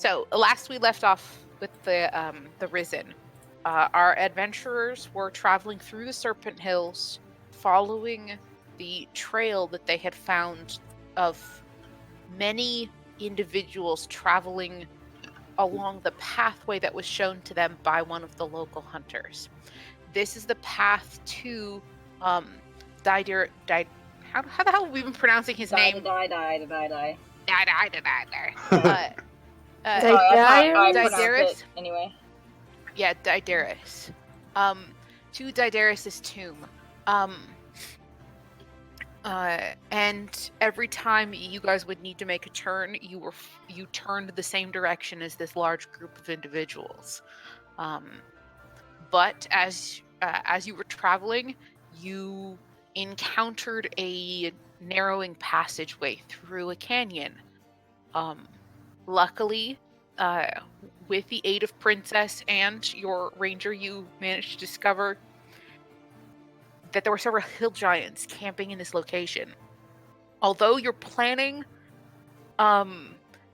So last we left off with the Risen. Our adventurers were traveling through the Serpent Hills, following the trail that they had found of many individuals traveling along the pathway that was shown to them by one of the local hunters. This is the path to Diderius. How the hell have we been pronouncing his name? Diderius. Diderius? Anyway. Yeah, Diderius. To Diderius' tomb. And every time you guys would need to make a turn, you turned the same direction as this large group of individuals. But as you were traveling, you encountered a narrowing passageway through a canyon. Luckily, with the aid of Princess and your ranger, you managed to discover that there were several hill giants camping in this location. Although your planning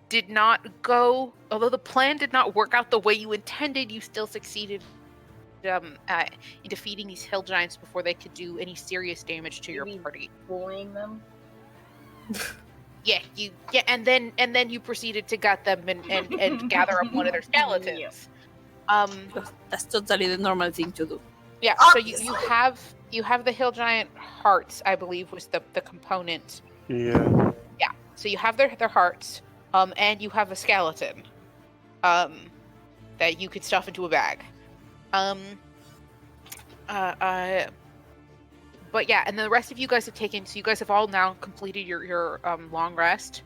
did not go, although the plan did not work out the way you intended, you still succeeded in defeating these hill giants before they could do any serious damage to your party. Bullying them? And then you proceeded to gut them and gather up one of their skeletons. That's totally the normal thing to do. Yeah, so you have the hill giant hearts, I believe, was the component. Yeah. Yeah. So you have their hearts, and you have a skeleton, that you could stuff into a bag. But yeah, and the rest of you guys have taken. So you guys have all now completed your long rest.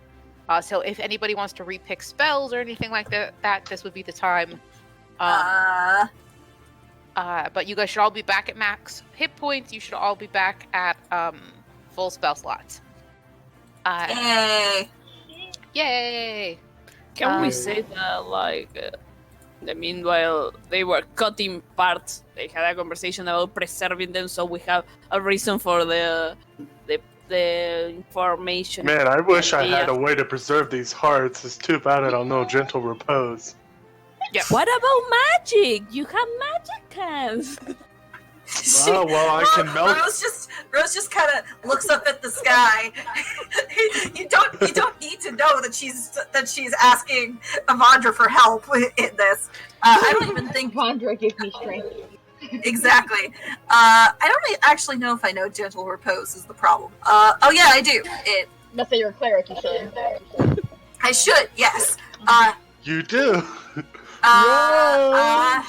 So if anybody wants to repick spells or anything like that, this would be the time. But you guys should all be back at max hit points. You should all be back at full spell slots. Yay! Yay! Can we say that, meanwhile they were cutting parts, they had a conversation about preserving them, so we have a reason for the information. Man, I wish I had a way to preserve these hearts. It's too bad I don't know gentle repose. Yep. What about magic? You have magic hands. Oh, well, I can melt. Rose just kind of looks up at the sky. you don't need to know that she's asking Avandra for help in this. I don't even think Avandra give me strength. Exactly. I don't actually know if I know gentle repose is the problem. Oh yeah, I do. Let's say you're a cleric, you should. I should. Yes. You do. Wow,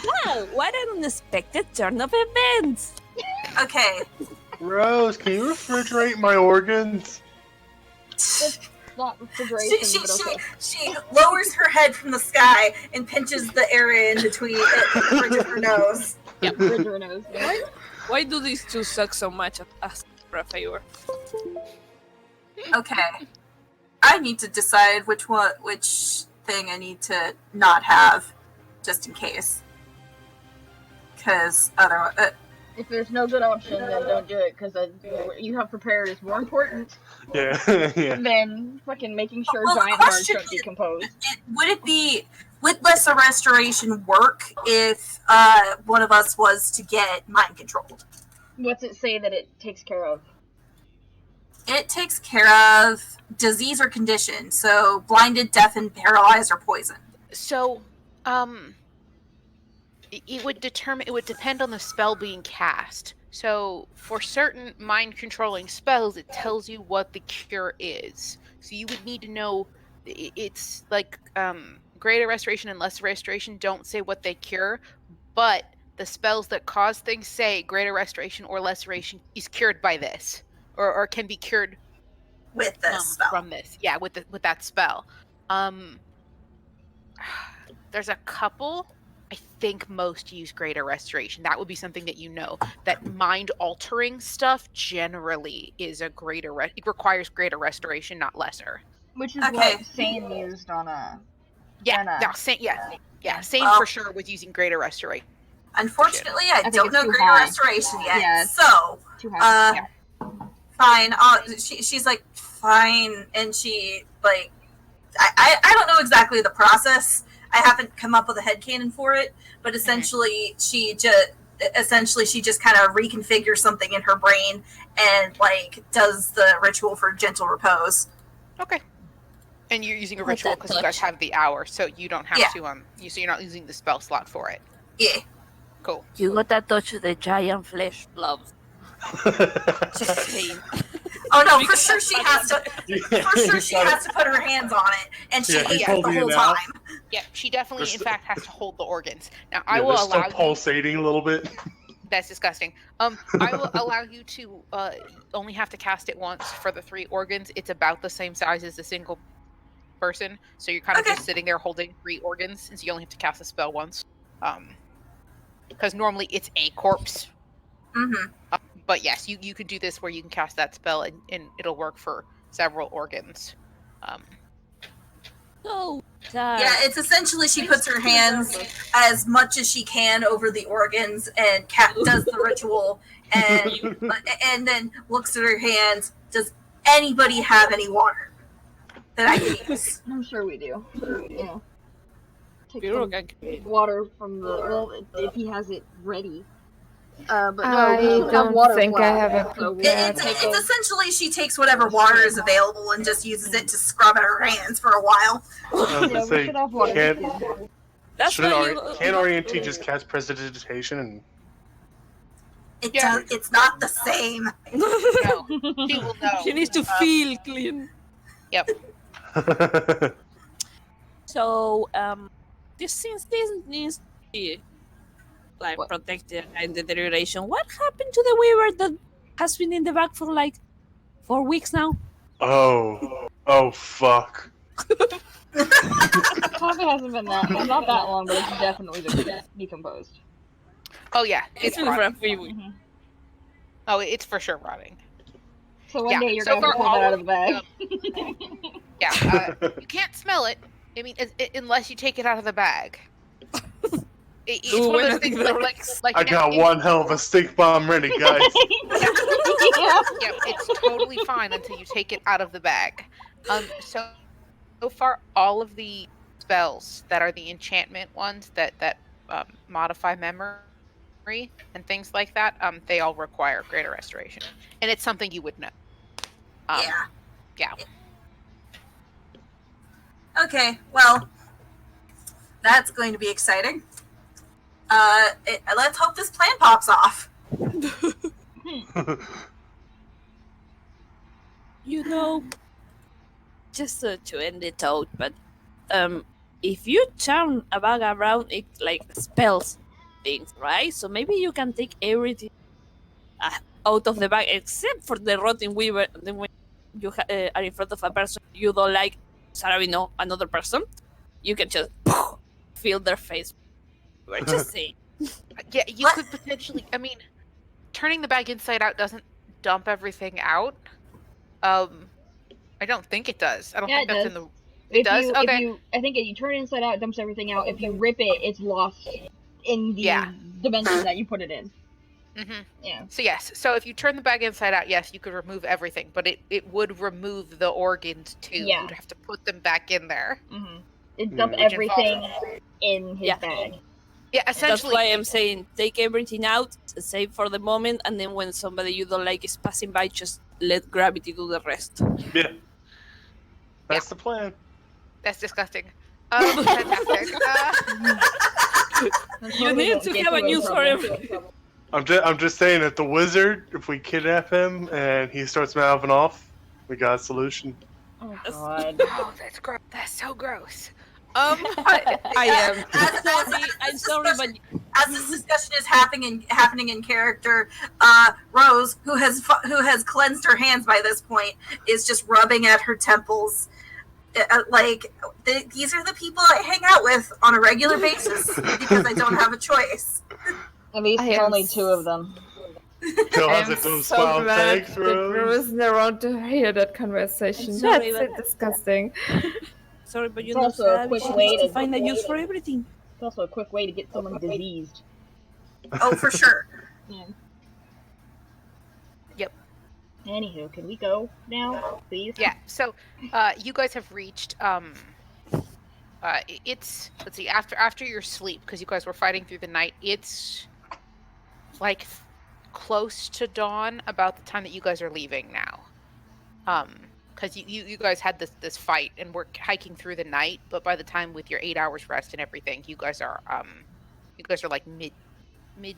what an unexpected turn of events! Okay. Rose, can you refrigerate my organs? It's not refrigeration, but okay. She lowers her head from the sky and pinches the area in between the bridge of her nose. Yep, bridge of her nose. Yeah. Why do these two suck so much at us for a favor? Okay. I need to decide which thing I need to not have. Just in case. Because otherwise... if there's no good option, then don't do it, because you have prepared is more important than fucking making sure giant hearts don't decompose. Would it be... Would lesser restoration work if one of us was to get mind controlled? What's it say that it takes care of? It takes care of disease or condition, so blinded, deafened, paralyzed, or poisoned. So, it would depend on the spell being cast. So, for certain mind-controlling spells, it tells you what the cure is. So you would need to know, it's like, greater restoration and lesser restoration don't say what they cure, but the spells that cause things say greater restoration or lesser restoration is cured by this, or can be cured with this spell. From this. Yeah, with that spell. There's a couple. I think most use greater restoration. That would be something that you know. That mind-altering stuff generally is a greater... it requires greater restoration, not lesser. Which is what Sane used on a... Sane for sure was using greater restoration. Unfortunately, I don't know greater restoration yet. Yeah, so, too high. Fine. She's like, fine, and she, like, I don't know exactly the process. I haven't come up with a headcanon for it, but essentially she just kind of reconfigures something in her brain and like does the ritual for gentle repose. Okay. And you're using a ritual because you guys have the hour, so you don't have to so you're not using the spell slot for it. Yeah. Cool. You got that touch of the giant flesh gloves. Just saying. Oh no, for sure she has to. For sure she has to put her hands on it, and she hates it the whole time. Yeah, she definitely, in fact, has to hold the organs. Now, I will allow you. Pulsating a little bit. That's disgusting. I will allow you to only have to cast it once for the 3 organs. It's about the same size as a single person, so you're kind of just sitting there holding 3 organs, and so you only have to cast the spell once. Because normally it's a corpse. Mm-hmm. But yes, you can do this where you can cast that spell and it'll work for several organs. Yeah, it's essentially she puts her hands as much as she can over the organs and does the ritual and then looks at her hands. Does anybody have any water that I can use? I'm sure we do. Yeah. Take Bureau some water from the if he has it ready. But no, I don't think I have it. So it's essentially she takes whatever water is available and just uses it to scrub at her hands for a while. Yeah, we should have water. Can Oriente just cast Prestidigitation and... It's not the same. No, she will know. She needs to feel clean. Yep. So, since this needs to be like protected and deterioration, what happened to the weaver that has been in the bag for like 4 weeks now? Oh, fuck. Probably hasn't been not that long, but it's definitely been decomposed. Oh yeah, it's been for a few weeks. Mm-hmm. Oh, it's for sure rotting. So one day you're gonna have to pull that out of the bag. You can't smell it. I mean, unless you take it out of the bag. It's one of those things like I got one hell of a stink bomb ready, guys. Yeah, it's totally fine until you take it out of the bag. So far, all of the spells that are the enchantment ones that modify memory and things like that, they all require greater restoration, and it's something you would know. Yeah. Okay, well, that's going to be exciting. Let's hope this plan pops off. You know, just to end it out, but if you turn a bag around, it like spells things, right? So maybe you can take everything out of the bag except for the rotting weaver. And then when you are in front of a person you don't like, Sarabino, another person, you can just feel their face. We're just saying. Yeah, you could potentially. I mean, turning the bag inside out doesn't dump everything out. I don't think it does. I don't think that's in the. It does. Okay. I think if you turn it inside out, it dumps everything out. If you rip it, it's lost in the dimension that you put it in. Mm-hmm. Yeah. So yes. So if you turn the bag inside out, yes, you could remove everything, but it would remove the organs too. Yeah. You'd have to put them back in there. Mm-hmm. It dump everything in his bag. Yeah, essentially. That's why I'm saying take everything out, save for the moment, and then when somebody you don't like is passing by, just let gravity do the rest. Yeah. That's the plan. That's disgusting. Fantastic. You need to have a news for everything. I'm just saying that the wizard, if we kidnap him and he starts mouthing off, we got a solution. Oh god. Oh, that's gross. That's so gross. I am. I'm sorry, but as this discussion is happening in character, Rose, who has cleansed her hands by this point, is just rubbing at her temples. These are the people I hang out with on a regular basis because I don't have a choice. At least only 2 of them. I'm so glad that Rose isn't around to hear that conversation. That's disgusting. Sorry, but it's also a quick way to find a use for everything. It's also a quick way to get someone diseased. Oh, for sure. Yeah. Yep. Anywho, can we go now, please? Yeah. So, you guys have reached. It's let's see. After your sleep, because you guys were fighting through the night. It's like close to dawn about the time that you guys are leaving now. Because you guys had this fight and were hiking through the night, but by the time with your 8 hours rest and everything, you guys are like mid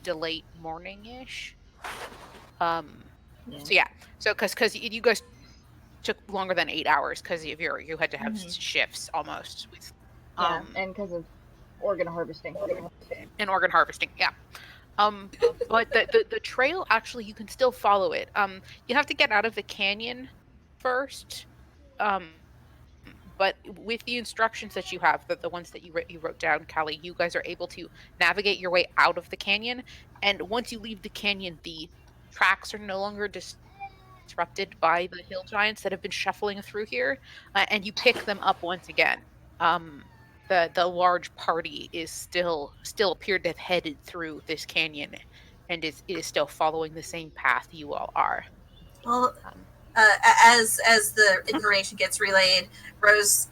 to late morning ish. Yeah. So yeah, so because you guys took longer than 8 hours because you had to have shifts almost with and because of organ harvesting. And organ harvesting, yeah. But the trail actually you can still follow it. You have to get out of the canyon first. But with the instructions that you have, the ones that you wrote down, Callie, you guys are able to navigate your way out of the canyon. And once you leave the canyon, the tracks are no longer disrupted by the hill giants that have been shuffling through here, and you pick them up once again. The large party is still appeared to have headed through this canyon, and it is still following the same path you all are. Well, as the information gets relayed, Rose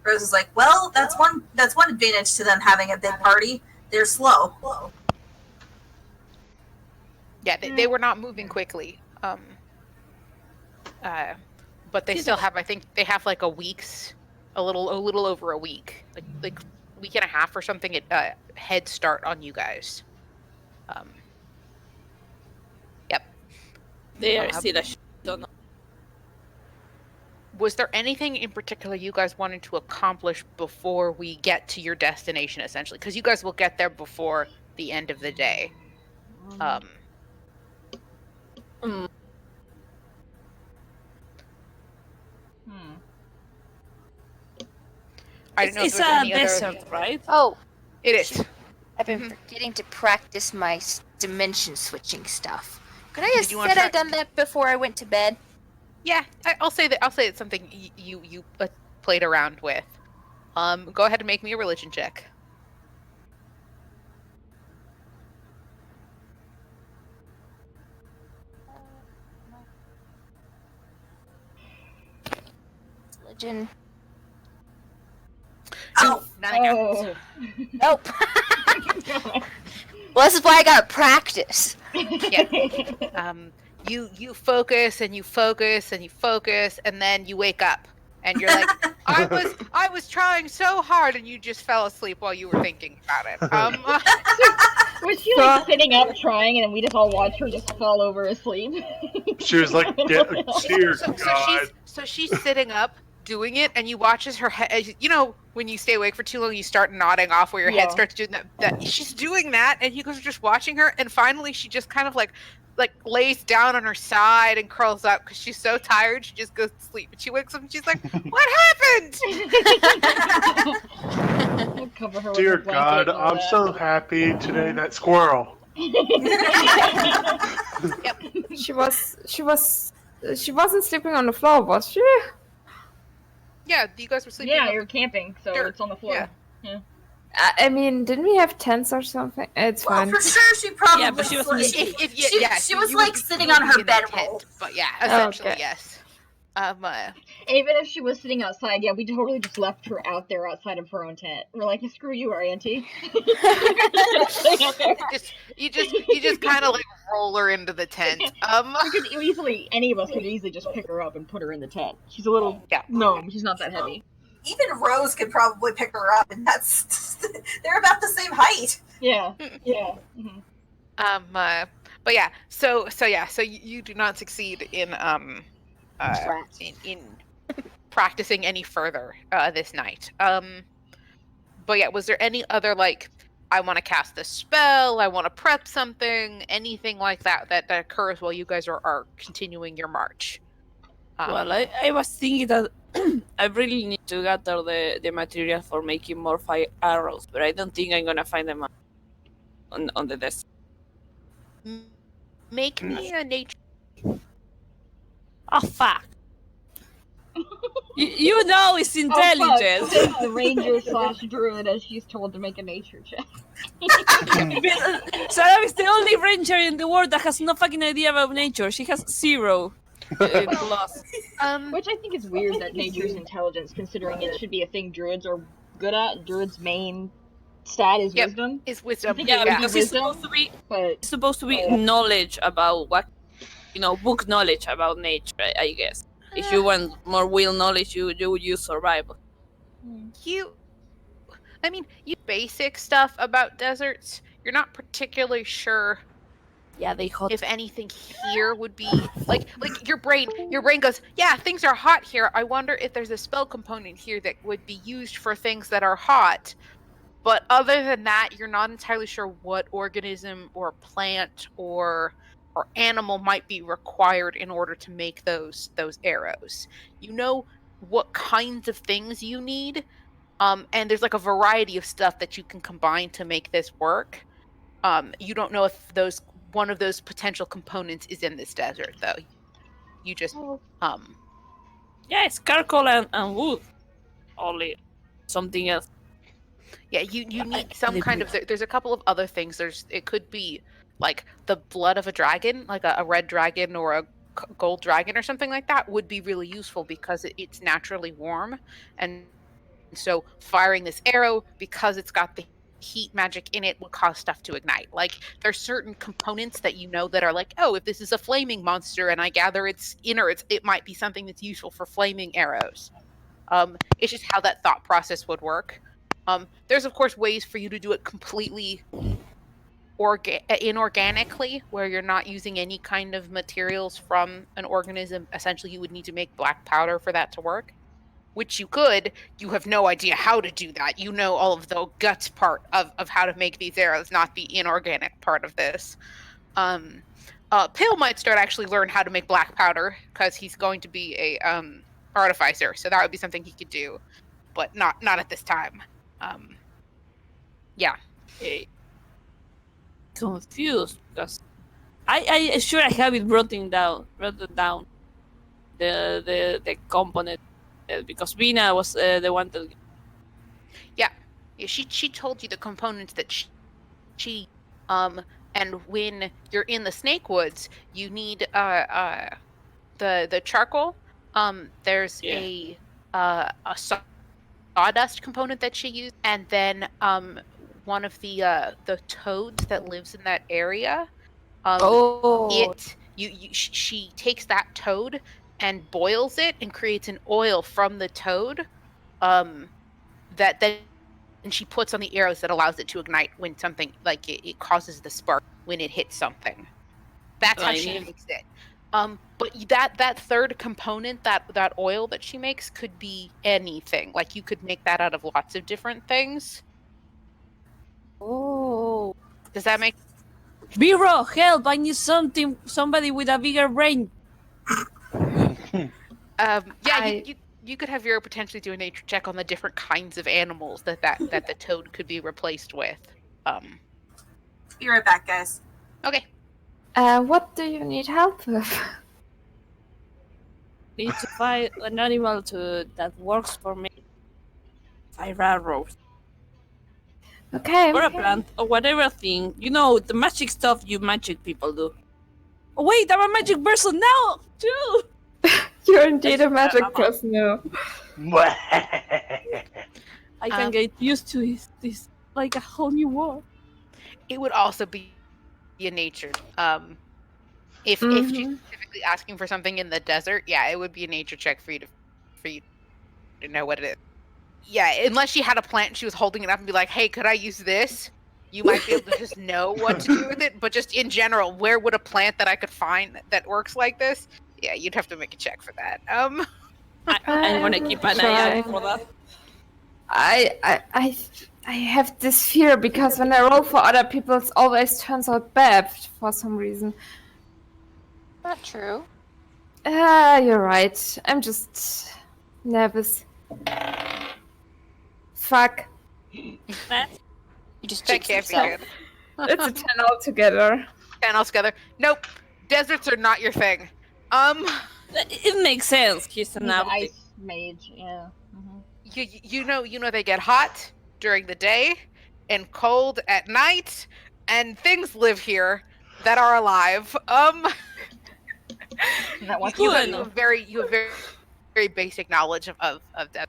is like, well, that's one advantage to them having a big party. They're slow. Yeah, they were not moving quickly. But they still have. I think they have like a little over a week, like week and a half or something. Head start on you guys. Yep. They are still don't know. Was there anything in particular you guys wanted to accomplish before we get to your destination, essentially? Because you guys will get there before the end of the day. I don't know. It's a desert, right? Oh, It is. I've been forgetting to practice my dimension switching stuff. Could I have Did you want said to I'd done that before I went to bed? Yeah, I'll say that. I'll say it's something you played around with. Go ahead and make me a religion check. Religion. Oh, Oh. Nope. Well, this is why I gotta practice. Yeah. You focus and you focus and you focus, and then you wake up and you're like, I was trying so hard, and you just fell asleep while you were thinking about it. Was she like sitting up trying, and then we just all watched her just fall over asleep? She was like, dear God. So she's sitting up doing it, and you watch as her head. You know, when you stay awake for too long, you start nodding off where your head starts doing that. She's doing that, and you guys are just watching her, and finally she just kind of like lays down on her side and curls up because she's so tired. She just goes to sleep, and she wakes up and she's like, "What happened?" Cover her Dear with a blanket God, and all I'm that. so happy today. That squirrel. Yep. She wasn't sleeping on the floor, was she? Yeah, you guys were sleeping. Yeah, on you're camping, so dirt. it's on the floor. Yeah. I mean, didn't we have tents or something? It's well, fine. for sure she probably Yeah, but she was slept. She was you like would- sitting you on would her be in a bedroll. tent, but yeah, essentially Okay. yes. Even if she was sitting outside, yeah, we totally just left her out there outside of her own tent. We're like, screw you, our auntie. you just kind of like roll her into the tent. We could any of us could easily just pick her up and put her in the tent. She's a little gnome. She's not that heavy. Even Rose could probably pick her up, and they're about the same height. Yeah. Mm-hmm. But yeah, so you do not succeed in in practicing any further this night. But yeah, was there any other like, I want to cast this spell, I want to prep something, anything like that occurs while you guys are continuing your march? Well, I was thinking that I really need to gather the material for making more fire arrows, but I don't think I'm gonna find them on the desert. Make me a nature. Oh fuck! you know it's intelligence. Says the ranger / druid as she's told to make a nature check. Sarah is the only ranger in the world that has no fucking idea about nature. She has 0. It's lost. Which I think is weird that nature's intelligence, considering it should be a thing druids are good at. Druids' main stat is wisdom. Is wisdom. I think it would be because wisdom, it's supposed to be knowledge about what, book knowledge about nature, I guess. If you want more real knowledge, you would use survival. You basic stuff about deserts. You're not particularly sure. Yeah, they hot. If anything here would be like your brain goes, yeah, things are hot here. I wonder if there's a spell component here that would be used for things that are hot. But other than that, you're not entirely sure what organism or plant or animal might be required in order to make those arrows. You know what kinds of things you need, and there's like a variety of stuff that you can combine to make this work. You don't know if one of those potential components is in this desert, though. You just Yeah, it's charcoal and wood. Only something else. Yeah, you need some kind of. There's a couple of other things. It could be like the blood of a dragon, like a red dragon or a gold dragon or something like that would be really useful because it's naturally warm, and so firing this arrow because it's got the heat magic in it will cause stuff to ignite. Like there's certain components that that are like, oh, if this is a flaming monster and I gather its innards, it might be something that's useful for flaming arrows. It's just how that thought process would work. There's of course ways for you to do it completely inorganically, where you're not using any kind of materials from an organism. Essentially, you would need to make black powder for that to work. Which you could. You have no idea how to do that. You know all of the guts part of how to make these arrows, not the inorganic part of this. Pill might start actually learn how to make black powder because he's going to be a artificer, so that would be something he could do, but not at this time. Yeah. Okay. Confused because I sure I have it written down. The component. Because Vina was the one that. Yeah, she told you the components that she and when you're in the snake woods, you need the charcoal. There's a sawdust component that she used, and then one of the toads that lives in that area. She takes that toad and boils it and creates an oil from the toad that then she puts on the arrows that allows it to ignite when something like it causes the spark when it hits something. That's how she makes it. But that third component, that oil that she makes, could be anything. Like you could make that out of lots of different things. Oh, does that make? Biro, help! I need somebody with a bigger brain. You could have Vera potentially do a nature check on the different kinds of animals that the toad could be replaced with. Be right back, guys. Okay. What do you need help with? Need to find an animal that works for me. 5 arrows. Okay. Or a plant, or whatever thing. The magic stuff you magic people do. Oh wait, I'm a magic person now too! You're indeed a magic person now. I can get used to this like a whole new world. It would also be a nature. If she's specifically asking for something in the desert, yeah, it would be a nature check for you to know what it is. Yeah, unless she had a plant and she was holding it up and be like, hey, could I use this? You might be able to just know what to do with it, but just in general, where would a plant that I could find that works like this? Yeah, you'd have to make a check for that. I'm gonna keep an eye out for that. I have this fear because when I roll for other people, it always turns out bad for some reason. Not true. You're right. I'm just nervous. Fuck. You just That can't be good. It's a 10 altogether. 10 altogether. Nope. Deserts are not your thing. It makes sense. He's an ice mage, yeah. Mm-hmm. You know they get hot during the day and cold at night, and things live here that are alive. That one. You have very very basic knowledge of that.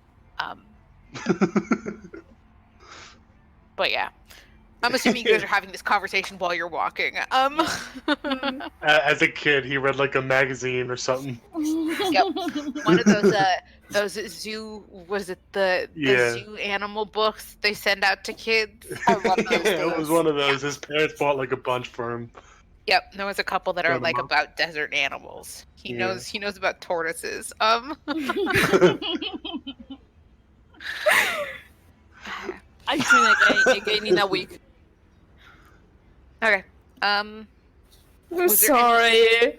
But yeah, I'm assuming you guys are having this conversation while you're walking. As a kid, he read like a magazine or something. Yep, one of those zoo, was it the zoo animal books they send out to kids? I love those things. It was one of those. His parents bought like a bunch for him. Yep, there was a couple that are like about desert animals. He knows about tortoises. I train again in a week. Okay. I'm sorry.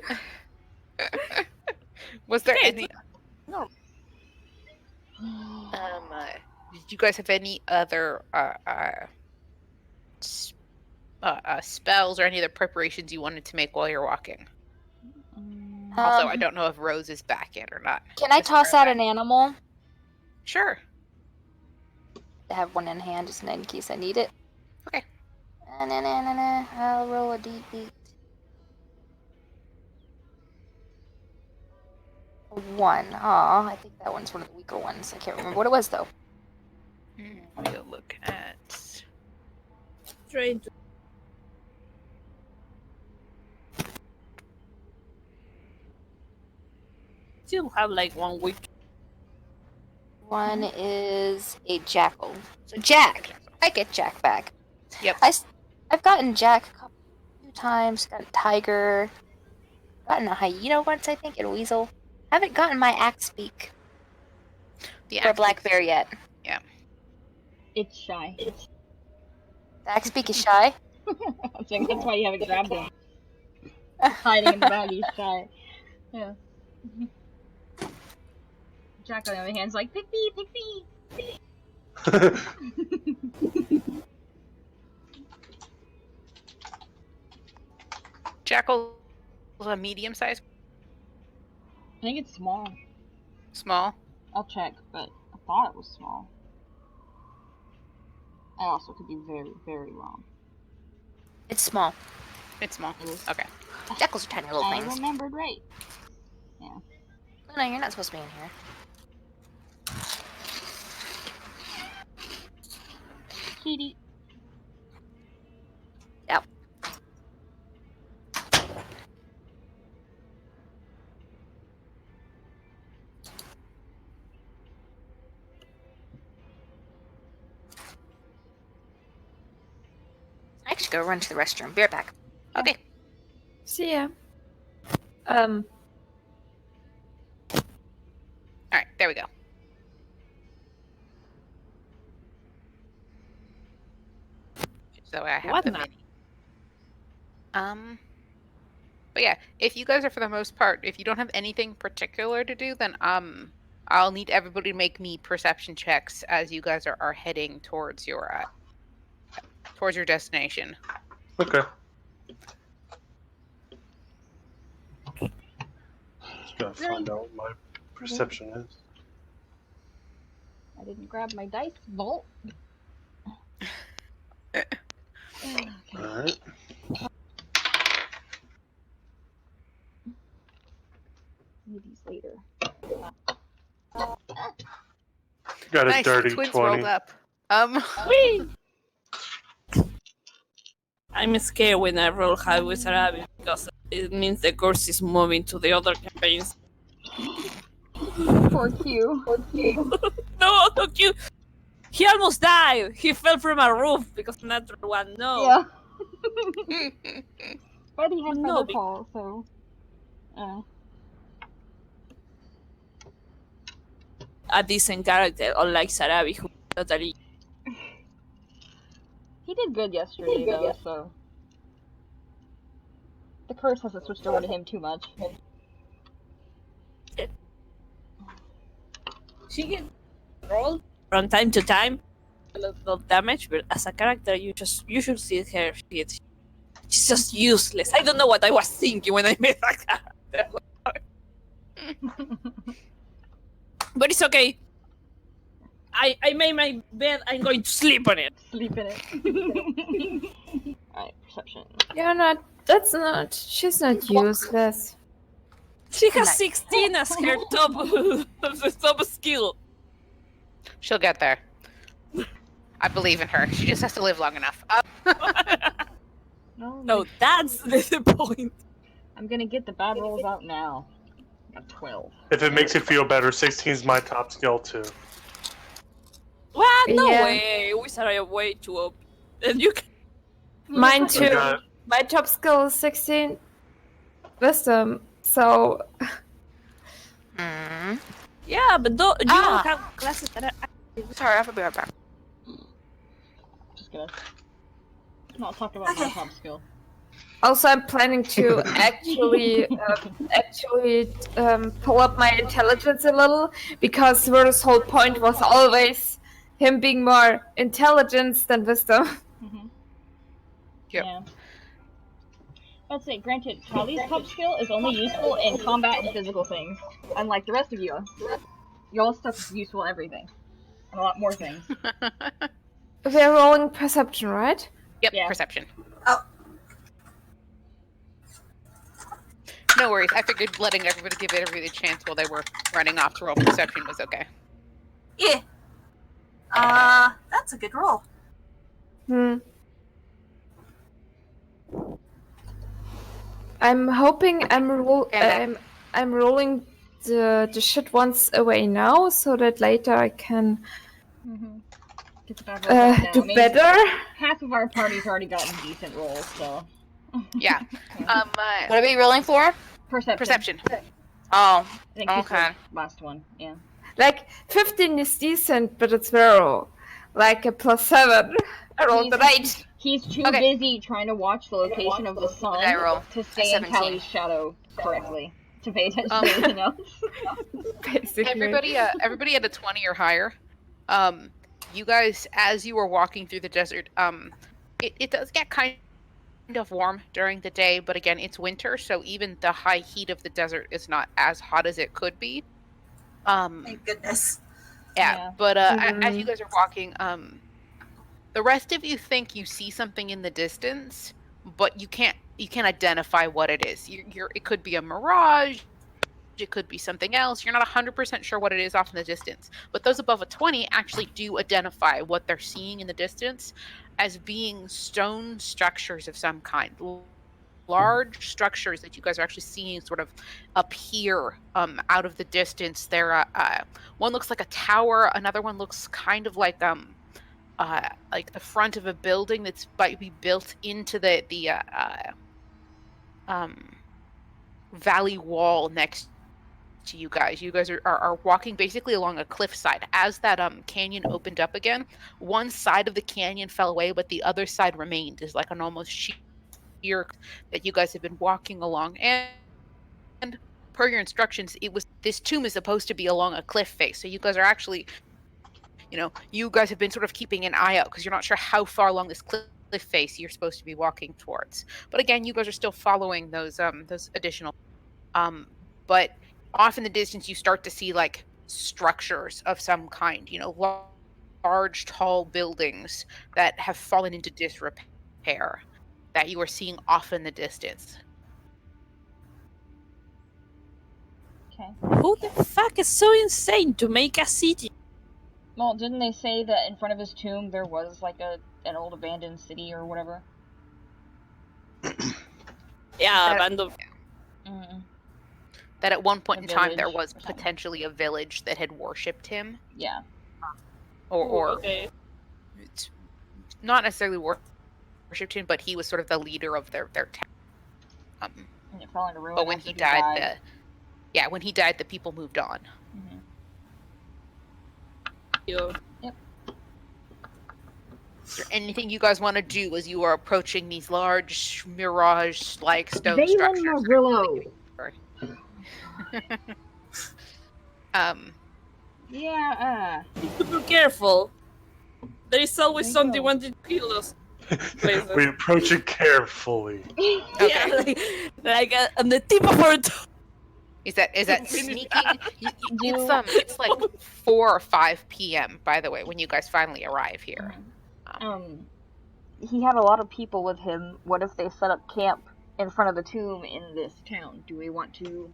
Was there any? No. Did you guys have any other spells or any other preparations you wanted to make while you're walking? Also, I don't know if Rose is back yet or not. Can I toss out an animal? Sure. I have one in hand just in case I need it. Okay. I'll roll a d8. 1. Aw, I think that one's one of the weaker ones. I can't remember what it was though. Let me look at. Trying to. Still have like 1 week. One is a jackal. So Jack. I get Jack back. Yep. I've gotten Jack a few times. Got a tiger. Gotten a hyena once, I think, and a weasel. Haven't gotten my axe beak. Or black bear yet. Yeah. It's shy. The axe beak is shy. I think that's why you haven't grabbed him. Hiding in the bag, he's shy. Yeah. Jack on the other hand's like, pick me, pick me. Jackal was a medium size. I think it's small. Small. I'll check, but I thought it was small. I also could be very, very wrong. It's small. It's small. It is. Okay. Jackals are tiny little I things. remembered right. Yeah. No, you're not supposed to be in here. Kitty. Yep. I should go run to the restroom. Be right back. Okay. See ya. All right. There we go. So I have What the now? mini. But yeah, if you guys are for the most part, if you don't have anything particular to do, then I'll need everybody to make me perception checks as you guys are heading towards your destination. Okay. Just gotta find out what my perception is. I didn't grab my dice vault. Alright. Need these later. Got a Nice, dirty twins 20. rolled up. Whee! I'm scared when I roll high with Arabi because it means the course is moving to the other campaigns. Poor Q. No, Q. He almost died. He fell from a roof because natural one. No. Yeah. But he has No, feather fall, so. A decent character, unlike Sarabi, who totally. He did good yesterday, though, so. The curse hasn't switched over to him too much. She can roll from time to time a lot of damage, but as a character, you should see her. She's just useless. I don't know what I was thinking when I made that character. But it's okay. I made my bed. I'm going to sleep on it. Sleep in it. Alright, perception. You're not. That's not. She's not useless. She has Nice. 16 as her top skill. She'll get there. I believe in her. She just has to live long enough. No, that's the point. I'm gonna get the bad rolls out now. I got 12. If it makes you feel better, 16 is my top skill too. What? No Yeah. way. Wizard are way too up. And you can... Mine I too. got- My top skill is 16 wisdom, so Mm. Yeah, but you Ah. don't have classes that are... Sorry, I'll be right back. Just gonna not talk about my Okay. top skill. also I'm planning to actually pull up my intelligence a little, because Verda's whole point was always him being more intelligence than wisdom. Mm-hmm. Yep. Yeah. Let's say, granted, Kali's top skill is only useful in combat and physical things. Unlike the rest of you, y'all's stuff is useful in everything. And a lot more things. We're rolling perception, right? Yep, Yeah. perception. Oh. No worries. I figured letting everybody give everybody a chance while they were running off to roll perception was okay. Yeah. That's a good roll. I'm hoping I'm And rolling the shit once away now, so that later I can Mm-hmm. Get the bad rolls out now. do I mean, better. half of our party's already gotten decent rolls, so. yeah. What are we rolling for? Perception. Perception. Oh, I think he's okay. the last one, yeah. Like 15 is decent, but it's very like a +7. I rolled an 8. He's too Okay. busy trying to watch the location of the sun I roll? to stay in 17. Kali's shadow correctly. To pay attention to Um, anything else. Basically. Everybody at a 20 or higher. You guys, as you were walking through the desert, it does get kind of warm during the day, but again, it's winter, so even the high heat of the desert is not as hot as it could be. Thank goodness. Yeah. But as you guys are walking, the rest of you think you see something in the distance, but you can't identify what it is. It could be a mirage, it could be something else. You're not 100% sure what it is off in the distance. But those above a 20 actually do identify what they're seeing in the distance as being stone structures of some kind. Large structures that you guys are actually seeing sort of appear out of the distance. There, one looks like a tower. Another one looks kind of like the front of a building that's might be built into the valley wall next to you guys. You guys are walking basically along a cliffside. As that canyon opened up again, one side of the canyon fell away, but the other side remained as like an almost sheer that you guys have been walking along. And per your instructions, this tomb is supposed to be along a cliff face. So you guys are actually, you guys have been sort of keeping an eye out because you're not sure how far along this cliff face you're supposed to be walking towards. But again, you guys are still following those additional but off in the distance you start to see like structures of some kind, large tall buildings that have fallen into disrepair that you are seeing off in the distance. Okay. Who the fuck is so insane to make a city? Well, didn't they say that in front of his tomb there was like an old abandoned city or whatever? Yeah, abandoned. Mm-mm. That at one point A in time there village was or something. potentially a village that had worshipped him, Yeah. or Okay. it's not necessarily worshipped him, but he was sort of the leader of their town. And it fell into ruin. But when after he died, when he died, the people moved on. Mhm. Yo. Is there anything you guys want to do as you are approaching these large mirage-like stone Valen structures? Marillo! Yeah, Be careful. There is always There you something go. wanting to kill us. We approach it carefully. Yeah, like on the tip of our tongue. Is that sneaking? It's like 4 or 5 p.m. by the way when you guys finally arrive here. he had a lot of people with him. What if they set up camp in front of the tomb in this town? Do we want to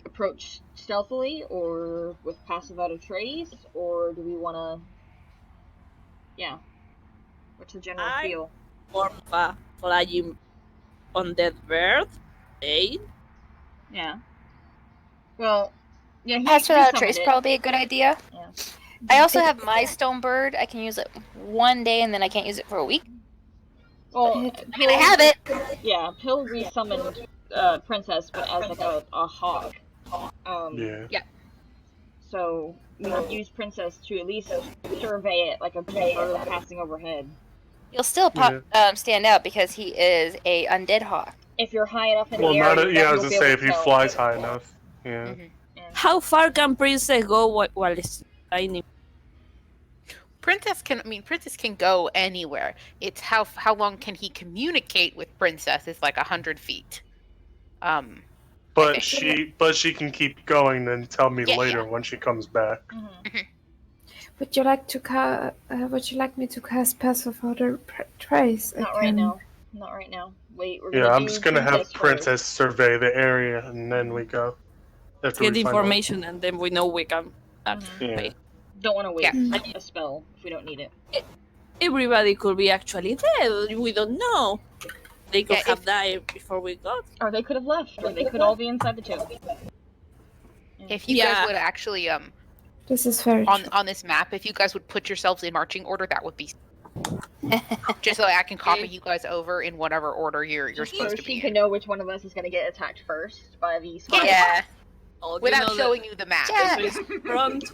approach stealthily or with passive out of trace, or do we want to? Yeah. What's the general feel? More of a flying undead bird. Eh? Yeah. Well, yeah, he Pass without a summoned trace, it. probably a good idea. Yeah. I also have my stone bird. I can use it one day and then I can't use it for a week. Well, I mean, I have it. Yeah, Pill resummoned Princess, but as like a hawk. Yeah. So we could use Princess to at least survey it like a bird passing overhead. You'll still stand out because he is a undead hawk. If you're high enough in Well, the air, not. Yeah, I was you'll gonna be say able if to he tell. flies high enough. Yeah. Mm-hmm. How far can Princess go while it's tiny? Princess can go anywhere. It's how long can he communicate with Princess is like 100 feet. But she can keep going and tell me later when she comes back. Mm-hmm. Would you like to would you like me to cast Pass Without a Trace? Not right now. Not right now. Wait, we're gonna Yeah, I'm do just gonna have first. Princess survey the area and then we go. After Get we find out. information and then we know we can act. Yeah. Don't want to waste Yeah. a spell if we don't need it. Everybody could be actually dead. We don't know. They could have died before we got. Or they could have left, or they could all be inside the tomb. If you guys would actually This is very on this map, if you guys would put yourselves in marching order, that would be just so I can copy you guys over in whatever order you're supposed to be She in. can know which one of us is going to get attacked first by the spider. Yeah. Oh, Without showing you the map. Yeah. Front.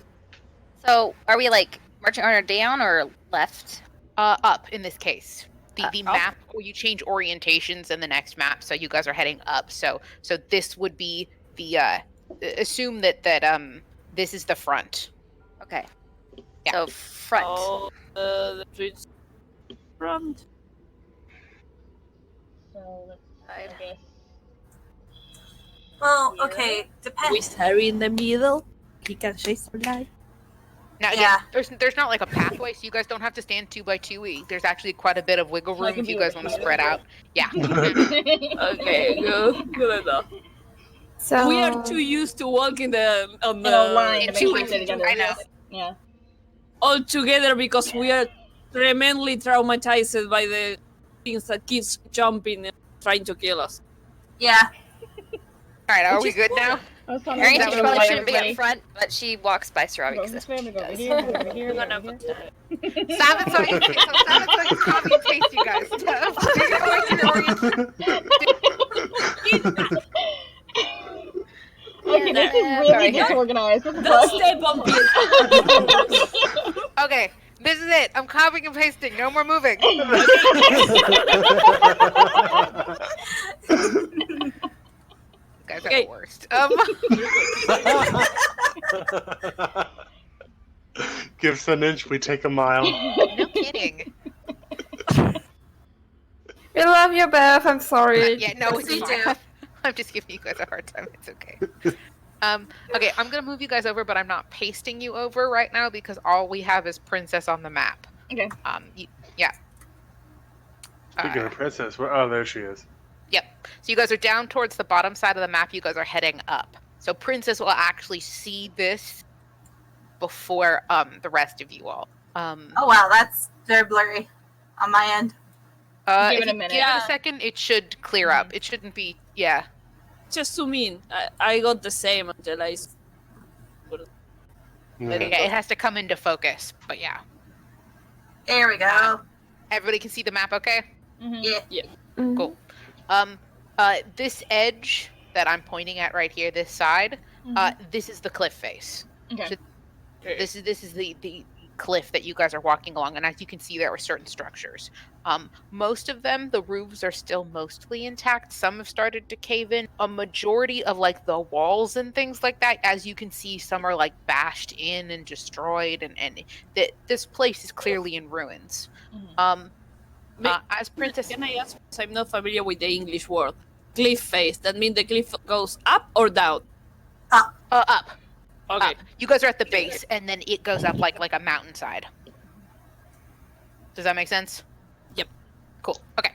So, are we like marching order down or left? Up in this case. The Up. map, or you change orientations in the next map, so you guys are heading up. So this would be the assume that this is the front. Okay. Yeah. So front. Oh, the streets front. So let's, I guess. Well, okay, depends. With Harry in the middle, he can chase our light. Now, Yeah. there's not like a pathway, so you guys don't have to stand 2 by 2. There's actually quite a bit of wiggle So I room can if be you guys over want to here. spread out. Yeah. Okay, good enough. So We are too used to walking on In the a line to make two sure we ways. stay together. I know. Yeah. all together because we are tremendously traumatized by the things that keeps jumping and trying to kill us. Yeah. All right, are we good now? I was talking Arian about probably like shouldn't be everybody. up front, but she walks by Sarabi Go because this that's way, what we she go over does. here, we go over here, we go over here. Savin's like copy and paste you guys. Okay, this is really Sorry. disorganized. What the Don't fuck? step on people. Okay, this is it. I'm copying and pasting. No more moving. You guys are Okay. the worst. Give us an inch, we take a mile. No kidding. we love you, Beth. I'm sorry. Yeah, no, it's We fine. do. I'm just giving you guys a hard time. It's okay. Okay, I'm gonna move you guys over, but I'm not pasting you over right now because all we have is Princess on the map. Okay. Yeah. Speaking of princess, oh, there she is. Yep. So you guys are down towards the bottom side of the map. You guys are heading up. So Princess will actually see this before the rest of you all. Oh wow, that's very blurry on my end. Give If it a you minute. Give it a second. It should clear up. It shouldn't be. Yeah. Just zoom in. I got the same until I. Yeah. Okay, it has to come into focus. But yeah, There we go. everybody can see the map. Okay. Yeah. Mhm. Cool. This edge that I'm pointing at right here, this side, this is the cliff face. Okay. So this is the cliff that you guys are walking along, and as you can see, there are certain structures. Most of them, the roofs are still mostly intact. Some have started to cave in. A majority of like the walls and things like that, as you can see, some are like bashed in and destroyed, and this place is clearly in ruins. As Princess, Can I ask? Because I'm not familiar with the English word. Cliff face. That means the cliff goes up or down. up. Okay. You guys are at the base, and then it goes up like a mountainside. Does that make sense? Yep. Cool. Okay.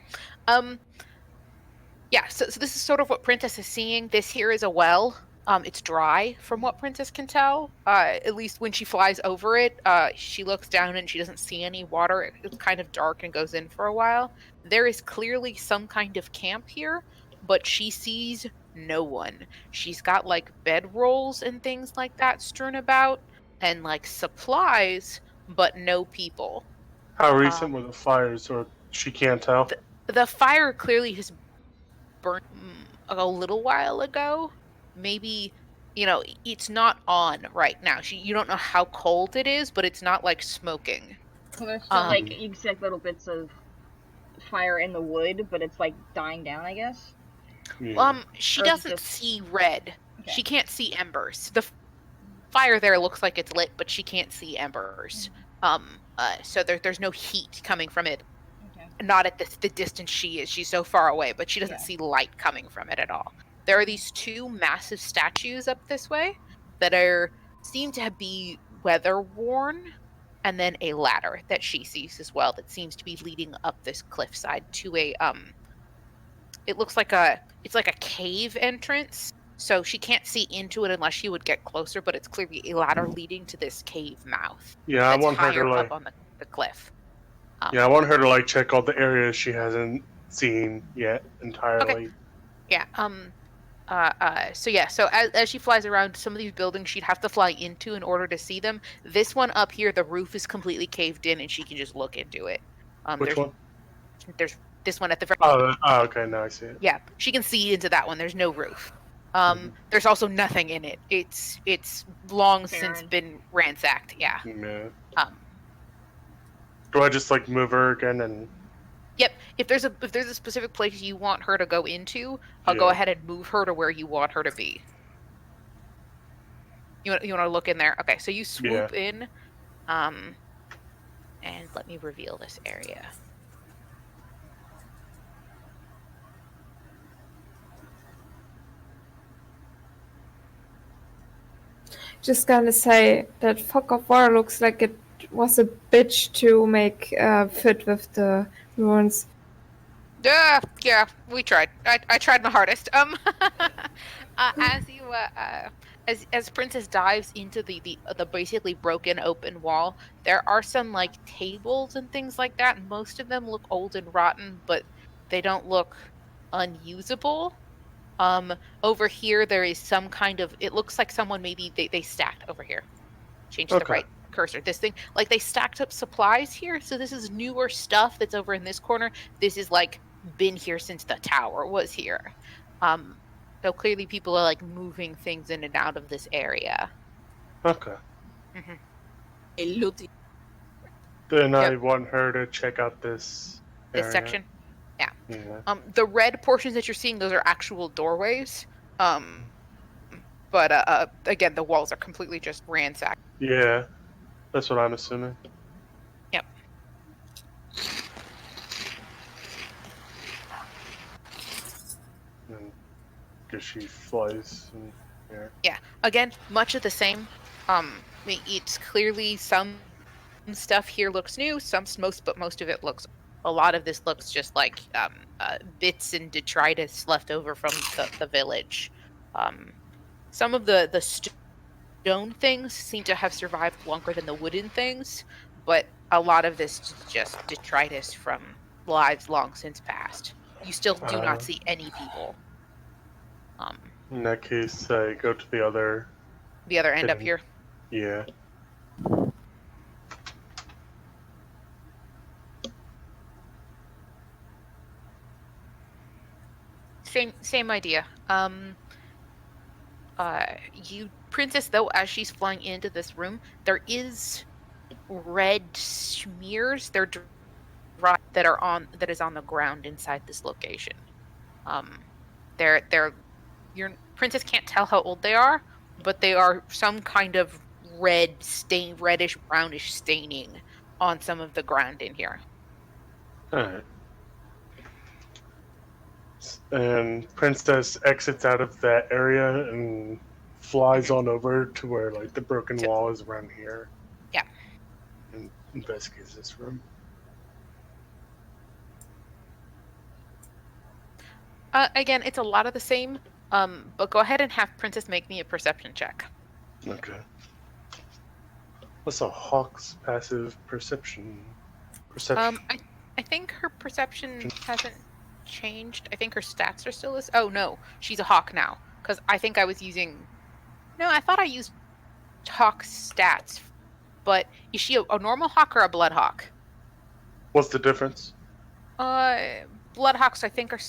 Yeah. So this is sort of what Princess is seeing. This here is a well. It's dry from what Princess can tell. At least when she flies over it, she looks down and she doesn't see any water. It's kind of dark and goes in for a while. There is clearly some kind of camp here, but she sees no one. She's got like bedrolls and things like that strewn about and like supplies, but no people. How recent Um, were the fires, or she can't tell? the fire clearly has burnt a little while ago. Maybe, it's not on right now. You don't know how cold it is, but it's not like smoking. So there's still Um, like you can see like little bits of fire in the wood, but it's like dying down, I guess. Yeah. she Or is it doesn't just see red. okay? She can't see embers. The fire there looks like it's lit, but she can't see embers. So there's no heat coming from it. Okay. Not at the distance she is. She's so far away, but she doesn't Yeah. see light coming from it at all. There are these two massive statues up this way that seem to be weather worn, and then a ladder that she sees as well that seems to be leading up this cliffside to a it looks like it's like a cave entrance. So she can't see into it unless she would get closer, but it's clearly a ladder leading to this cave mouth Yeah, I that's want her to higher like. up on the cliff. Yeah, I want her to like check all the areas she hasn't seen yet entirely. Yeah. So as she flies around some of these buildings she'd have to fly into in order to see them. This one up here, the roof is completely caved in and she can just look into it. Which one? There's this one at the very Okay, now I see it. Yeah, she can see into that one. There's no roof. Mhm. There's also nothing in it. It's long since Barren. been ransacked. Yeah. Yeah. Um. Do I just like move her again and? Yep. If there's a specific place you want her to go into, I'll go Yeah. ahead and move her to where you want her to be. You want to look in there? Okay. So you swoop in, and let me reveal this area. Just gonna say that fog of war looks like it was a bitch to make fit with the ruins. Yeah, we tried. I tried my hardest. As you as Princess dives into the basically broken open wall, there are some like tables and things like that. Most of them look old and rotten, but they don't look unusable. Over here there is some kind of. It looks like someone maybe they stacked over here. Change the Okay. right cursor. This thing, like they stacked up supplies here. So this is newer stuff that's over in this corner. This is like been here since the tower was here. So clearly people are like moving things in and out of this area. Okay. A looting. Then I Yep. want her to check out this This area. section. Yeah. The red portions that you're seeing, those are actual doorways. But again, the walls are completely just ransacked. Yeah. That's what I'm assuming. Yep. And because she flies in here. Yeah. Again, much of the same. It's clearly some stuff here looks new. But most of it looks. A lot of this looks just like bits and detritus left over from the village. Some of the stone things seem to have survived longer than the wooden things, but a lot of this is just detritus from lives long since past. You still do not see any people. In that case, I go to the other. The other end up Hidden. here. Yeah. Same idea. Princess, though, as she's flying into this room, there is red smears. They're dry that is on the ground inside this location. Your princess can't tell how old they are, but they are some kind of reddish brownish staining on some of the ground in here. Alright. And Princess exits out of that area and flies on over to where like the broken wall is around here. Yeah. And investigates this room. Again, it's a lot of the same. But go ahead and have Princess make me a perception check. Okay. What's a hawk's passive perception? I think her perception hasn't changed. I think her stats are still this. Oh no, she's a hawk now. Because I think I was using. No, I thought I used hawk stats. But is she a normal hawk or a blood hawk? What's the difference? Blood hawks I think are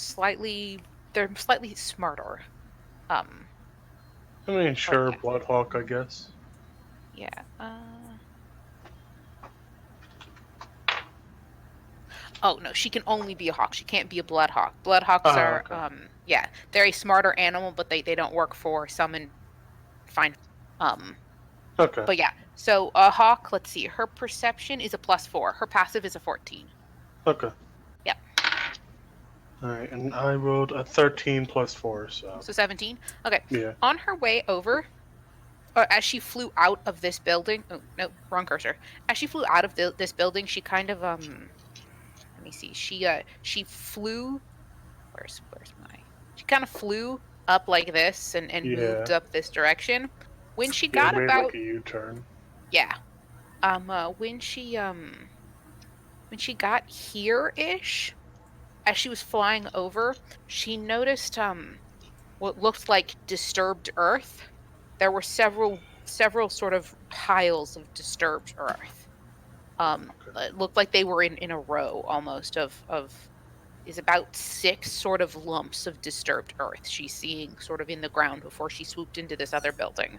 they're slightly smarter. I mean, sure, yeah. Bloodhawk, I guess. Yeah. Oh no, she can only be a hawk. She can't be a blood hawk. Blood hawks are okay. yeah, they're a smarter animal, but they don't work for summon fine. Okay. But yeah, so a hawk, let's see, her perception is a +4. Her passive is a 14. Okay. Yep. Alright, and I rolled a 13 plus 4, so. So 17. Okay. Yeah. On her way over, as she flew out of this building, oh no, wrong cursor. As she flew out of this building, she kind of let me see. She flew. Where's my? She kind of flew up like this and moved up this direction. When she got made about like a U-turn. yeah, when she got here-ish, as she was flying over, she noticed what looked like disturbed earth. There were several sort of piles of disturbed earth. It looked like they were in a row almost of is about 6 sort of lumps of disturbed earth she's seeing sort of in the ground before she swooped into this other building.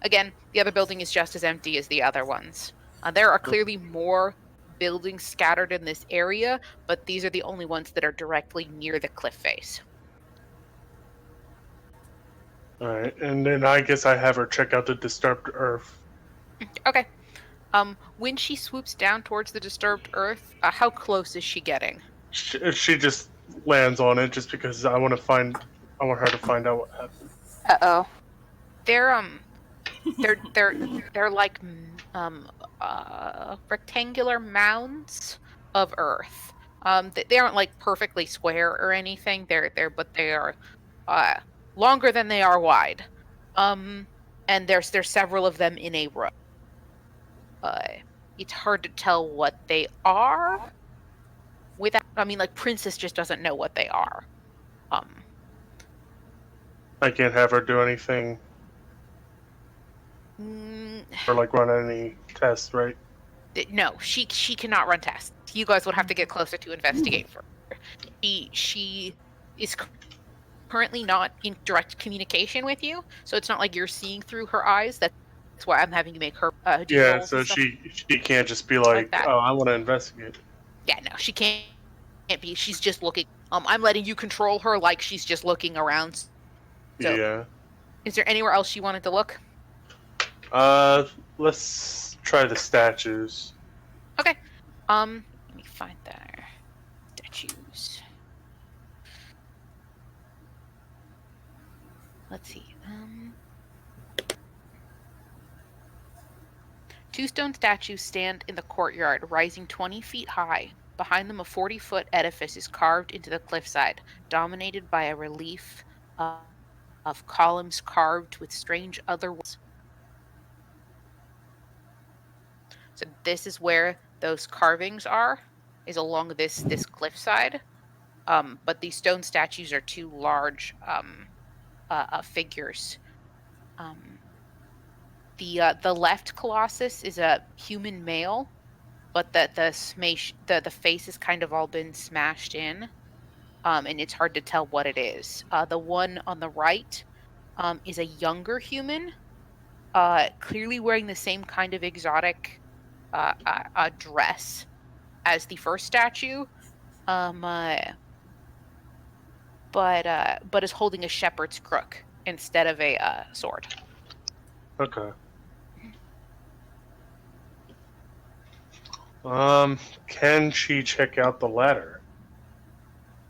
Again, the other building is just as empty as the other ones. There are clearly more buildings scattered in this area, but these are the only ones that are directly near the cliff face. Alright, and then I guess I have her check out the disturbed earth. Okay. When she swoops down towards the disturbed earth, how close is she getting? She just lands on it just because I want her to find out what happened. Uh-oh. They're like rectangular mounds of earth. They aren't like perfectly square or anything. But they are longer than they are wide. And there's several of them in a row. It's hard to tell what they are. Like Princess just doesn't know what they are. I can't have her do anything or like run any tests, right? No, she cannot run tests. You guys would have to get closer to investigate for her. She is currently not in direct communication with you, so it's not like you're seeing through her eyes. That's why I'm having you make her do Yeah, rolls so and stuff. she can't just be like that. oh, I want to investigate. Yeah, no, she can't be. She's just looking. I'm letting you control her like she's just looking around. So, yeah. Is there anywhere else you wanted to look? Let's try the statues. Okay. Let me find their statues. Let's see. 2 stone statues stand in the courtyard, rising 20 feet high. Behind them, a 40-foot edifice is carved into the cliffside, dominated by a relief of columns carved with strange otherworlds. So this is where those carvings is along this cliffside. But these stone statues are 2 large figures. The left colossus is a human male, but the face has kind of all been smashed in, and it's hard to tell what it is. The one on the right is a younger human, clearly wearing the same kind of exotic dress as the first statue, but is holding a shepherd's crook instead of a sword. Okay. Can she check out the ladder?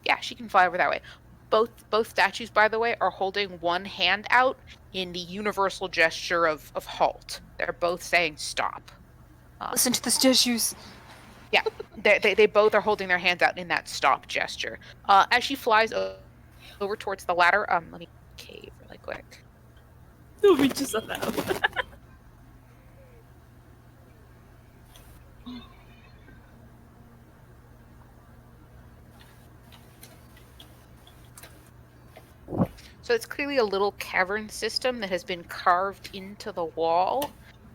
Yeah, she can fly over that way. Both statues, by the way, are holding one hand out in the universal gesture of halt. They're both saying stop. Listen to the statues. Yeah, they both are holding their hands out in that stop gesture. As she flies over towards the ladder, let me cave really quick. No bitches allowed. So it's clearly a little cavern system that has been carved into the wall,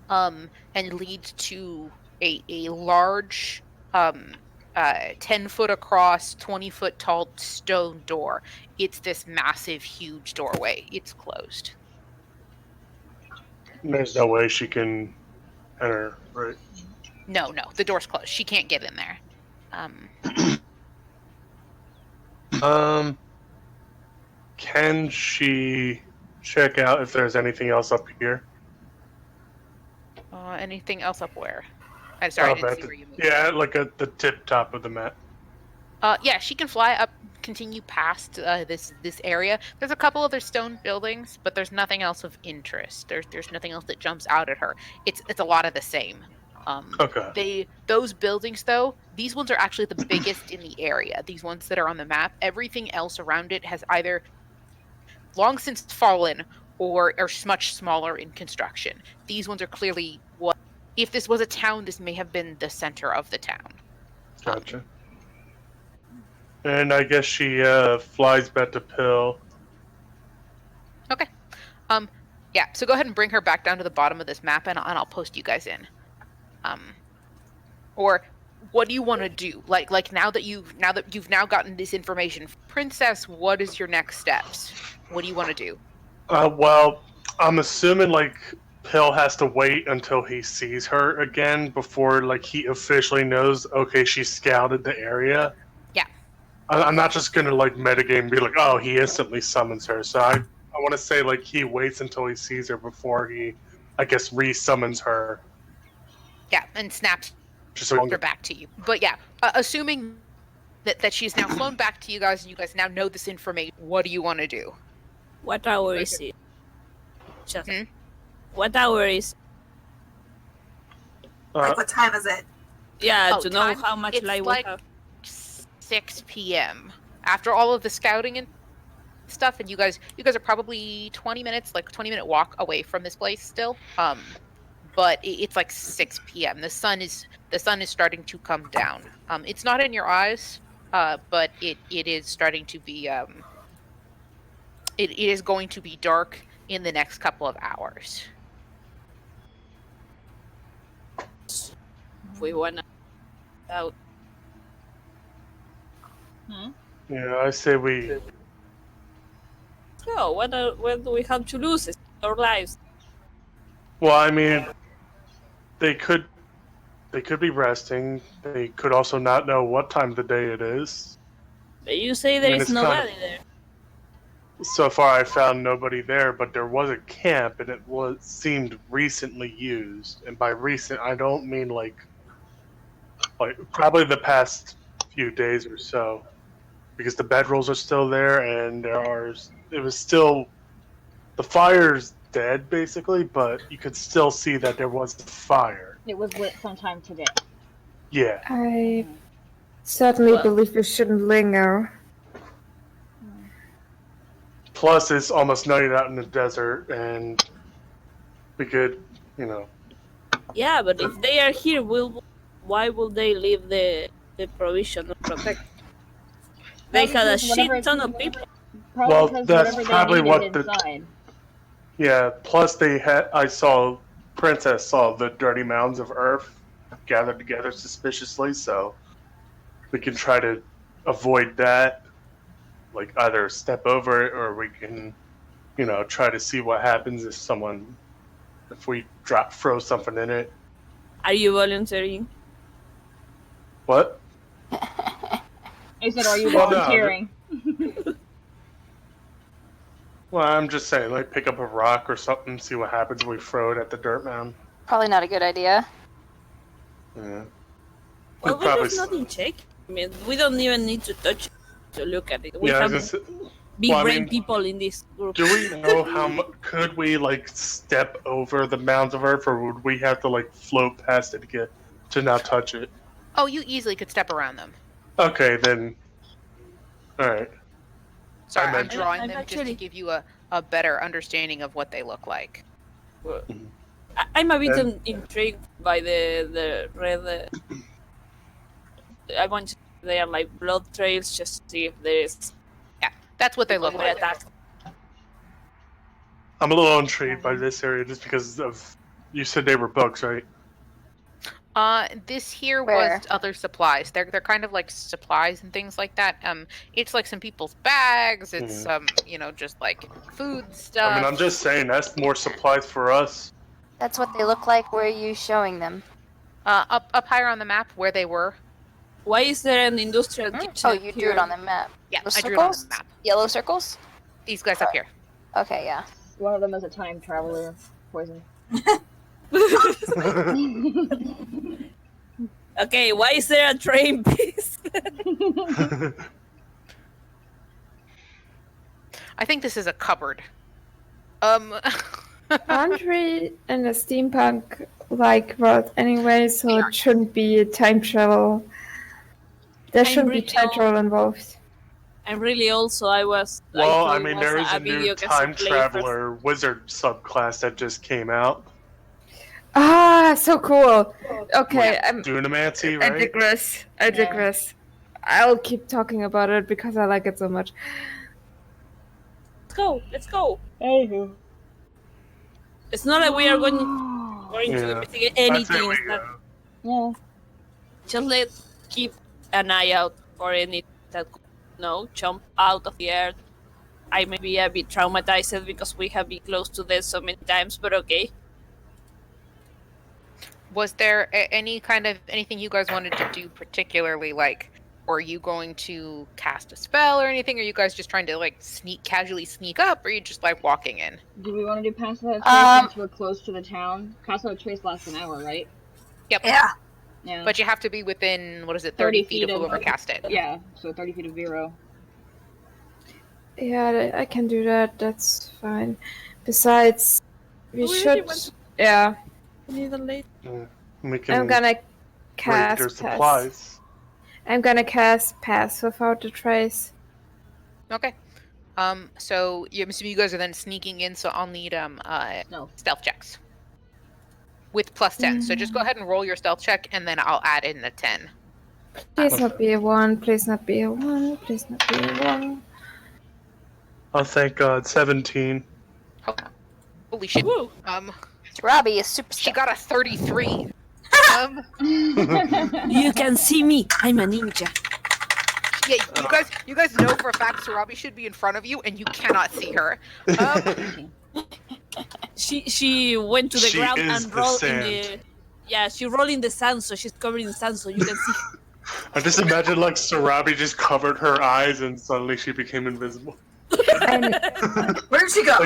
and leads to a large 10-foot across, 20-foot tall stone door. It's this massive, huge doorway. It's closed. There's no way she can enter, right? No, the door's closed. She can't get in there. Can she check out if there's anything else up here? Anything else up where? I'm sorry, I didn't see where you moved. Yeah, like at the tip top of the map. Yeah, she can fly up, continue past this area. There's a couple other stone buildings, but there's nothing else of interest. There's nothing else that jumps out at her. It's a lot of the same. Okay. Those buildings though, these ones are actually the biggest in the area. These ones that are on the map. Everything else around it has either long since fallen or are much smaller in construction. These ones are clearly what if this was a town, this may have been the center of the town. Gotcha. And I guess she flies back to Pill. Okay. Yeah, so go ahead and bring her back down to the bottom of this map, and I'll post you guys in. Or what do you want to do? Like now that you've now gotten this information, Princess, what is your next steps? What do you want to do? Well, I'm assuming like Pill has to wait until he sees her again before like he officially knows. Okay, she scouted the area. Yeah. I'm not just gonna like metagame and be like, oh, he instantly summons her. So I want to say like he waits until he sees her before he, I guess, re-summons her. Yeah, and snaps Just so her back to you. But yeah, assuming that she's now flown back to you guys and you guys now know this information, what do you want to do? What hour is it? Just what hour is? Like, what time is it? Yeah, to know how much light we like have. 6 p.m. After all of the scouting and stuff, and you guys are probably 20 minute walk away from this place still. But it's like 6 p.m. The sun is starting to come down. It's not in your eyes, but it is starting to be it is going to be dark in the next couple of hours. We wanna out. Yeah, I say we. So what do we have to lose? It's our lives. Well, I mean, they could be resting. They could also not know what time of the day it is. But you say there is nobody there. So far, I found nobody there, but there was a camp, and it seemed recently used. And by recent, I don't mean like probably the past few days or so, because the bedrolls are still there, and it was still the fire's dead basically, but you could still see that there was a fire. It was lit sometime today. Yeah. I certainly believe we shouldn't linger. Plus, it's almost night out in the desert, and we could, Yeah, but if they are here, why will they leave the provision of protect? They had a shit ton of people. Probably that's probably what inside. Yeah. Plus, Princess saw the dirty mounds of earth gathered together suspiciously, so we can try to avoid that. Like either step over it, or we can, try to see what happens if we throw something in it. Are you volunteering? What? I said, are you volunteering? Well, I'm just saying, like, pick up a rock or something, see what happens when we throw it at the dirt mound. Probably not a good idea. Yeah. Well, there's nothing check. I mean, we don't even need to touch it to look at it. We have big brain people in this group. Do we know could we, like, step over the mounds of earth, or would we have to, like, float past it to not touch it? Oh, you easily could step around them. Okay, then. Alright. Sorry, I'm drawing them actually... just to give you a a better understanding of what they look like. I'm a bit intrigued by the red. I want to see if they are like blood trails, just to see if there's. Yeah, that's what they look like. I'm a little intrigued by this area just because of you said they were bugs, right? This here Where? was other supplies. They're kind of like supplies and things like that. It's like some people's bags. It's just like food stuff. I mean, I'm just saying that's more supplies for us. That's what they look like. Where are you showing them? Up higher on the map where they were. Why is there an industrial kitchen? Oh, you drew it on the map. Yeah, Those I drew it on the circles? map. Yellow circles? These guys up here. Okay, yeah. One of them is a time traveler poison. Okay, why is there a train piece? I think this is a cupboard. Aren't we in a steampunk-like world anyway, so it shouldn't be time travel. There shouldn't be time travel involved. And really also I was... Well, I I mean, there is a new time traveler wizard subclass that just came out. Ah, so cool. Okay, Dunamancy, right? I digress. I'll keep talking about it because I like it so much. Let's go. Anywho. It's not like we are going to investigate anything. Yeah. Just keep an eye out for any that could jump out of the earth. I may be a bit traumatized because we have been close to this so many times, but okay. Was there anything you guys wanted to do particularly? Like, were you going to cast a spell or anything? Or are you guys just trying to casually sneak up? Or are you just walking in? Do we want to do Pass Without Trace since we're close to the town? Pass Without Trace lasts an hour, right? Yep. Yeah. But you have to be within 30 feet of whoever cast it. Yeah, so 30 feet of Vero. Yeah, I can do that. That's fine. Besides, we should. Yeah. We can I'm gonna cast Pass. supplies. I'm gonna cast Pass Without a Trace. Okay. So I'm assuming you guys are then sneaking in, so I'll need stealth checks. With +10. So just go ahead and roll your stealth check, and then I'll add in the 10. Please not be a 1. Please not be a 1. Please not be a 1. Oh, thank God. 17. Holy shit. Woo. Robbie is super. She got a 33. You can see me. I'm a ninja. Yeah, you guys know for a fact Sarabi should be in front of you, and you cannot see her. She went to the ground and rolled in sand. the. Yeah, she rolled in the sand, so she's covered in sand, so you can see. I just imagine Sarabi just covered her eyes and suddenly she became invisible. Where'd she go?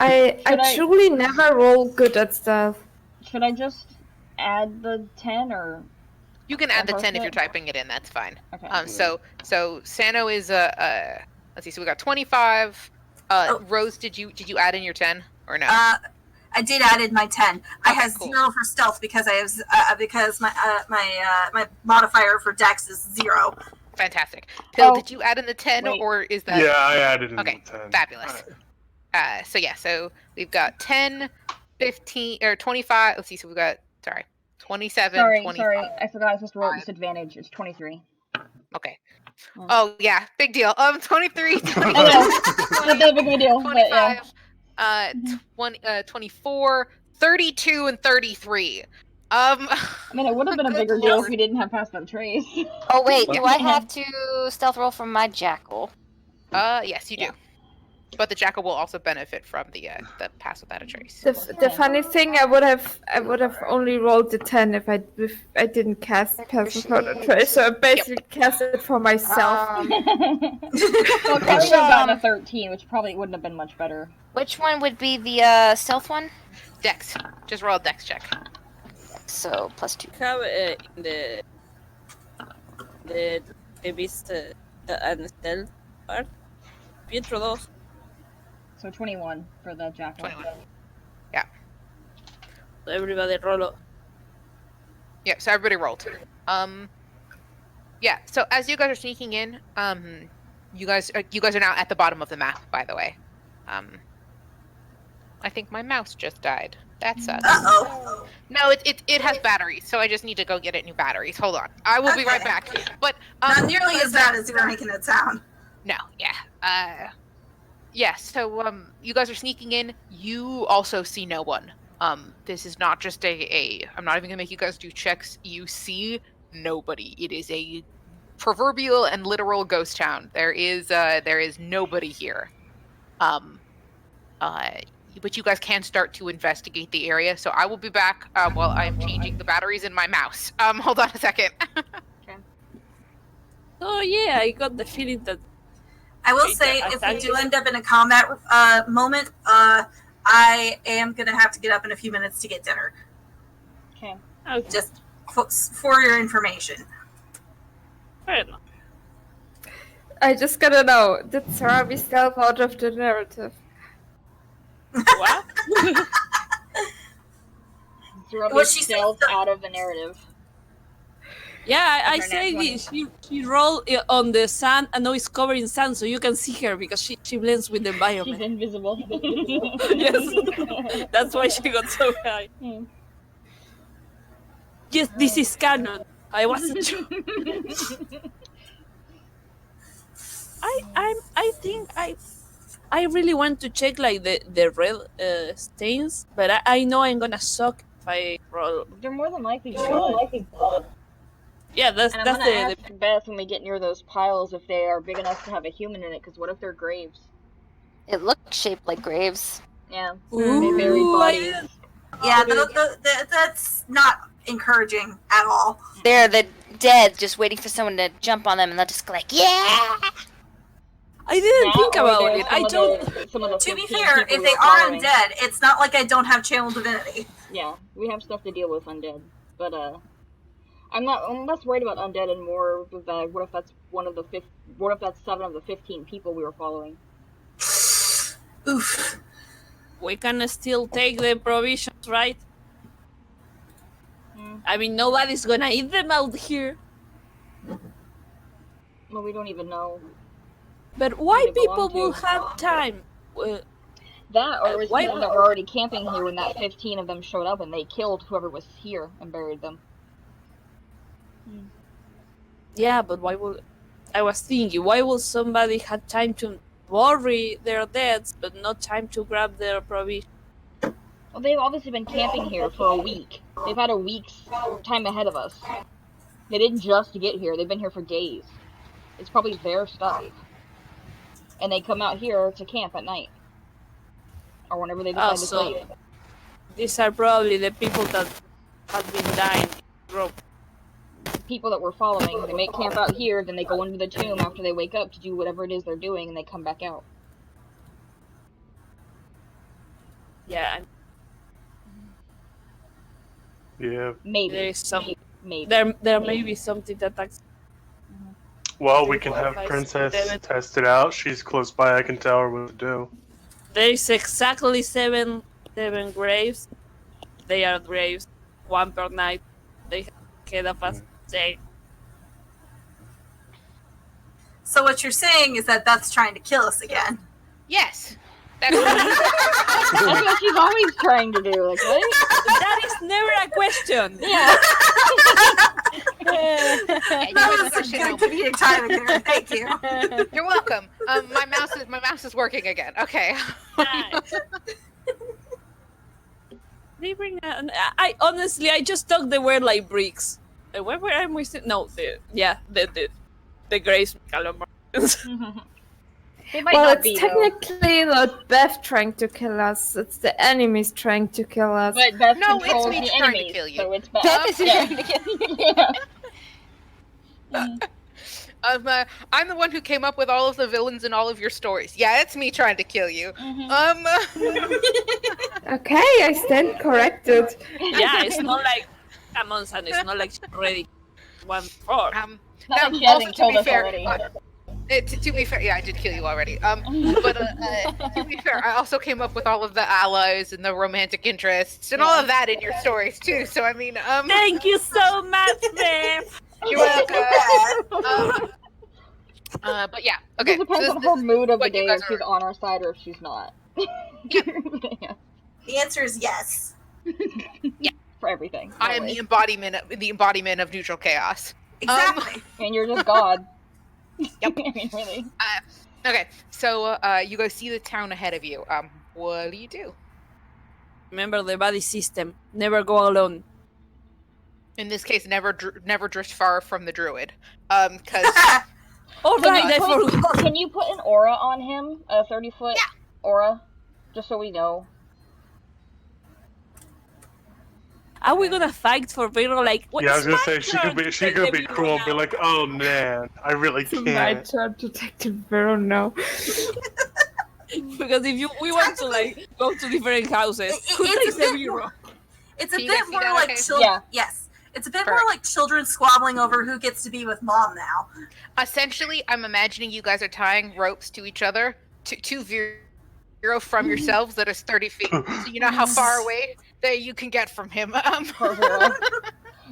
I truly never roll good at stuff. Should I just add the 10 or? You can add the 10 if you're typing it in. That's fine. Okay. So Sano is let's see. So we got 25. Rose, did you add in your 10 or no? I did add in my 10. I have cool. 0 for stealth because I have because my modifier for Dex is 0. Fantastic. Pill, did you add in the 10 or is that? Yeah, I added in the 10. Fabulous. So we've got 10, 15 or 25. Let's see. So we've got 27. Sorry, 25. I forgot I was supposed to roll disadvantage. It's 23. Okay. Oh yeah, big deal. 23, 25, I know. It's not that big of a deal, but yeah. 24, 32, and 33. I mean, it would have been a bigger deal if we didn't have Pass Without Trace. Oh wait, do I have to stealth roll from my jackal? Yes, you do. But the jackal will also benefit from the Pass Without a Trace. The funny thing, I would have only rolled the 10 if I didn't cast Pass Without a Trace. So I basically cast it for myself. Well, probably would have gotten a 13, which probably wouldn't have been much better. Which one would be the stealth one? Dex. Just roll a Dex check. So +2. Have in the beast and stealth part. Pietro 2. So 21 for the jackal. 21. Yeah. So everybody roll. Yeah. So everybody rolled. Yeah. So as you guys are sneaking in, you guys are now at the bottom of the map. By the way. I think my mouse just died. That sucks. Uh-oh. No, it has batteries, so I just need to go get it new batteries. Hold on. I will be right Okay. back. But Not nearly as bad as you were making it sound. No, yeah. Yeah, so you guys are sneaking in. You also see no one. This is not just I'm not even gonna make you guys do checks. You see nobody. It is a proverbial and literal ghost town. There is nobody here. But you guys can start to investigate the area. So I will be back while I'm changing the batteries in my mouse. Hold on a second. Oh yeah, I got the feeling that I will say, if we do end up in a combat moment, I am going to have to get up in a few minutes to get dinner. Okay. Just for your information. Fair enough. I just gotta know, did Sarah be stealth out of the narrative? What? Zero stealth out of the narrative. Yeah, I say this. She rolled on the sand and now it's covered in sand, so you can see her because she blends with the environment. She's invisible. Yes, that's why she got so high. Yes, this is canon. I wasn't sure. I think I really want to check like the red stains, but I know I'm gonna suck if I roll. They're more than likely blood. Yeah, that's and I'm gonna ask Beth when we get near those piles if they are big enough to have a human in it. Because what if they're graves? It looks shaped like graves. Yeah, Ooh, they buried bodies. Yeah, that's not encouraging at all. They're the dead, just waiting for someone to jump on them, and they'll just go like, yeah. I didn't think about it. I don't. To be fair, if they are undead, it's not like I don't have channel divinity. Yeah, we have stuff to deal with undead, but I'm less worried about undead and more with what if that's what if that's 7 of the 15 people we were following? Oof. We can still take the provisions, right? I mean, nobody's gonna eat them out here. Well, we don't even know. But why people will have time? That, or was people that were already camping here when that 15 of them showed up and they killed whoever was here and buried them. Yeah, but why would... I was thinking, why would somebody have time to bury their deads, but not time to grab their provisions? Well, they've obviously been camping here for a week. They've had a week's time ahead of us. They didn't just get here, they've been here for days. It's probably their stuff. And they come out here to camp at night. Or whenever they decide to sleep. These are probably the people that have been dying in Rome. People that we're following. They make camp out here, then they go into the tomb after they wake up to do whatever it is they're doing, and they come back out. Yeah. Yeah. Maybe. There is some... Maybe. There may be something that attacks... Well, we can have Princess test it out. She's close by. I can tell her what to do. There is exactly seven graves. They are graves, 1 per night. They ahead of us say. So what you're saying is that that's trying to kill us again. Yes. That's what she's always trying to do. Like, what? That is never a question. Yeah. That was some good comedic timing there. Thank you. You're welcome. My mouse is working again. Okay. Nice. They bring I honestly, I just thought they were like bricks. Where were I missing? No, the graves calamar. Well, it's technically not Beth trying to kill us. It's the enemies trying to kill us. But Beth no, it's controls me the trying enemies, to kill you. So it's Beth. Beth is trying to kill you. I'm the one who came up with all of the villains in all of your stories. Yeah, it's me trying to kill you. Okay, I stand corrected. Yeah, it's not like come on, son. It's not like she's already 1-4. Not like she hasn't killed us already. To be fair, yeah, I did kill you already. But to be fair, I also came up with all of the allies and the romantic interests and all of that in your stories too. So I mean, Thank you so much, Beth. You're welcome. But yeah, okay. It depends so on her mood of the what you day, guys if she's on our side or if she's not. Yep. Yeah. The answer is yes. For everything. I am always. the embodiment of neutral chaos. Exactly. And you're just God. Yep. I mean, really. Okay, so you guys see the town ahead of you. What do you do? Remember the body system. Never go alone. In this case, never drift far from the druid. Because All right, I Can forgot. can you put an aura on him? A 30-foot Yeah. aura? Just so we know. Are we gonna fight for Vero? Like, what? Yeah, I was gonna it's my say she could turn be to take the cruel and be Vero like, "Oh man, I really It's my can't." turn to take the Vero now. now. Because if we want to like go to different houses, who It's takes a the bit Vero? more- It's a Can you guys bit see more that like okay? children. Yeah. Yes, it's a bit more Perfect. like children squabbling over who gets to be with mom now. essentially, I'm imagining you guys are tying ropes to each other, to Vero from yourselves that is 30 feet. So you know how far away that you can get from him. For Vero.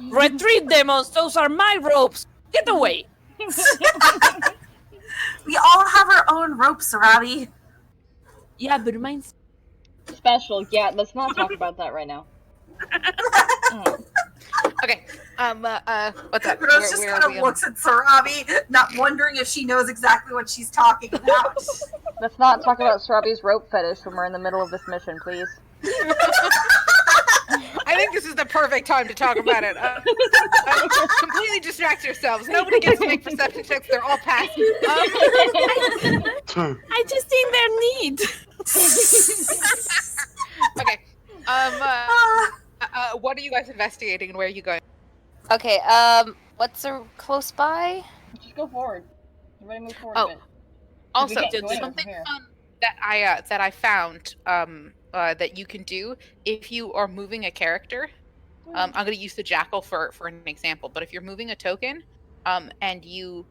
Retreat, demons! Those are my ropes! Get away! We all have our own ropes, Robbie. Yeah, but mine's... Special. Yeah, let's not talk about that right now. Okay. What's up? Rose just Where kind are of we looks at Sarabi, not wondering if she knows exactly what she's talking about. Let's not talk about Sarabi's rope fetish when we're in the middle of this mission, please. I think this is the perfect time to talk about it. Completely distract yourselves. Nobody gets to make perception checks. They're all passive. I just think they're neat! Okay. What are you guys investigating and where are you going? Okay, what's close by? Just go forward. Everybody move forward Oh. a bit. Also, can't go anywhere from something here. fun that I found that you can do if you are moving a character. I'm going to use the jackal for an example, but if you're moving a token, and you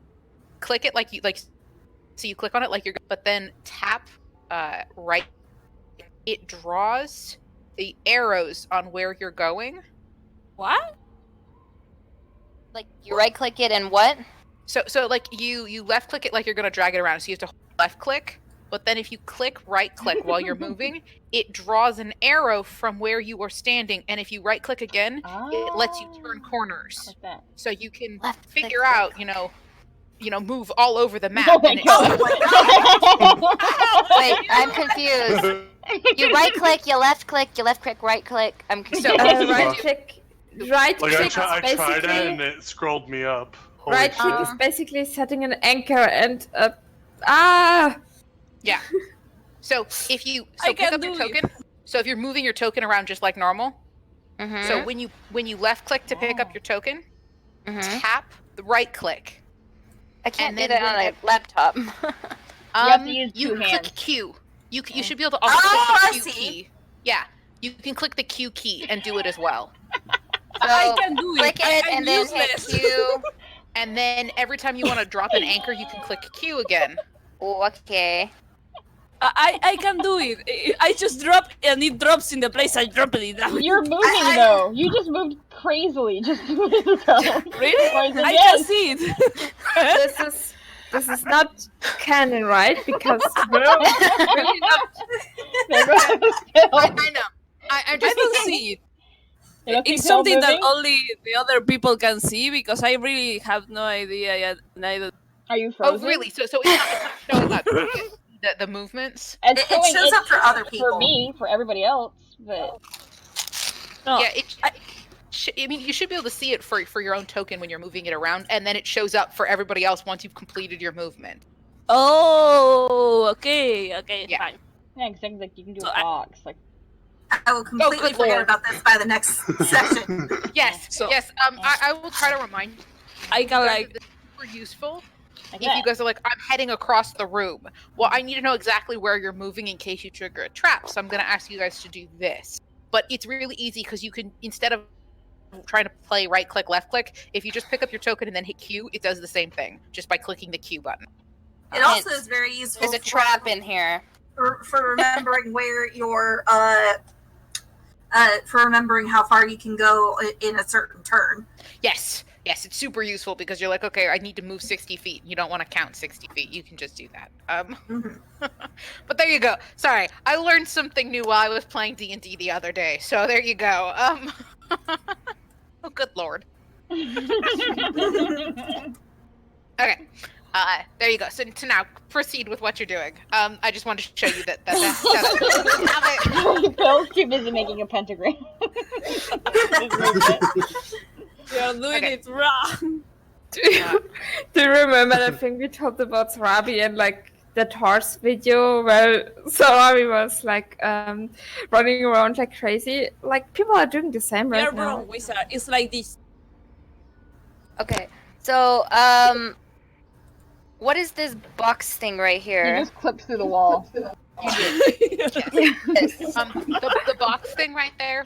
click it so you click on it like you're, but then tap right, it draws the arrows on where you're going. What? Like you right click it and what? So like you left click it like you're gonna drag it around. So you have to hold left click, but then if you click right click while you're moving, it draws an arrow from where you are standing. And if you right click again, it lets you turn corners. Like that. So you can Left click, figure right out, move all over the map. Oh my and god. Wait, I'm confused. You right click, you left click, right click. I'm confused. So- Right click. Right Like click I is tried it basically and it scrolled me up. Holy right shit. click is basically setting an anchor and Yeah. So if you I pick can up your do it. token, so if you're moving your token around just like normal, Mhm. so when you left click to pick up your token, Mhm. tap the right click. I can't and do then that on when a laptop. have to use you two click hands. Q. You should be able to also Oh, click I the Q see. key. Yeah, you can click the Q key and do it as well. I So, can do click it! it I'm and then hit useless. Q. And then every time you want to drop an anchor, you can click Q again. Oh, okay. I can do it. I just drop and it drops in the place I dropped it down. You're moving though. You just moved crazily. Just do it yourself. Really? Like, I yes. can see it. this is not canon, right? Because Vero is really not. I know. I I just don't see it. You don't It's think Phil something that moving? only the other people can see because I really have no idea yet. And I don't... Are you Oh, frozen? really? So it's not showing up the movements. It's It showing shows up for other for people. me, for everybody else, but No, Yeah, I mean, you should be able to see it for your own token when you're moving it around, and then it shows up for everybody else once you've completed your movement. Oh, okay, Yeah. fine. yeah, because like you can do So a box. Like I will completely good forget lord. about this by the next session. Yes, So- yes. I will try to remind you. I can guys like... that this is super useful. like If that. you guys are like, I'm heading across the room. Well, I need to know exactly where you're moving in case you trigger a trap. So I'm going to ask you guys to do this. But it's really easy because you can, instead of trying to play right click, left click, if you just pick up your token and then hit Q, it does the same thing just by clicking the Q button. It also is very useful There's a trap in here. for remembering where your for remembering how far you can go in a certain turn. Yes. yes, it's super useful because you're like, okay, I need to move 60 feet. You don't want to count 60 feet. You can just do that. But there you go. Sorry, I learned something new while I was playing D&D the other day. So there you go. Oh, good lord. Okay. There you go. So to now proceed with what you're doing. I just wanted to show you that Phil's too busy making a pentagram. You're doing Okay. it wrong. Do you remember the thing we talked about Sarabi and like the horse video where Sarabi was like running around like crazy? Like people are doing the same right You're now. wrong, wizard. It's like this. Okay, so what is this box thing right He here? just clips through the wall. the box thing right there,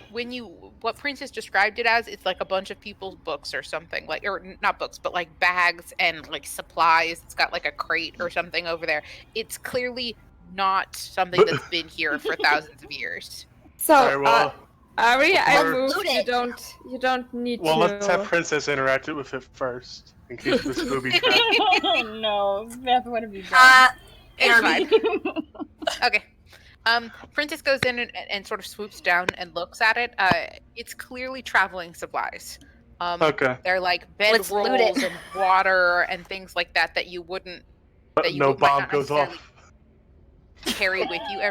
what Princess described it as, it's like a bunch of people's books or something, like, or not books, but like bags and like supplies. It's got like a crate or something over there. It's clearly not something that's been here for thousands of years. So, Alright, well, Ari, I we're- moved. Loot You it. don't need well, to. let's have Princess interact with it first, in case this booby trap. No, Beth, what have you done? It's Aaron. fine. Okay. Princess goes in and sort of swoops down and looks at it. It's clearly traveling supplies. Okay. They're like Let's loot bedrolls it. and water and things like that you wouldn't you No might bomb not goes necessarily off. carry with you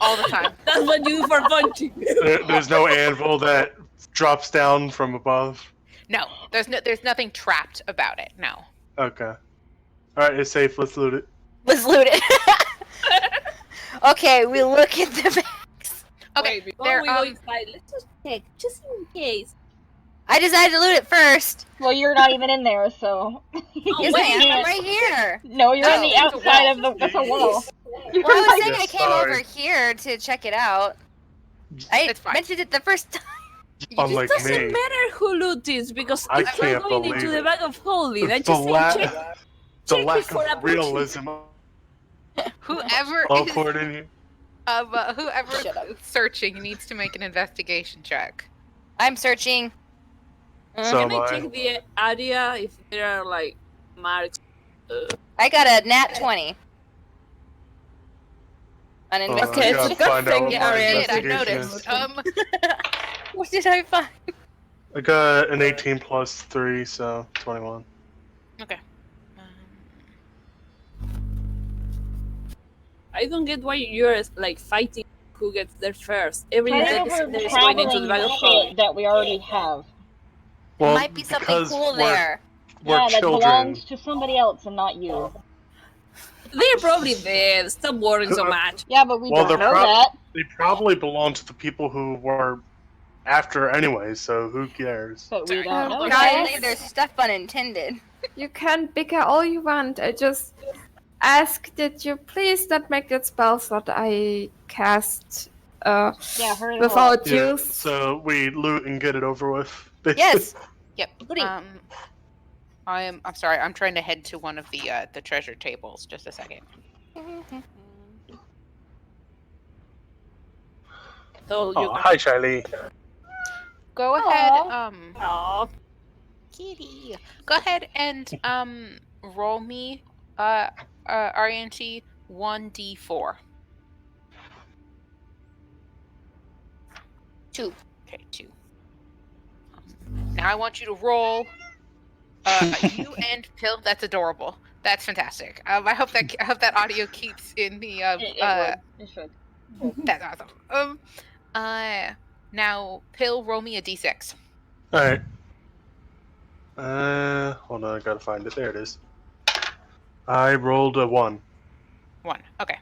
all the time. That's what you do for punching. There's no anvil that drops down from above. No, there's nothing trapped about it. No. Okay. Alright, it's safe. Let's loot it. Let's loot it. Okay, we look at the bags. Okay, Wait, before there, we go inside, let's just check, just in case. I decided to loot it first. Well, you're not even in there, so. Yes, wait, I am. I'm right here. No, you're on No, the it's a outside wall. of the. That's a wall. You're Well, I was like- saying I Yes, came sorry. over here to check it out. I It's fine. mentioned it the first time. Unlike It doesn't me. matter who loot this because I it's not can't going into believe the it. bag of holding. I The, just say la- check, the check lack before of approaching. realism Whoever all is poured in here. whoever's Shut up. searching needs to make an investigation check. I'm searching. So Can am I I. check the area if there are like marks? I got a nat 20. On I investigation. gotta Good find out thing what you my are in. I investigation noticed. is. What did I find? I got an 18 plus 3, so 21. Okay. I don't get why you're like fighting who gets there first. Everything Fighting that over is going into the bag of traveling holding. shit that we already have. Well, Might be something because cool we're, there. We're Yeah, that children. belongs to somebody else and not you. They're probably dead. Stop worrying so much. Yeah, but we Well, don't they're know that. They probably belong to the people who were after anyway, so who cares? But we Sorry. don't know Guys. that. Apparently there's stuff unintended. You can bicker all you want. I just ask that you please not make that spell slot I cast Yeah, hurry the hell without Yeah, use. so we loot and get it over with. Yes. Yep. Looting. I'm sorry. I'm trying to head to one of the treasure tables. Just a second. So you Oh, hi, Charlie. Go ahead. Aw. Kitty. Go ahead and roll me RNT 1d4. 2. Okay, 2. Now I want you to roll. You and Pill. That's adorable. That's fantastic. I hope that audio keeps in the. It should. That's awesome. Now Pill, roll me a d6. Alright. Hold on, I gotta find it. There it is. I rolled a 1. 1. Okay.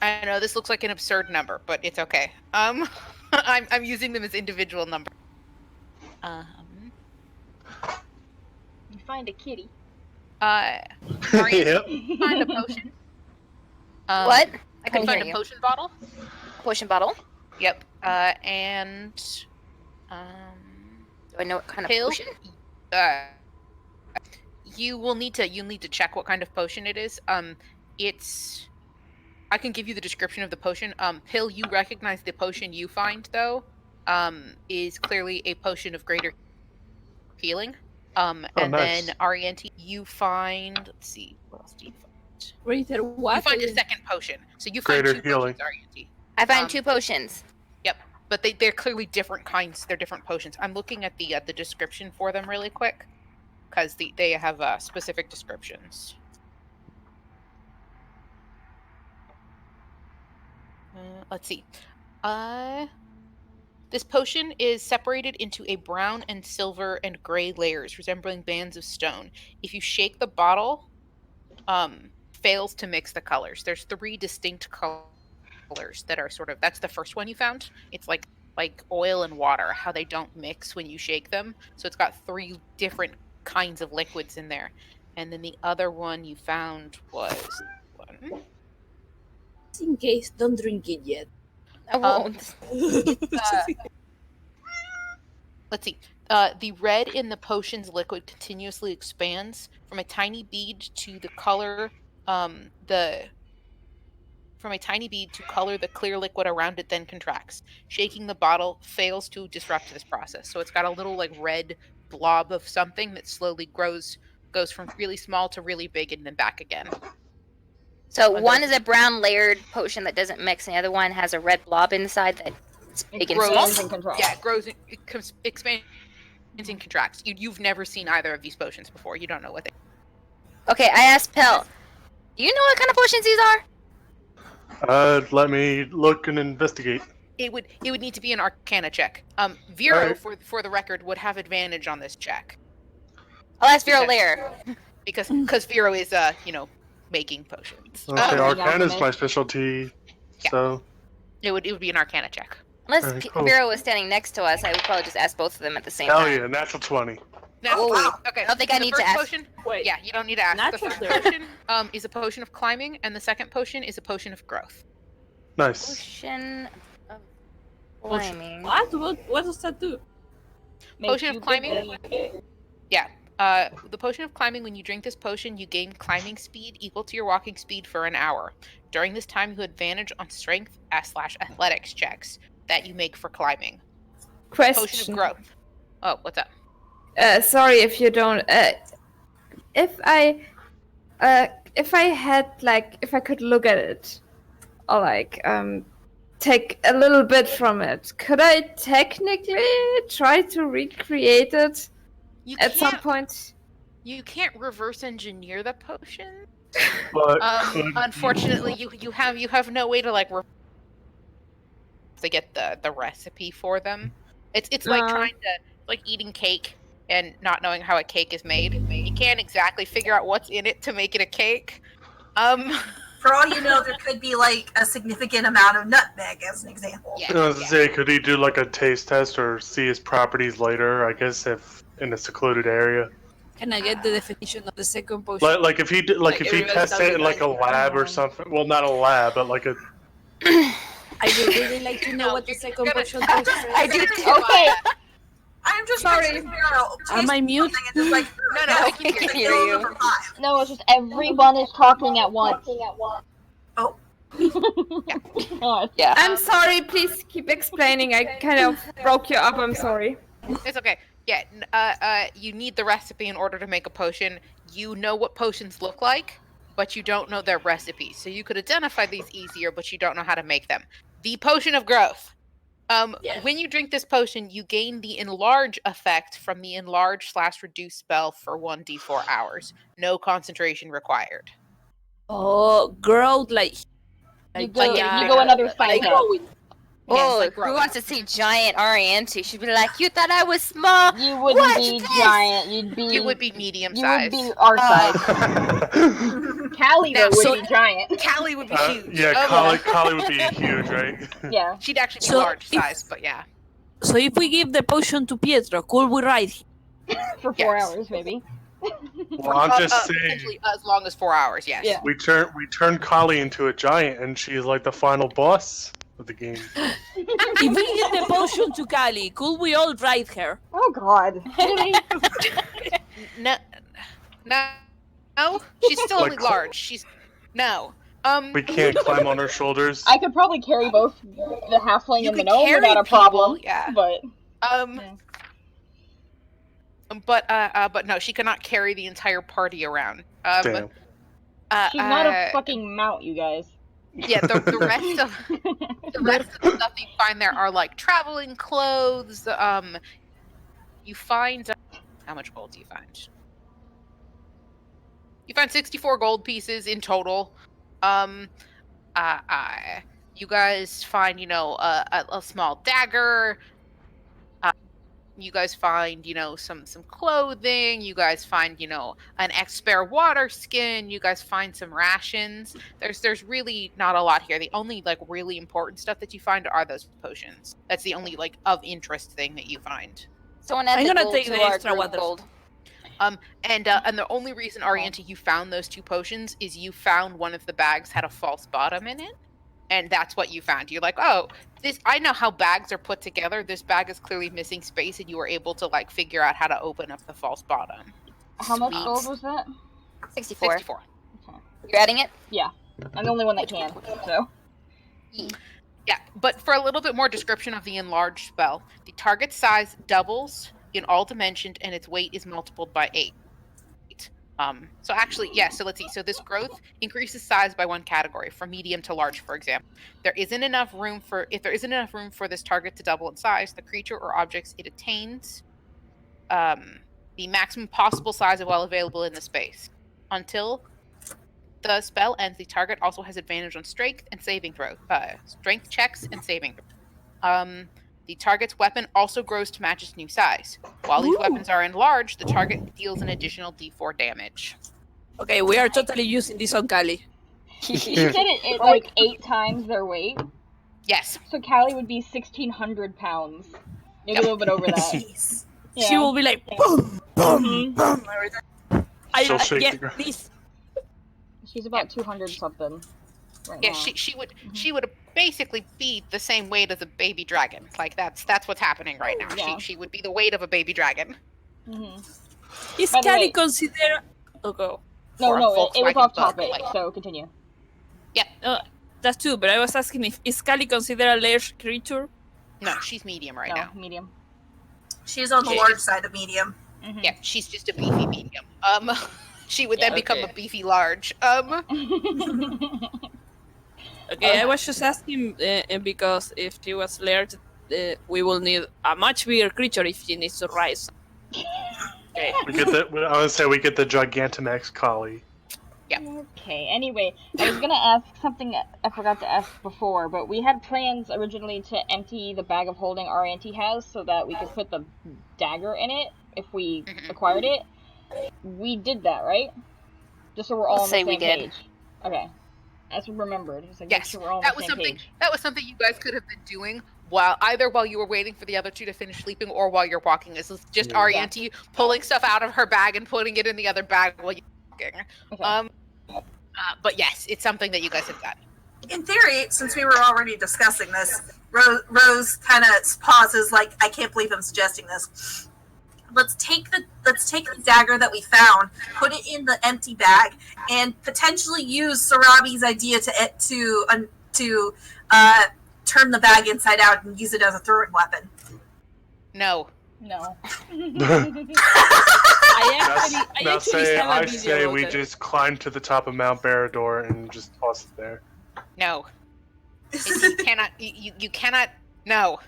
I know this looks like an absurd number, but it's okay. I'm using them as individual numbers. You find a kitty. Marion, Yep. find a potion. What? I can Couldn't find hear a you. potion bottle. Potion bottle. Yep. And Do I know what kind of Pill. potion? You'll need to check what kind of potion it is. It's. I can give you the description of the potion. Pill, you recognize the potion you find though. is clearly a potion of greater healing. Oh, And nice. then Arianti, you find. Let's see, what else do you find? Greater what? You find a second potion. So you Greater find 2 healing. potions, Arianti. I find 2 potions. Yep, but they're clearly different kinds. They're different potions. I'm looking at the description for them really quick because they have specific descriptions. Let's see. This potion is separated into a brown and silver and gray layers, resembling bands of stone. If you shake the bottle, fails to mix the colors. There's 3 distinct colors that are sort of. That's the first one you found. It's like oil and water, how they don't mix when you shake them. So it's got 3 different kinds of liquids in there. And then the other one you found was one. Just in case, don't drink it yet. I won't. Let's see. The red in the potion's liquid continuously expands from a tiny bead to the color. From a tiny bead to color the clear liquid around it, then contracts. Shaking the bottle fails to disrupt this process. So it's got a little like red blob of something that slowly goes from really small to really big and then back again. So one is a brown layered potion that doesn't mix, and the other one has a red blob inside that's big and small. Expands and contracts. Yeah, it grows, expands and contracts. You've never seen either of these potions before. You don't know what they. Okay, I asked Pell, do you know what kind of potions these are? Let me look and investigate. It would need to be an Arcana check. Vero, Alright. for the record, would have advantage on this check I'll ask Vero later. because Vero is making potions. Okay, Oh, Arcana is yeah. my specialty, Yeah. so It would be an Arcana check. Unless Alright, cool. Vero was standing next to us, I would probably just ask both of them at the same hell time. yeah, natural 20. Now, wow. okay. I don't think so I the need to first ask. Potion, Wait. yeah, you don't need to ask. The Natural first third. potion is a potion of climbing, and the second potion is a potion of growth. Nice. Potion of Potion- climbing. What does that do? Potion of climbing? Yeah. The potion of climbing, when you drink this potion, you gain climbing speed equal to your walking speed for an hour. During this time, you have advantage on strength / athletics checks that you make for climbing. Potion of Question. growth. Oh, what's up? Sorry if you don't. If I had if I could look at it, or take a little bit from it, could I technically try to recreate it You at some can't. point? You can't reverse engineer the potion. But Unfortunately, you have no way to to get the recipe for them. It's like trying to eating cake and not knowing how a cake is made. You can't exactly figure out what's in it to make it a cake. For all you know, there could be like a significant amount of nutmeg, as an example. Yeah. I was gonna say, could he do like a taste test or see his properties later? I guess if in a secluded area. Can I get the definition of the second potion? Like if he did, Like if he everybody tests it in like a lab or something. Well, not a lab, but like a. I would really like to know what the second potion does. I do too. Okay, I'm just Sorry. picturing Vero Am I mute? tasting something and just like, No, I can hear it's you. over 5. no, it's just everyone is talking at once. Oh. God. Yeah. I'm sorry. Please keep explaining. I kind of broke you up. I'm sorry. It's okay. Yeah. You need the recipe in order to make a potion. You know what potions look like, but you don't know their recipes. So you could identify these easier, but you don't know how to make them. The potion of growth. When you drink this potion, you gain the enlarge effect from the enlarge / reduce spell for 1d4 hours. No concentration required. Oh, growth You go another size up. growing. Oh, like who growth. wants to see giant Oriente? She'd be like, you thought I was small? You wouldn't What's be this? giant. You'd be. You would be medium You would sized. be our size. Callie Now, though would so- be giant. Callie would be huge. Yeah, Oh, Collie would be huge, right? Yeah. She'd actually be So large if- size, but yeah. So if we give the potion to Pietro, could we ride him? For 4 Yes. hours maybe. Well, I'm just saying, Potentially as long as 4 hours, yes. Yeah. we turn Collie into a giant, and she's like the final boss of the game. If we give the potion to Kali, could we all ride her? Oh God. No, no, she's still only Like- large. No. We can't climb on her shoulders. I could probably carry both the halfling You and the could gnome carry without a people, problem. yeah. But Yeah. But no, she cannot carry the entire party around. Damn. she's not a fucking mount, you guys. Yeah, the rest of the stuff you find there are like traveling clothes. You find how much gold do you find? You find 64 gold pieces in total. You guys find, a small dagger. You guys find, some clothing. You guys find, an spare water skin. You guys find some rations. There's really not a lot here. The only like really important stuff that you find are those potions. That's the only like of interest thing that you find. Someone add I'm the gonna gold take to the our extra group water. gold. And the only reason, Arianta, you found those 2 potions is you found one of the bags had a false bottom in it. And that's what you found. You're like, oh, I know how bags are put together. This bag is clearly missing space, and you were able to like figure out how to open up the false bottom. How much gold was that? 64. 64. Okay. You're adding it? Yeah. I'm the only one that can, so. Yeah, but for a little bit more description of the enlarged spell, the target size doubles in all dimensions, and its weight is multiplied by 8. So actually, yeah, so let's see. So this growth increases size by 1 category, from medium to large, for example. If there isn't enough room for this target to double in size, the creature or objects it attains the maximum possible size of while available in the space. Until the spell ends, the target also has advantage on strength and saving throw, strength checks and saving throw. The target's weapon also grows to match its new size. While these weapons are enlarged, the target deals an additional d4 damage. Okay, we are totally using this on Kali. You said it like 8 times their weight? Yes. So Callie would be 1,600 pounds. Maybe a little bit over that. Jeez. Yeah. She will be like, boom, boom, boom. She'll shake the Yes, ground. this. She's about 200 something right Yeah, now. she would basically be the same weight as a baby dragon. Like that's what's happening right now. Yeah. She would be the weight of a baby dragon. Is By the Kali way- considered... Oh, go. Or a No, it was Volkswagen off bug, topic, like- so continue. That's true, but I was asking if is Kali considered a large creature? No, she's medium right no, now. medium. She's on the Yeah. large side of medium. Yeah, she's just a beefy medium. She would then Yeah, become okay. a beefy large. Okay, I was just asking because if she was large, we will need a much bigger creature if she needs to rise. Okay. We get the. I would say we get the Gigantamax collie. Okay, anyway, I was gonna ask something I forgot to ask before, but we had plans originally to empty the bag of holding our auntie has so that we could put the dagger in it if we acquired it. We did that, right? Just so we're all Let's on the say we same did. page. Okay. As we remembered. Just like, Yes, make sure we're all on that the was same something. page. That was something you guys could have been doing while you were waiting for the other 2 to finish sleeping, or while you're walking. This is just Yeah. Ariante pulling stuff out of her bag and putting it in the other bag while you're walking. Okay. But yes, it's something that you guys have done. In theory, since we were already discussing this, Rose kind of pauses, like, I can't believe I'm suggesting this. Let's take the dagger that we found, put it in the empty bag, and potentially use Sarabi's idea to turn the bag inside out and use it as a throwing weapon. No. No. I Now actually say have a I video say about we it. just climb to the top of Mount Barrador and just toss it there. No. You cannot. You cannot. No.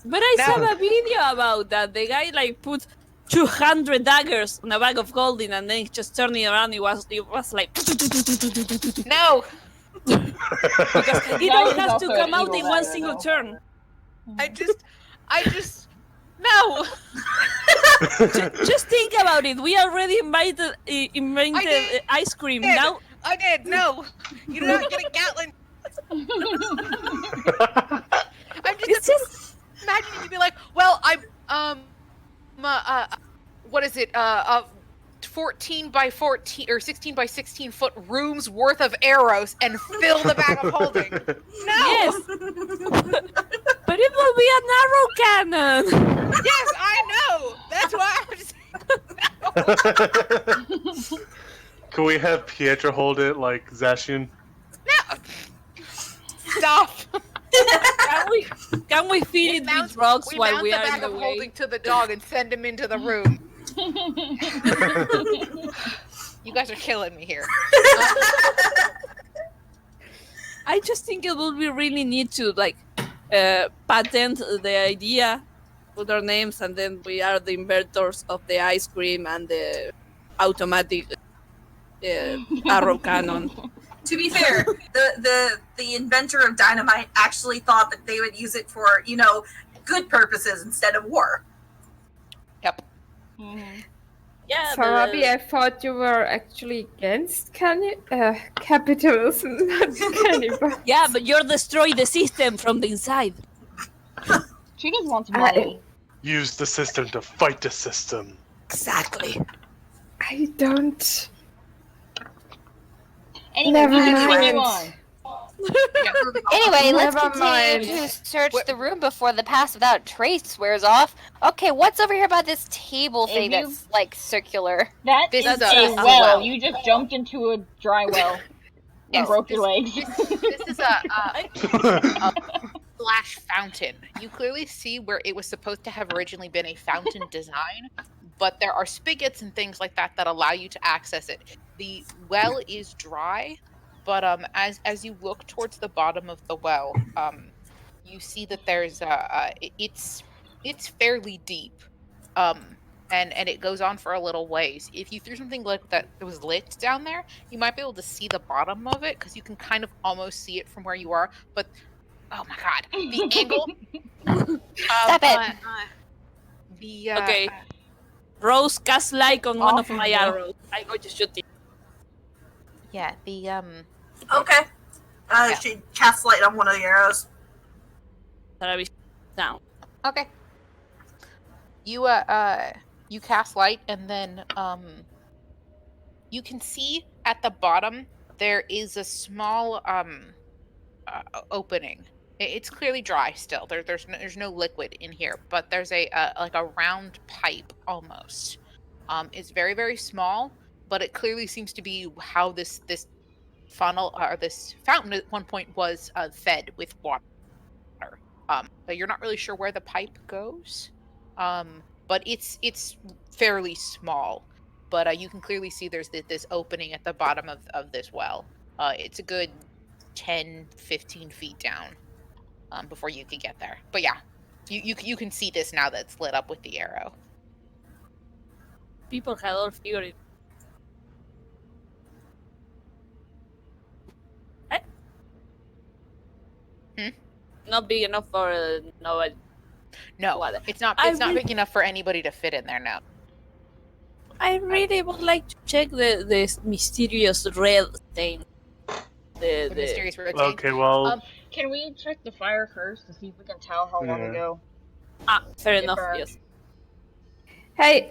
But I No. saw a video about that. The guy like put 200 daggers on a bag of gold and then just turning around. It was like No. because it That all is has to also come an out evil in one dagger, single though. turn. I just. No. Just think about it. We already invented did. ice cream. did. Now I did. No. You're not getting Gatlin. I'm it's just imagining you be like, well, what is it? 14 by 14 or 16 by 16 foot rooms worth of arrows and fill the bag of holding. No. yes, but it will be an arrow cannon. Yes, I know. That's why I'm saying. Can we have Pietra hold it like Zacian? No, enough. Can we fill it with rocks We while mount we the are in bag the of way? holding to the dog and send him into the room. You guys are killing me here. I just think it would be really neat to like patent the idea, put our names, and then we are the inventors of the ice cream and the automatic arrow cannon. To be fair, the inventor of dynamite actually thought that they would use it for, good purposes instead of war. Yep. Yeah, So, Robbie, I thought you were actually against capitalism, not cannibals. yeah, but you're destroy the system from the inside. She just wants money. Use the system to fight the system. Exactly. I don't. Anyway, Never we continue mind. on. Anyway, let's Never continue mind. to search the room before the pass without trace wears off. Okay, what's over here about this table thing If you- that's like circular? That This is is a a well. well. You just jumped into a dry well and Yes, broke your legs. This is a splash fountain. You clearly see where it was supposed to have originally been a fountain design, but there are spigots and things like that that allow you to access it. The well is dry, but as you look towards the bottom of the well, you see that there's it's fairly deep, and it goes on for a little ways. If you threw something like that was lit down there, you might be able to see the bottom of it because you can kind of almost see it from where you are. But oh my god, the angle! Stop it. Okay. Rose, cast light on one of my yeah. arrows. I'm going to shoot it. Yeah, the Okay. She casts light on one of the arrows. Down. Okay. You you cast light and then you can see at the bottom there is a small opening. It's clearly dry still. There's no liquid in here, but there's a like a round pipe almost. It's very very small, but it clearly seems to be how this funnel or this fountain at one point was fed with water. But you're not really sure where the pipe goes. But it's fairly small. But you can clearly see there's this opening at the bottom of this well. It's a good 10, 15 feet down before you can get there. But yeah, you can see this now that it's lit up with the arrow. People had all figured it. Not big enough for nobody. No, What? it's not big enough for anybody to fit in there now. I really would like to check the mysterious red stain. The mysterious red stain. Okay, well, Can we check the fire first to see if we can tell how long Yeah. ago? Fair It enough. burned. Yes. Hey,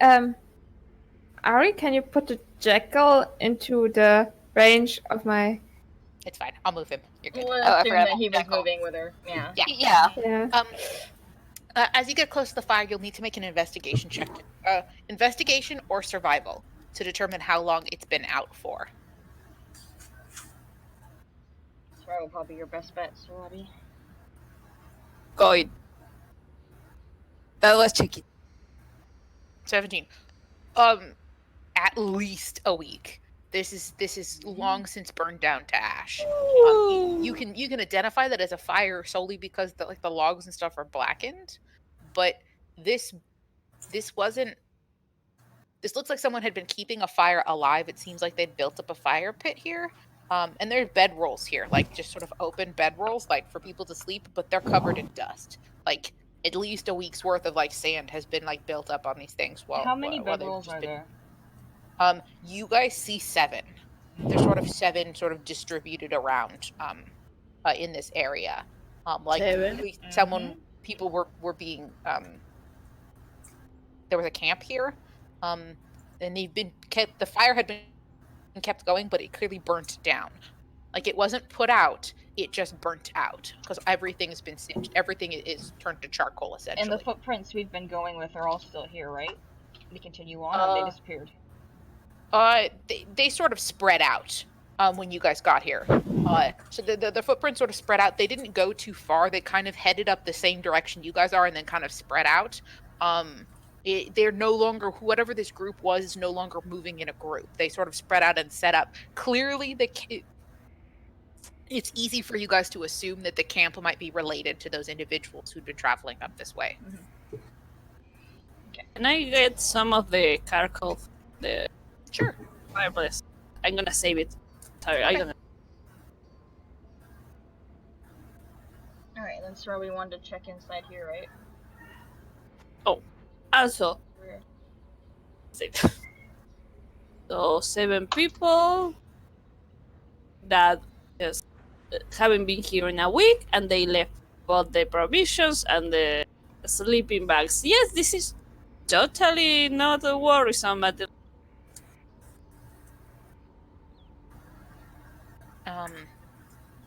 Ari, can you put the jackal into the range of my? It's fine. I'll move him. You're good. We'll I assume forgot that he was about moving with her. Yeah. Yeah. Yeah. As you get close to the fire, you'll need to make an investigation check. Investigation or survival to determine how long it's been out for. That will probably be your best bet, Sir Robbie. Good. Let's check it. 17. At least a week. This is long since burned down to ash. You can identify that as a fire solely because the logs and stuff are blackened, but this wasn't. This looks like someone had been keeping a fire alive. It seems like they'd built up a fire pit here, and there's bedrolls here, like just sort of open bedrolls, like for people to sleep, but they're covered in dust. Like at least a week's worth of like sand has been like built up on these things. How many while they've bedrolls just are been- there? You guys see 7. There's sort of 7 sort of distributed around in this area. Like 7? at least people were being there was a camp here. And they've been kept, the fire had been kept going, but it clearly burnt down. Like it wasn't put out, it just burnt out because everything has been singed. Everything is turned to charcoal essentially. And the footprints we've been going with are all still here, right? We continue on, or they disappeared? They sort of spread out. when you guys got here. So the footprints sort of spread out. They didn't go too far. They kind of headed up the same direction you guys are and then kind of spread out. They're no longer, whatever this group was, is no longer moving in a group. They sort of spread out and set up. Clearly, it's easy for you guys to assume that the camp might be related to those individuals who'd been traveling up this way. Can I get some of the charcoal? The Sure. fireplace. I'm gonna save it. Sorry, I'm gonna. Alright, then so we wanted to check inside here, right? Also, save. So 7 people that just haven't been here in a week, and they left both the provisions and the sleeping bags. Yes, this is totally not worrisome at the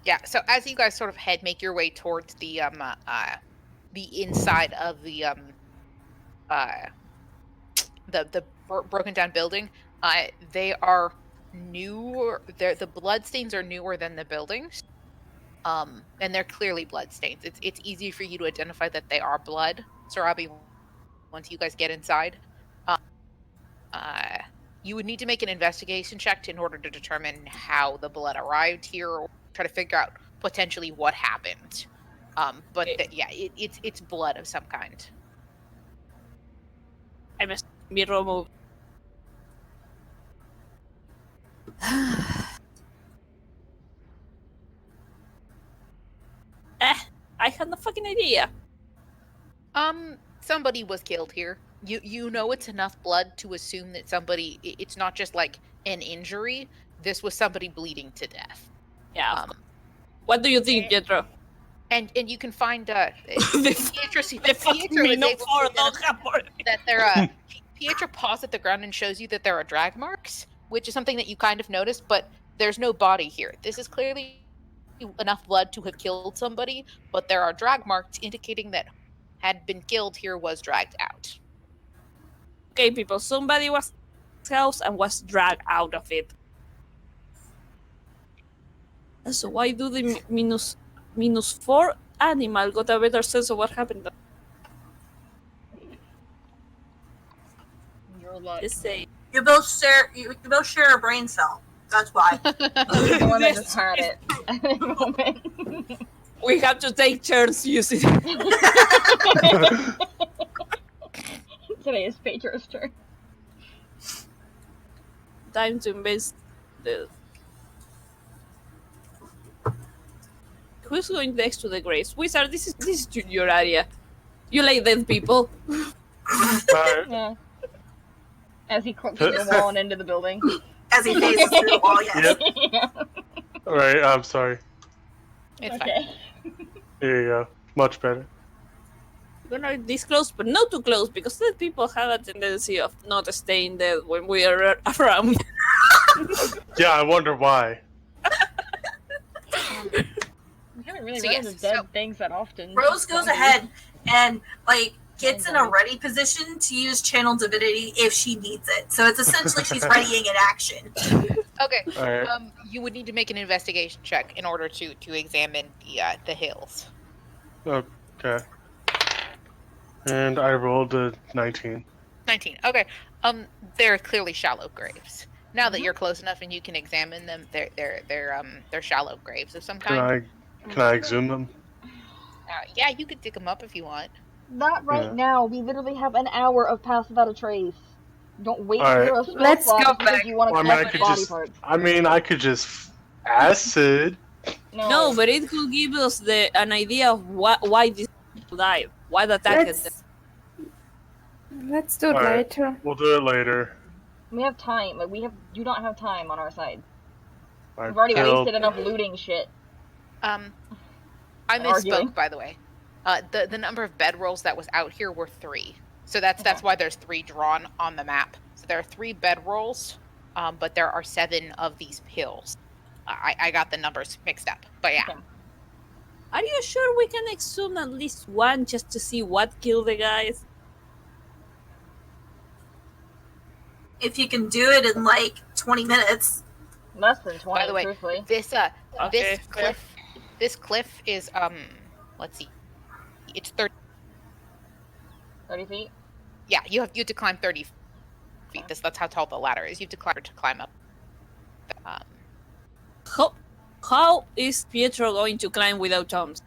Yeah, so as you guys sort of make your way towards the inside of the broken down building, they are newer. The bloodstains are newer than the buildings, and they're clearly bloodstains. It's easy for you to identify that they are blood. So Robbie, once you guys get inside, you would need to make an investigation check in order to determine how the blood arrived here, or try to figure out potentially what happened. But it's blood of some kind. I must be removed. I had no fucking idea. Somebody was killed here. You know it's enough blood to assume that somebody. It's not just like an injury. This was somebody bleeding to death. Yeah. What do you think, Pietro? And you can find Pietro Pietro paws at the ground and shows you that there are drag marks, which is something that you kind of noticed, but there's no body here. This is clearly enough blood to have killed somebody, but there are drag marks indicating that had been killed here was dragged out. Okay, people, somebody was house and was dragged out of it. And so why do the -4 animal got a better sense of what happened? Your luck. Just say You both share a brain cell. That's why. The one that just had it at the moment. we have to take turns using it. Today is Pedro's turn. Time to invest the. Who's going next to the graves? Wizard, this is your area. You like dead people. Yeah. As he clips through the wall and into the building. As he phases through the wall, yes. Yep. Yeah. Alright, I'm sorry. It's Okay. There you go. Much better. We're not this close, but not too close, because dead people have a tendency of not staying dead when we are around. Yeah, I wonder why. We haven't really So run yes, into dead so- things that often. Rose goes ahead and gets in a ready position to use channel divinity if she needs it. So it's essentially she's readying an action. Okay. Alright. You would need to make an investigation check in order to examine the hills. Okay. And I rolled a 19. 19. Okay. They're clearly shallow graves. Now that you're close enough and you can examine them, they're shallow graves of some kind. Can I exhume them? Yeah, you could dig them up if you want. Not right Yeah. now. We literally have an hour of pass without a trace. Don't wait All right. for a spell Let's slot go because back. you want to Well, I mean, I collect could body just- parts. I could just acid. No, but it could give us an idea of why this died, why the attack had Let's do it Alright. later. We'll do it later. We have time. Like do not have time on our side. I We've already killed- wasted enough looting shit. I Arguing. misspoke, by the way. The number of bedrolls that was out here were 3. So that's why there's 3 drawn on the map. So there are 3 bedrolls, but there are 7 of these hills. I got the numbers mixed up, but yeah. Okay. Are you sure we can exhume at least one just to see what killed the guys? If you can do it in 20 minutes. Less than 20, By the way, truthfully. this Okay, this cliff is let's see, it's 30. 30 feet? Yeah, you have to climb 30 feet. That's how tall the ladder is. You have to climb up. How is Pietro going to climb without Tom's?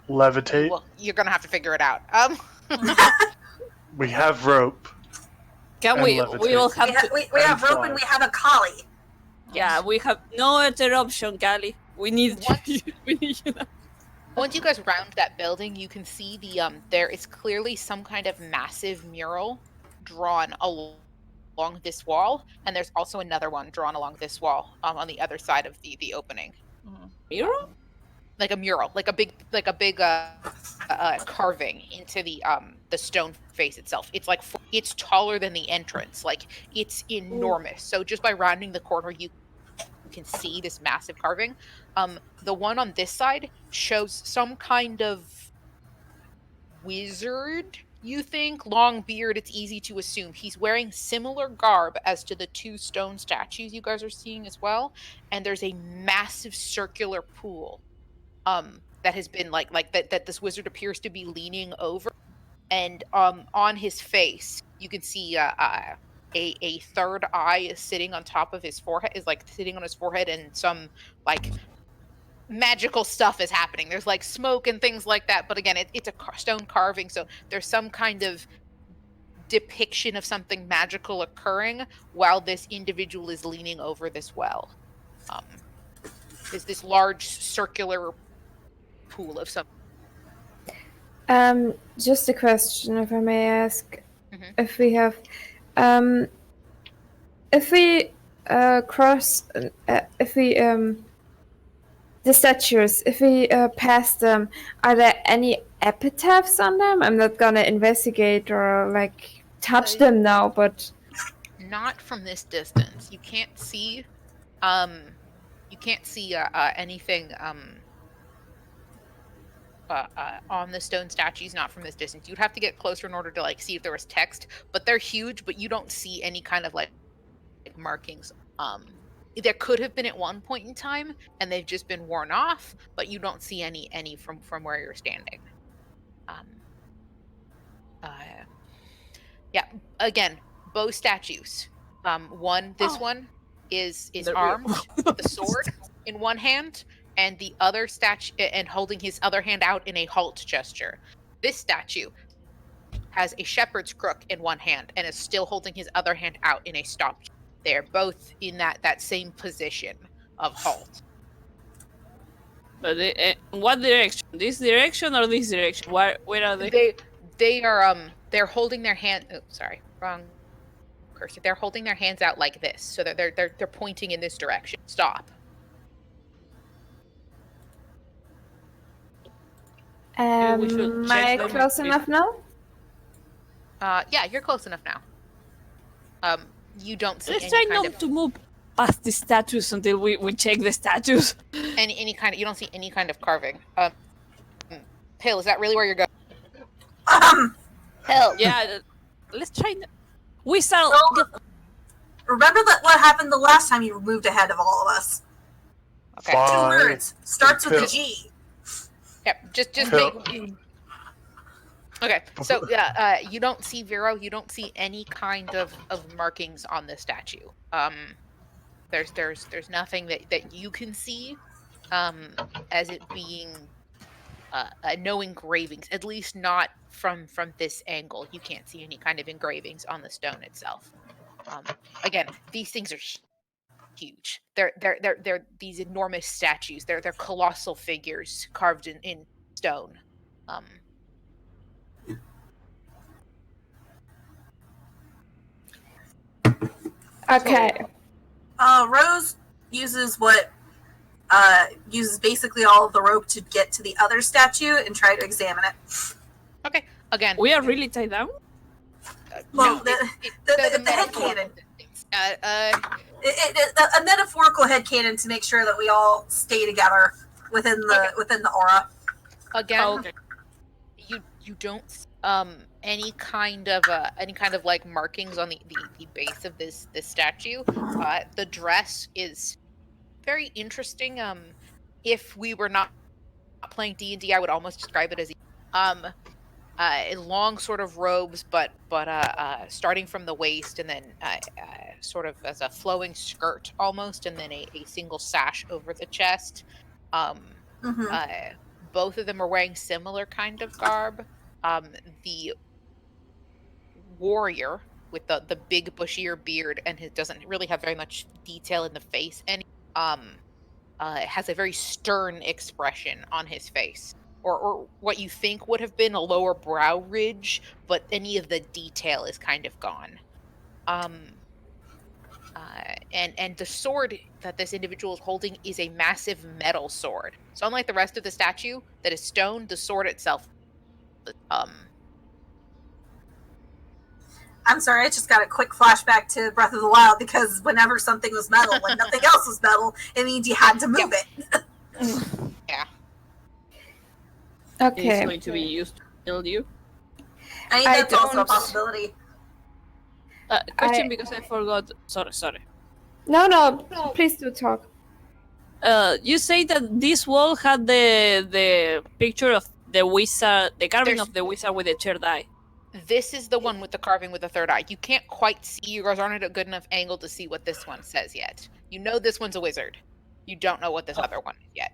Levitate. Well, you're gonna have to figure it out. We have rope. Can And we? levitate. We will have to. we have rope fly. and we have a collie. Yeah, we have no other option, Callie. We need we need you now. Once you guys round that building, you can see there is clearly some kind of massive mural drawn along this wall, and there's also another one drawn along this wall on the other side of the opening. Mural? Like a mural, like a big carving into the stone face itself. It's like it's taller than the entrance. Like it's enormous. So just by rounding the corner, you can see this massive carving. The one on this side shows some kind of wizard, you think? Long beard, it's easy to assume. He's wearing similar garb as to the two stone statues you guys are seeing as well. And there's a massive circular pool that has been like that this wizard appears to be leaning over. And on his face, you can see a third eye is sitting on top of his forehead, is like sitting on his forehead, and some like magical stuff is happening. There's like smoke and things like that, but again, it's a stone carving, so there's some kind of depiction of something magical occurring while this individual is leaning over this well. There's this large circular pool of some. Just a question, if I may ask, Mhm. if we have, if we cross, if we the statues, if we pass them, are there any epitaphs on them? I'm not gonna investigate or like touch them now, but Not from this distance. You can't see anything on the stone statues, not from this distance. You'd have to get closer in order to like see if there was text, but they're huge, but you don't see any kind of like markings. There could have been at one point in time, and they've just been worn off, but you don't see any from where you're standing. Yeah, again, bow statues. One is armed with a sword in one hand, and the other statue and holding his other hand out in a halt gesture. This statue has a shepherd's crook in one hand and is still holding his other hand out in a stop. They're both in that same position of halt. But what direction? This direction or this direction? Where are they? They are they're holding their hand. Oh, sorry, wrong cursor. They're holding their hands out like this, so that they're pointing in this direction. Stop. We should am I check them close if- enough now? Yeah, you're close enough now. You don't see Let's any try kind not of to move past the statues until we check the statues. any kind of. You don't see any kind of carving. Pale, is that really where you're going? Help. Yeah, let's try. We saw. Remember that what happened the last time you moved ahead of all of us? Okay. Two Fine. words. Starts with a Pale. G. Yep. Just Pale. make. Okay, so yeah, you don't see Vero. You don't see any kind of markings on the statue. There's nothing that you can see, as it being no engravings. At least not from this angle. You can't see any kind of engravings on the stone itself. Again, these things are huge. They're these enormous statues. They're colossal figures carved in stone. Okay. Rose uses uses basically all of the rope to get to the other statue and try to examine it. Okay, again. We are really tied down. Well, no, the head cannon. A metaphorical head cannon to make sure that we all stay together within the aura. Again, Oh, okay. you don't any kind of like markings on the base of this statue. The dress is very interesting. If we were not playing D&D, I would almost describe it as long sort of robes, but starting from the waist and then sort of as a flowing skirt almost, and then a single sash over the chest. Mhm. Both of them are wearing similar kind of garb. The warrior with the big bushier beard and it doesn't really have very much detail in the face, and has a very stern expression on his face, or what you think would have been a lower brow ridge, but any of the detail is kind of gone. And the sword that this individual is holding is a massive metal sword. So unlike the rest of the statue that is stone, the sword itself, I'm sorry, I just got a quick flashback to Breath of the Wild because whenever something was metal and nothing else was metal, it means you had to move it. yeah. It's Okay. going to be used to kill you. I mean, I that's also a don't- possibility. Question, I- because I forgot. Sorry. No, please do talk. You say that this wall had the picture of the wizard, the carving There's- of the wizard with the third eye. This is the one with the carving with the third eye. You can't quite see. You guys aren't at a good enough angle to see what this one says yet. You know this one's a wizard. You don't know what this other one is yet.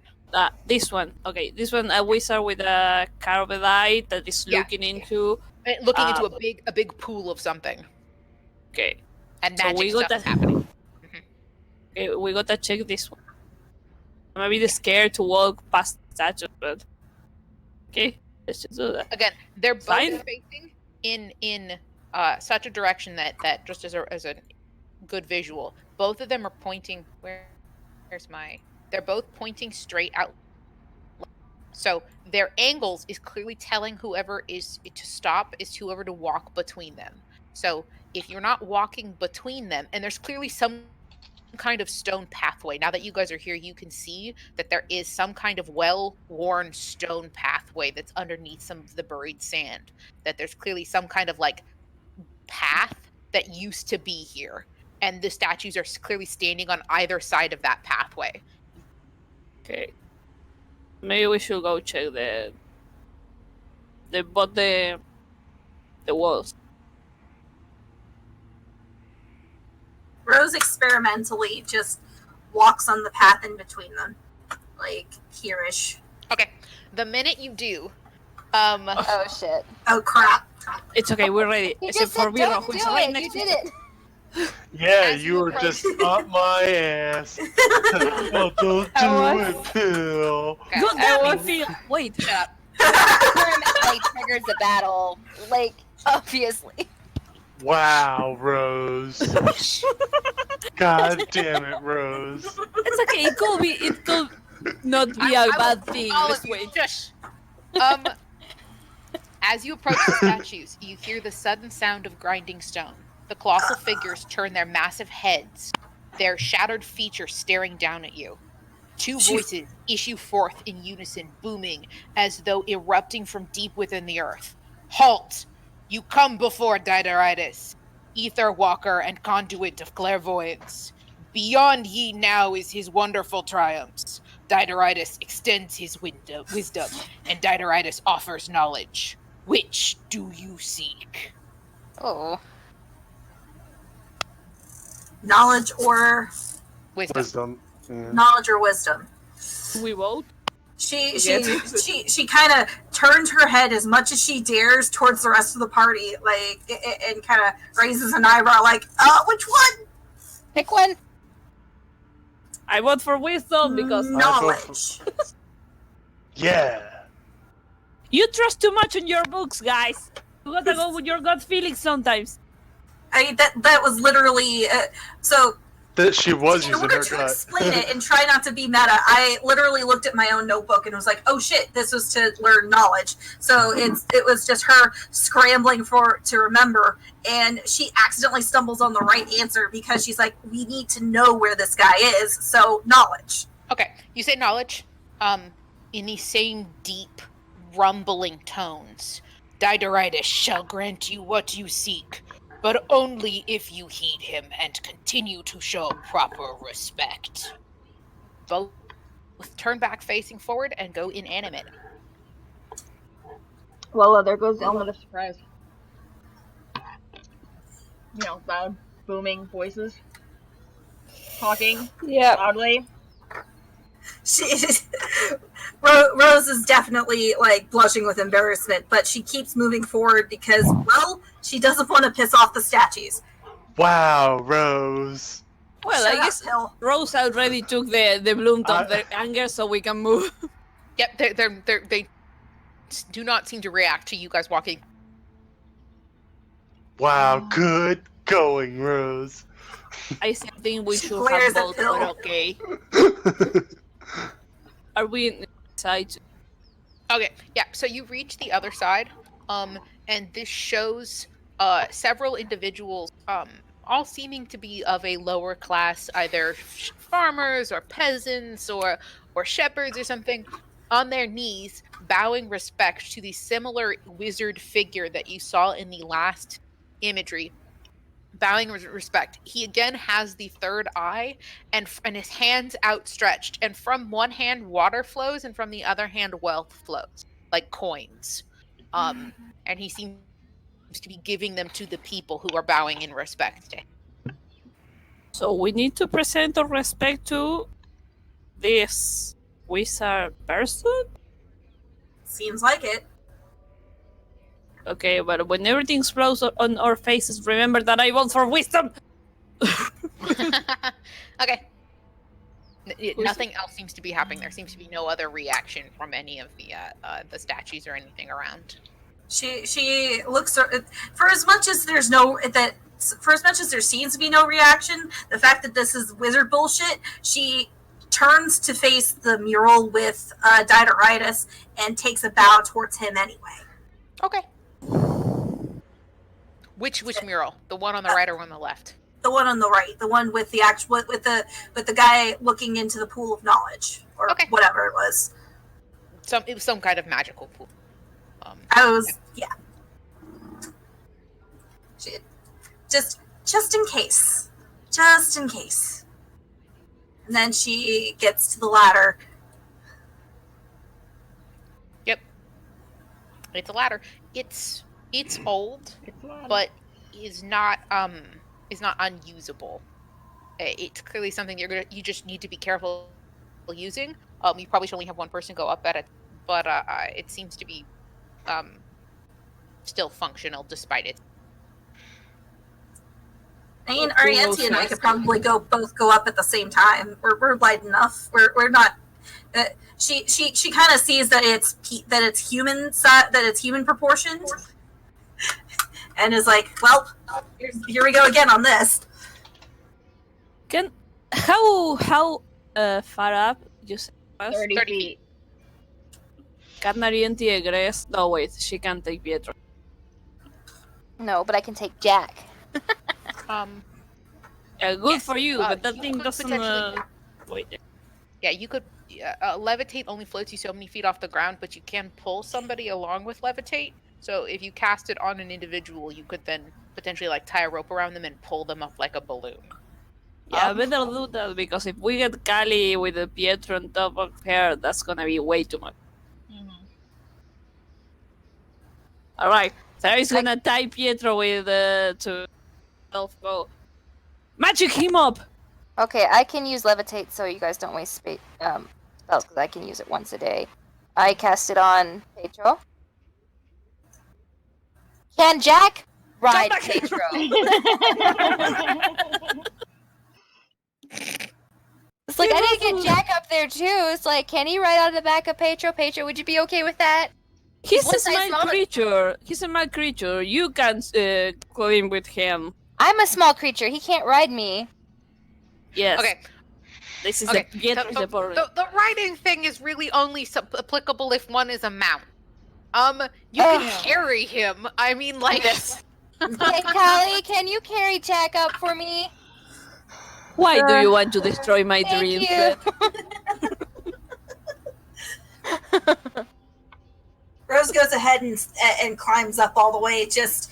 This one. Okay, this one, a wizard with a carved eye that is Yeah. looking into. Looking into a big pool of something, Okay, and so magic we got stuff is that. happening. Okay, we gotta check this one. I'm a bit scared to walk past the statue, but okay, let's just do that. Again, they're both Fine. facing in such a direction that just as a good visual, both of them are pointing. Where's my? They're both pointing straight out. So their angles is clearly telling whoever is to stop is whoever to walk between them. So if you're not walking between them, and there's clearly some kind of stone pathway. Now that you guys are here, you can see that there is some kind of well-worn stone pathway that's underneath some of the buried sand. That there's clearly some kind of like path that used to be here, and the statues are clearly standing on either side of that pathway. Okay, maybe we should go check the walls. Rose experimentally just walks on the path in between them, like here-ish. Okay, the minute you do, Oh shit. Oh crap! It's okay, we're ready. You Except just for said Vero, don't who do is right it. next You to did it. Yeah, As you you were approach- just up my ass. Oh, don't I do it, Phil. okay, God damn I it, Phil! Wait, shut up. Like triggers the battle. Like obviously. Wow, Rose. God damn it, Rose. it's okay. It could not be I a will bad thing. All Let's of you, wait. shush. As you approach the statues, you hear the sudden sound of grinding stone. The colossal figures turn their massive heads, their shattered features staring down at you. Two voices issue forth in unison, booming as though erupting from deep within the earth. Halt! You come before Diderius, ether walker and conduit of clairvoyance. Beyond ye now is his wonderful triumphs. Diderius extends his wisdom, and Diderius offers knowledge. Which do you seek? Oh. Knowledge or Wisdom. Yeah. knowledge or wisdom. We vote. She Yes. kind of turns her head as much as she dares towards the rest of the party, like, and kind of raises an eyebrow, like, which one? Pick one. I vote for wisdom because Knowledge. Yeah. you trust too much in your books, guys. You gotta go with your gut feelings sometimes. I mean, that was literally so. That she was In using order her to gut. explain it and try not to be meta, I literally looked at my own notebook and was like, "Oh shit, this was to learn knowledge." So it was just her scrambling to remember, and she accidentally stumbles on the right answer because she's like, "We need to know where this guy is." So knowledge. Okay, you say knowledge. In the same deep, rumbling tones, Diderius shall grant you what you seek, but only if you heed him and continue to show proper respect. Both turn back facing forward and go inanimate. Well, there goes the element of surprise. You know, loud, booming voices. Talking Yeah. loudly. Rose is definitely like blushing with embarrassment, but she keeps moving forward because, well, she doesn't want to piss off the statues. Wow, Rose. Well, Shut I up, guess Hill. Rose already took the blunt of their anger, so we can move. Yep, they do not seem to react to you guys walking. Wow, good going, Rose. I think we She should glares have at both, Bill. but okay. Are we inside? Okay, yeah. So you reach the other side, and this shows several individuals, all seeming to be of a lower class, either farmers or peasants or shepherds or something, on their knees, bowing respect to the similar wizard figure that you saw in the last imagery. Bowing respect. He again has the third eye and his hands outstretched, and from one hand water flows and from the other hand wealth flows like coins. And he seems to be giving them to the people who are bowing in respect to him. So we need to present our respect to this wizard person? Seems like it. Okay, but when everything explodes on our faces, remember that I vote for wisdom! Okay. Nothing else seems to be happening. There seems to be no other reaction from any of the statues or anything around. She looks for as much as there seems to be no reaction. The fact that this is wizard bullshit, she turns to face the mural with Diderius and takes a bow towards him anyway. Okay. Which mural? The one on the right or one on the left? The one on the right, the one with the actual with the guy looking into the pool of knowledge or whatever it was. It was some kind of magical pool. Yeah. Just in case. Just in case. And then she gets to the ladder. Yep. It's a ladder. It's old, but is not unusable. It's clearly something you just need to be careful using. You probably should only have one person go up at it, but it seems to be still functional despite it. I mean, Arianti and I could probably both go up at the same time. We're light enough. We're not. She kind of sees that it's human proportioned, and is like, well, here we go again on this. How far up you say? 30 feet. Can Arianti egress? No, wait, she can't take Pietro. No, but I can take Jack. Good yes, for you, but that thing doesn't. Wait. Yeah, you could levitate only floats you so many feet off the ground, but you can pull somebody along with levitate. So if you cast it on an individual, you could then potentially like tie a rope around them and pull them up like a balloon. Yeah, better do that because if we get Kali with the Pietro on top of her, that's gonna be way too much. Mm-hmm. All right, Sarah's gonna tie Pietro with to self go. Magic him up. Okay, I can use levitate so you guys don't waste spells because I can use it once a day. I cast it on Pedro. Can Jack ride Pedro? It's like I need to get Jack up there too. It's like, can he ride on the back of Pedro? Pedro, would you be okay with that? He's a small creature. He's a small creature. You can climb with him. I'm a small creature. He can't ride me. Yes. Okay. This is Okay. the riding thing is really only applicable if one is a mount. You can carry him. I mean, like this. Hey, Callie, can you carry Jack up for me? Why do you want to destroy my dreams? You. Rose goes ahead and climbs up all the way, just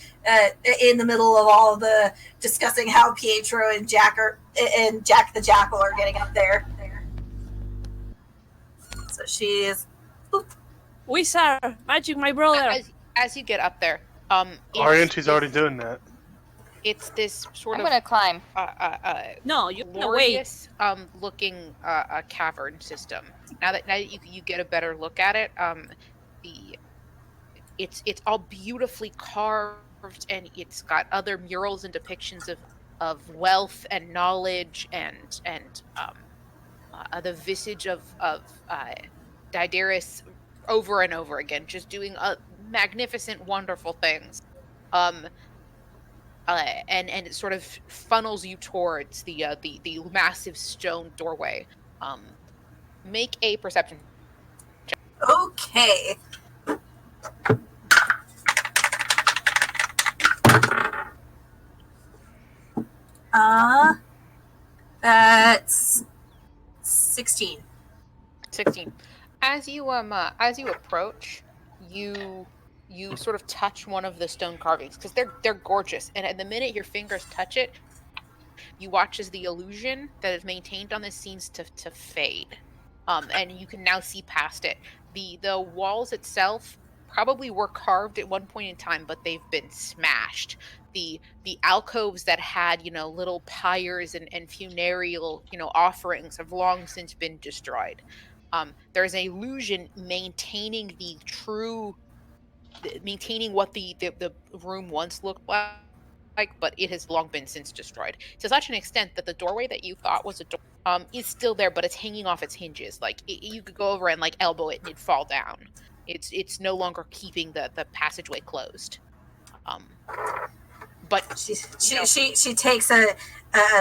in the middle of all of the discussing how Pietro and Jack the Jackal are getting up there. So she is. Wizard, magic, my brother. As you get up there, Orienti's already doing that. it's this sort I'm of gonna climb. No, you're gonna wait. glorious looking cavern system. Now that you get a better look at it, it's all beautifully carved, and it's got other murals and depictions of wealth and knowledge and the visage of Diderius over and over again, just doing magnificent, wonderful things. And it sort of funnels you towards the massive stone doorway. Make a perception. Okay. That's 16. 16. As you approach, you sort of touch one of the stone carvings because they're gorgeous, and at the minute your fingers touch it, you watch as the illusion that is maintained on this seems to fade. And you can now see past it. The walls itself probably were carved at one point in time, but they've been smashed. The alcoves that had, little pyres and funereal, offerings have long since been destroyed. There's an illusion maintaining maintaining what the room once looked like, but it has long been since destroyed to such an extent that the doorway that you thought was a door is still there, but it's hanging off its hinges. Like you could go over and like elbow it and it'd fall down. It's no longer keeping the passageway closed. But she takes a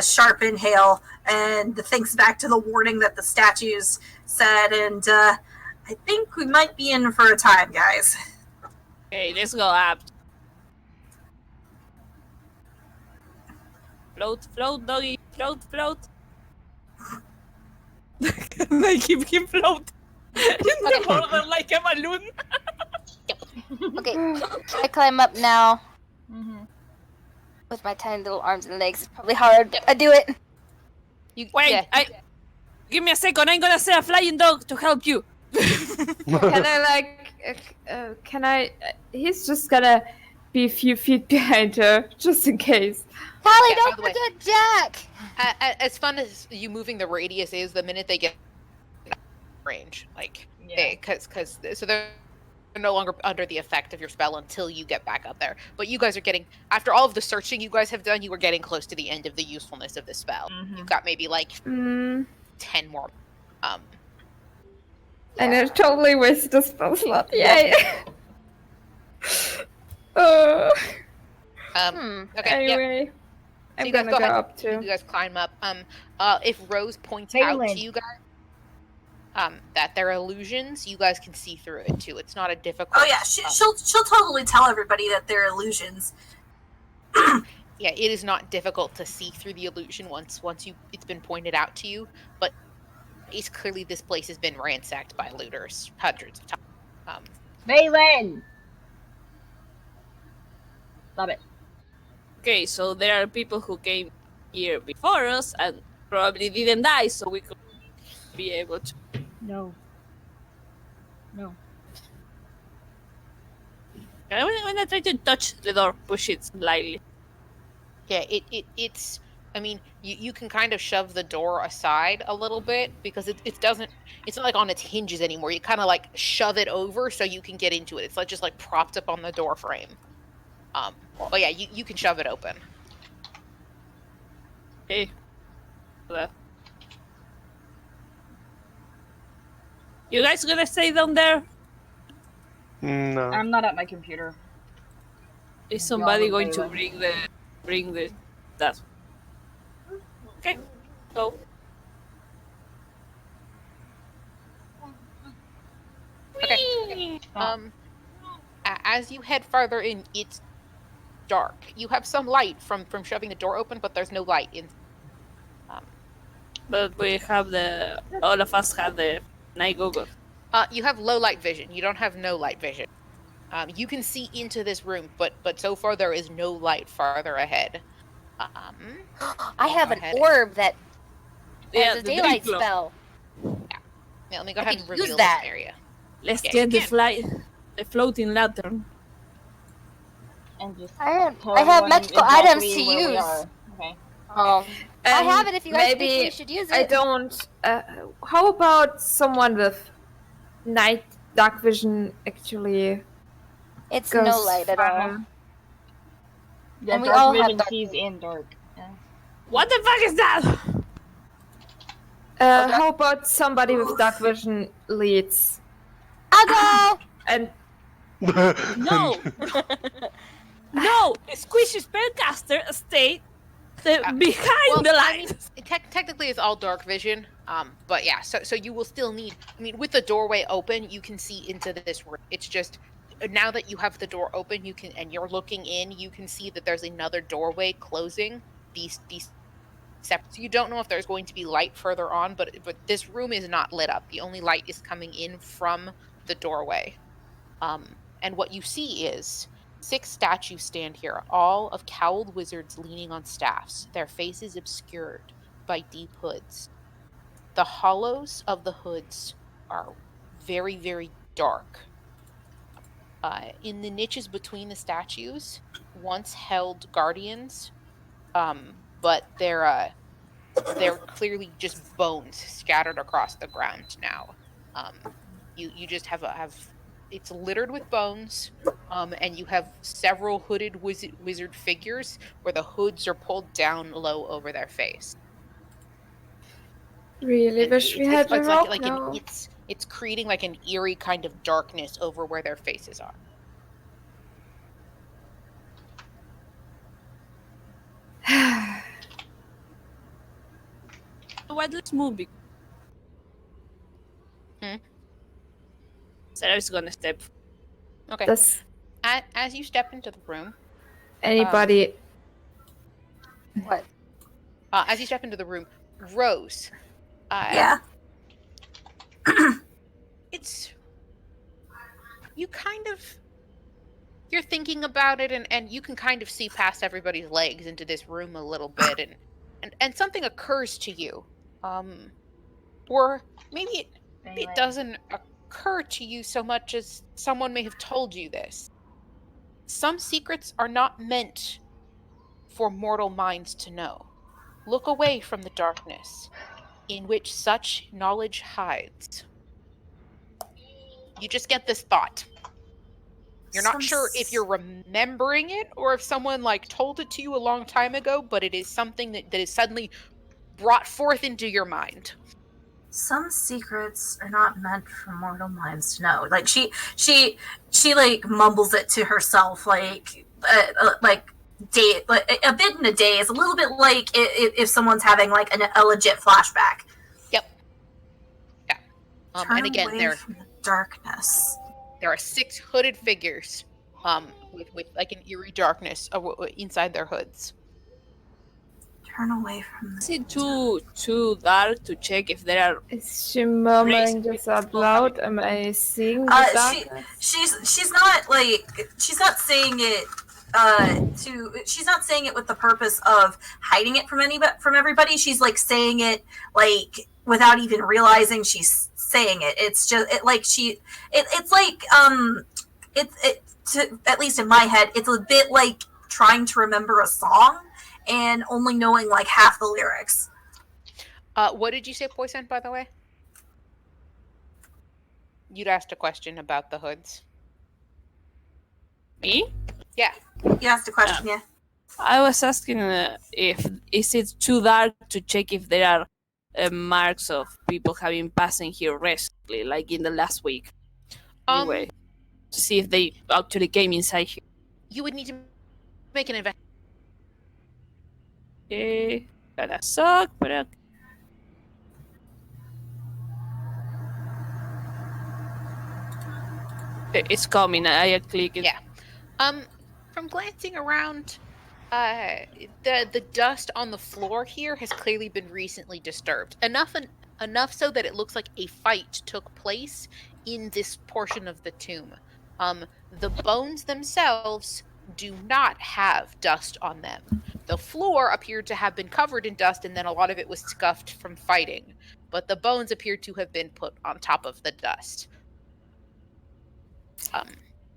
sharp inhale and thinks back to the warning that the statues said, and I think we might be in for a time, guys. Okay, let's go up. Float, float, doggy, float, float. I keep him float in the water like a balloon. Okay, I climb up now. With my tiny little arms and legs. It's probably hard. I do it. Wait, give me a second. I'm gonna send a flying dog to help you. Can I he's just gonna be a few feet behind her, just in case. Callie, don't forget Jack! As fun as you moving the radius is, the minute they get range, so they're no longer under the effect of your spell until you get back up there. But you guys are getting, after all of the searching you guys have done, you are getting close to the end of the usefulness of this spell. You've got maybe 10 more. And I totally wasted a spell slot. Yay! Okay. Anyway, I'm gonna go up too. You guys climb up. If Rose points out to you guys that they're illusions, you guys can see through it too. It's not a difficult. Oh yeah, she'll totally tell everybody that they're illusions. Yeah, it is not difficult to see through the illusion once it's been pointed out to you. But it's clearly this place has been ransacked by looters hundreds of times. Valen! Stop it. Okay, so there are people who came here before us and probably didn't die, so we could be able to. No. When I try to touch the door, push it slightly. Yeah, it's. I mean, you can kind of shove the door aside a little bit because it doesn't. It's not like on its hinges anymore. You kind of like shove it over so you can get into it. It's like just like propped up on the door frame. But yeah, you can shove it open. Okay. You guys gonna stay down there? No. I'm not at my computer. Is somebody Y'all going to okay bring the that? Okay, go. Okay. As you head farther in, it's dark. You have some light from shoving the door open, but there's no light in. But we have all of us have the night goggles. You have low light vision. You don't have no light vision. You can see into this room, but so far there is no light farther ahead. I have an orb that Yeah, has a the daylight big glow. spell. Yeah, let me go I ahead could and use reveal that. this area. Let's Yeah, get you the floating lantern. And just I tell have everyone magical exactly items to where we use. are. Okay. And I have it if you guys think maybe we should use I it. don't. How about someone with night dark vision actually It's goes no light at all. far? Yeah, And we dark all have vision dark sees vision. in dark. Yeah. What the fuck is that? How about somebody with dark vision leads? I'll go! And No, no, Squishy Spellcaster stay behind the I mean, light. technically it's all dark vision. But yeah, so you will still need. I mean, with the doorway open, you can see into this room. It's just now that you have the door open, you can, and you're looking in, you can see that there's another doorway closing. These separate. So you don't know if there's going to be light further on, but this room is not lit up. The only light is coming in from the doorway. And what you see is 6 statues stand here, all of cowled wizards leaning on staffs, their faces obscured by deep hoods. The hollows of the hoods are very, very dark. In the niches between the statues, once held guardians, but they're clearly just bones scattered across the ground now. You just have it's littered with bones, and you have several hooded wizard figures where the hoods are pulled down low over their face. really And wish we had a rock now. it's creating like an eerie kind of darkness over where their faces are. What let's move? Sarah's gonna step. Okay. Does As you step into the room, anybody? What? as you step into the room, Rose. Yeah. It's you kind of you're thinking about it, and you can kind of see past everybody's legs into this room a little bit, and something occurs to you, or maybe it doesn't occur to you so much as someone may have told you this. Some secrets are not meant for mortal minds to know. Look away from the darkness in which such knowledge hides. You just get this thought. You're not sure if you're remembering it or if someone like told it to you a long time ago, but it is something that is suddenly brought forth into your mind. Some secrets are not meant for mortal minds to know. Like she like mumbles it to herself, like day, like a bit in a daze, a little bit like if someone's having like a legit flashback. Yep. Yeah. Turn and again, away from the darkness. There are 6 hooded figures, with like an eerie darkness inside their hoods. Turn away from the Is it too dark to check if there are? Is she murmuring this out loud? Am I seeing the darkness? She's not like she's not saying it she's not saying it with the purpose of hiding it from everybody. She's like saying it like without even realizing she's saying it. It's just it's like at least in my head, it's a bit like trying to remember a song and only knowing like half the lyrics. What did you say, Poison, by the way? You'd asked a question about the hoods. Me? Yeah. You asked a question, yeah. I was asking if is it too dark to check if there are marks of people having passing here recently, like in the last week. Anyway, to see if they actually came inside here. You would need to make an investigation. Okay, gonna suck, but okay. It's coming. I click it. Yeah. From glancing around, the dust on the floor here has clearly been recently disturbed. Enough so that it looks like a fight took place in this portion of the tomb. The bones themselves do not have dust on them. The floor appeared to have been covered in dust, and then a lot of it was scuffed from fighting. But the bones appeared to have been put on top of the dust.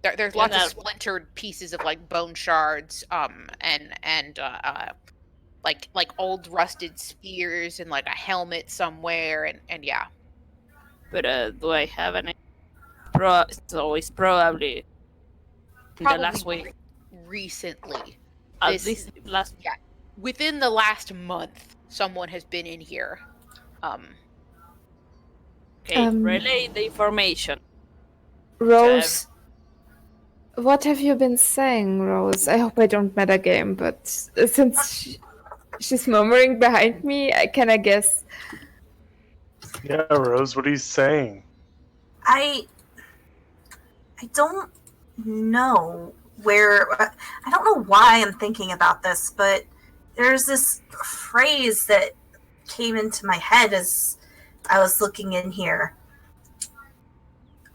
There's lots of splintered pieces of like bone shards, and like old rusted spears and like a helmet somewhere, and yeah. But do I have any? So it's probably in the last week. Recently. At least last. Yeah. Within the last month, someone has been in here. Okay, relay the information. Rose, what have you been saying, Rose? I hope I don't metagame, but since she's murmuring behind me, can I guess? Yeah, Rose, what are you saying? I don't know where. I don't know why I'm thinking about this, but there's this phrase that came into my head as I was looking in here.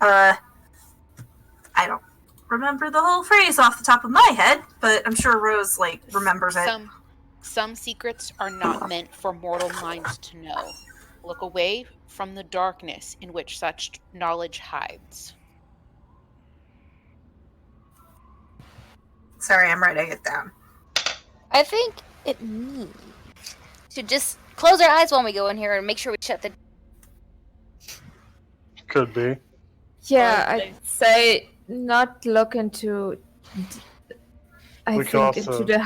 I don't remember the whole phrase off the top of my head, but I'm sure Rose remembers it. Some secrets are not meant for mortal minds to know. Look away from the darkness in which such knowledge hides. Sorry, I'm writing it down. I think it means to just close our eyes when we go in here and make sure we shut the. Could be. Yeah, I'd say not look into. Into the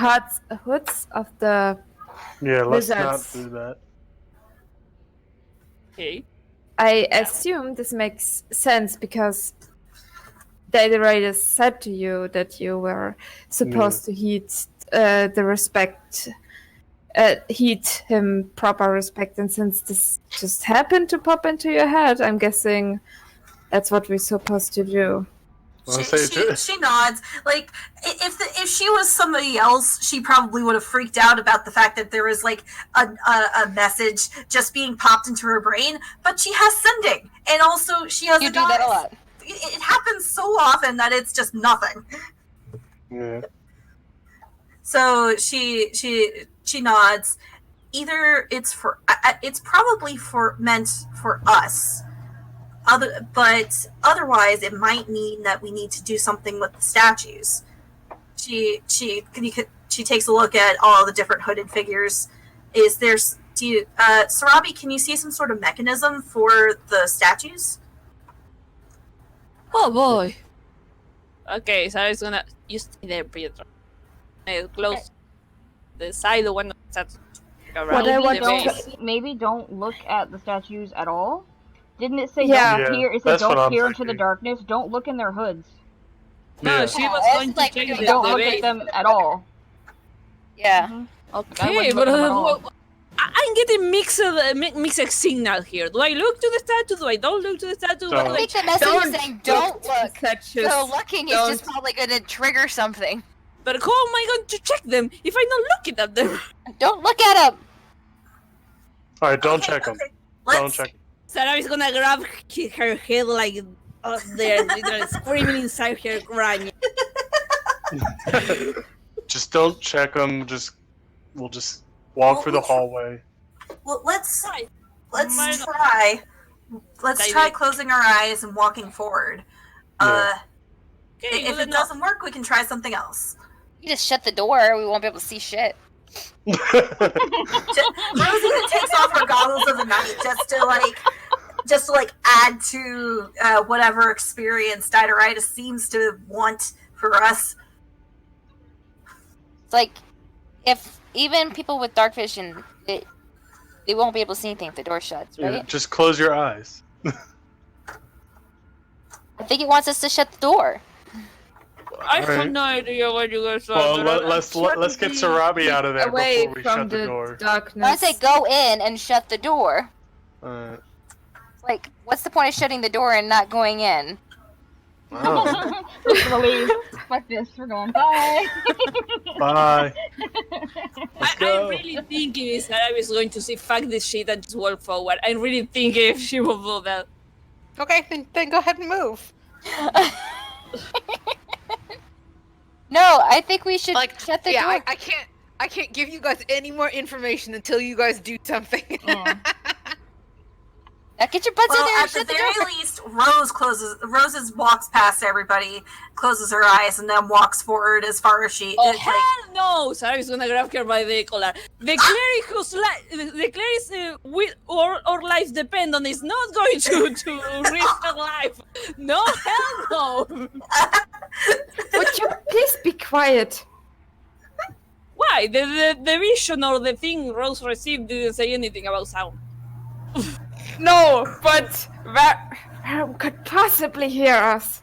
hoods of the. Yeah, let's lizards. not do that. Okay. I assume this makes sense because Diderius said to you that you were supposed to heed heed him proper respect, and since this just happened to pop into your head, I'm guessing that's what we're supposed to do. She nods. If she was somebody else, she probably would have freaked out about the fact that there was a message just being popped into her brain. But she has sending, and also she has. You do that a lot. It happens so often that it's just nothing. Yeah. So she nods. Either it's probably meant for us. But otherwise, it might mean that we need to do something with the statues. She takes a look at all the different hooded figures. Sarabi, can you see some sort of mechanism for the statues? Oh boy. Okay, so I was gonna use the Pietro. Close the side of one of the statues. What I want Maybe don't look at the statues at all. Didn't it say Yeah. don't peer? It said don't peer into the darkness. Don't look in their hoods. No, she was going to check the Don't look at them at all. Yeah. Mm-hmm. Okay, but I'm getting mixed signal here. Do I look to the statue? Do I don't look to the statue? I think the message is saying don't look. So looking is just probably going to trigger something. But how am I going to check them if I'm not looking at them? Don't look at them. All right, don't check them. Don't check. Sarah is gonna grab her head there, screaming inside her, crying. Just don't check them. We'll just walk through the hallway. Well, let's try. Let's try closing our eyes and walking forwose. If it doesn't work, we can try something else. You just shut the door. We won't be able to see shit. Rose even takes off her goggles of the night just to add to whatever experience Diderius seems to want for us. It's if even people with dark vision, they won't be able to see anything if the door shuts, right? Yeah, just close your eyes. I think it wants us to shut the door. I have no idea what you guys are. Well, let's get Sarabi out of there away before we from shut the door. Darkness. I say go in and shut the door. What's the point of shutting the door and not going in? Oh. We're gonna leave. Fuck this. We're going. Bye. Bye. I really think if Sarah is going to say fuck this shit and just walk forward. I really think if she will do that. Okay, then go ahead and move. No, I think we should Like, shut the yeah, door. I can't give you guys any more information until you guys do something. Yeah. Now get your butts in Well, there and at the shut the very door. least, Rose walks past everybody, closes her eyes, and then walks forward as far as she. Oh it's hell no! Sarah's gonna grab her by the collar. The cleric the cleric's or life depend on is not going to risk her life. No, hell no! Would you please be quiet? Why? The vision or the thing Rose received didn't say anything about sound. No, but where could possibly hear us?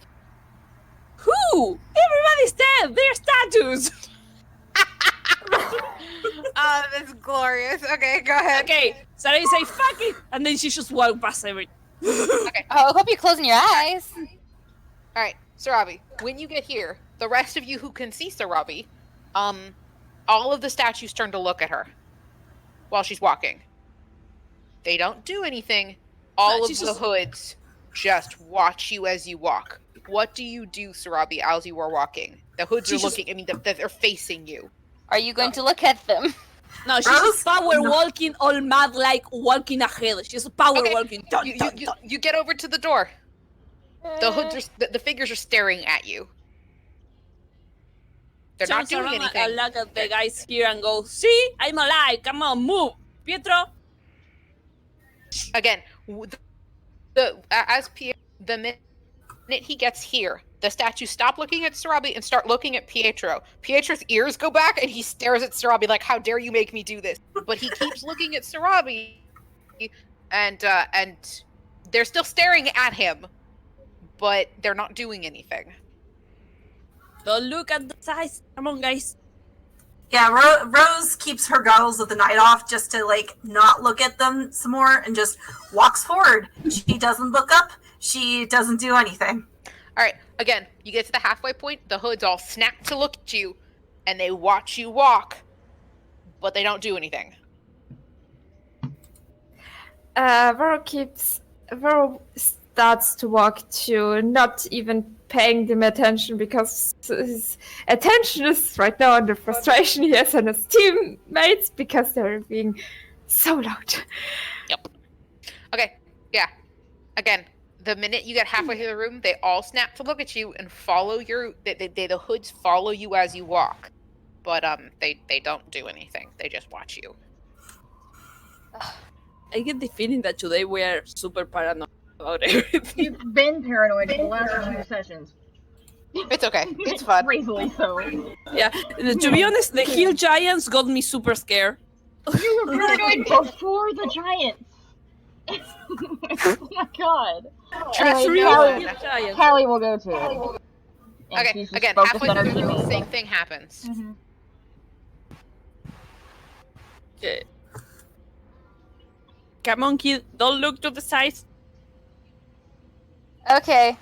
Who? Everybody's dead! They're statues! Oh, that's glorious. Okay, go ahead. Okay, Sarah say fuck it! And then she just walked past everything. Okay. Oh, I hope you're closing your eyes. All right, Sarabi, when you get here, the rest of you who can see Sarabi, all of the statues turn to look at her while she's walking. They don't do anything. All of the hoods just watch you as you walk. What do you do, Sarabi, as you are walking? The hoods are looking, I mean, they're facing you. Are you going to look at them? No, she's Rose? just power walking all mad like walking ahead. She's power Okay, walking. You get over to the door. The hoods are, the figures are staring at you. They're not Turns doing around anything. and look at the guys here and go, see? I'm alive. Come on, move. Pietro. Again, the minute he gets here, the statues stop looking at Sarabi and start looking at Pietro. Pietro's ears go back and he stares at Sarabi like, how dare you make me do this? But he keeps looking at Sarabi and they're still staring at him, but they're not doing anything. Don't look at the size. Come on, guys. Yeah, Rose keeps her goggles of the night off just to, like, not look at them some more and just walks forward. She doesn't look up. She doesn't do anything. All right, again, you get to the halfway point, the hoods all snap to look at you, and they watch you walk, but they don't do anything. Vero starts to walk to, not even paying them attention because his attention is right now on the frustration he has on his teammates because they're being so loud. Yep. Okay, yeah. Again, the minute you get halfway through the room, they all snap to look at you and follow your. The hoods follow you as you walk, but they don't do anything. They just watch you. I get the feeling that today we are super paranoid about everything. You've been paranoid for the last 2 sessions. It's okay. It's fun. Crazily so. Yeah, to be honest, the hill giants got me super scared. You were paranoid before the giants. Oh my god. Trust Anyway, me. Callie will go to it. And Okay, she's just again, focused halfway on her through the room, teammates. same thing happens. Mhm. Okay. Come on, kid. Don't look to the sides. Okay,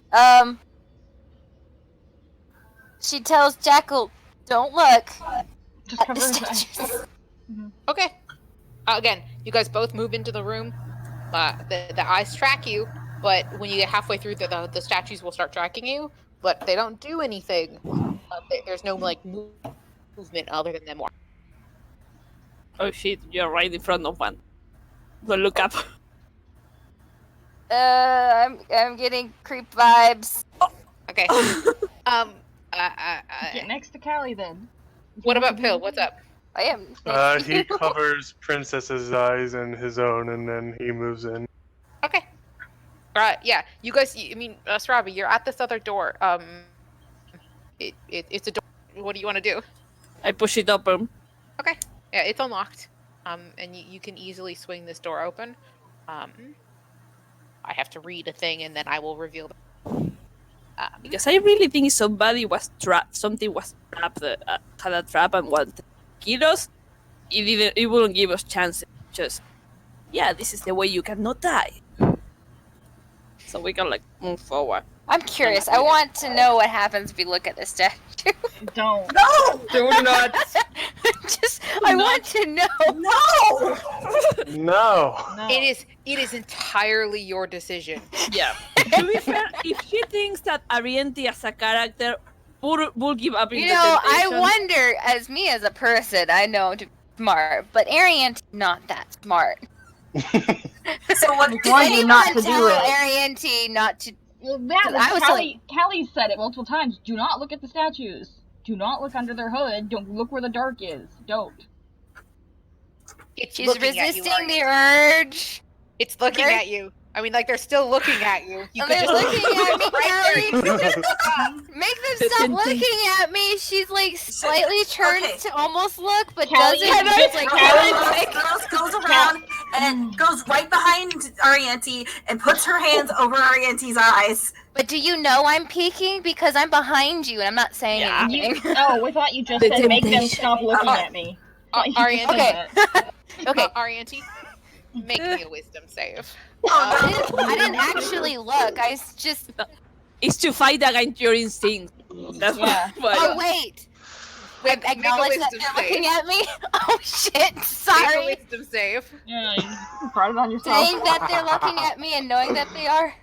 she tells Jackal, don't look Just at cover the his eyes. statues. Okay. Again, you guys both move into the room. The eyes track you, but when you get halfway through, the statues will start tracking you, but they don't do anything. There's no like movement other than them. Oh shit, you're right in front of one. Don't look up. I'm getting creep vibes. Okay. Get next to Callie then. What about Pill? What's up? I am. He covers Princess's eyes and his own, and then he moves in. Okay. Right. Yeah. You guys. I mean, Sarabi, you're at this other door. It's a door. What do you want to do? I push it open. Okay. Yeah, it's unlocked. And you can easily swing this door open. I have to read a thing, and then I will reveal. Because I really think somebody was trapped. Something was trapped. Had a trap and wanted to kill us. It wouldn't give us chances. Just, yeah, this is the way you cannot die. So we can like move forward. I'm curious. I want to know what happens if we look at this statue. Don't. No! Do not. I want to know. No! No. No. It is entirely your decision. Yeah. To be fair, if she thinks that Arienti as a character will give up in You the know, I temptation. wonder, as me as a person, I know to be smart, but Ariante's not that smart. So what? It's warned you not to do tell it. Ariante not to? Well, that I was Callie said it multiple times. Do not look at the statues. Do not look under their hood. Don't look where the dark is. Don't. She's resisting the urge. It's looking They're- at you. I mean, like they're still looking at you. You could They're just looking at me, right there. Callie. Make them stop looking at me. She's like slightly turned Okay. to almost look, but Callie, doesn't. Callie, It's like Goes around and goes right behind Arianti and puts her hands over Arianti's eyes. But do you know I'm peeking because I'm behind you and I'm not saying anything? Oh, we thought you just The said make them temptation. stop looking at me. Arianti, Okay. Okay. Arianti, make me a wisdom save. I didn't actually look. I just. It's to fight against your instincts. That's Yeah. why. Oh wait. Make a Acknowledge that wisdom they're save. looking at me. Oh shit! Make a Sorry. wisdom save. Yeah, you brought it on yourself. Saying that they're looking at me and knowing that they are.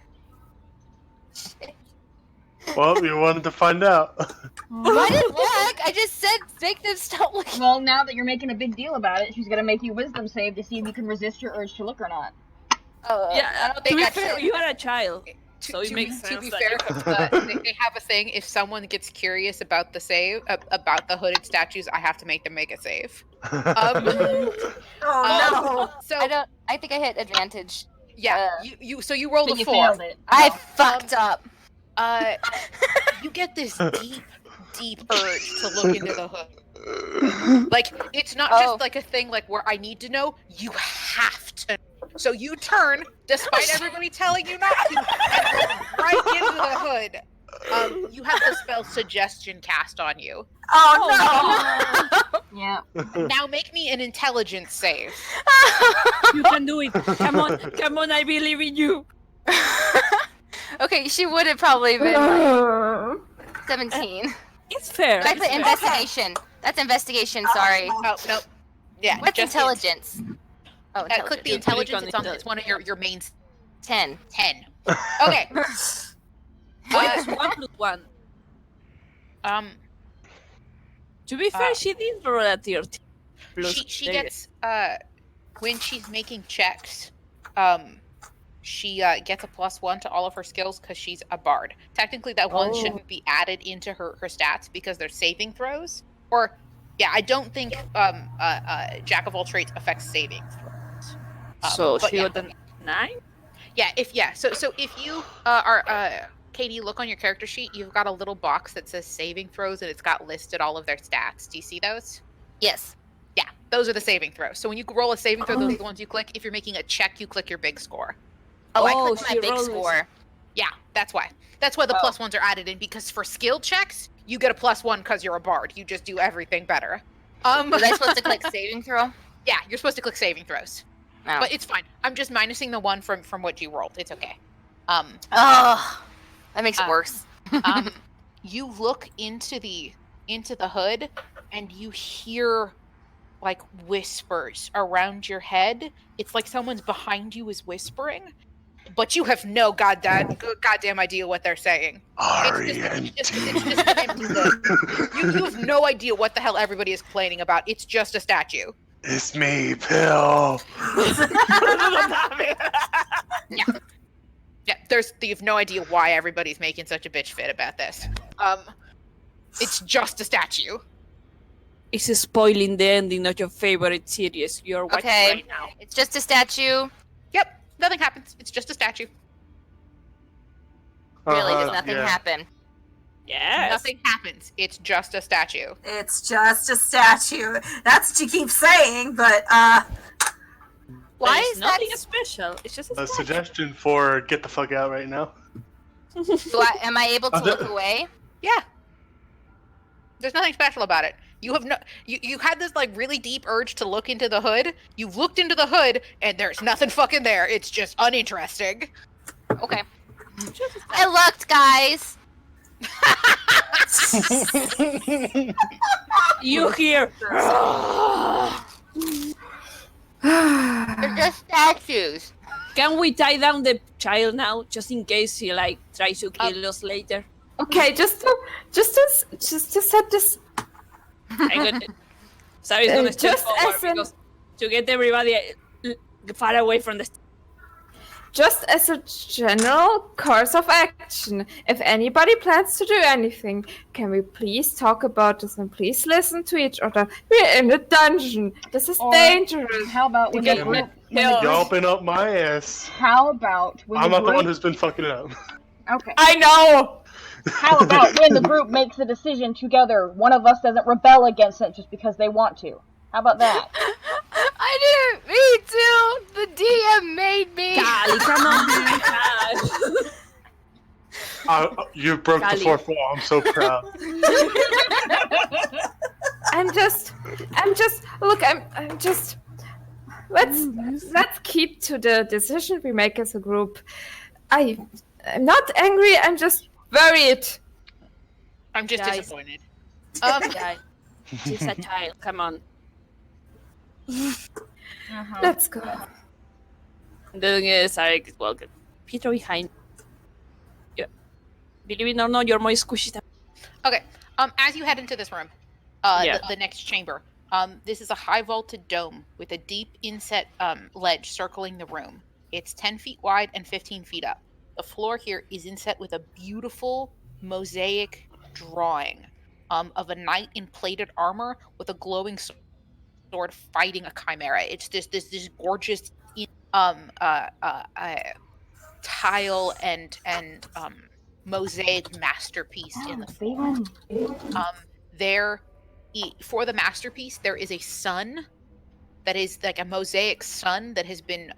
Well, you wanted to find out. I didn't look. I just said make them stop looking. Well, now that you're making a big deal about it, she's gonna make you wisdom save to see if you can resist your urge to look or not. I Yeah, don't to think be I fair, should. you are a child. So it To makes be sense that fair, they have a thing. If someone gets curious about the save, about the hooded statues, I have to make them make a save. Oh So I think I hit advantage. yeah, so you rolled But a you 4. failed it. I fucked up. You get this deep urge to look into the hood. Like it's not just like a thing like where I need to know. You have to. So you turn, despite everybody telling you not to, and look right into the hood. You have the spell suggestion cast on you. Oh Yeah. Now make me an intelligence save. you can do it. Come on, I believe in you. Okay, she would have probably been like 17. It's fair. I put investigation. That's investigation. Sorry. Oh no, yeah. What's just intelligence? Oh, intelligence. Click the You click intelligence. on It's one of your main 10. 10. Okay. It's 1+1. To be fair, she did roll a 13. She gets when she's making checks, she gets a +1 to all of her skills because she's a bard. Technically, that one shouldn't be added into her stats because they're saving throws. Or, yeah, I don't think Jack of all trades affects saving throws. So but she yeah. got a 9? So if you are Katie, look on your character sheet. You've got a little box that says saving throws, and it's got listed all of their stats. Do you see those? Yes. Yeah, those are the saving throws. So when you roll a saving throw, those are the ones you click. If you're making a check, you click your big score. Oh, I Oh, clicked my she big rolls- score. Yeah, that's why. That's why the +1s are added in, because for skill checks, you get a +1 because you're a bard. You just do everything better. Was I supposed to click saving throw? Yeah, you're supposed to click saving throws. No. But it's fine. I'm just minusing the 1 from what you rolled. It's okay. Oh, that makes it worse. You look into the hood and you hear like whispers around your head. It's like someone's behind you is whispering, but you have no goddamn idea what they're saying. It's just an empty hood. You have no idea what the hell everybody is complaining about. It's just a statue. It's me, Pill. Yeah, you have no idea why everybody's making such a bitch fit about this. It's just a statue. It's spoiling the ending of your favorite series. You're watching Okay. right now. It's just a statue. Yep, nothing happens. It's just a statue. Really, does nothing happen? Yes. Nothing happens. It's just a statue. It's just a statue. That's what you keep saying, but Why There's is that? nothing special. It's just a A statue. suggestion for get the fuck out right now. Am I able to look away? Yeah. There's nothing special about it. You have no. You had this like really deep urge to look into the hood. You've looked into the hood, and there's nothing fucking there. It's just uninteresting. Okay. I looked, guys. You hear. They're just statues. Can we tie down the child now, just in case he like tries to kill us later. Okay, just to set this. I'm gonna. Sarah's gonna step Just forward as an because to get everybody far away from the. Just as a general course of action, if anybody plans to do anything, can we please talk about this and please listen to each other? We're in a dungeon. This is Or dangerous. How about when the Yeah, group? You open up my ass. How about when I'm the not the one group? who's been fucking it up. Okay. I know. How about when the group makes a decision together, one of us doesn't rebel against it just because they want to? How about that? I didn't mean to. The DM made me. Kali, come on. You broke the Kali. fourth wall. I'm so proud. I'm just. Look, I'm just. Let's keep to the decision we make as a group. I'm not angry. I'm just worried. I'm just Guys. disappointed. Yeah, she's a child. Come on. Let's go. Then Sarah is welcome. Peter behind. Yeah. Believe it or not, you're more squishy than. Okay. As you head into this room, Yeah. the next chamber, this is a high vaulted dome with a deep inset ledge circling the room. It's 10 feet wide and 15 feet up. The floor here is inset with a beautiful mosaic drawing of a knight in plated armor with a glowing sword fighting a chimera. It's this gorgeous tile and mosaic masterpiece in the floor. For the masterpiece, there is a sun that is like a mosaic sun that has been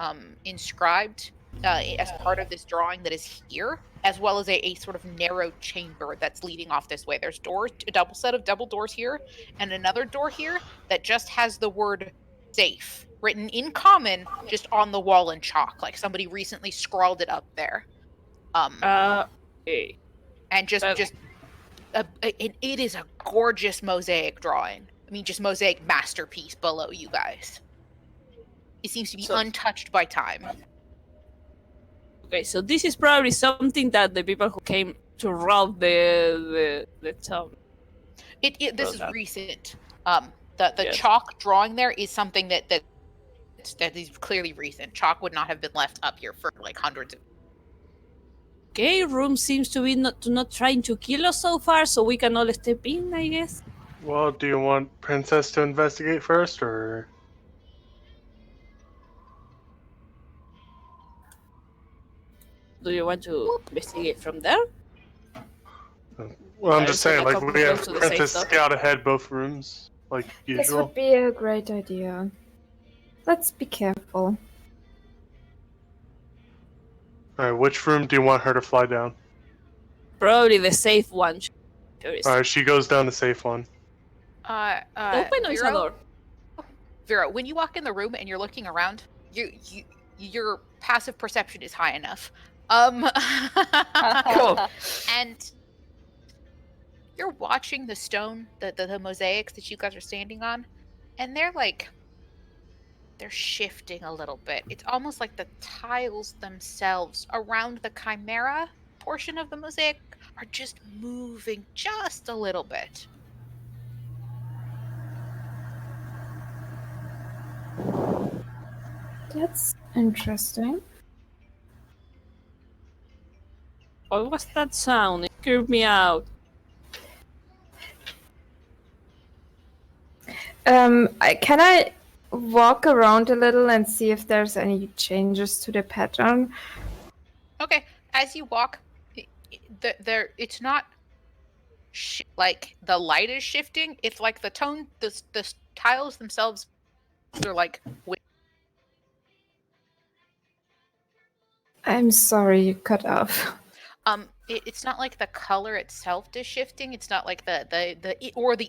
inscribed as part of this drawing that is here, as well as a sort of narrow chamber that's leading off this way. There's doors, a double set of double doors here, and another door here that just has the word safe written in common just on the wall in chalk, like somebody recently scrawled it up there. Okay. And it is a gorgeous mosaic drawing. I mean, just mosaic masterpiece below you guys. It seems to be untouched by time. Okay, so this is probably something that the people who came to rob the town. This is recent. The Yes. chalk drawing there is something that is clearly recent. Chalk would not have been left up here for like hundreds of. Okay, room seems to be not trying to kill us so far, so we can all step in, I guess. Well, do you want Princess to investigate first, or? Do you want to investigate from there? Well, I'm Or just is it saying, a like, couple we have rooms to the safe Princess stuff? scout ahead both rooms, like This usual. would be a great idea. Let's be careful. Alright, which room do you want her to fly down? Probably the safe one. Alright, she goes down the safe one. Open or is a Vero? door? Vera, when you walk in the room and you're looking around, your passive perception is high enough. Cool. And you're watching the stone, the mosaics that you guys are standing on, and they're shifting a little bit. It's almost like the tiles themselves around the chimera portion of the mosaic are just moving just a little bit. That's interesting. What was that sound? It creeped me out. Can I walk around a little and see if there's any changes to the pattern? Okay, as you walk, it's not like the light is shifting. It's like the tone, the tiles themselves are like. I'm sorry, you cut off. It's not like the color itself is shifting. It's not like the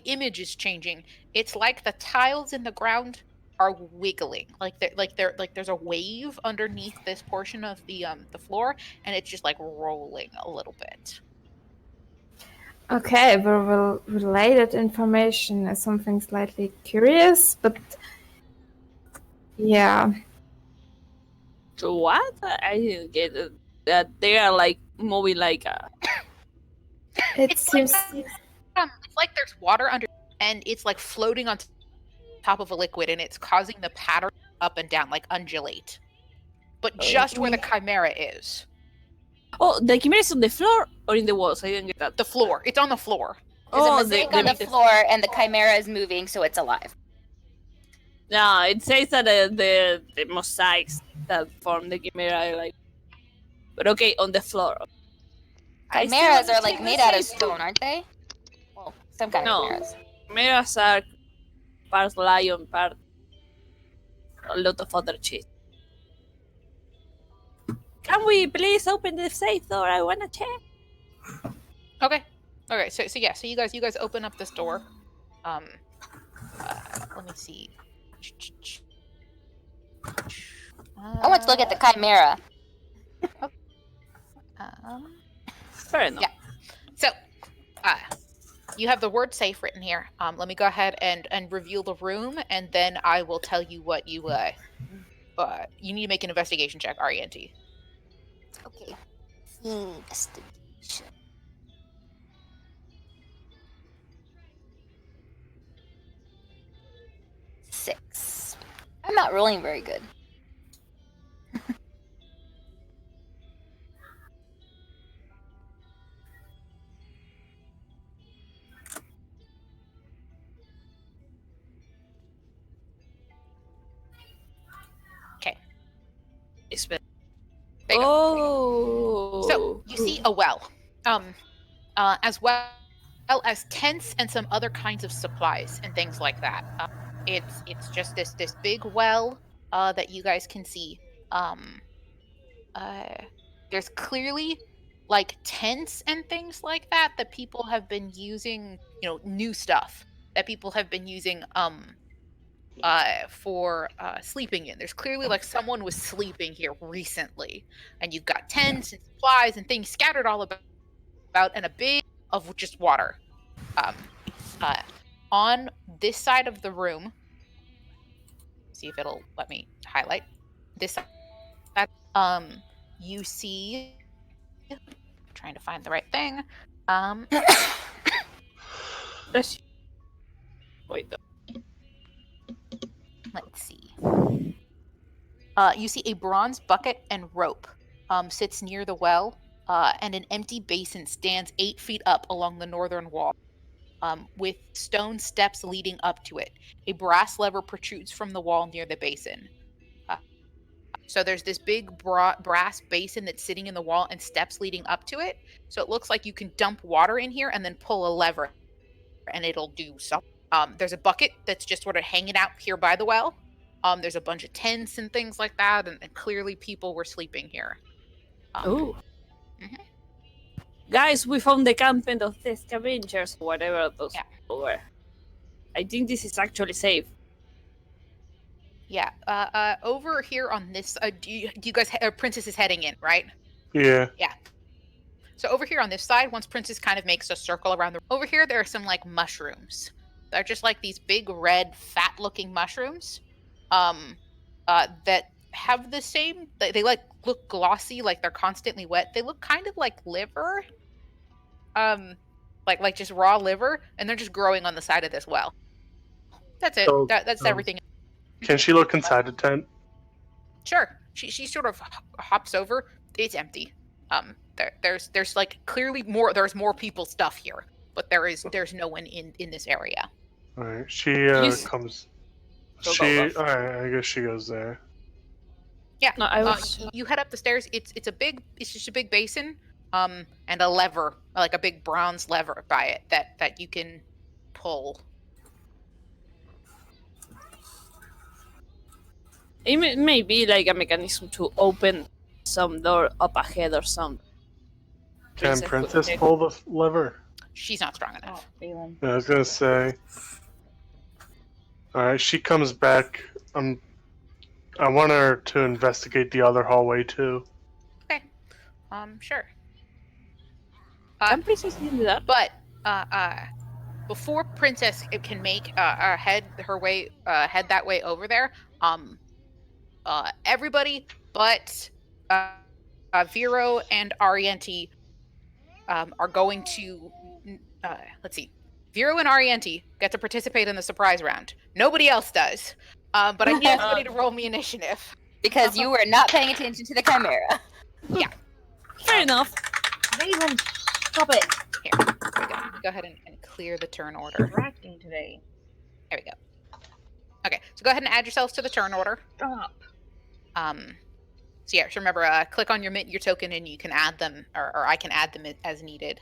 image is changing. It's like the tiles in the ground are wiggling, like there's a wave underneath this portion of the floor, and it's just like rolling a little bit. Okay, we'll relay that information as something slightly curious, but yeah. So what? I didn't get it. that they are like moving like a... It It's seems. it's like there's water under, and it's like floating on top of a liquid, and it's causing the pattern up and down, like undulate. But just where the chimera is. Oh, the chimera is on the floor or in the walls? I didn't get that. The floor. It's on the floor. There's a Oh, mosaic on the floor, and the chimera is moving, so it's alive. No, it says that the mosaics that form the chimera are like... But okay, on the floor. I still Chimeras are understand like the made out of safe. stone, aren't they? Well, some kind No. of chimeras. Chimeras are part lion, part a lot of other shit. Can we please open the safe door? I wanna check. Okay. Okay. So you guys open up this door. Let me see. I want to look at the chimera. Fair enough. Yeah. So, you have the word safe written here. Let me go ahead and reveal the room, and then I will tell you what you you need to make an investigation check, RENT. Okay. Investigation. Six. I'm not rolling very good. Okay. It's been... There you go. Oh. So you see a well, as well as tents and some other kinds of supplies and things like that. It's just this big well that you guys can see. There's clearly like tents and things like that people have been using. New stuff that people have been using for sleeping in. There's clearly like someone was sleeping here recently, and you've got tents and supplies and things scattered all about, and a big of just water. On this side of the room, see if it'll let me highlight this side. You see, trying to find the right thing. Wait. Let's see. You see a bronze bucket and rope sits near the well, and an empty basin stands 8 feet up along the northern wall, with stone steps leading up to it. A brass lever protrudes from the wall near the basin. So there's this big brass basin that's sitting in the wall and steps leading up to it. So it looks like you can dump water in here and then pull a lever, and it'll do something. There's a bucket that's just sort of hanging out here by the well. There's a bunch of tents and things like that, and clearly people were sleeping here. Oh. Guys, we found the camping of the scavengers, whatever those people were. I think this is actually safe. Yeah. Over here on this, do you guys? Princess is heading in, right? Yeah. Yeah. So over here on this side, once Princess kind of makes a circle around the... Over here, there are some, like, mushrooms. They're just, like, these big, red, fat-looking mushrooms that have the same... They like, look glossy, like they're constantly wet. They look kind of like liver. Like just raw liver, and they're just growing on the side of this well. That's it. So, That's everything. Can she look inside the tent? Sure. She sort of hops over. It's empty. There's like clearly more. There's more people's stuff here, but there's no one in this area. All right. She comes. Go. All right. I guess she goes there. Yeah. No, I was... You head up the stairs. It's just a big basin, and a lever, like a big bronze lever by it that you can pull. It may be like a mechanism to open some door up ahead or something. Can Princess pull the lever? She's not strong enough. Phelan. I was gonna say. All right. She comes back. I want her to investigate the other hallway too. Okay. Sure. Can Princess do that? But before Princess can make head that way over there, everybody but Vero and Arienti are going to. Let's see. Vero and Arienti get to participate in the surprise round. Nobody else does. But I need everybody to roll me initiative. Because you were not paying attention to the Chimera. Yeah. Fair enough. Raven, stop it. Here. Go ahead and clear the turn order. Distracting today. There we go. Okay, so go ahead and add yourselves to the turn order. Stop. So yeah, just remember, click on your token and you can add them, or I can add them as needed.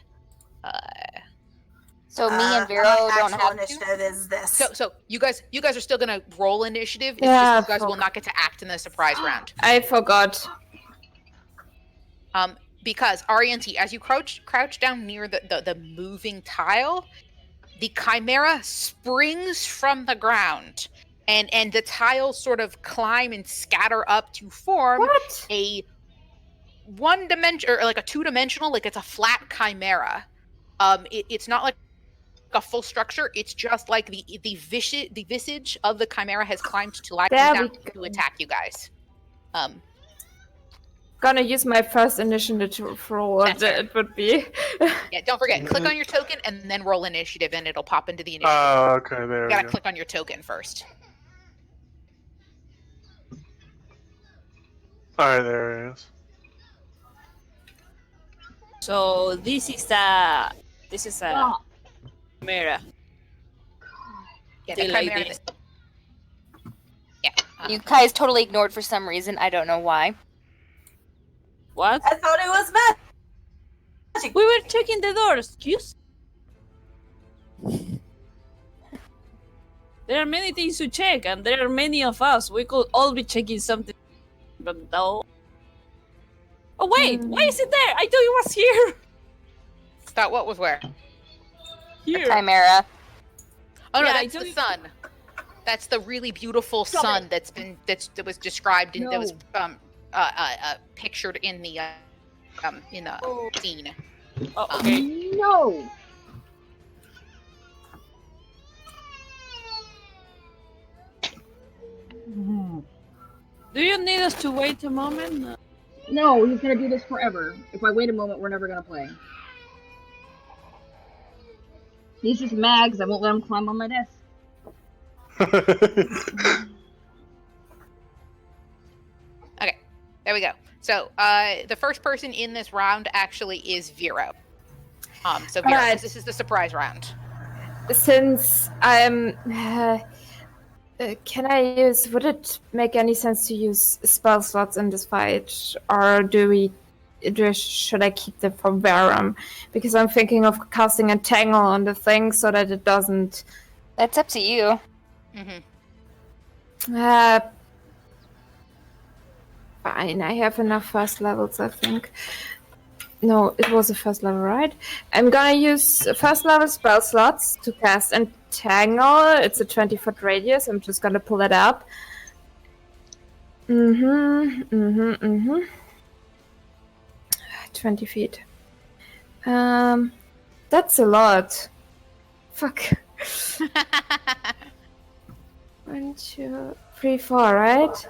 So me and Vero my don't actual have to? initiative is this. So you guys are still gonna roll initiative. It's Yeah, just you guys will not get to act in the surprise round. I forgot. Because Arienti, as you crouch down near the moving tile, the Chimera springs from the ground, and the tiles sort of climb and scatter up to form What? a one-dimension, or like a two-dimensional, like it's a flat Chimera. It's not like a full structure. It's just like the visage of the Chimera has climbed to life There down we to go. attack you guys. Gonna use my first initiative roll. That's fair. It would be. Yeah, don't forget, click on your token and then roll initiative, and it'll pop into the initiative. Oh, okay, there You we gotta go. click on your token first. Alright, there it is. So this is a Stop. Chimera. Yeah, They the like Chimera. this. Yeah. You guys totally ignored for some reason. I don't know why. What? I thought it was magic. We were checking the doors. Excuse? There are many things to check, and there are many of us. We could all be checking something, but no. Oh wait, why is it there? I thought it was here. Thought what was where? Here. Chimera. Oh no, Yeah, I that's the don't- sun. That's the really beautiful Stop sun it. that was described in that was No. pictured in the scene. Oh, okay. No. Do you need us to wait a moment? No, he's gonna do this forever. If I wait a moment, we're never gonna play. He's just mad because I won't let him climb on my desk. Okay, there we go. So the first person in this round actually is Vero. So Vero, Alright. this is the surprise round. Since I'm. Can I use? Would it make any sense to use spell slots in this fight, or should I keep them for Verum? Because I'm thinking of casting a tangle on the thing so that it doesn't. That's up to you. Mm-hmm. Fine, I have enough first levels, I think. No, it was a first level, right? I'm gonna use first level spell slots to cast Entangle. It's a 20-foot radius. I'm just gonna pull it up. 20 feet. That's a lot. Fuck. 1, 2, 3, 4, right?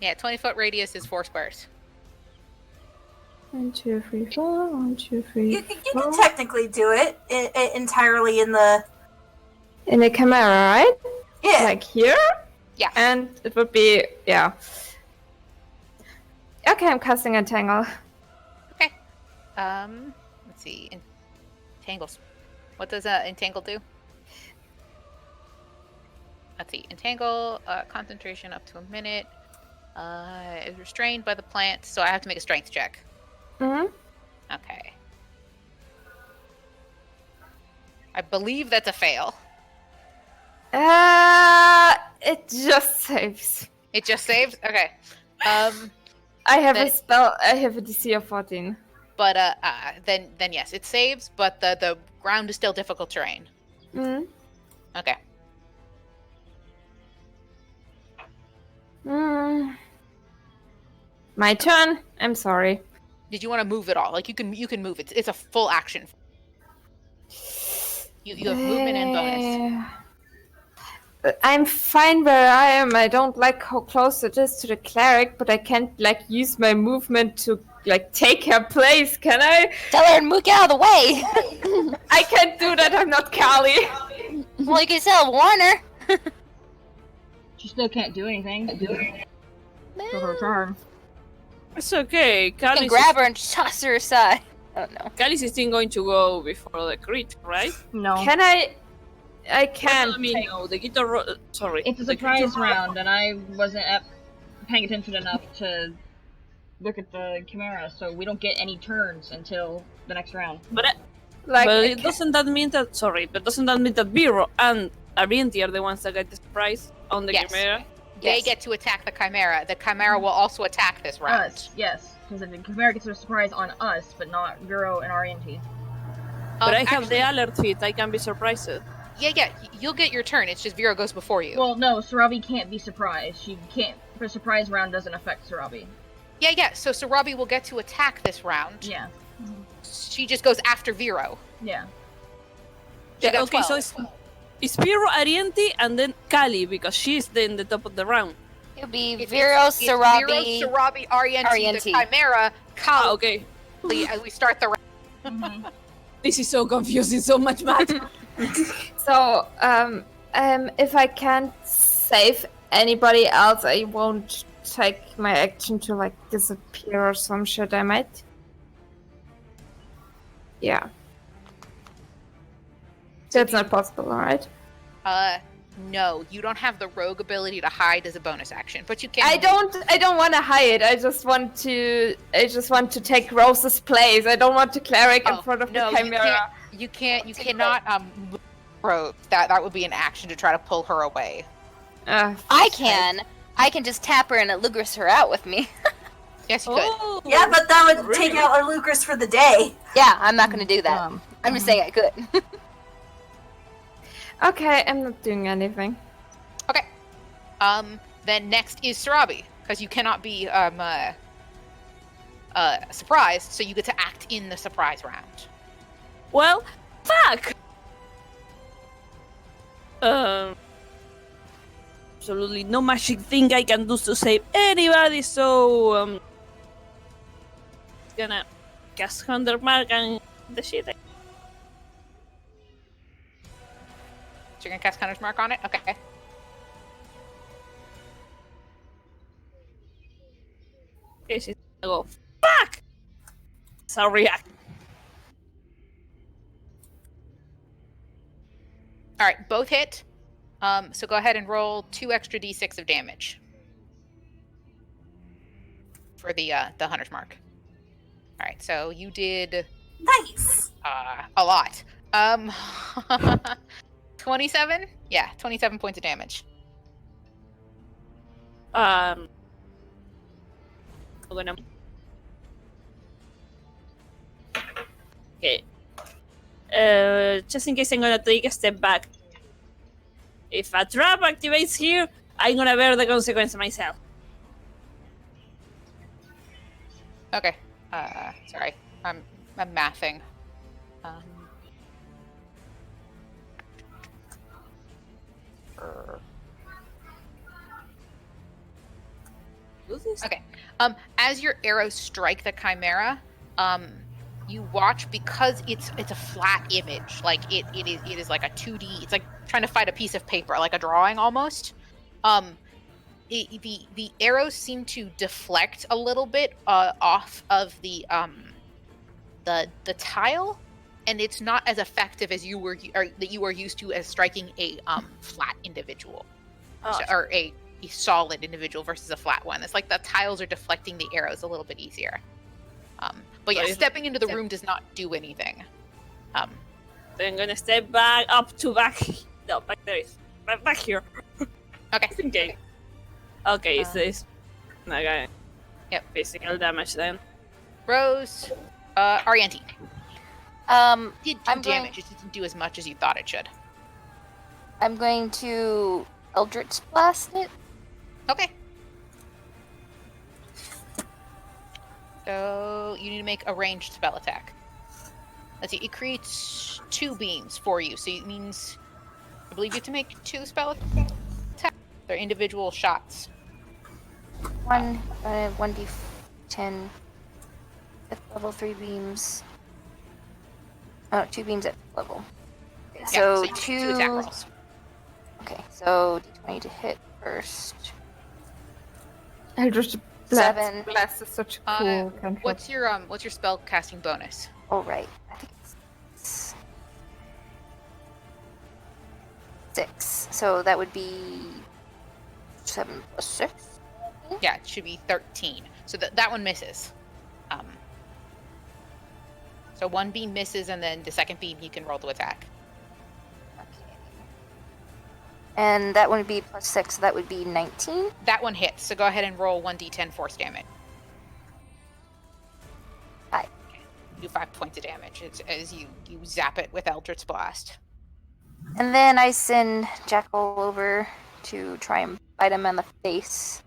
Yeah, 20-foot radius is 4 squares. 1, 2, 3, 4. 1, 2, 3. You can technically do it entirely in the. In the Chimera, right? Yeah. Like here? Yeah. And it would be, yeah. Okay, I'm casting Entangle. Okay. Let's see. Entangles. What does entangle do? Let's see. Entangle, concentration up to a minute. Is restrained by the plant, so I have to make a strength check. Mm-hmm. Okay. I believe that's a fail. It just saves. It just saves? Okay. I have Then- a spell, I have a DC of 14. But then yes, it saves, but the ground is still difficult terrain. Mm-hmm. Okay. My turn. I'm sorry. Did you want to move at all? Like you can move. It's a full action. You have movement and bonus. I'm fine where I am. I don't like how close it is to the cleric, but I can't like use my movement to like take her place, can I? Tell her to get out of the way. I can't do that. I'm not Callie. Well, you can still warn her. She still can't do anything. For her turn. It's okay. You can grab her and toss her aside. I don't know. Callis is still going to go before the crit, right? No. Can I can't. I mean, no. The guitar. Sorry. It's a surprise round, and I wasn't paying attention enough to look at the Chimera, so we don't get any turns until the next round. But Like, doesn't that mean that Biro and Arienti are the ones that get the surprise on the Yes. Chimera? They get to attack the Chimera. The Chimera will also attack this round. Us, yes. Because the Chimera gets a surprise on us, but not Euro and RNT. But I have actually, the alert feat. I can be surprised. Yeah, you'll get your turn. It's just Vero goes before you. Well, no, Sarabi can't be surprised. She can't. The surprise round doesn't affect Sarabi. Yeah. So Sarabi will get to attack this round. Yeah. She just goes after Vero. Yeah. She got Okay, 12. so it's Biro, Arienti, and then Kali because she's in the top of the round. It'll be It's Vero, Sarabi. Vero, Sarabi, Arienti, the Arienti. Chimera, Kali, Okay. as we start the round. Mm-hmm. This is so confusing. So much math. so if I can't save anybody else, I won't take my action to like disappear or some shit. I might. Yeah. That's not possible, alright? No, you don't have the rogue ability to hide as a bonus action, but you can. I don't want to hide. I just want to take Rose's place. I don't want to cleric in front of the Chimera. You cannot rogue. That would be an action to try to pull her away. I can just tap her and Elugris her out with me. Yes, you could. Oh, Yeah, but that would take out our Lucas for the day. Yeah, I'm not gonna do that. I'm just saying I could. Okay, I'm not doing anything. Okay. Then next is Sarabi, because you cannot be surprised, so you get to act in the surprise round. well, fuck. Absolutely no magic thing I can do to save anybody, so gonna cast Hunter Mark and the shit. So you're gonna cast Hunter's Mark on it? Okay. Okay, she's gonna go, fuck! So react. Alright, both hit. So go ahead and roll 2 extra d6 of damage. For the Hunter's Mark. Alright, so you did Nice. a lot. 27? Yeah, 27 points of damage. I'm gonna. Okay. Just in case, I'm gonna take a step back. If a trap activates here, I'm gonna bear the consequence myself. Okay. Sorry. I'm mathing. Okay. As your arrows strike the Chimera, you watch because it's a flat image. Like it is like a 2D. It's like trying to fight a piece of paper, like a drawing almost. The arrows seem to deflect a little bit off of the tile, and it's not as effective as you are used to as striking a flat individual or a solid individual versus a flat one. It's like the tiles are deflecting the arrows a little bit easier. But yeah, stepping into the room does not do anything. Then I'm gonna step back, up to back. No, back there is. Back here. Okay. Okay. Okay, it's this. Okay. Yep. Physical damage then. Rose, Arienti. Did do I'm damage. It didn't do as much as you thought it should. I'm going to Eldritch Blast it. Okay. So you need to make a ranged spell attack. Let's see. It creates 2 beams for you, so it means I believe you have to make 2 spell attacks. They're individual shots. 1d10 at level 3 beams. Oh, 2 beams at level. Okay, Yeah, so you do 2 attack rolls. Okay, so d20 to hit first. Eldritch 7. Blast is such a cool cantrip. What's your spell casting bonus? Oh, right. I think it's 6. So that would be 7 plus 6. Yeah, it should be 13. So that one misses. So one beam misses, and then the second beam you can roll to attack. Okay. And that one would be plus 6, so that would be 19. That one hits. So go ahead and roll 1d10 force damage. 5. Do 5 points of damage as you zap it with Eldritch Blast. And then I send Jackal over to try and bite him in the face.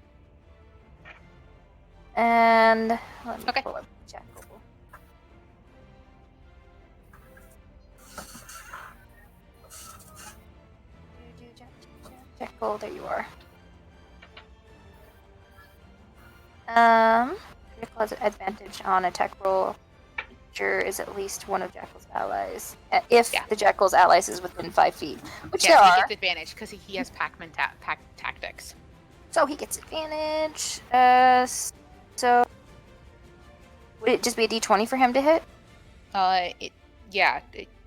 And let me pull up Jackal. Jackal, there you are. Critical has an advantage on attack roll. Creature is at least one of Jackal's allies. If the Jackal's allies is within 5 feet, which there he are. gets advantage because he has Pac-Man tactics. So he gets advantage. So would it just be a d20 for him to hit?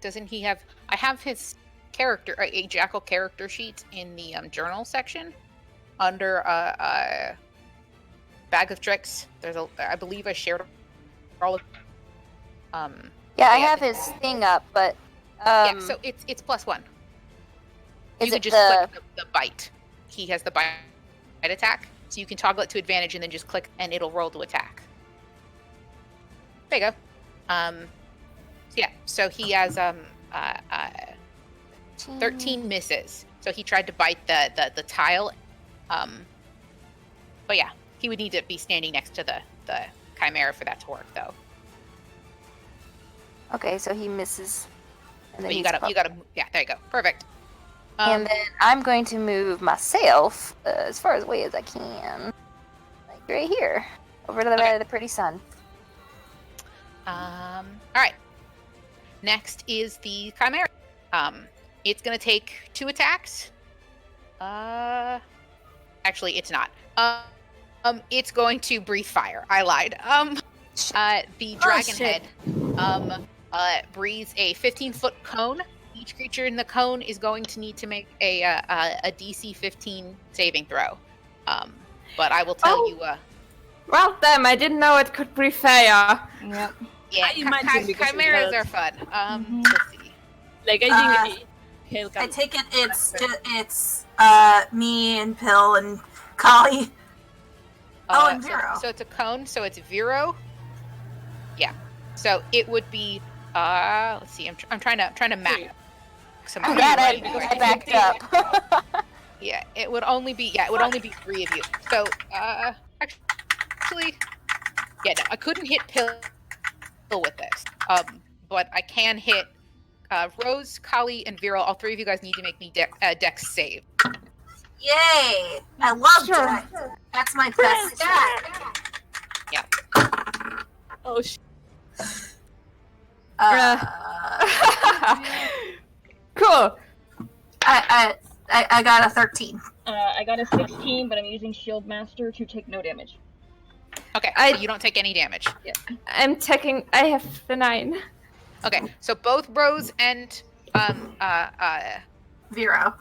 Doesn't he have? I have his character, a Jackal character sheet in the journal section under bag of tricks. There's I believe I shared all of. I have his thing up, but so it's +1. You could just click the bite. He has the bite attack, so you can toggle it to advantage and then just click, and it'll roll to attack. There you go. So he has 13 misses. So he tried to bite the tile. But yeah, he would need to be standing next to the chimera for that to work, though. Okay, so he misses. And then But you gotta, yeah, there you go. Perfect. And then I'm going to move myself as far away as I can. Like right here. Over to the right of the pretty sun. Alright. Next is the chimera. It's gonna take 2 attacks. Actually, it's not. It's going to breathe fire. I lied. The dragon head breathes a 15-foot cone. Each creature in the cone is going to need to make a DC 15 saving throw. But I will tell you. Well, damn! I didn't know it could breathe fire. Yep. Yeah, chimeras are fun. Let's see. Like I think I take it it's me and Pill and Kali. And Vero. So it's a cone. So it's Vero. Yeah. So it would be. Let's see. I'm trying to map. I'm glad I backed up. Yeah. It would only be 3 of you. So actually, yeah. No, I couldn't hit Pill with this. But I can hit Rose, Kali, and Vero. All 3 of you guys need to make me dex save. Yay! I love that. That's my best stat. Yeah. Oh shit. Cool. I got a 13. I got a 16, but I'm using Shield Master to take no damage. Okay, so you don't take any damage. Yeah. I have the 9. Okay, so both Rose and Vero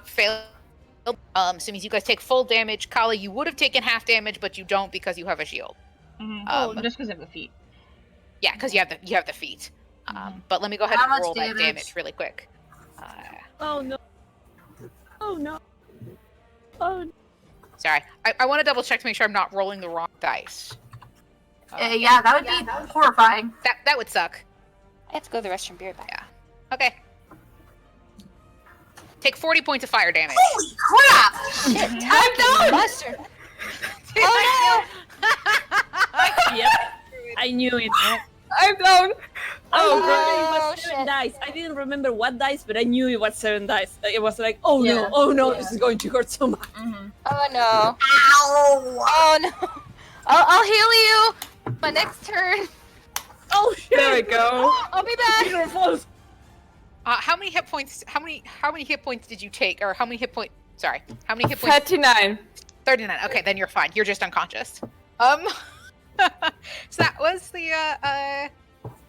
failed. So it means you guys take full damage. Kali, you would have taken half damage, but you don't because you have a shield. Mm-hmm. Just because of the feet. Yeah, because you have the feet. But let me go ahead and roll that damage really quick. Oh no. Oh no. Oh. Sorry, I want to double check to make sure I'm not rolling the wrong dice. Yeah, that would be horrifying. That would suck. I have to go to the restroom. Be right back. Yeah. Okay. Take 40 points of fire damage. Holy crap! Shit, I'm done! Mustard. Oh Yep. I knew it. I'm down. I Oh, remember God. it Oh, was 7 shit. dice. I didn't remember what dice, but I knew it was 7 dice. It was like, oh Yeah. no, oh no, Yeah. this is going to hurt so much. Mm-hmm. Oh no. Ow! Oh no. I'll heal you. My next turn. Oh shit! There we go. I'll be back. Peter falls. How many hit points? How many hit points did you take, or how many hit points? Sorry, how many hit points? 39. 39. Okay, then you're fine. You're just unconscious. So that was the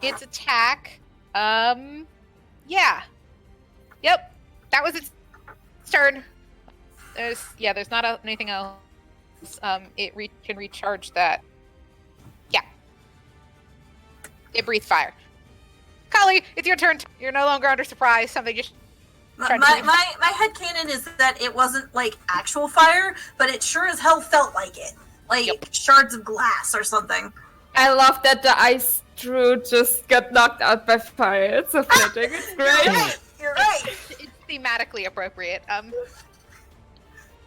its attack. Yeah. Yep. That was its turn. There's not anything else. It can recharge that. Yeah. It breathes fire. Kali, it's your turn. You're no longer under surprise. Something just. My headcanon is that it wasn't like actual fire, but it sure as hell felt like it. Like shards of glass or something. I love that the ice druid just got knocked out by fire. It's so fitting. It's great. You're right. It's thematically appropriate. Give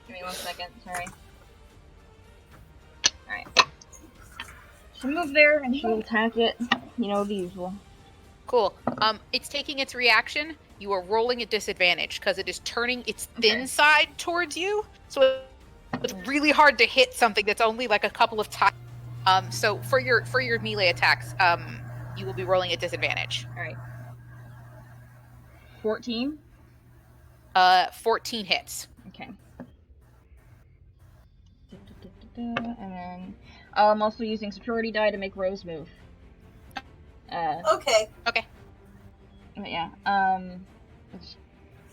me 1 second, sorry. Alright. She'll move there and she'll attack it. You know, the usual. Cool. It's taking its reaction. You are rolling at disadvantage because it is turning its thin side towards you. So it's really hard to hit something that's only like a couple of times. So for your melee attacks, you will be rolling at disadvantage. Alright. 14? 14 hits. Okay. And then I'm also using security die to make Rose move. Okay. Okay. But yeah,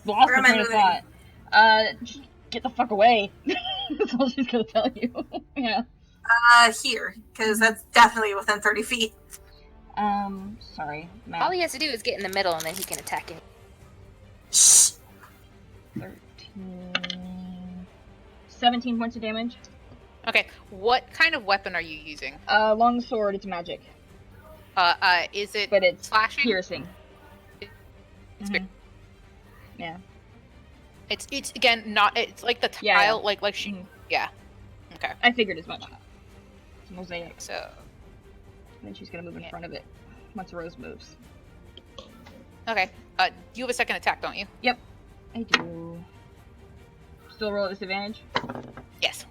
lost Where my am I train of thought. Just get the fuck away. That's all she's gonna tell you. Yeah. Here, because that's definitely within 30 feet. Sorry, Matt. All he has to do is get in the middle, and then he can attack it. Shh. 13... 17 points of damage. Okay. What kind of weapon are you using? Long sword, it's magic. Is it But it's slashing? piercing. It's Mhm. Yeah. It's again not. It's like the tile. Yeah. Like she. Mhm. Yeah. Okay. I figured as much. It's a mosaic. So. And then she's gonna move in front of it once Rose moves. Okay. You have a second attack, don't you? Yep, I do. Still roll at disadvantage? Yes.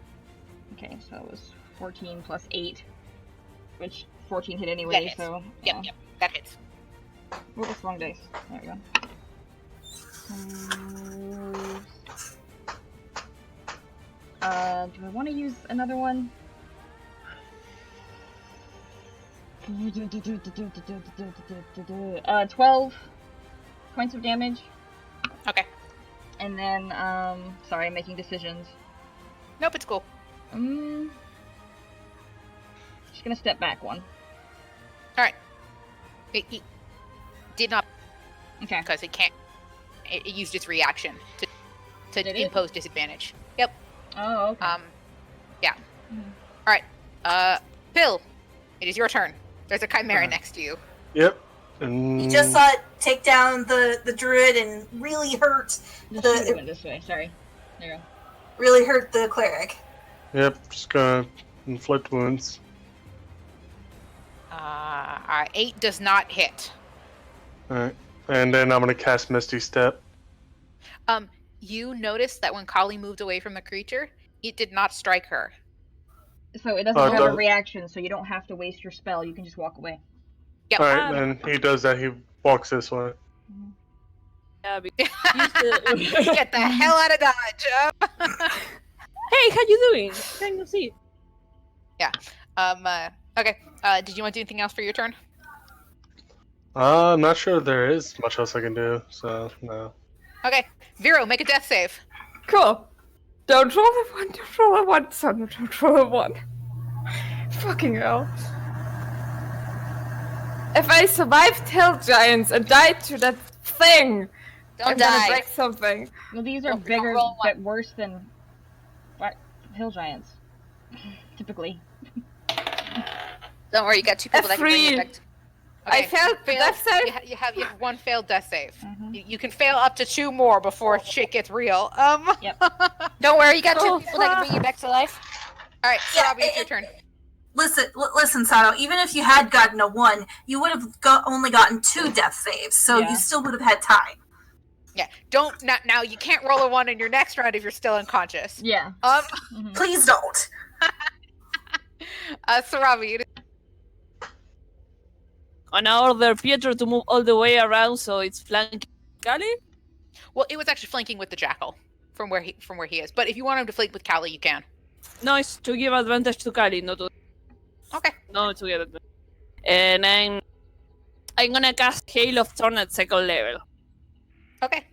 Okay, so it was 14 plus 8, which 14 hit anyway, That hits. so... Yep. yeah. Yep. That hits. Roll the strong dice. There we go. Do I want to use another one? 12 points of damage. Okay. And then, sorry, I'm making decisions. Nope. It's cool. Just gonna step back one. All right. It did not Okay. because it can't. It used its reaction to Did it? impose disadvantage. Yep. Oh, okay. Yeah. Mhm. All right. Phil, it is your turn. There's a chimera Alright. next to you. Yep. You just saw it take down the druid and really hurt Just the went this way, sorry. There you go. really hurt the cleric. Yep. Just gonna inflict wounds. 8 does not hit. Alright. And then I'm gonna cast Misty Step. You notice that when Kali moved away from the creature, it did not strike her. So it doesn't Oh, it have a doesn't? reaction, so you don't have to waste your spell. You can just walk away. Yep. Alright, then he does that. He walks this way. Yeah, because used to... Get the hell out of Dodge. Hey, how you doing? Can you see? Okay. Did you want to do anything else for your turn? I'm not sure there is much else I can do, so no. Okay. Vero, make a death save. Cool. Don't roll a 1, don't roll a 1, son, don't roll a 1. Fucking hell. If I survived Hill Giants and died to that thing, Don't I'm gonna die. break something. Well, these are Don't bigger roll one. but worse than hill giants. Typically. Don't worry, you got 2 people that can bring you F3. back. I failed the death save. You have 1 failed death save. Mhm. You can fail up to 2 more before shit gets real. Yep. Don't worry, you got 2 Oh, people that can bring you back to life. All right, so Yeah, Robbie, it's your turn. listen, Sato. Even if you had gotten a 1, you would have only gotten 2 death saves, so you still would have had time. Yeah. Now you can't roll a 1 in your next round if you're still unconscious. Yeah. Please don't. Sarabi, And I order Pietro to move all the way around so it's flanking Kali. well, it was actually flanking with the jackal from where he is. But if you want him to flank with Callie, you can. No, it's to give advantage to Kali, not to. Okay. No, to get advantage. And I'm gonna cast Hail of Thorn at 2nd level. Okay.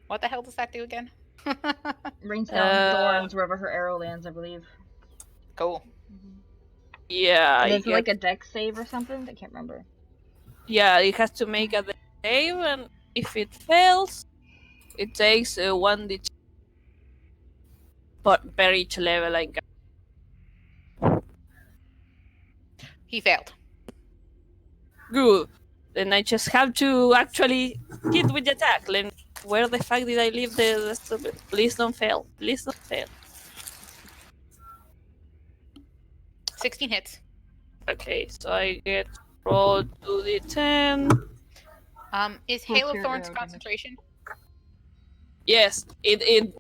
What the hell does that do again? Rains down thorns wherever her arrow lands, I believe. Cool. Yeah, And it's like a dex save or something? I can't remember. Yeah, it has to make a dex save, and if it fails, it takes 1d per each level I got. He failed. Good. Then I just have to actually hit with the attack. Then where the fuck did I leave the rest of it? Please don't fail. Please don't fail. 16 hits. Okay, so I get roll 2d10. Is Plus Hail of your Thorns arrow concentration? Yes, it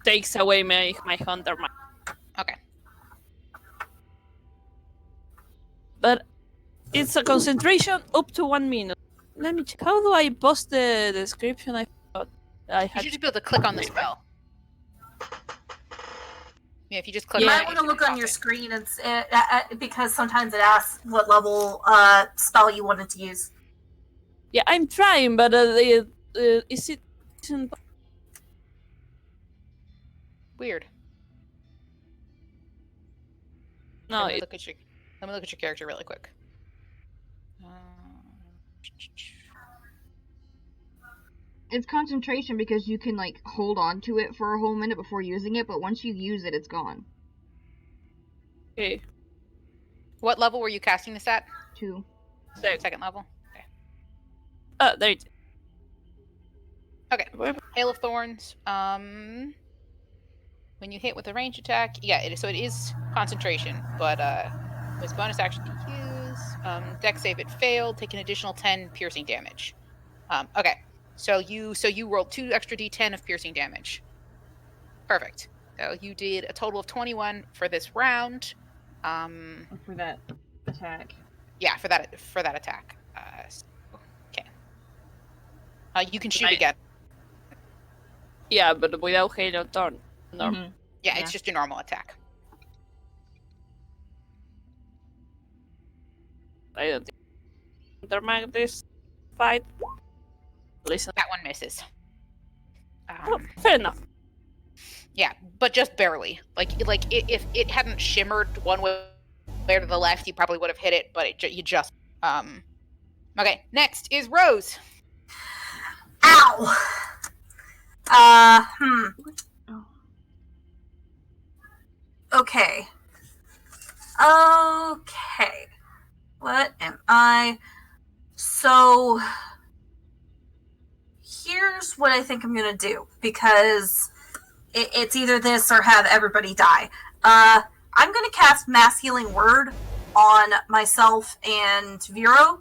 takes away my hunter mark. Okay. But it's a concentration up to 1 minute. Let me check. How do I post the description? I thought I You had. should just be able to click on the spell. Yeah, if you just click You on might it, want you to should look on pop your it. screen because sometimes it asks what level spell you wanted to use. Yeah, I'm trying, but is it? Weird. No, Let me it, look at your character really quick. It's concentration because you can, like, hold on to it for a whole minute before using it, but once you use it, it's gone. okay. What level were you casting this at? 2. Second level. Okay. There it is. Okay. Hail of Thorns. When you hit with a range attack, yeah, it is concentration, but with bonus action to use, dex save it failed, take an additional 10 piercing damage. Okay, so you rolled 2 extra d10 of piercing damage. Perfect. So you did a total of 21 for this round. For that attack. Yeah, for that attack. Okay. You can shoot Nice. again. Yeah, but without Hail of Thorn. No. Mhm. Yeah, it's just your normal attack. I don't think Intermag this fight. Listen. That one misses. Oh, fair enough. Yeah, but just barely. Like if it hadn't shimmered one way or to the left, you probably would have hit it. But you just. Okay, next is Rose. Ow. Okay. Okay. What am I? So, here's what I think I'm gonna do, because it's either this or have everybody die. I'm gonna cast Mass Healing Word on myself and Vero,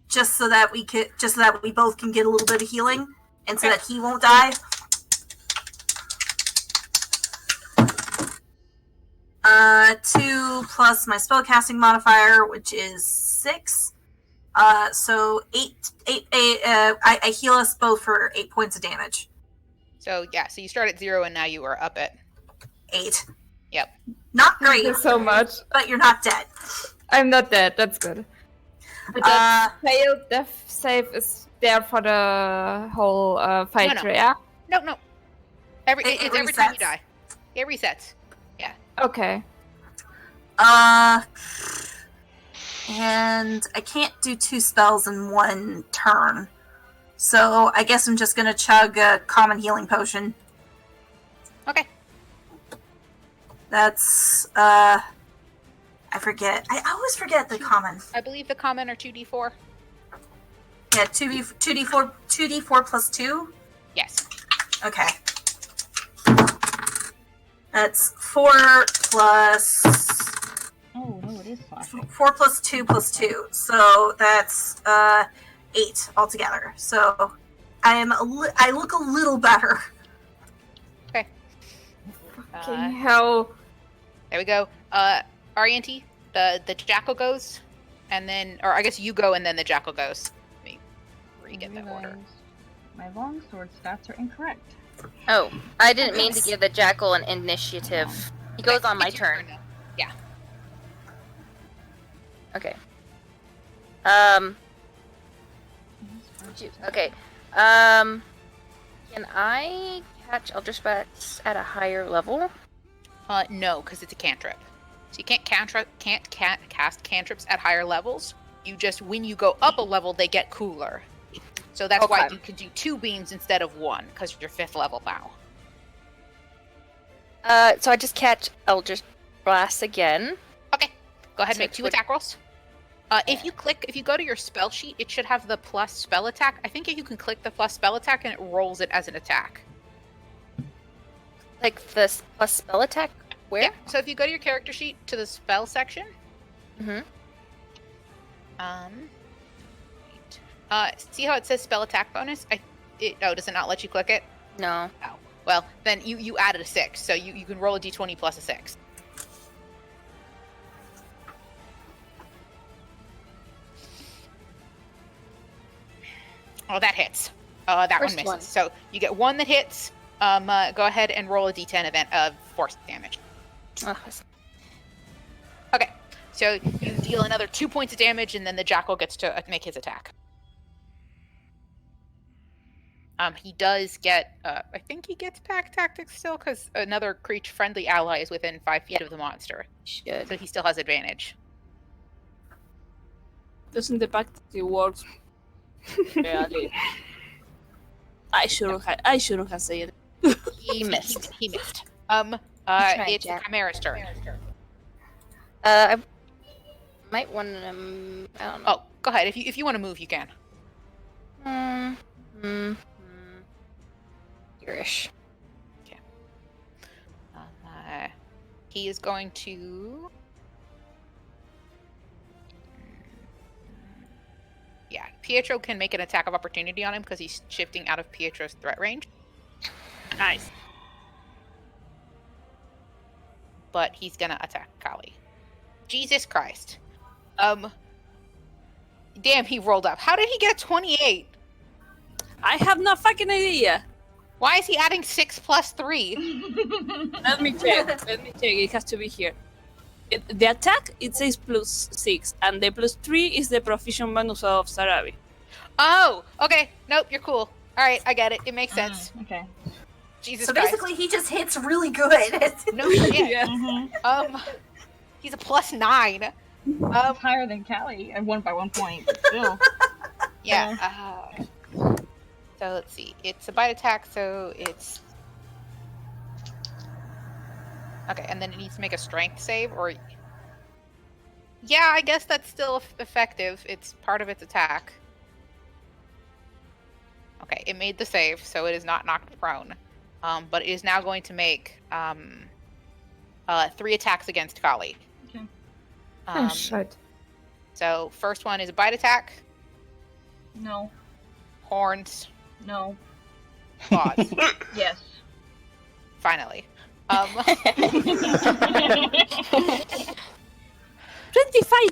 just so that we both can get a little bit of healing, and so that he won't die. 2 plus my spellcasting modifier, which is 6. So 8. I heal us both for 8 points of damage. So yeah, so you start at 0 and now you are up at 8. Yep. Not great. Thank you so much. But you're not dead. I'm not dead. That's good. But that failed death save is there for the whole fight, No. yeah? No. Every It every time you resets. die. It resets. Yeah. Okay. And I can't do 2 spells in one turn. So I guess I'm just gonna chug a common healing potion. Okay. That's, I forget. I always forget the common. I believe the common are 2d4. Yeah, 2d4 plus 2? Yes. Okay. That's 4 plus... Oh, no, it is slashing. 4 plus 2 plus 2. So that's 8 altogether. So I look a little better. Okay. Fucking hell. There we go. Arianti, the jackal goes, and then, or I guess you go and then the jackal goes. Let me re-get that order. My longsword stats are incorrect. Oh, I didn't mean to give the jackal an initiative. He goes on my It's your turn. now. Yeah. Okay. Okay. Can I catch Eldritch Bats at a higher level? No, because it's a cantrip. So you can't cast cantrips at higher levels. You just, when you go up a level, they get cooler. So that's why Okay. you can do 2 beams instead of 1, because you're 5th level now. So I just catch Eldritch Blast again. Okay, go ahead and So make 2 quick- attack rolls. If you go to your spell sheet, it should have the plus spell attack. I think if you can click the plus spell attack and it rolls it as an attack. Like this plus spell attack? Where? Yeah. So if you go to your character sheet to the spell section. Mm-hmm. See how it says spell attack bonus? Does it not let you click it? No. Oh. Well, then you added a 6, so you can roll a d20 plus a 6. Oh, that hits. That First one misses. one. So you get 1 that hits. Go ahead and roll a d10 event of force damage. Oh, Okay. So you deal another 2 points of damage, and then the jackal gets to make his attack. He does get, I think he gets pack tactics still, because another friendly ally is within 5 feet of the monster. should. So he still has advantage. Doesn't the pact work? Really? I shouldn't have said it. He missed. He missed. right, It's Jack. Chimera's turn. I might want to. I don't know. Oh, go ahead. If you want to move, you can. Here-ish. He is going to. Yeah, Pietro can make an attack of opportunity on him because he's shifting out of Pietro's threat range. Nice. But he's gonna attack Kali. Jesus Christ. Damn, he rolled up. How did he get 28? I have no fucking idea. Why is he adding 6 plus 3? Let me check. It has to be here. The attack, it says +6, and the +3 is the proficient bonus of Sarabi. Oh, okay. Nope, you're cool. All right, I get it. It makes sense. Okay. Jesus So Christ. basically, he just hits really good. No shit. Yeah. He's a +9. It's higher than Callie. I won by 1 point, but still. Yeah. So let's see. It's a bite attack, so it's okay. And then it needs to make a strength save, or yeah, I guess that's still effective. It's part of its attack. Okay, it made the save, so it is not knocked prone. But it is now going to make 3 attacks against Kali. Okay. Oh, shit. So first one is a bite attack. No. Horns. No. Claws. Yes. Finally. 25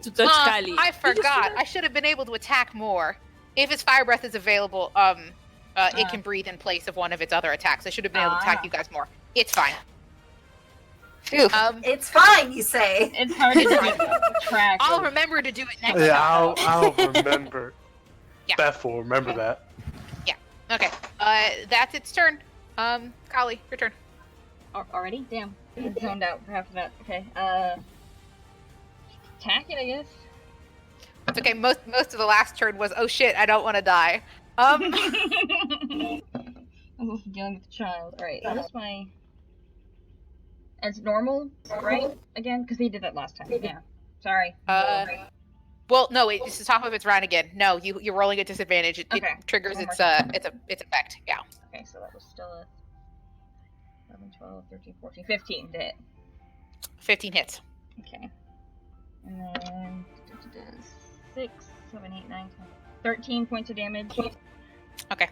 to touch Kali. I forgot. I should have been able to attack more. If its fire breath is available, it can breathe in place of one of its other attacks. I should have been able to attack you guys more. It's fine. Phew. It's fine, you say. It's hard to keep track. I'll remember to do it next Yeah, time. I'll remember. Yeah. Beth will remember that. Okay. That's its turn. Kali, your turn. Already? Damn. I zoned out for half of that. Okay. Attack it, I guess. It's okay. Most of the last turn was, oh shit, I don't want to die. I was also dealing with the child. Alright, what's my... It's normal, right? Again? Because he did that last time. Yeah. Sorry. Well, no, it's the top of its round again. No, you're rolling at disadvantage. It Okay. triggers One more its time. its effect. Yeah. Okay, so that was still a 11, 12, 13, 14, 15 to hit. 15 hits. Okay. And then 6, 7, 8, 9, 10, 13 points of damage. Okay.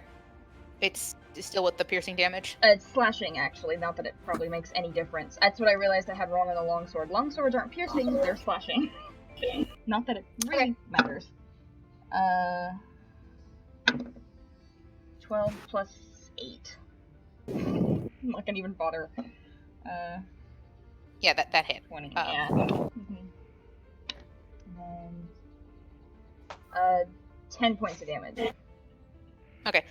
It's still with the piercing damage. It's slashing, actually. Not that it probably makes any difference. That's what I realized I had wrong on the longsword. Longswords aren't piercing, they're slashing. Not that it really matters. 12 plus 8. I'm not gonna even bother. Yeah, that hit. 20, yeah. And then, 10 points of damage. Okay.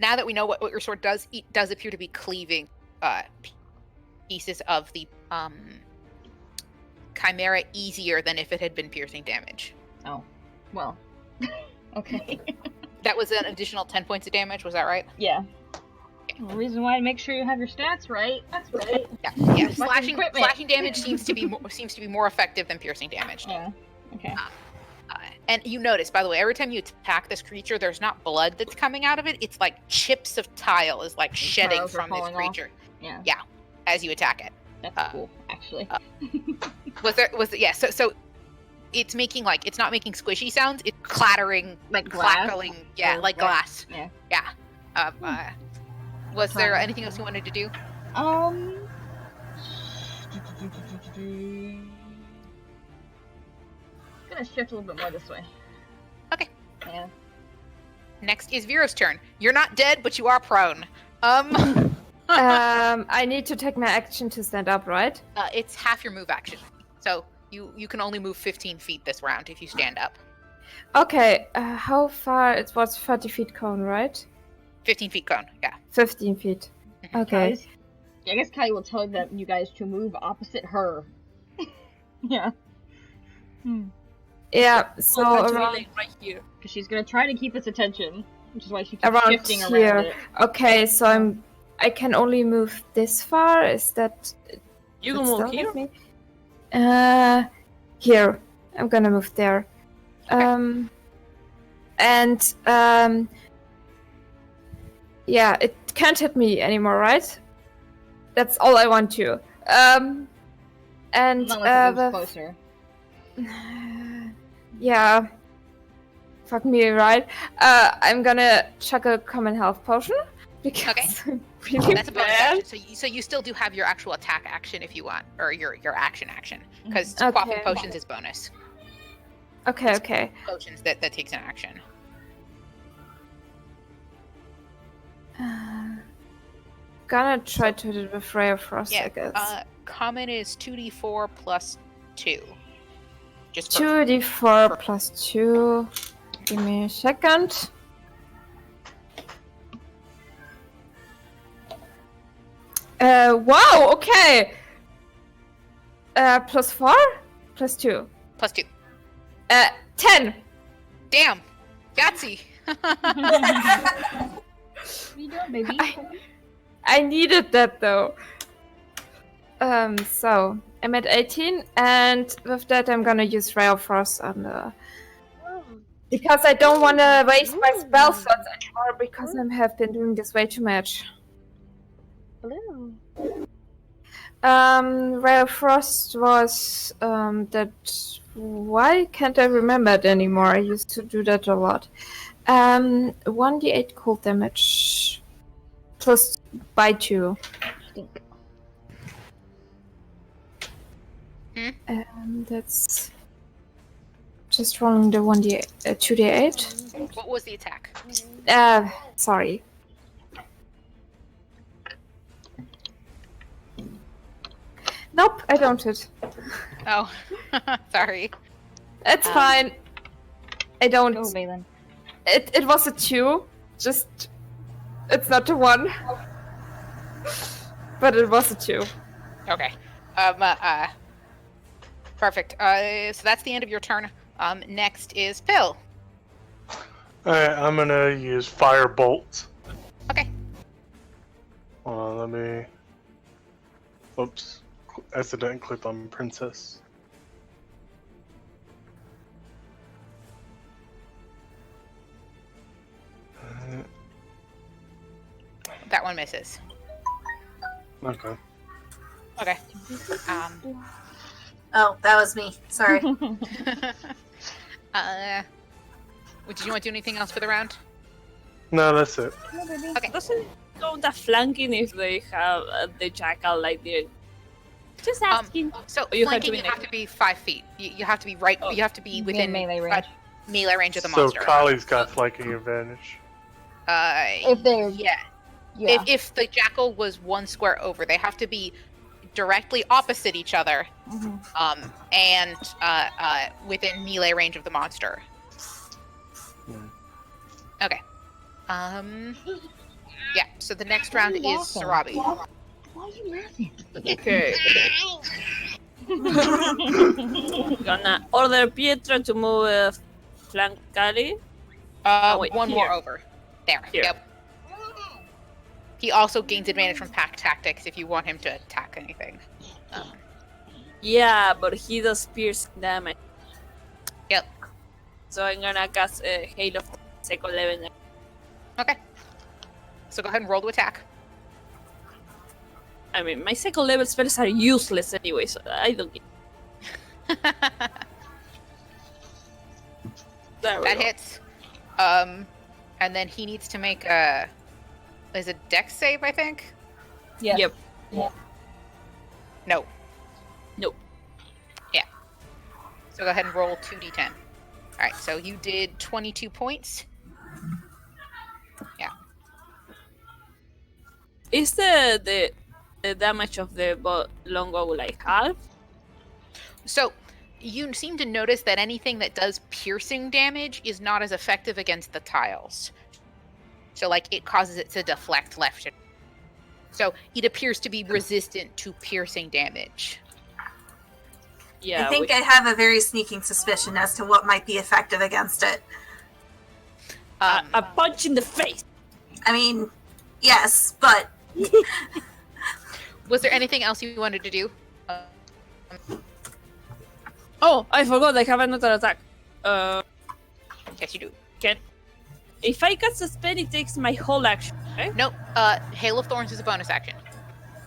Now that we know what your sword does, it does appear to be cleaving pieces of the chimera easier than if it had been piercing damage. Oh, well. Okay. That was an additional 10 points of damage, was that right? Yeah. The reason why I make sure you have your stats right. That's right. Yeah. Slashing damage seems to be more effective than piercing damage. Yeah. Okay. And you notice, by the way, every time you attack this creature, there's not blood that's coming out of it. It's like chips of tile is like shedding from this creature. Off. Yeah. Yeah. As you attack it. That's cool, actually. Yeah. So it's making it's not making squishy sounds. It's clattering, like glass? crackling. Yeah, like glass. Yeah. Yeah. Was there anything else you wanted to do? Gonna shift a little bit more this way. Okay. Yeah. Next is Vero's turn. You're not dead, but you are prone. I need to take my action to stand up, right? It's half your move action. So you can only move 15 feet this round if you stand up. Okay, how far? It was 30 feet cone, right? 15 feet cone, yeah. 15 feet. Okay. I guess Kai will tell you guys to move opposite her. Yeah. Yeah, so around right here. Because she's gonna try to keep its attention, which is why she keeps around shifting here. around it. Okay, so I can only move this far. Is that? You can move here. Me? Here. I'm gonna move there. Okay. Yeah, it can't hit me anymore, right? That's all I want to. And Not like it moves closer. Yeah. Fuck me, right? I'm gonna chuck a common health potion because I'm really That's a bonus bad. action. So you still do have your actual attack action if you want, or your action because Okay. swapping potions is bonus. Okay. Potions that takes an action. Gonna try to do the Ray of Frost, I guess. Common is 2d4 plus 2. Just 2d4 plus 2. Give me a second. Wow, okay. Plus 4? Plus 2. plus 2. 10. Damn! Yahtzee! What are you doing, baby? I needed that though. So I'm at 18, and with that I'm gonna use Ray of Frost on the... Because I don't want to waste my spell slots anymore, because I have been doing this way too much. Blue. Ray of Frost was that... Why can't I remember it anymore? I used to do that a lot. 1d8 cold damage. Plus by 2. Stink. That's... Just rolling the 2d8. What was the attack? Sorry. Nope, I don't hit. Oh, sorry. It's fine. I don't. Go, Valen. It was a 2. Just... It's not a 1. But it was a 2. Okay. Perfect. So that's the end of your turn. Next is Pill. Alright, I'm gonna use Firebolt. Okay. Hold on, let me... Oops. Accidentally clicked on Princess. That one misses. Okay. Okay. Um, Oh, that was me. Sorry. did you want to do anything else for the round? No, that's it. Okay. Doesn't count a flanking if they have the jackal like the. Just asking. So you have flanking, to be you have to be 5 feet. You have to be right. You have to be within melee range. melee range of the So monster. Kali's got flanking advantage. If they're yeah. yeah. If the jackal was 1 square over, they have to be directly opposite each other, and within melee range of the monster. Okay. Yeah. So the next round is Sarabi. Why are you laughing? Okay. Gonna order Pietro to move flank Kali. Wait, One more here. over. There. Here. Yep. He also gains advantage from pack tactics if you want him to attack anything. Yeah, but he does piercing damage. Yep. So I'm gonna cast a Hail of second level. Okay. So go ahead and roll to attack. I mean, my second level spells are useless anyway, so I don't get. There we That go. hits. And then he needs to make a dex save, I think? Yeah. Yep. No. Nope. Yeah. So go ahead and roll 2d10. Alright, so you did 22 points. Yeah. Is the damage of the longbow like half? So you seem to notice that anything that does piercing damage is not as effective against the tiles. So, like, it causes it to deflect left. So it appears to be resistant to piercing damage. Yeah. I think I have a very sneaking suspicion as to what might be effective against it. A punch in the face. I mean, yes, but Was there anything else you wanted to do? Oh, I forgot. I have another attack. Yes, you do. If I cast a spell, it takes my whole action. Okay? Nope. Hail of Thorns is a bonus action.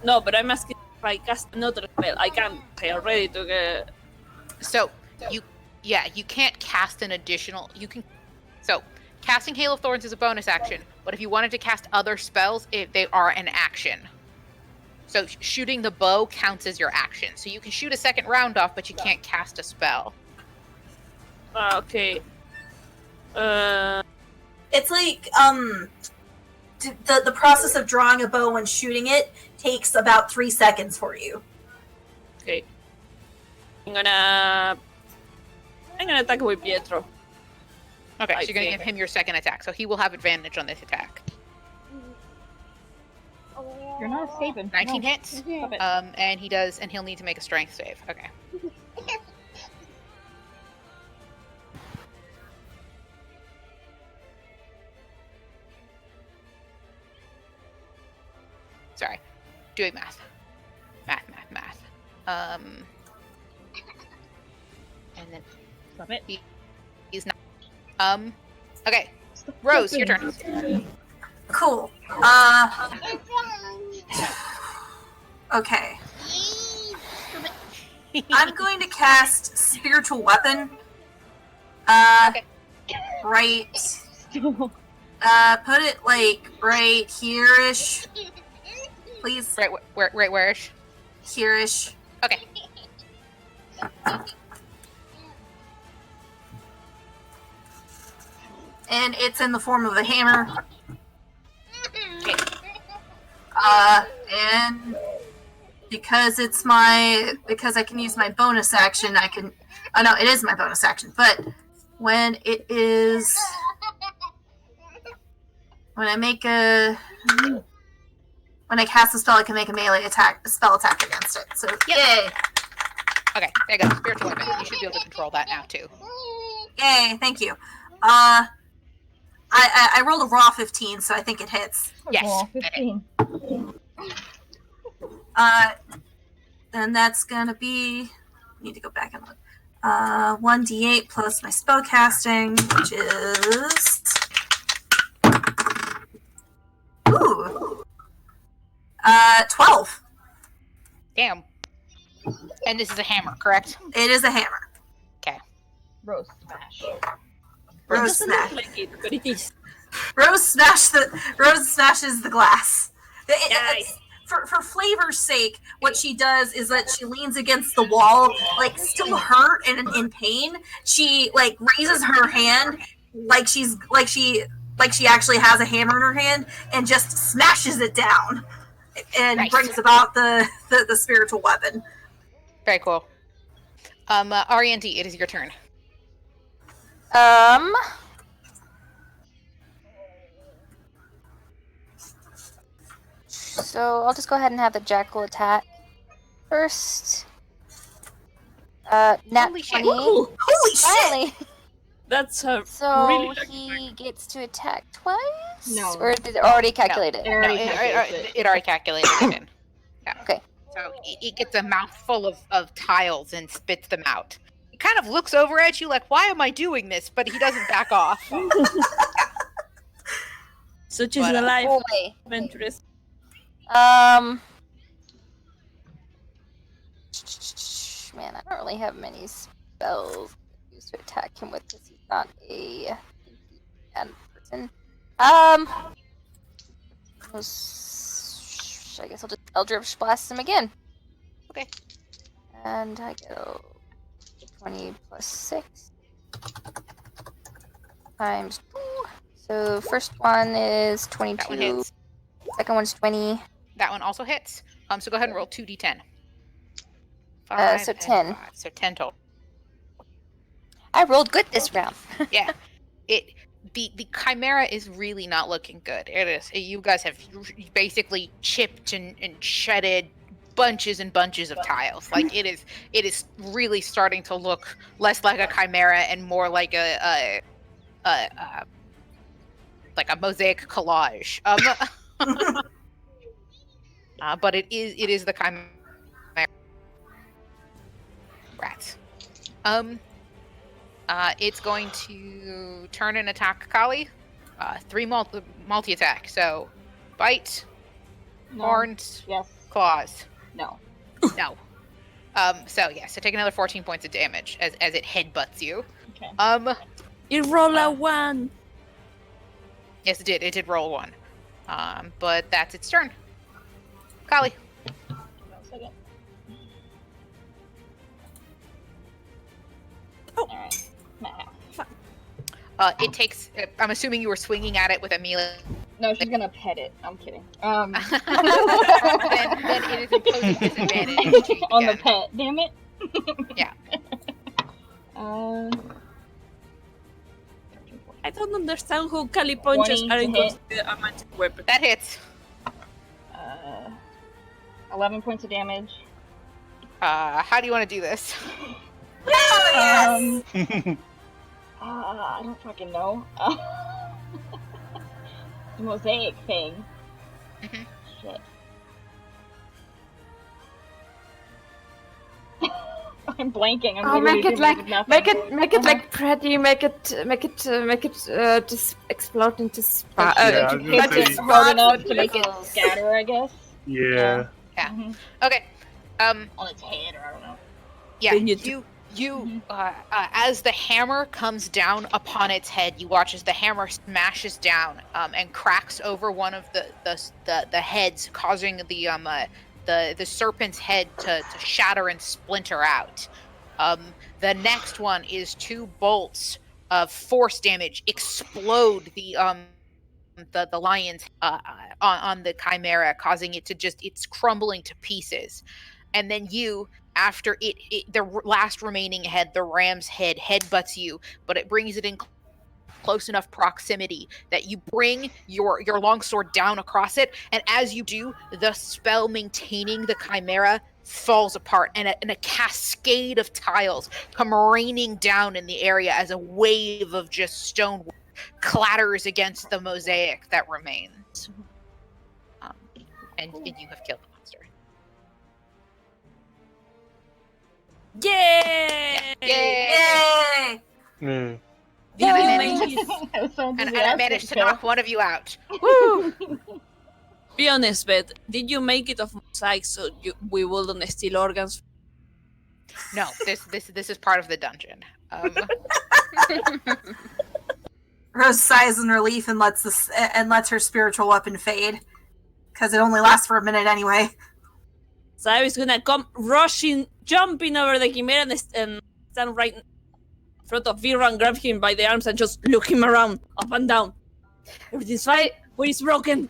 No, but I'm asking if I cast another spell. I can't. I already took a. So you can't cast an additional. You can. So casting Hail of Thorns is a bonus action, but if you wanted to cast other spells, they are an action. So shooting the bow counts as your action. So you can shoot a second round off, but you can't cast a spell. Okay. it's like the process of drawing a bow and shooting it takes about 3 seconds for you. Okay. I'm gonna attack with Pietro. Okay, I so you're gonna think. give him your second attack, so he will have advantage on this attack. You're not escaping. 19 No. hits. Stop it. And he'll need to make a strength save. Okay. Sorry. Doing math. Math. And then Stop it. he's not. Okay. Rose, your turn. Cool. Okay. I'm going to cast Spiritual Weapon. Okay. Right. Put it like right here-ish. Please. Right where-ish? Here-ish. Okay. And it's in the form of a hammer. Okay. And because I can use my bonus action, I can. Oh no, it is my bonus action. But when I cast a spell, I can make a spell attack against it. So yay! Okay, there you go. Spiritual weapon. You should be able to control that now too. Yay! Thank you. I rolled a raw 15, so I think it hits. Yes. Oh, 15. Then that's gonna be. Need to go back and look. 1d8 plus my spell casting, which is. Ooh. 12. Damn. And this is a hammer, correct? It is a hammer. Rose smash. It Rose doesn't smash. look like it, but it is. Rose smashes the glass. Nice. For flavor's sake, what she does is that she leans against the wall, like still hurt and in pain. She like raises her hand like she actually has a hammer in her hand and just smashes it down and Nice. brings about the spiritual weapon. Very cool. Arianti, it is your turn. So I'll just go ahead and have the jackal attack first. Nat Holy shit. 20. Holy shit! Finally. That's a So really lucky he gets to attack twice? No. Or did it already calculate it? It already No, calculates it. it already calculated it in. Yeah. Okay. So it gets a mouthful of tiles and spits them out. He kind of looks over at you like, why am I doing this? But he doesn't back off. Such is But, the life Oh, of wait. adventurers. Man, I don't really have many spells used to attack him with because he's not a bad person. I guess I'll just Eldritch Blast him again. Okay. And I go 20 plus 6 times 2. So first one is 22. That one hits. Second one's 20. That one also hits. So go ahead and roll 2d10. So and 10. 5. So 10 total. I rolled good this round. Yeah. The chimera is really not looking good. It is. You guys have basically chipped and shedded bunches and bunches of tiles. Like it is really starting to look less like a chimera and more like a mosaic collage. But it is the chimera. Rats. It's going to turn and attack Kali. 3 multi-attack. So, bite, No. horns, Yes. claws. No. No. So take another 14 points of damage as it headbutts you. Okay. You roll a 1. Yes, it did. It did roll 1. But that's its turn. Kali. One second. Oh. Alright. Nah. It takes. I'm assuming you were swinging at it with a melee. No, she's gonna pet it. I'm kidding. then it is imposing disadvantage to you On the again. pet. Damn it. Yeah. I don't understand how Kali punches 20 aren't to hit. considered a magic weapon. That hits. 11 points of damage. How do you want to do this? Oh, I don't fucking know. The mosaic thing. Mhm. Shit. I'm blanking. I'm Oh, literally make it doing like, nothing. make it like pretty. Make it just explode into spark. Yeah, I was Hit gonna it say- hard enough to make it Ripples. scatter, I guess. Yeah. Mhm. Okay. On its head, or I don't know. Yeah. Then you As the hammer comes down upon its head, you watch as the hammer smashes down and cracks over one of the heads, causing the serpent's head to shatter and splinter out. The next one is 2 bolts of force damage explode the lion's on the chimera, causing it to it's crumbling to pieces. And then you, after the last remaining head, the ram's head headbutts you, but it brings it in close enough proximity that you bring your longsword down across it, and as you do, the spell maintaining the chimera falls apart, and a cascade of tiles come raining down in the area as a wave of just stone clatters against the mosaic that remains. And you have killed the monster. Yay! Yay! Mm. You And didn't then make it it. I was so and I managed to enthusiastic, knock one of you out. Woo! Be honest, Beth. Did you make it of mosaic so we wouldn't steal organs? No, this is part of the dungeon. Rose sighs in relief and lets her spiritual weapon fade, because it only lasts for a minute anyway. Cyrus is gonna come rushing, jumping over the Chimera and stand right in front of Vera and grab him by the arms and just look him around, up and down. Everything's fine. Where is broken?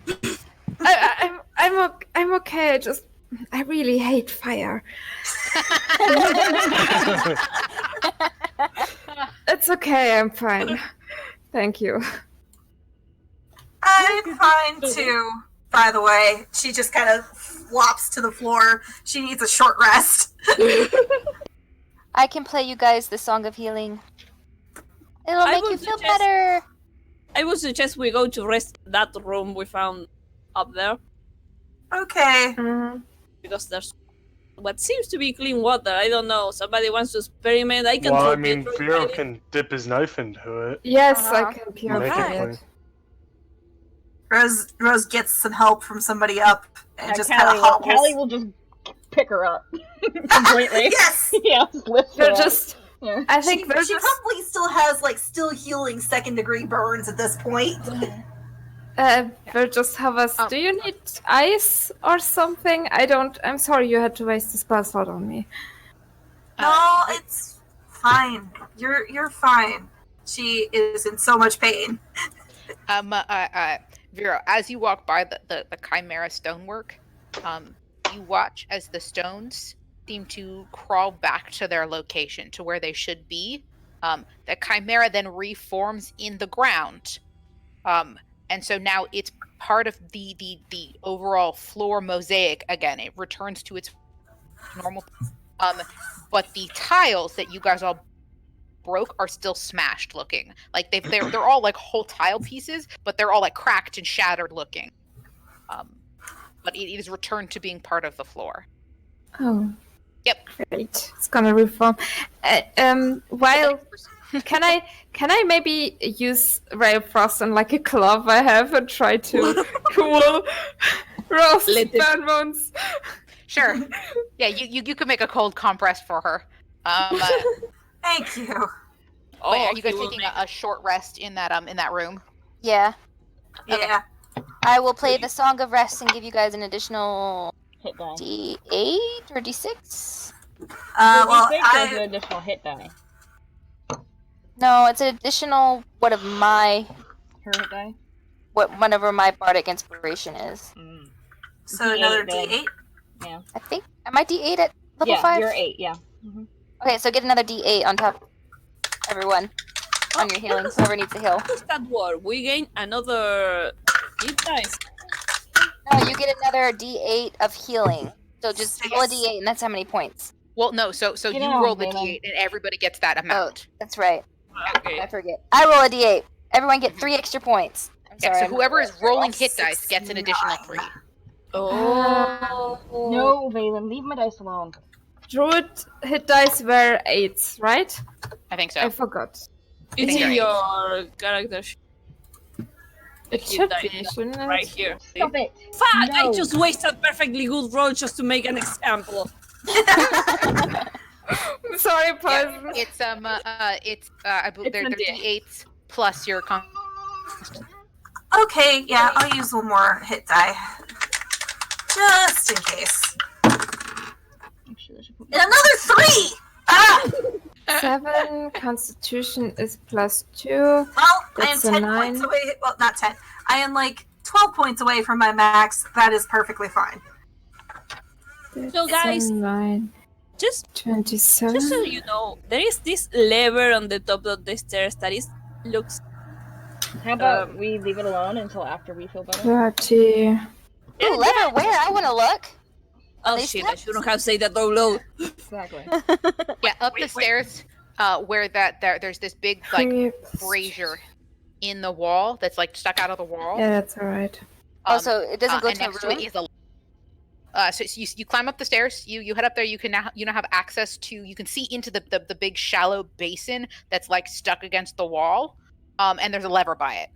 I'm okay. I really hate fire. It's okay. I'm fine. Thank you. I'm fine too. By the way, she just kind of flops to the floor. She needs a short rest. I can play you guys the Song of Healing. It'll make you feel better. I would suggest we go to rest in that room we found up there. Okay. Because there's what seems to be clean water. I don't know. Somebody wants to experiment. I can. Well, I mean, Vero can dip his knife into it. Yes, I can Make purify it it. Rose gets some help from somebody up and just kind of Callie hobbles. will just pick her up completely. Yes. Yeah, just lift her They're up. just. Yeah. I think she they're just. probably still has still healing 2nd-degree burns at this point. We'll just have us. Do you need ice or something? I'm sorry you had to waste the spell slot on me. No, it's fine. You're fine. She is in so much pain. Vero, as you walk by the Chimera stonework, you watch as the stones seem to crawl back to their location, to where they should be. The Chimera then reforms in the ground. And so now it's part of the overall floor mosaic again. It returns to its normal. But the tiles that you guys all broke are still smashed looking. Like they're all like whole tile pieces, but they're all like cracked and shattered looking. But it is returned to being part of the floor. Oh. Yep. Great. It's gonna reform. While can I maybe use Ray of Frost and like a glove I have and try to cool Rose burn wounds? Sure. Yeah, you can make a cold compress for her. Thank you. Wait, are you guys taking a short rest in that room? Yeah. Yeah. I will play the Song of Rest and give you guys an additional Hit die. D8 or D6. Well, an additional hit die. No, it's an additional one of my Her hit die. whatever my bardic inspiration is. So D8 another then. D8. Yeah. I think am I D8 at level Yeah, 5? you're 8. Yeah. Mm-hmm. Okay, so get another D8 on top. Everyone on your healing. Whoever needs to heal. How does that work? We gain another hit dice. No, you get another D8 of healing. So just roll a D8, and that's how many points. Well, no. So you roll the D8, and everybody gets that amount. Oh, that's right. Okay. I forget. I roll a D8. Everyone get 3 extra points. I'm sorry. So whoever is rolling hit dice gets an additional 3. Oh. No, Valen, leave my dice alone. Druid hit dice were 8s, right? I think so. I forgot. It's in your character sheet. It Hit should die be, shouldn't it? right here. Stop it. Fuck! I No. just wasted perfectly good roll just to make an example. I'm sorry, Poison. It's I believe they're D8s plus your con. Okay, yeah, I'll use one more hit die. Just in case. Actually, I should put And another 3! Ah! 7, Constitution is +2. Well, I am That's a 10 9. points away. Well, not 10. I am 12 points away from my max. That is perfectly fine. So, guys, 9, just 27. so you know, there is this lever on the top of the stairs that looks. How about we leave it alone until after we feel better? 30. Ooh, lever where? I want to look. Oh They shit! I steps? shouldn't have said that out loud. Exactly. Yeah, up the stairs, where there's this big brazier in the wall that's stuck out of the wall. Yeah, that's alright. Oh, so it doesn't go and to a next room? to it is a. So you climb up the stairs. You head up there. You now have access to. You can see into the big shallow basin that's stuck against the wall. And there's a lever by it.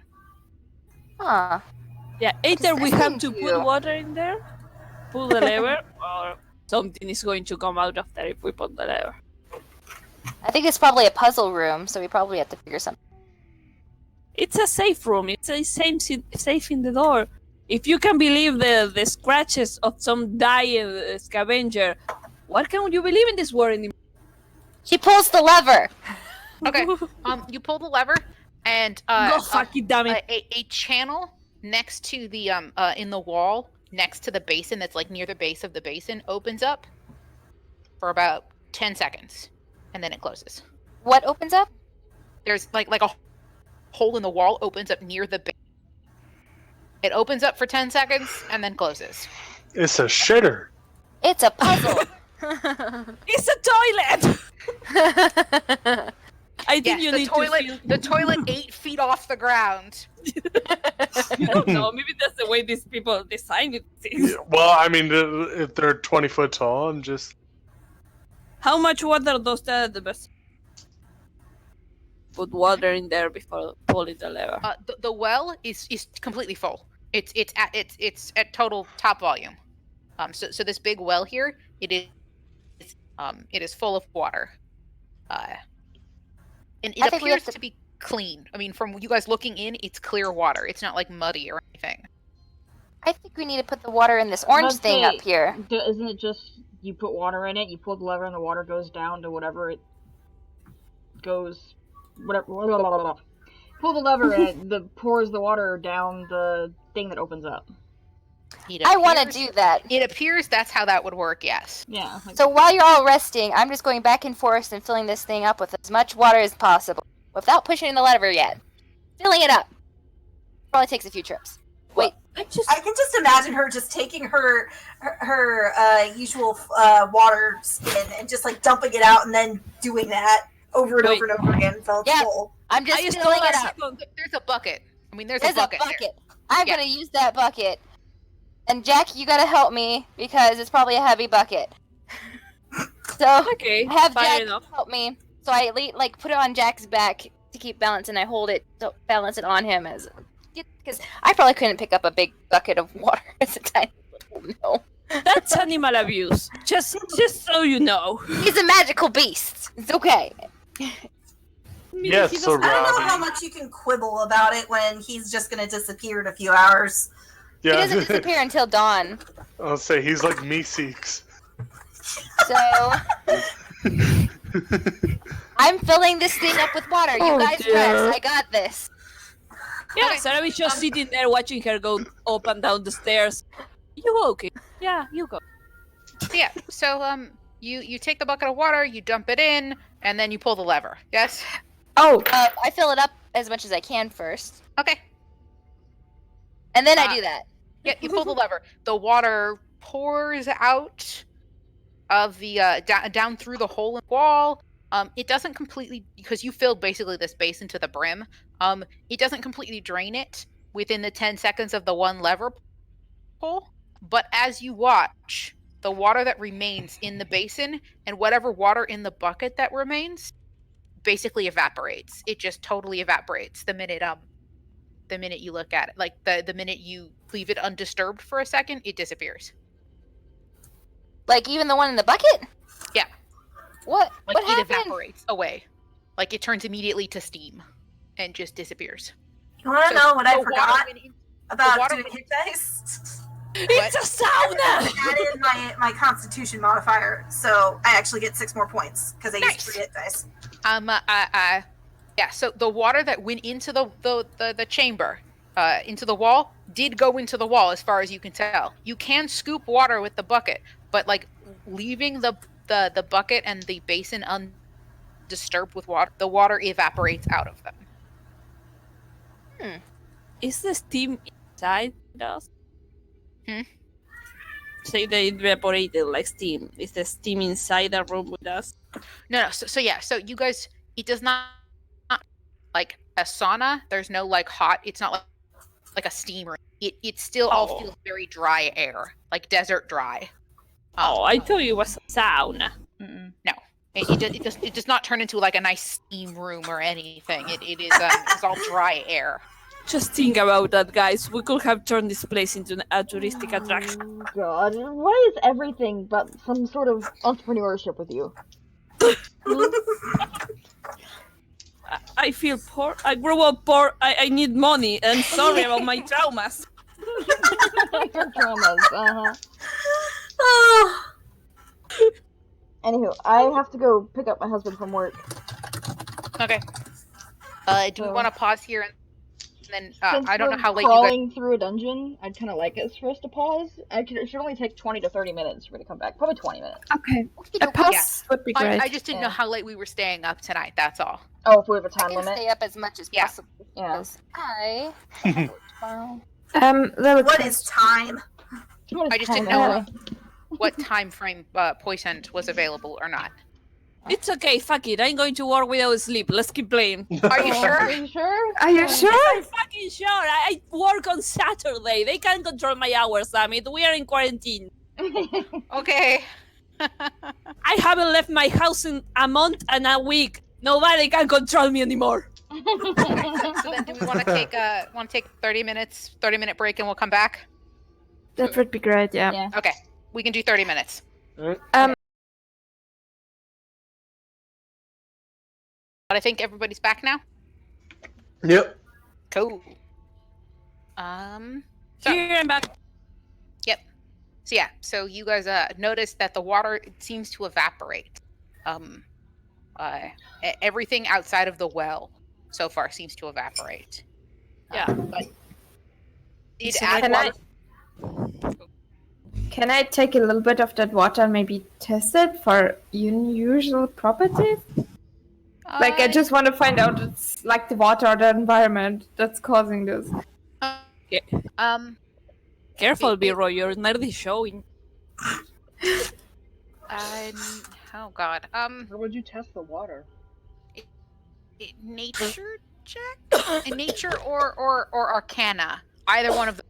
Huh. Yeah, either does we this have thing to do? put water in there, pull the lever, or something is going to come out of there if we put the lever. I think it's probably a puzzle room, so we probably have to figure something. It's a safe room. It's a safe in the door. If you can believe the scratches of some dying scavenger, what can you believe in this world anymore? She pulls the lever. Okay. You pull the lever, and Go fuck it, damn it. a channel next to the in the wall next to the basin that's like near the base of the basin opens up for about 10 seconds, and then it closes. What opens up? There's like a hole in the wall opens up near the base. It opens up for 10 seconds and then closes. It's a shitter. It's a puzzle. It's a toilet. I think you need to feel... The toilet 8 feet off the ground. You don't know. Maybe that's the way these people design it. Yeah, well, I mean, if they're 20 foot tall, I'm just... How much water does the best? Put water in there before pulling the lever. The well is completely full. It's at total top volume. So this big well here, it is full of water. And it appears to be clean. I mean, from you guys looking in, it's clear water. It's not like muddy or anything. I think we need to put the water in this orange thing up here. Isn't it just you put water in it, you pull the lever, and the water goes down to whatever it goes. Whatever. Pull the lever and it pours the water down the thing that opens up. I want to do that. It appears that's how that would work, yes. Yeah. So while you're all resting, I'm just going back and forth and filling this thing up with as much water as possible without pushing the lever yet. Filling it up. Probably takes a few trips. Wait. I can just imagine her just taking her usual water skin and just like dumping it out and then doing that over and over and over again until it's full. I'm just filling it up. There's a bucket. I mean, there's a bucket. I'm going to use that bucket. And Jack, you gotta help me because it's probably a heavy bucket. So okay, have Jack help me. So I put it on Jack's back to keep balance, and I hold it to balance it on him because I probably couldn't pick up a big bucket of water as a tiny little no. That's animal abuse. Just so you know. He's a magical beast. It's okay. Yes, so I don't know how much you can quibble about it when he's just gonna disappear in a few hours. Yeah. He doesn't disappear until dawn. I'll say he's like Meeseeks. So I'm filling this thing up with water. You guys rest. I got this. Yeah, okay. Sarah is just sitting there watching her go up and down the stairs. You go, okay? Yeah, you go. Yeah. So you take the bucket of water, you dump it in, and then you pull the lever. Yes. Oh. I fill it up as much as I can first. Okay. And then I do that. Yeah, you pull the lever. The water pours out of the down through the hole in the wall. It doesn't completely, because you filled basically this basin to the brim. It doesn't completely drain it within the 10 seconds of the one lever pull. But as you watch, the water that remains in the basin and whatever water in the bucket that remains basically evaporates. It just totally evaporates the minute you look at it. Like the minute you leave it undisturbed for a second, it disappears. Like even the one in the bucket? Yeah. What Like what it happened? evaporates away. Like it turns immediately to steam and just disappears. You want to know what I the forgot water about doing hit dice? It's a sauna! I added my Constitution modifier, so I actually get 6 more points because I used 3 hit dice. Yeah. So the water that went into the chamber, into the wall, did go into the wall as far as you can tell. You can scoop water with the bucket, but like leaving the bucket and the basin undisturbed with water, the water evaporates out of them. Is the steam inside us? Say they evaporated like steam. Is the steam inside the room with us? No. So you guys, it does not like a sauna. There's no like hot. It's not like a steam room. It still all feels very dry air, like desert dry. I thought it was a sauna. No, it does not turn into like a nice steam room or anything. It is it's all dry air. Just think about that, guys. We could have turned this place into a touristic attraction. Oh, God, why is everything but some sort of entrepreneurship with you? I feel poor. I grew up poor. I need money. And sorry about my traumas. Your traumas, Oh, Anywho, I have to go pick up my husband from work. Okay. Do we So- want to pause here and then Since I don't know we're how late you guys. crawling through a dungeon, I'd kind of like us for us to pause. It should only take 20 to 30 minutes for me to come back. Probably 20 minutes. Okay. A Okey-dokey. pause would be great. I just didn't know Yeah. how late we were staying up tonight. That's all. Oh, if we have a I time can limit? stay up as much as Yeah. possible. Yeah. Because I have to work tomorrow. Little what is time? What is I just time didn't know anyway? what time frame Poisoned was available or not. It's okay, fuck it. I'm going to work without sleep. Let's keep playing. Are you Oh, sure? Are you sure? Are you sure? I'm fucking sure. I work on Saturday. They can't control my hours, damn it. We are in quarantine. Okay. I haven't left my house in a month and a week. Nobody can control me anymore. So then, do we want to take 30-minute break, and we'll come back? That would be great, yeah. Yeah. Okay, we can do 30 minutes. But I think everybody's back now. Yep. Cool. So, Here I'm back. So yeah, so you guys noticed that the water seems to evaporate. Everything outside of the well so far seems to evaporate. Yeah. But it So add Can water. Can I take a little bit of that water and maybe test it for unusual properties? Like, I just want to find out it's like the water or the environment that's causing this. Careful, B-Roy. Your nerd is showing. Oh god. Or would you test the water? Nature check? Nature or Arcana. Either one of them.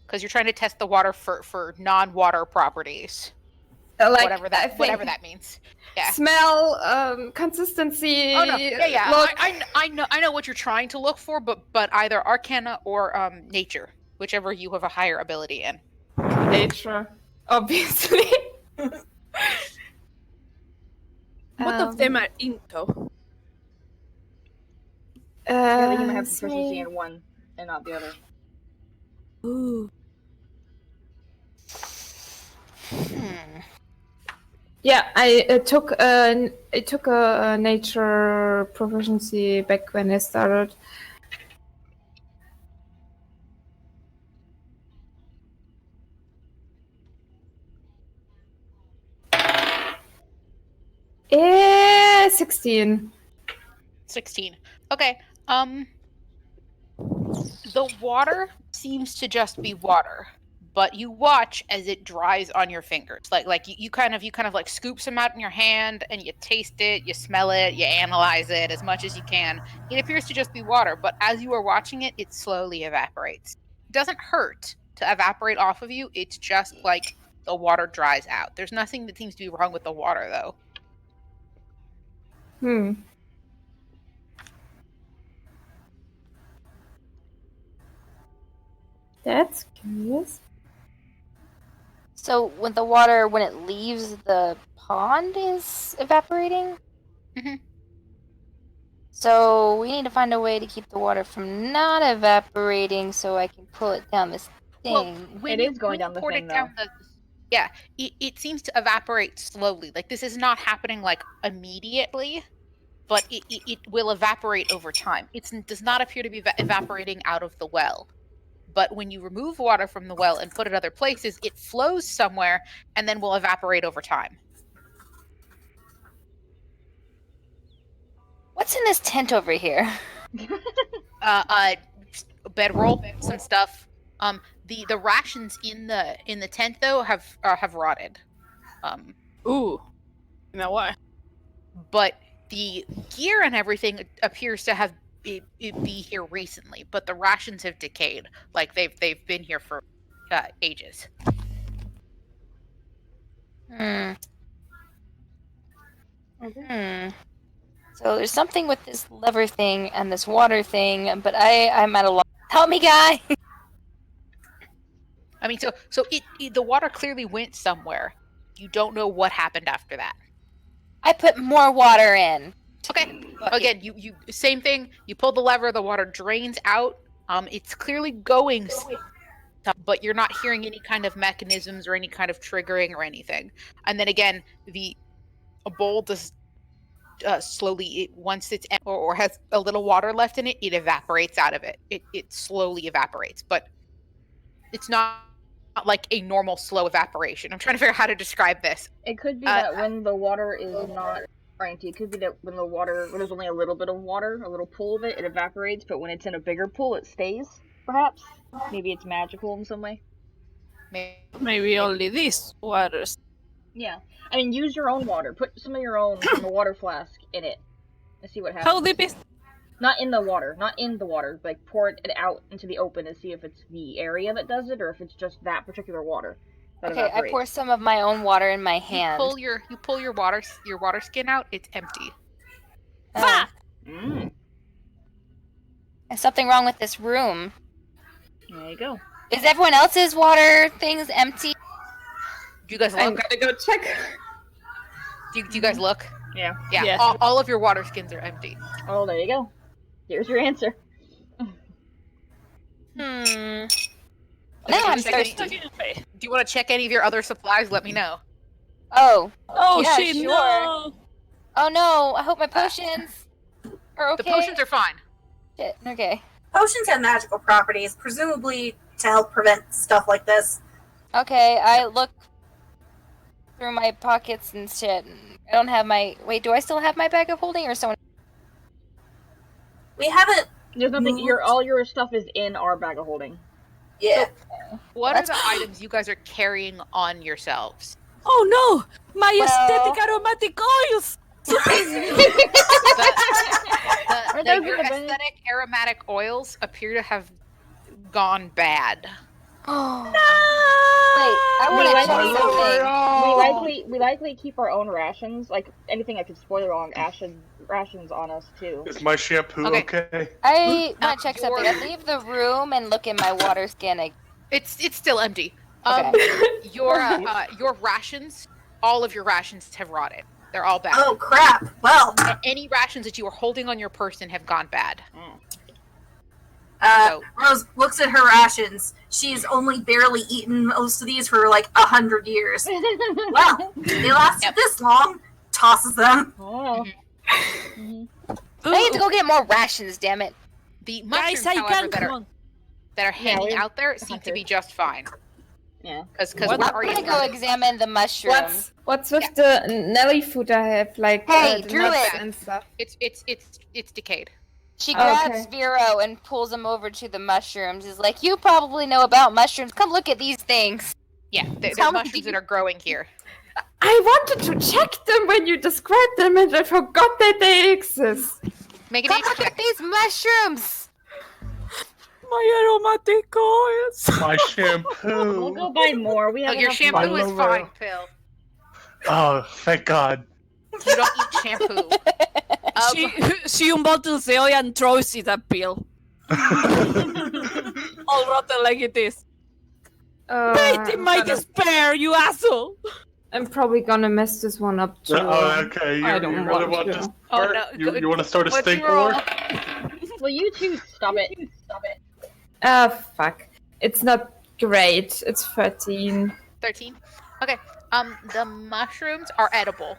Because you're trying to test the water for non-water properties. Like, whatever that means. Yeah. Smell, consistency. Oh no, yeah. Look. I know what you're trying to look for, but either Arcana or Nature, whichever you have a higher ability in. Nature, obviously. Both of them are into. Yeah, but you might have Let's proficiency see. in one and not the other. Ooh. Yeah, I took a nature proficiency back when I started. Yeah, 16. 16. Okay. The water seems to just be water, but you watch as it dries on your fingers. Like you kind of like scoop some out in your hand and you taste it, you smell it, you analyze it as much as you can. It appears to just be water, but as you are watching it, it slowly evaporates. It doesn't hurt to evaporate off of you. It's just like the water dries out. There's nothing that seems to be wrong with the water though. That's curious. So when the water, when it leaves the pond, is evaporating? Mhm. So we need to find a way to keep the water from not evaporating so I can pull it down this thing. Well, when It you- is going when you down the poured thing, it down yeah, it seems to evaporate slowly. Like this is not happening like immediately, but it will evaporate over time. It does not appear to be evaporating out of the well. But when you remove water from the well and put it other places, it flows somewhere and then will evaporate over time. What's in this tent over here? Bedroll, some stuff. The rations in the tent though have rotted. Ooh. You know what? But the gear and everything appears to have be here recently, but the rations have decayed. Like they've been here for ages. So there's something with this lever thing and this water thing, but I'm at a loss Help me, guy. I mean, so the water clearly went somewhere. You don't know what happened after that. I put more water in. Okay. Bucket. Again, you same thing. You pull the lever, the water drains out. It's clearly going, but you're not hearing any kind of mechanisms or any kind of triggering or anything. And then again, a bowl does slowly, once it's or has a little water left in it, it evaporates out of it. It slowly evaporates, but it's not like a normal slow evaporation. I'm trying to figure out how to describe this. It could be that when the water is not empty, it could be that when there's only a little bit of water, a little pool of it, it evaporates, but when it's in a bigger pool, it stays, perhaps? Maybe it's magical in some way? Maybe only this waters. Yeah. I mean, use your own water. Put some of your own in the water flask in it. And see what happens. How deep is... Not in the water. Like, pour it out into the open and see if it's the area that does it, or if it's just that particular water that Okay, I evaporates. pour some of my own water in my hand. You pull your water skin out. It's empty. Fuck! There's something wrong with this room. There you go. Is everyone else's water things empty? Do you guys I'm look? gonna go check. Do you guys look? Yeah. Yeah. Yes. All of your water skins are empty. Oh, there you go. Here's your answer. Now Do you I'm check any- thirsty. Do you want to check any of your other supplies? Let me know. Oh. Oh Yeah, shit, sure. no! Oh no, I hope my potions are okay. The potions are fine. Shit, okay. Potions have magical properties, presumably to help prevent stuff like this. Okay, I look through my pockets and shit. I don't have my... Wait, do I still have my bag of holding or someone... We haven't. There's nothing. All your stuff is in our bag of holding. Yeah. What are the items you guys are carrying on yourselves? Oh no! My Well- aesthetic aromatic oils! Your those aesthetic aromatic oils appear to have gone bad. Oh. Wait, I want to Wait, check something. We likely keep our own rations, like anything that could spoil wrong. Rations on us too. Is my shampoo Okay. okay? I want to check your- something. I leave the room and look in my water skin. It's still empty. Your rations, all of your rations have rotted. They're all bad. Oh crap! Well, Any rations that you were holding on your person have gone bad. So- Rose looks at her rations. She's only barely eaten most of these for like 100 years. Well, they lasted this long. Tosses them. Oh. I need to go get more rations, damn it. The Guys, mushrooms, I however, can that are hanging we're- out there seem to be just fine. Yeah. Because What? where I'm are gonna you? go examine the mushrooms. What's with the Nelly food I have? Like Hey, the Druid. nuts and stuff. It's decayed. She Oh, grabs okay. Vero and pulls him over to the mushrooms. Is like, you probably know about mushrooms. Come look at these things. Yeah, they're Tell me, mushrooms that are growing here. I wanted to check them when you described them, and I forgot that they exist. Make an Come nature look check. at these mushrooms. My aromatic oils! My We'll shampoo. go buy more. We Oh, have your enough shampoo money. is fine, Phil. Oh, thank God. You don't eat shampoo. She unbottles the oil and throws it at Bill. All rotten like it is. Bait in my despair, you asshole! I'm probably gonna mess this one up too. Oh, okay. I You don't really want want to. to start? Oh, no, good. You want to start a What'd stink you roll? war? Well, you two stop it. Fuck. It's not great. It's 13. 13. Okay. The mushrooms are edible.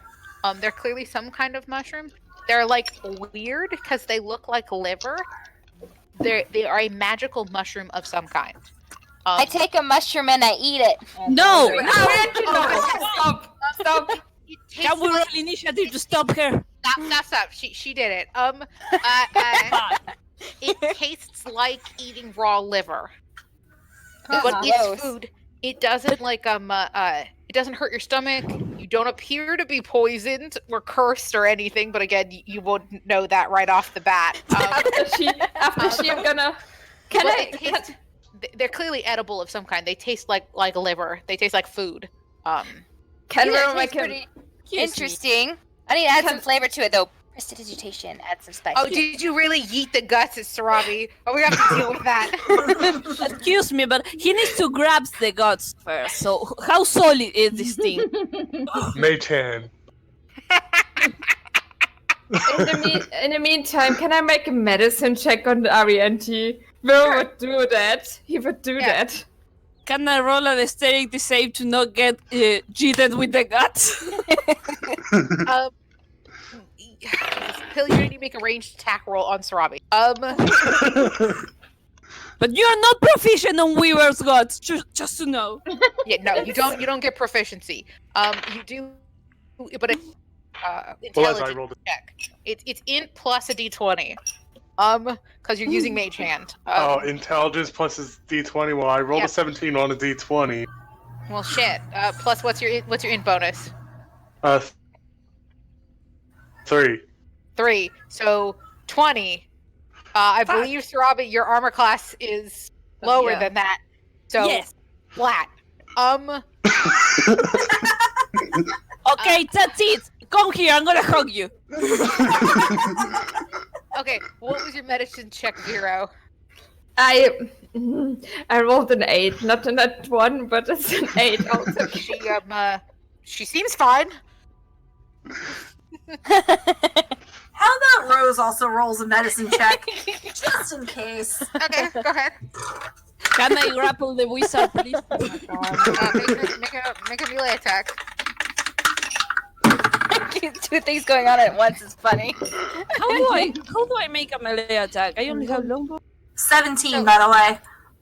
They're clearly some kind of mushroom. They're like weird because they look like liver. They are a magical mushroom of some kind. I take a mushroom and I eat it. No! Stop. It tastes Can we roll like- initiative to stop her? Stop. She did it. It tastes like eating raw liver. But Gross. it's food. It doesn't it doesn't hurt your stomach. You don't appear to be poisoned or cursed or anything, but again, you wouldn't know that right off the bat. After she, I'm gonna. Can But I? they taste- they're clearly edible of some kind. They taste like liver. They taste like food. Can These we are make tastes him? pretty interesting. I need to add some flavor to it though. Prestidigitation, add some spice. Oh, did you really yeet the guts at Sarabi? Oh, we have to deal with that. Excuse me, but he needs to grab the guts first. So how solid is this thing? Mage hand. In the meantime, can I make a medicine check on the Arianti? Will would do that. He would do that. Can I roll a dexterity save to not get cheated with the guts? Pill, you need to make a ranged attack roll on Sarabi. But you're not proficient on Weaver's guts, just to know. Yeah, no, you don't get proficiency. You do, but it's Well, as I intelligence rolled it. check. It's int plus a d20. Because you're using Mage Hand. Intelligence plus his D20. Well, I rolled Yeah. a 17 on a D20. Well, shit. Plus, what's your int bonus? 3. 3. So 20. I believe, Sarabi, your armor class is lower Yeah. than that. So Yes. flat. Okay, that's it. Come here, I'm gonna hug you. Okay, what was your medicine check, Zero? I rolled an 8, not a nat 1, but it's an 8 also. She seems fine. How about Rose also rolls a medicine check? Just in case. Okay, go ahead. Can I grapple the wizard, please? Make a melee attack. Two things going on at once is funny. How do I make a melee attack? I only have longbow. 17, by the way.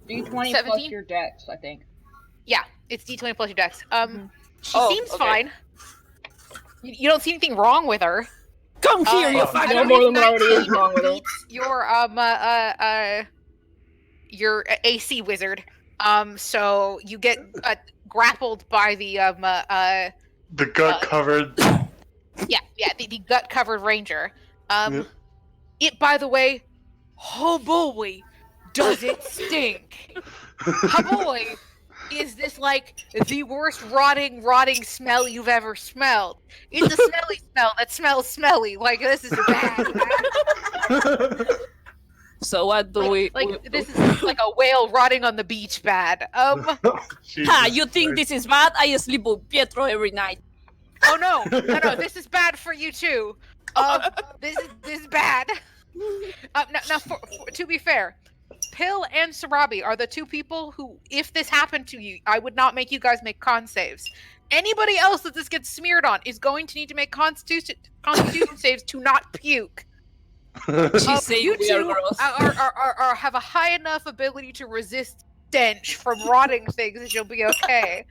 D20 plus 17? your dex, I think. Yeah, it's d20 plus your dex. She Oh, seems okay. fine. You don't see anything wrong with her. Come here, you I fucking... don't more than think what already that is wrong with her. beats your AC wizard. So you get grappled by the The gut covered. the gut covered ranger. Yeah. It, by the way, oh boy, does it stink! Oh boy, is this like the worst rotting smell you've ever smelled? It's a smelly smell that smells smelly. Like, this is bad. So what do we... This is like a whale rotting on the beach bad. Jesus Ha, you think Christ. this is bad? I sleep with Pietro every night. Oh no, this is bad for you too. This is bad. Now, to be fair, Pill and Sarabi are the two people who, if this happened to you, I would not make you guys make con saves. Anybody else that this gets smeared on is going to need to make constitution saves to not puke. She said You we are two gross. are have a high enough ability to resist stench from rotting things that you'll be okay.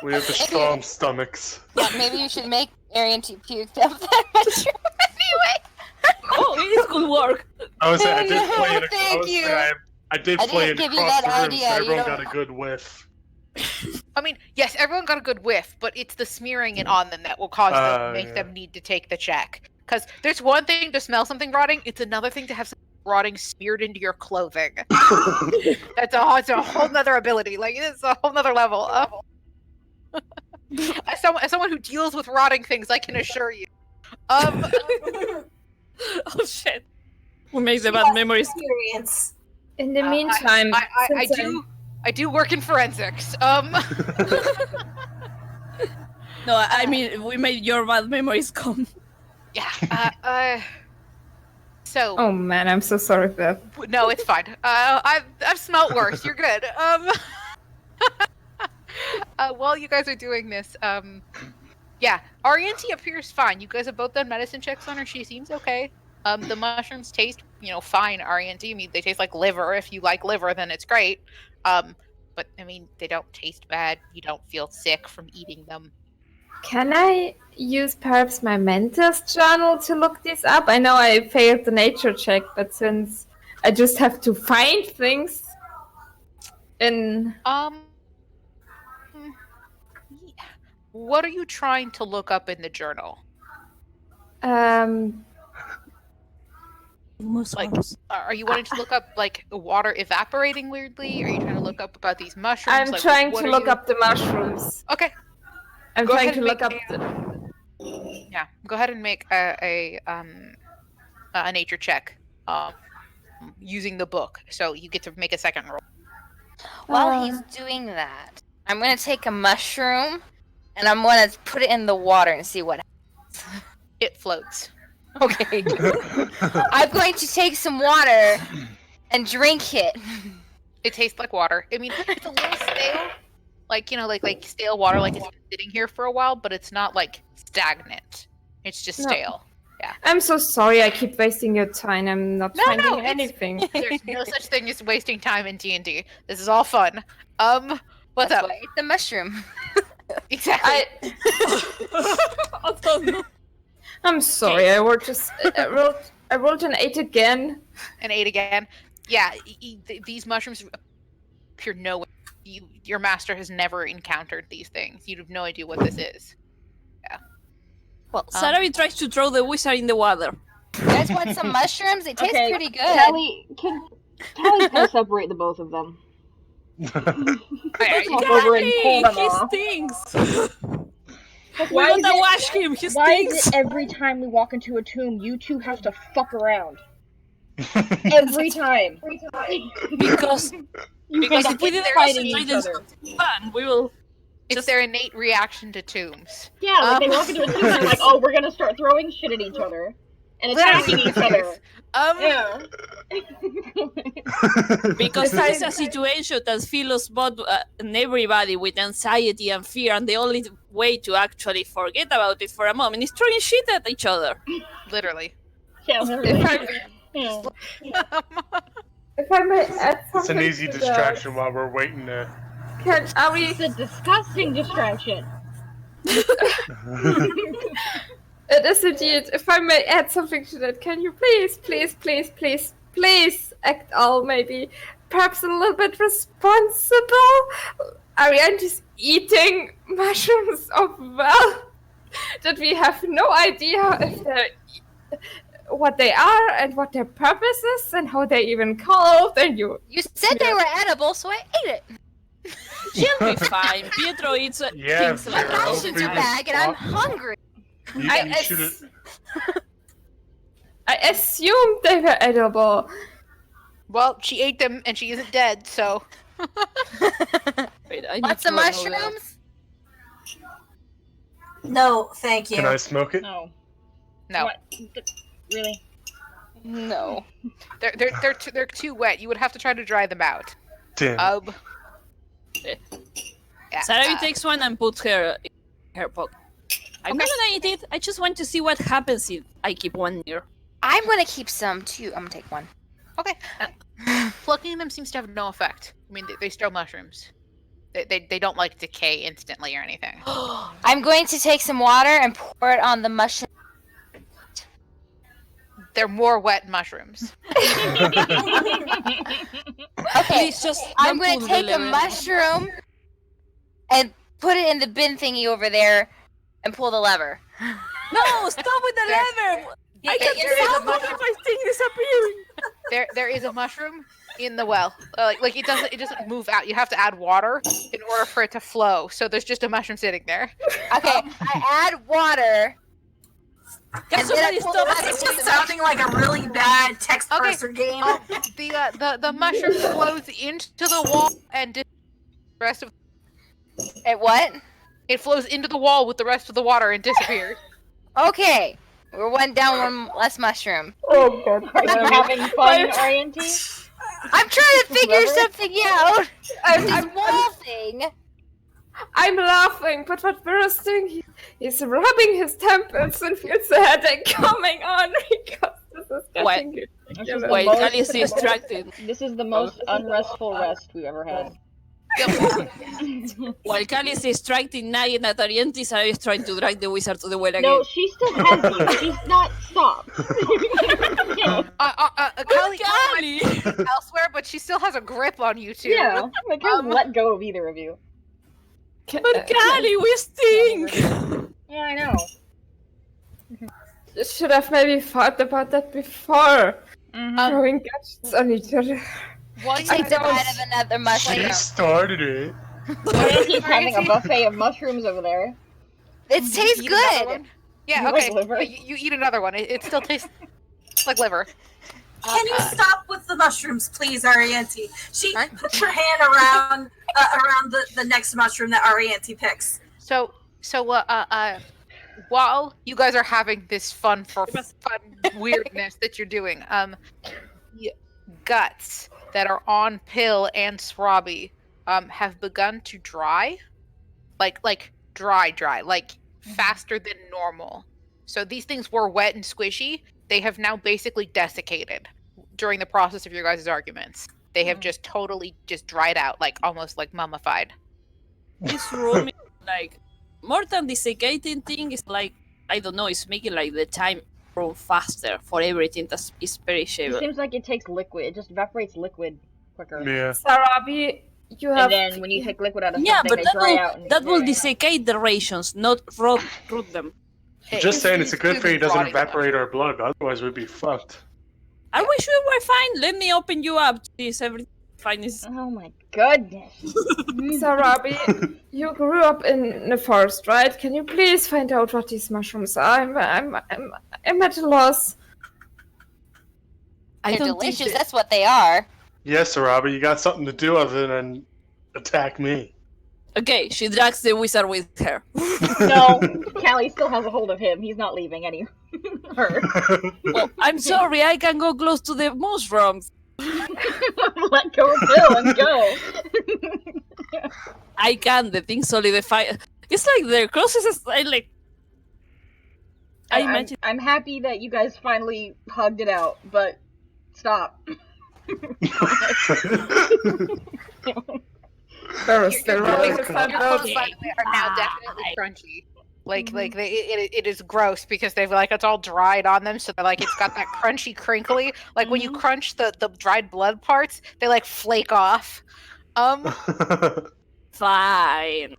We have the strong stomachs. Yeah, maybe you should make Arian to puke up that much. Anyway. Oh, it could work. I was I did play it. Thank you. I did I play didn't it give you across that the room, idea, so you everyone don't- got a good whiff. I mean, yes, everyone got a good whiff, but it's the smearing it on them that will cause them make yeah. them need to take the check. Because there's one thing to smell something rotting; it's another thing to have something rotting smeared into your clothing. It's a whole nother ability. Like, it's a whole nother level. As someone who deals with rotting things, I can assure you. Oh shit. We make the bad memories. Experience. In the meantime, I do work in forensics. No, I mean, we made your bad memories come. Yeah. So. oh man, I'm so sorry for that. No, it's fine. I've smelt worse. You're good. While you guys are doing this, yeah, Arianti appears fine. You guys have both done medicine checks on her. She seems okay. The mushrooms taste, fine, Arianti. I mean, they taste like liver. If you like liver, then it's great. But I mean, they don't taste bad. You don't feel sick from eating them. Can I use perhaps my mentor's journal to look this up? I know I failed the nature check, but since I just have to find things in... What are you trying to look up in the journal? Like, are you wanting to look up like water evaporating weirdly? Are you trying to look up about these mushrooms? I'm Like, trying what to are look you- up the mushrooms. Okay. I'm Go trying ahead to and look make up Yeah, go ahead and make a nature check using the book. So you get to make a second roll. While he's doing that, I'm gonna take a mushroom and I'm gonna put it in the water and see what happens. It floats. Okay. I'm going to take some water and drink it. It tastes like water. I mean, it's a little stale. Like, like stale water, like it's been sitting here for a while, but it's not like stagnant. It's just No. stale. I'm so sorry I keep wasting your time. I'm not No, finding it's- anything. There's no such thing as wasting time in D&D. This is all fun. What's That's up? why I ate the mushroom. Exactly. I'm sorry. I rolled an 8 again. And 8 again. Yeah, these mushrooms appear nowhere. Your master has never encountered these things. You have no idea what this is. Well, Sarabi tries to throw the wizard in the water. You guys want some mushrooms? They taste Okay, pretty good. Tally's gonna separate the both of them. Alright, Walk over and pull them He off. stinks! Why We is gotta it- wash him, he Why is stinks! it every time we walk into a tomb, you two have to fuck around? Every time. Because You Because end if we up didn't fighting find each this other. fun, we will. it's their innate reaction to tombs. Yeah, like they walk into a tomb and they're like, oh, we're gonna start throwing shit at each other. And attacking each other. Yeah. Because this is a situation that fills both and everybody with anxiety and fear, and the only way to actually forget about it for a moment is throwing shit at each other. Literally. Yeah, literally. Yeah. If I may add It's something an easy to distraction while we're waiting to. Are we? It's a disgusting distraction. It is indeed. If I may add something to that, can you please act all maybe perhaps a little bit responsible? Ariane is eating mushrooms of well that we have no idea if they're what they are and what their purpose is and how they even called and you said they were edible, so I ate it. She'll be fine. Pietro eats Yeah, things My like I'll rations be are back and I'm responsible. hungry. You should've- I assumed they were edible. Well, she ate them and she isn't dead, so. Wait, I need Want some to remove that. mushrooms? No, thank you. Can I smoke it? No. No. What? Really? No. They're too wet. You would have to try to dry them out. Damn. Yeah, Sarabi takes one and puts her in her pocket. I'm not gonna eat it. I just want to see what happens if I keep one near. I'm gonna keep some too. I'm gonna take one. Okay. Plucking them seems to have no effect. I mean, they still mushrooms. They don't like decay instantly or anything. I'm going to take some water and pour it on the mushroom. They're more wet mushrooms. Okay, Please just I'm don't going pull to the take a lever. mushroom and put it in the bin thingy over there and pull the lever. No, stop with the lever! I can there is a stop mushroom. my thing disappearing! There is a mushroom in the well. Like it doesn't move out. You have to add water in order for it to flow. So there's just a mushroom sitting there. Okay, I add water. Can And then I somebody pull stop the It's it? just sounding like a really bad text Okay. parser game. The mushroom flows into the wall and the rest of What? it flows into the wall with the rest of the water and disappears. Okay, we're one down, one less mushroom. Oh god. Are you having fun, RNT? I'm trying to figure Lever? something out. This I'm wall thing. I'm laughing, but what Burroughs doing, he's rubbing his temples and feels the headache coming on because this is getting Wait. ridiculous. Wait, Most- Kali is distracted. This is the most unrestful rest we've ever had. While Kali is distracted, nagging at Arientis, Sarabi is trying to drag the wizard to the well again. No, she still has you. She's not stopped. Kali Kali! elsewhere, but she still has a grip on you two. Yeah, like I haven't let go of either of you. But Kali, we stink! Yeah, I know. Should have maybe thought about that before. Mhm. Throwing gadgets on each other. While you Take the guys- bite of another mushroom. She started it. RNT's having a buffet of mushrooms over there. It tastes eat another good. one? Yeah, You like okay. liver? You eat another one. It still tastes like liver. Can you stop with the mushrooms, please, Arianti? She Alright. puts her hand around the next mushroom that Arianti picks. So while you guys are having this fun weirdness that you're doing, the guts that are on Pill and Swabi have begun to dry, like dry, like faster than normal. So these things were wet and squishy. They have now basically desiccated during the process of your guys' arguments. They have just totally just dried out, like almost like mummified. This room is like more than the desiccating thing. Is like I don't know. It's making like the time run faster for everything that is It perishable. seems like it takes liquid. It just evaporates liquid quicker. Yeah. Sarabi, you have. And then when you take liquid out of Yeah, something, but they dry out. And that will yeah. desiccate the rations, not root them. Just saying, it's a good thing it doesn't rotting enough. evaporate our blood. Otherwise, we'd be fucked. Are we sure we're fine? Let me open you up. Is everything fine? Oh my goodness. Sarabi, you grew up in the forest, right? Can you please find out what these mushrooms are? I'm at a loss. I They're don't think delicious. that- That's what they are. Yes, Robbie, you got something to do other than attack me. Okay, she drags the wizard with her. No, Callie still has a hold of him. He's not leaving any. Her. Well, I'm sorry, I can go close to the mushrooms. Let go of Bill and go. I can. The thing solidify. It's like the closest. I imagine. I'm happy that you guys finally hugged it out, but stop. There's the Your rolling clothes, front your road. clothes, by the way, are now definitely crunchy. Like it is gross because they've like it's all dried on them, so they're like it's got that crunchy crinkly. Like when you crunch the dried blood parts, they like flake off. Fine.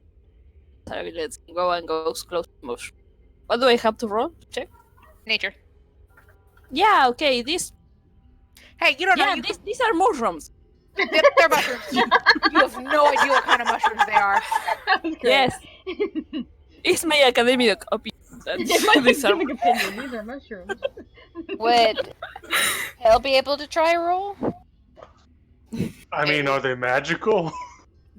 Sorry, let's go and go close to mushroom. What do I have to roll? Check. Nature. Yeah. Okay. This. Hey, you don't know. Yeah. These are mushrooms. They're mushrooms. You have no idea what kind of mushrooms they are. That was great. Yes. It's my academic opinion. It's my These are- scientific opinion. These are mushrooms. Would Hell be able to try a roll? I mean, are they magical?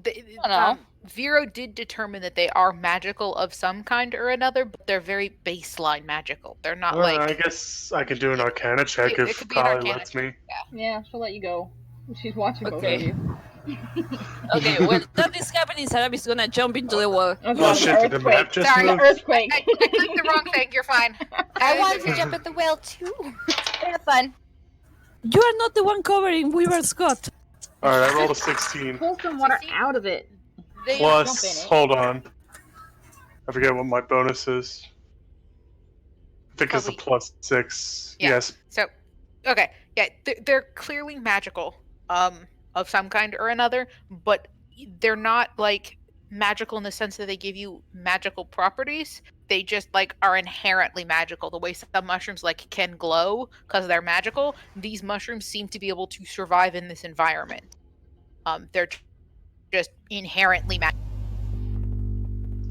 They, I don't know. Vero did determine that they are magical of some kind or another, but they're very baseline magical. They're not Well, like I guess I could do an Arcana check It if could be an Kali Arcana lets me. Yeah, she'll let you go. She's watching both Okay. of you. Okay. Well, that is happening. Sarah is gonna jump into the wall. Oh, Oh God, shit, did the earthquake. map just Sorry. move? Earthquake. I clicked the wrong thing. You're fine. I wanted to jump at the well too. Have fun. You are not the one covering Weaver Scott. Alright, I rolled a 16. Pull some water out of it. They, jump in Plus, it. hold on. I forget what my bonus is. I think it's a Probably- +6. Yeah. Yes. So, okay, yeah, they're clearly magical, of some kind or another, but they're not like magical in the sense that they give you magical properties. They just like are inherently magical. The way some mushrooms like can glow because they're magical, these mushrooms seem to be able to survive in this environment. They're just inherently magical.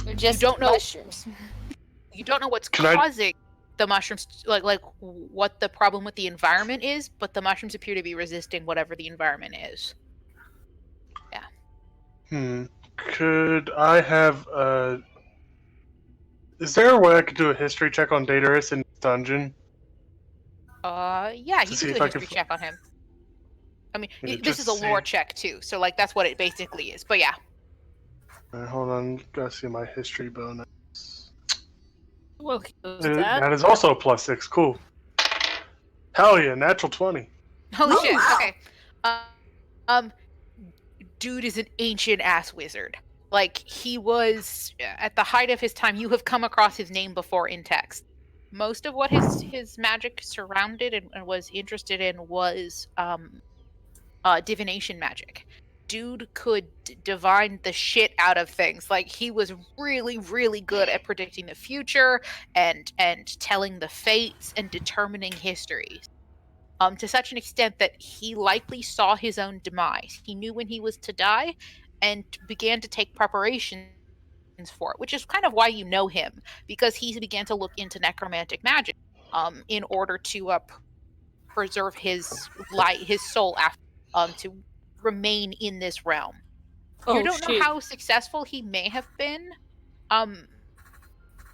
They're just don't know- mushrooms. You don't know what's Can I- causing the mushrooms, like what the problem with the environment is, but the mushrooms appear to be resisting whatever the environment is. Could I have Is there a way I could do a history check on Diderius in this dungeon? Yeah, To you see can if do a I can history check on him. I mean, Yeah, this is a just lore see. check too, so like that's what it basically is. But yeah, Alright, hold on, gotta see my history bonus. Well, here's that. That is also a +6, cool. Hell yeah, natural 20. holy Oh, shit. wow. Okay, dude is an ancient ass wizard. Like he was at the height of his time. You have come across his name before in text. Most of what his magic surrounded and was interested in was divination magic. Dude could divine the shit out of things. Like he was really, really good at predicting the future and telling the fates and determining histories. To such an extent that he likely saw his own demise. He knew when he was to die and began to take preparations for it, which is kind of why you know him, because he began to look into necromantic magic in order to preserve his soul after to remain in this realm. You Oh don't know shit. how successful he may have been,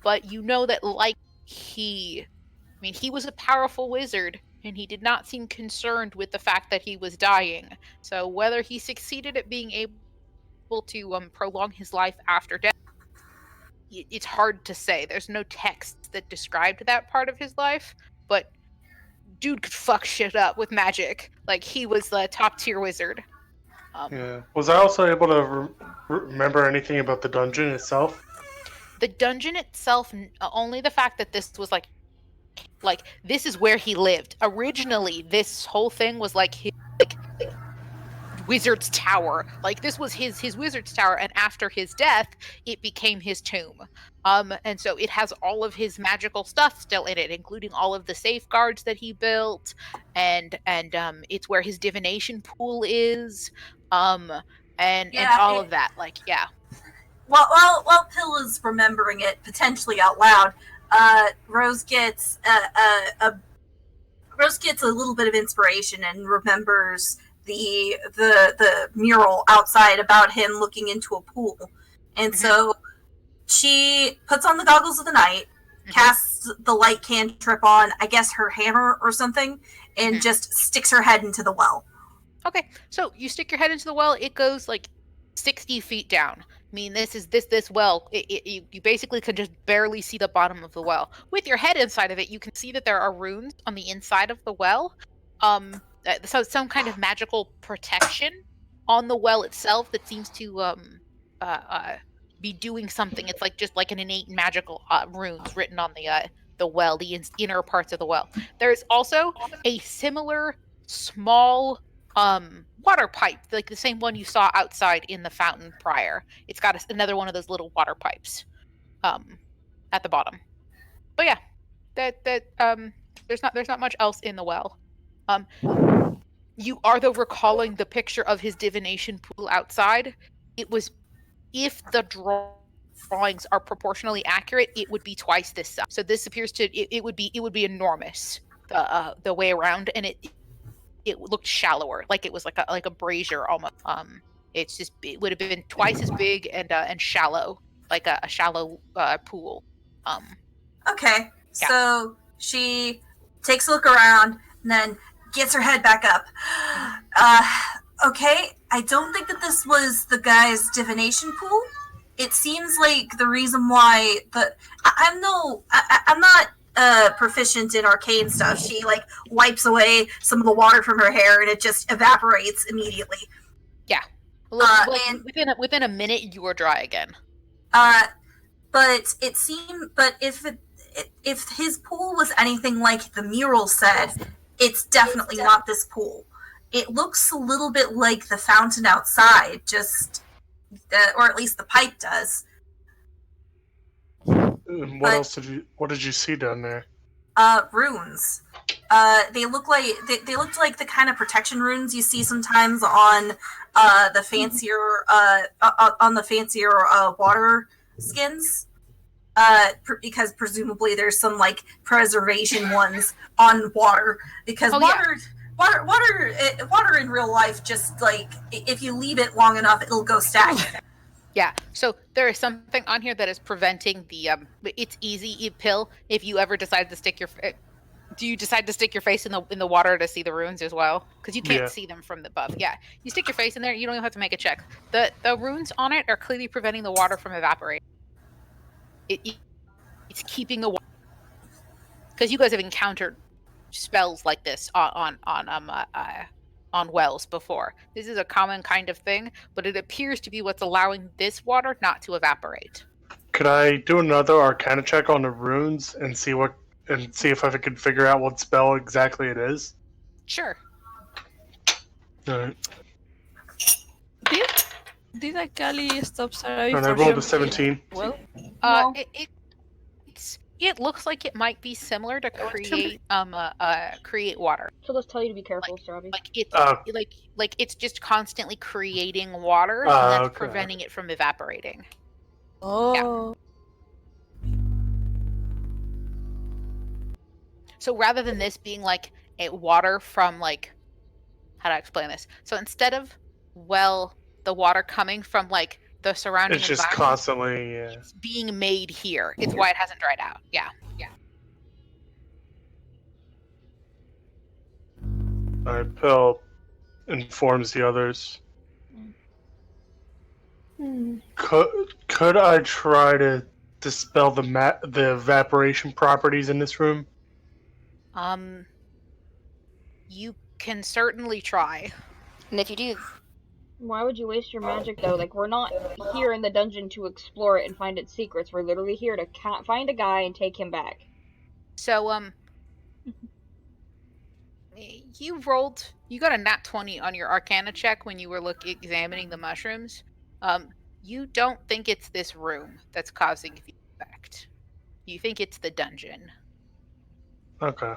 but you know that he was a powerful wizard, and he did not seem concerned with the fact that he was dying. So whether he succeeded at being able to prolong his life after death, it's hard to say. There's no text that described that part of his life, but dude could fuck shit up with magic. Like, he was the top tier wizard. Yeah. Was I also able to remember anything about the dungeon itself? The dungeon itself, only the fact that this was like this is where he lived. Originally, this whole thing was like his wizard's tower. Like, this was his wizard's tower, and after his death, it became his tomb. And so it has all of his magical stuff still in it, including all of the safeguards that he built, and it's where his divination pool is, and all of that. Like, yeah. While Pill is remembering it potentially out loud, Rose gets a little bit of inspiration and remembers the mural outside about him looking into a pool, and so she puts on the goggles of the night, casts the light cantrip on, I guess, her hammer or something, and just sticks her head into the well. Okay, so you stick your head into the well. It goes like 60 feet down. I mean, this well. You basically can just barely see the bottom of the well. With your head inside of it, you can see that there are runes on the inside of the well. So some kind of magical protection on the well itself that seems to be doing something. It's like just like an innate magical runes written on the well, the inner parts of the well. There's also a similar small water pipe, like the same one you saw outside in the fountain prior. It's got another one of those little water pipes at the bottom. But yeah, there's not much else in the well. You are, though, recalling the picture of his divination pool outside. It was, if the drawings are proportionally accurate, it would be twice this size. So this appears to it would be enormous the way around, and it looked shallower, like it was like a brazier almost. It would have been twice as big and shallow, like a shallow pool. Okay, yeah. So she takes a look around and then gets her head back up. Okay, I don't think that this was the guy's divination pool. It seems like the reason why I'm not proficient in arcane stuff. She like wipes away some of the water from her hair and it just evaporates immediately. Yeah. And within a minute you were dry again. But if his pool was anything like the mural said, it's definitely not this pool. It looks a little bit like the fountain outside, or at least the pipe does. What did you see down there? Runes. They looked like the kind of protection runes you see sometimes on the fancier water skins. Because presumably there's some like preservation ones on water, because water in real life, just like if you leave it long enough, it'll go stagnant. Yeah, so there is something on here that is preventing the it's easy pill if you ever decide to stick your do you decide to stick your face in the water to see the runes as well? Because you can't see them from the above. Yeah, you stick your face in there, you don't even have to make a check. The runes on it are clearly preventing the water from evaporating. It's keeping the water, because you guys have encountered spells like this on wells before. This is a common kind of thing, but it appears to be what's allowing this water not to evaporate. Could I do another Arcana check on the runes and see if I could figure out what spell exactly it is? Sure. Alright. Did Akali stop Sarai? And I rolled a 17. Well, No. It looks like it might be similar to create water. She'll just tell you to be careful, Sarabi. It's just constantly creating water, and that's preventing it from evaporating. Oh. So rather than this being like a water from like, how do I explain this? So instead of the water coming from like the surrounding It's just environment, constantly. Yeah. it's being made here. It's why it hasn't dried out. Yeah. Alright, Pill informs the others. Could I try to dispel the evaporation properties in this room? You can certainly try. And if you do, Why would you waste your magic though? Like, we're not here in the dungeon to explore it and find its secrets. We're literally here to find a guy and take him back. So you got a nat 20 on your Arcana check when you were examining the mushrooms. You don't think it's this room that's causing the effect. You think it's the dungeon. Okay.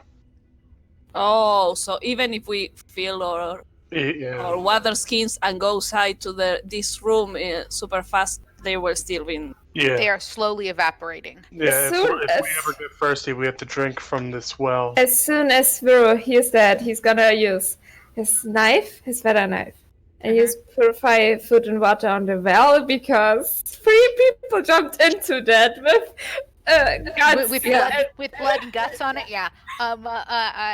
Oh, so even if we fill our Yeah. water skins and go outside to this room super fast, they will still be. Yeah. They are slowly evaporating. Yeah. Soon If we ever get thirsty, we have to drink from this well. As soon as Vero hears that, he's gonna use his knife, his better knife, and use purify food and water on the well because 3 people jumped into that with guts. With blood and guts on it. Yeah.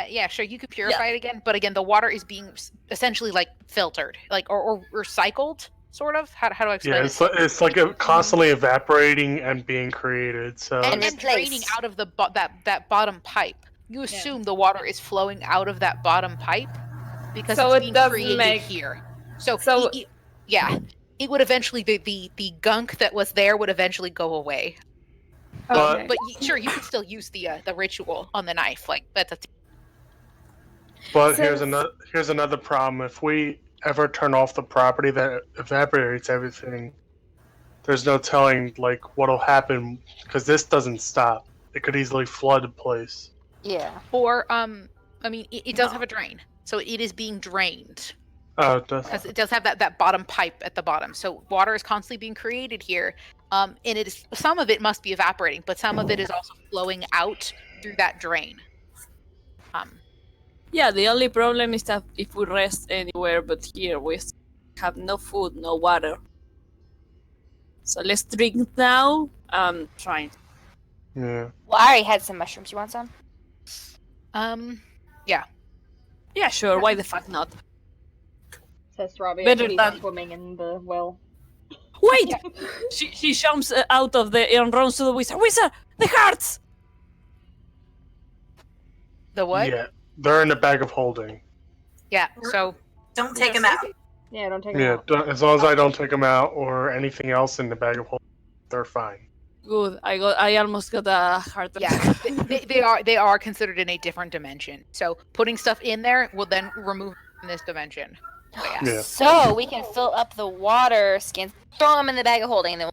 Yeah. Sure. You could purify it again, but again, the water is being essentially like filtered, like or recycled. Sort of. How do I explain Yeah, this? it's like constantly evaporating and being created. So And draining out of that bottom pipe. You assume the water is flowing out of that bottom pipe because So it's it being doesn't created make- here. So it would eventually the gunk that was there would eventually go away. Okay. But sure, you can still use the ritual on the knife. Like that's But So- here's another problem. If we ever turn off the property that evaporates everything, there's no telling like what'll happen because this doesn't stop. It could easily flood a place. yeah. or I mean it does have a drain, so it is being drained. Oh, it does. Because it does have that bottom pipe at the bottom. So water is constantly being created here. And it is some of it must be evaporating, but some of it is also flowing out through that drain. Yeah, the only problem is that if we rest anywhere but here, we have no food, no water. So let's drink now. Trying. Well, Yeah. I already had some mushrooms. You want some? Yeah, sure. Why the fuck not? Says Robbie Better as he's than- swimming in the well. Wait! She jumps out of and runs to the wizard. Wizard, the hearts! The what? Yeah. They're in the bag of holding. Yeah. So Don't take him out. Yeah, don't take him Yeah. out. As long as I don't take them out or anything else in the bag of holding, they're fine. Good. I almost got a heart attack. yeah, they are considered in a different dimension. So putting stuff in there will then remove from this dimension. So, yeah. Yeah. So we can fill up the water skins, throw them in the bag of holding, and then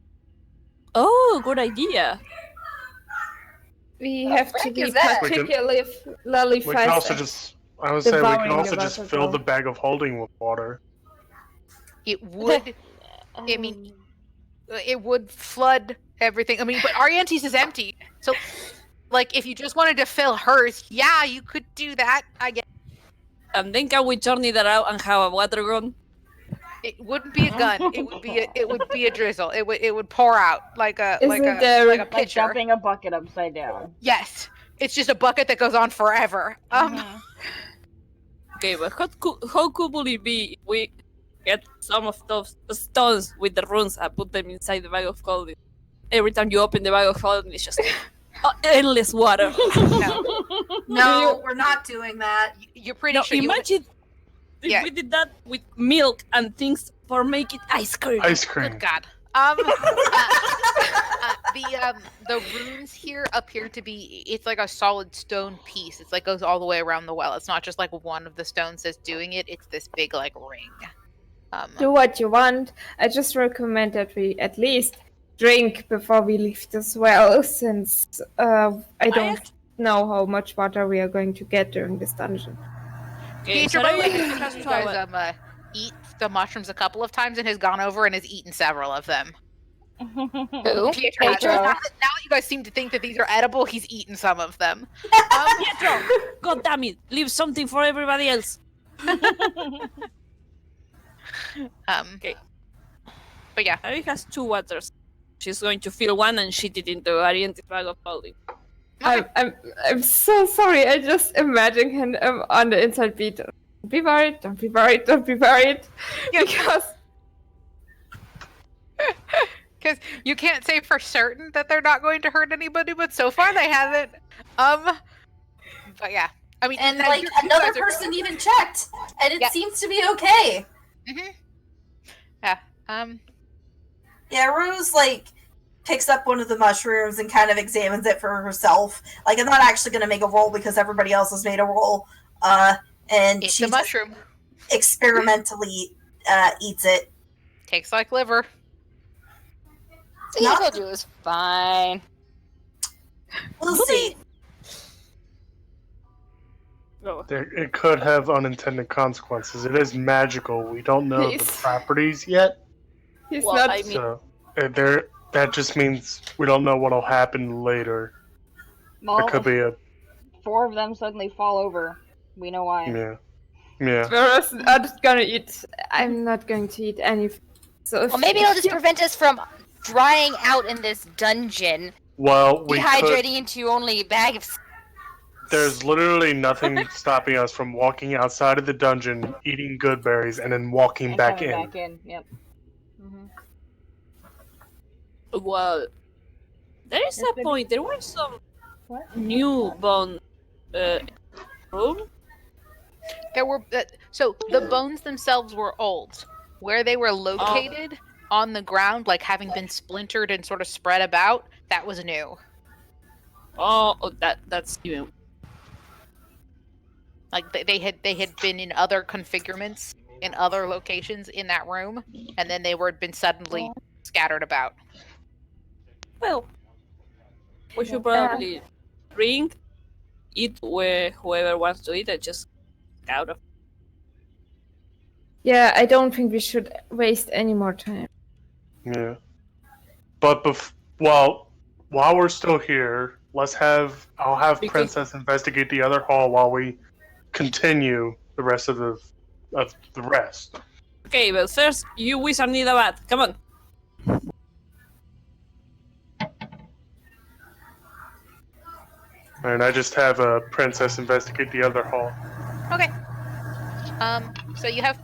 Oh, good idea. We have to rank be is that? particularly We can also fast. just. I would say we can Devouring also the just water fill well. the bag of holding with water. It would. I mean, it would flood everything. I mean, but Ariante's is empty. So, like, if you just wanted to fill hers, yeah, you could do that. I guess And then can we turn it around and have a water gun? it wouldn't be a gun. It would be a drizzle. It would pour out like a Isn't like there- a Like pitcher. dumping a bucket upside down. Yes, it's just a bucket that goes on forever. Okay, but how cool would it be if we get some of those stones with the runes and put them inside the bag of holding? Every time you open the bag of holding, it's just endless water. No, No, we're not doing that. you're pretty No, sure. You would, imagine if Yeah. we did that with milk and things for making ice cream. Ice cream. good God. The runes here appear to be. It's like a solid stone piece. It's like goes all the way around the well. It's not just like one of the stones that's doing it. It's this big like ring. Do what you want. I just recommend that we at least drink before we leave this well, since I don't know how much water we are going to get during this dungeon. Okay, Peter, so by the way, I- has you guys eat the mushrooms a couple of times and has gone over and has eaten several of them. Who? Pietro. Pietro? Now that you guys seem to think that these are edible, he's eaten some of them. Pietro! God damn it! Leave something for everybody else. Okay. But yeah. Harry has 2 waters. She's going to fill one and shit it into Ariante's bag of holding. I'm so sorry. I just imagine him on the inside beat. Don't be worried. Don't be worried. Don't be worried. Yeah. Because you can't say for certain that they're not going to hurt anybody, but so far they haven't. But yeah, I mean, And as like you another guys are- person even checked, and it Yeah. seems to be okay. Yeah. Yeah, Rose like picks up one of the mushrooms and kind of examines it for herself. Like, I'm not actually going to make a roll because everybody else has made a roll. And It's she a mushroom. experimentally eats it. Tastes like liver. See, I told you it was fine. We'll see. It could have unintended consequences. It is magical. We don't know the He's- properties yet. He's Well, not. I mean- So that just means we don't know what'll happen later. Well, It could be a 4 of them suddenly fall over. We know why. yeah. Whereas I'm just gonna eat. I'm not going to eat anything. So if Well, maybe it'll just prevent us from drying out in this dungeon, Well, we could. dehydrating into only a bag of. There's literally nothing stopping us from walking outside of the dungeon, eating good berries, and then walking And back coming in. Back in. Yep. Mm-hmm. Well, there is Yes, a baby. point. There were some What? new bone room. There were so the bones themselves were old. Where they were located on the ground, like having been splintered and sort of spread about, that was new. Oh, that's even. Like they had been in other configurements in other locations in that room, and then they were been suddenly scattered about. Well, we should probably drink, eat where whoever wants to eat, and just out of. Yeah, I don't think we should waste any more time. Yeah. But while we're still here, I'll have Because- Princess investigate the other hall while we continue the rest of the rest. Okay, but first, you wizard need a bath. Come on. And I just have a Princess investigate the other hall. Okay. So you have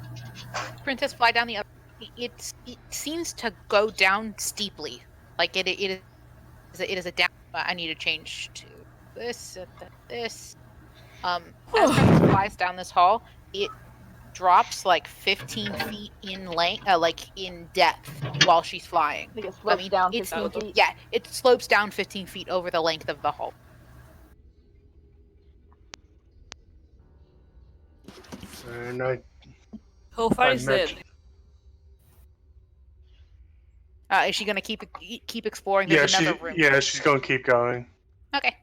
Princess fly down the other. It seems to go down steeply. Like it is a down. I need to change to this. This. As Princess flies down this hall, it drops like 15 feet in length, like in depth, while she's flying. I think it slopes down 15 feet. Yeah, it slopes down 15 feet over the length of the hall. And How far I is mentioned- it? Is she gonna keep exploring? There's another room. she's gonna keep going. Okay.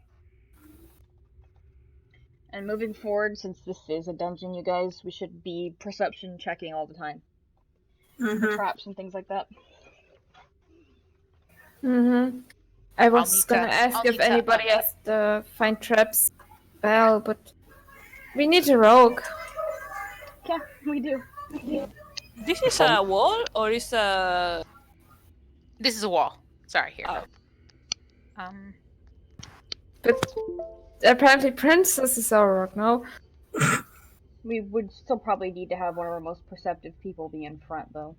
And moving forward, since this is a dungeon, you guys, we should be perception checking all the time. Mhm. Traps and things like that. Mm-hmm. I was need gonna to- ask I'll if need to- anybody has the find traps spell, but we need a rogue. Yeah, we do. This is a wall or is a? This is a wall. Sorry, here. Oh. But apparently Princess is our rogue, no? We would still probably need to have one of our most perceptive people be in front, though,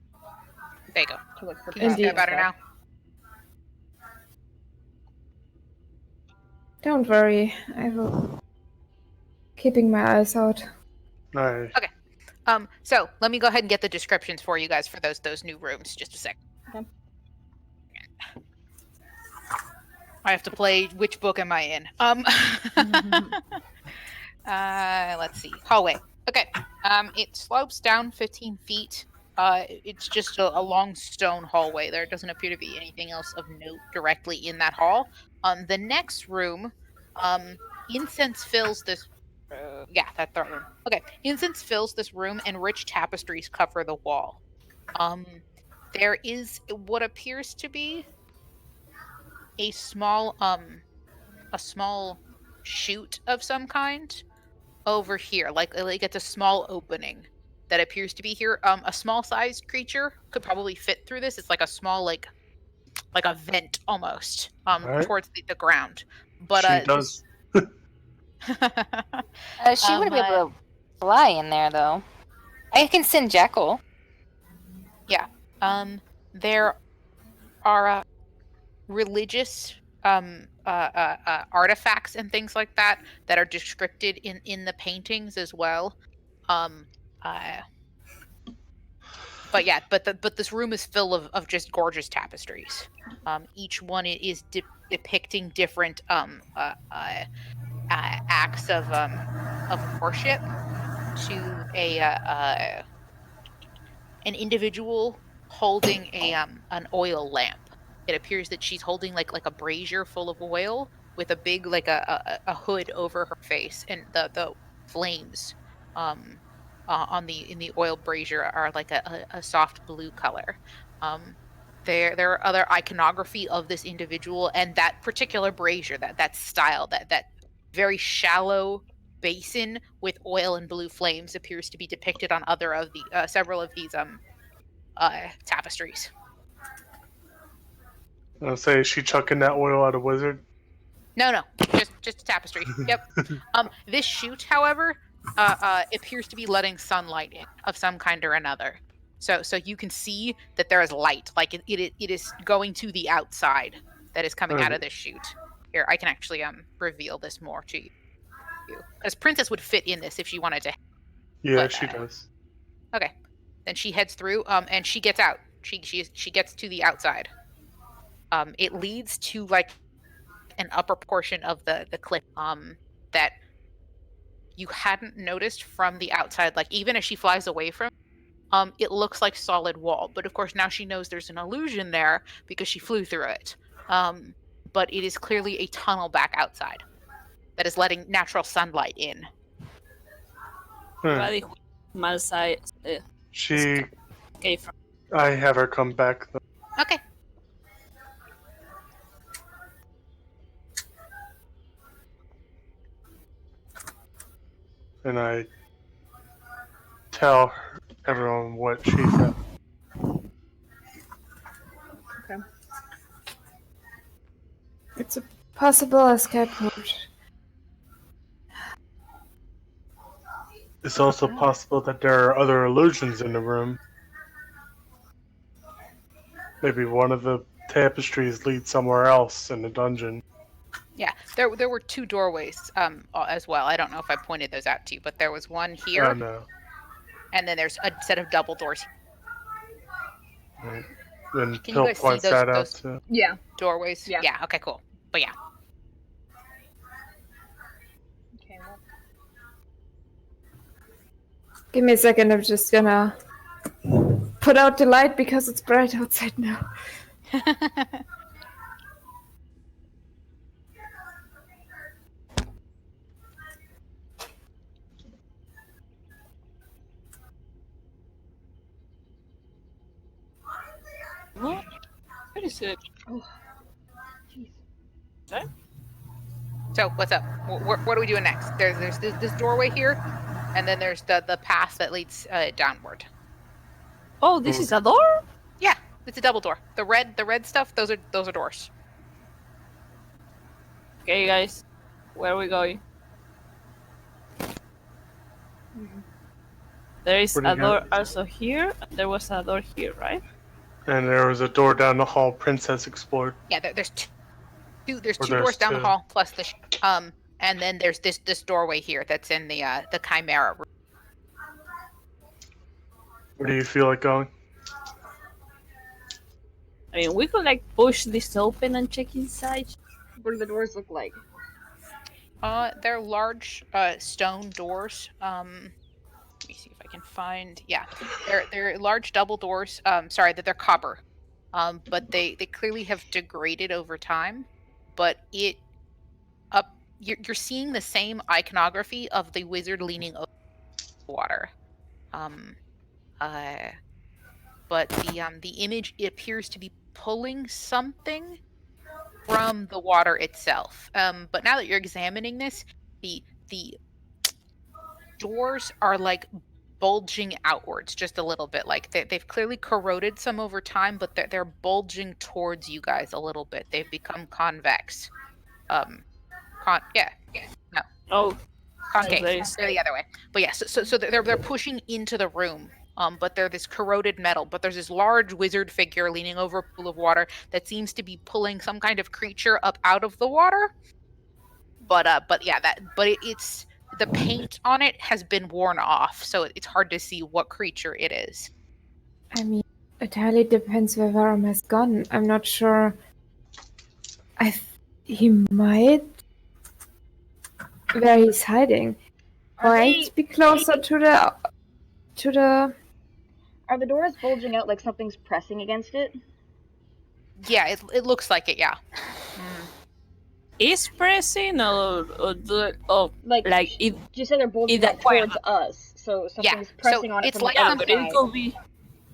There you go. to look for Can you traps see and better stuff. now? Don't worry, I will keeping my eyes out. Nice. So let me go ahead and get the descriptions for you guys for those new rooms. Just a sec. Okay. I have to play. Which book am I in? Let's see. Hallway. Okay. It slopes down 15 feet. It's just a long stone hallway. There doesn't appear to be anything else of note directly in that hall. The next room, incense fills this. That third room. Okay, incense fills this room, and rich tapestries cover the wall. there is what appears to be a small chute of some kind over here. Like it's a small opening that appears to be here. A small sized creature could probably fit through this. It's like a small like a vent almost Alright. towards the ground. But She does. She wouldn't be able to fly in there, though. I can send Jackal. Yeah. There are religious artifacts and things like that are described in the paintings as well. But yeah, but this room is full of just gorgeous tapestries. Each one is depicting different acts of worship to an individual holding an oil lamp. It appears that she's holding like a brazier full of oil with a big like a hood over her face, and the flames on the in the oil brazier are like a soft blue color. There are other iconography of this individual and that particular brazier, that style, that very shallow basin with oil and blue flames appears to be depicted on other of the several of these tapestries. I'll say, is she chucking that oil at a wizard? No, just a tapestry. Yep. This chute, however, appears to be letting sunlight in of some kind or another. So you can see that there is light, like it is going to the outside that is coming out of this chute. Here, I can actually reveal this more to you. Because Princess would fit in this if she wanted to. Yeah, But, she does. Okay. Then she heads through, and she gets out. She gets to the outside. It leads to like an upper portion of the cliff that you hadn't noticed from the outside. Like even as she flies away from, it looks like solid wall. But of course now she knows there's an illusion there because she flew through it. But it is clearly a tunnel back outside that is letting natural sunlight in. Everybody mal side. She. Okay, from I have her come back. Though. Okay. And I tell everyone what she said. Okay. It's a possible escape route. It's also possible that there are other illusions in the room. Maybe one of the tapestries leads somewhere else in the dungeon. Yeah, there were two doorways as well. I don't know if I pointed those out to you, but there was one here. Oh no. And then there's a set of double doors. Right. Then Can you Phil guys see points those- that out those- too. Yeah. Doorways? Yeah. Okay, cool. But yeah. Okay, well. Give me a second, I'm just gonna put out the light because it's bright outside now. what? Where is it? Oh. Jeez. So what's up? What are we doing next? There's this doorway here, and then there's the path that leads downward. Oh, this is a door? Yeah, it's a double door. The red stuff, those are doors. Okay, guys. Where are we going? There is Where do a you door go? also here. There was a door here, right? And there was a door down the hall Princess explored. Yeah, there's two Or doors there's down the two. hall plus the and then there's this doorway here that's in the Chimera room. Where do you feel like going? I mean, we could like push this open and check inside. What do the doors look like? They're large stone doors. Let me see if I can find. Yeah, they're large double doors. Sorry, that they're copper. But they clearly have degraded over time. But you're seeing the same iconography of the wizard leaning over the water. but the image appears to be pulling something from the water itself. But now that you're examining this, the doors are like bulging outwards just a little bit. Like they've clearly corroded some over time, but they're bulging towards you guys a little bit. They've become convex. Yeah, no, Oh, concave. there is. They're the other way. But yeah, so they're pushing into the room. But they're this corroded metal. But there's this large wizard figure leaning over a pool of water that seems to be pulling some kind of creature up out of the water. But yeah, it's the paint on it has been worn off, so it's hard to see what creature it is. I mean, it entirely depends where Varum has gone. I'm not sure. He might where he's hiding. Might be closer to the. Are the doors bulging out like something's pressing against it? Yeah, it looks like it. Yeah. Is pressing or Like it? you said they're bulging out towards us, so something's pressing on it it's from like the something- outside.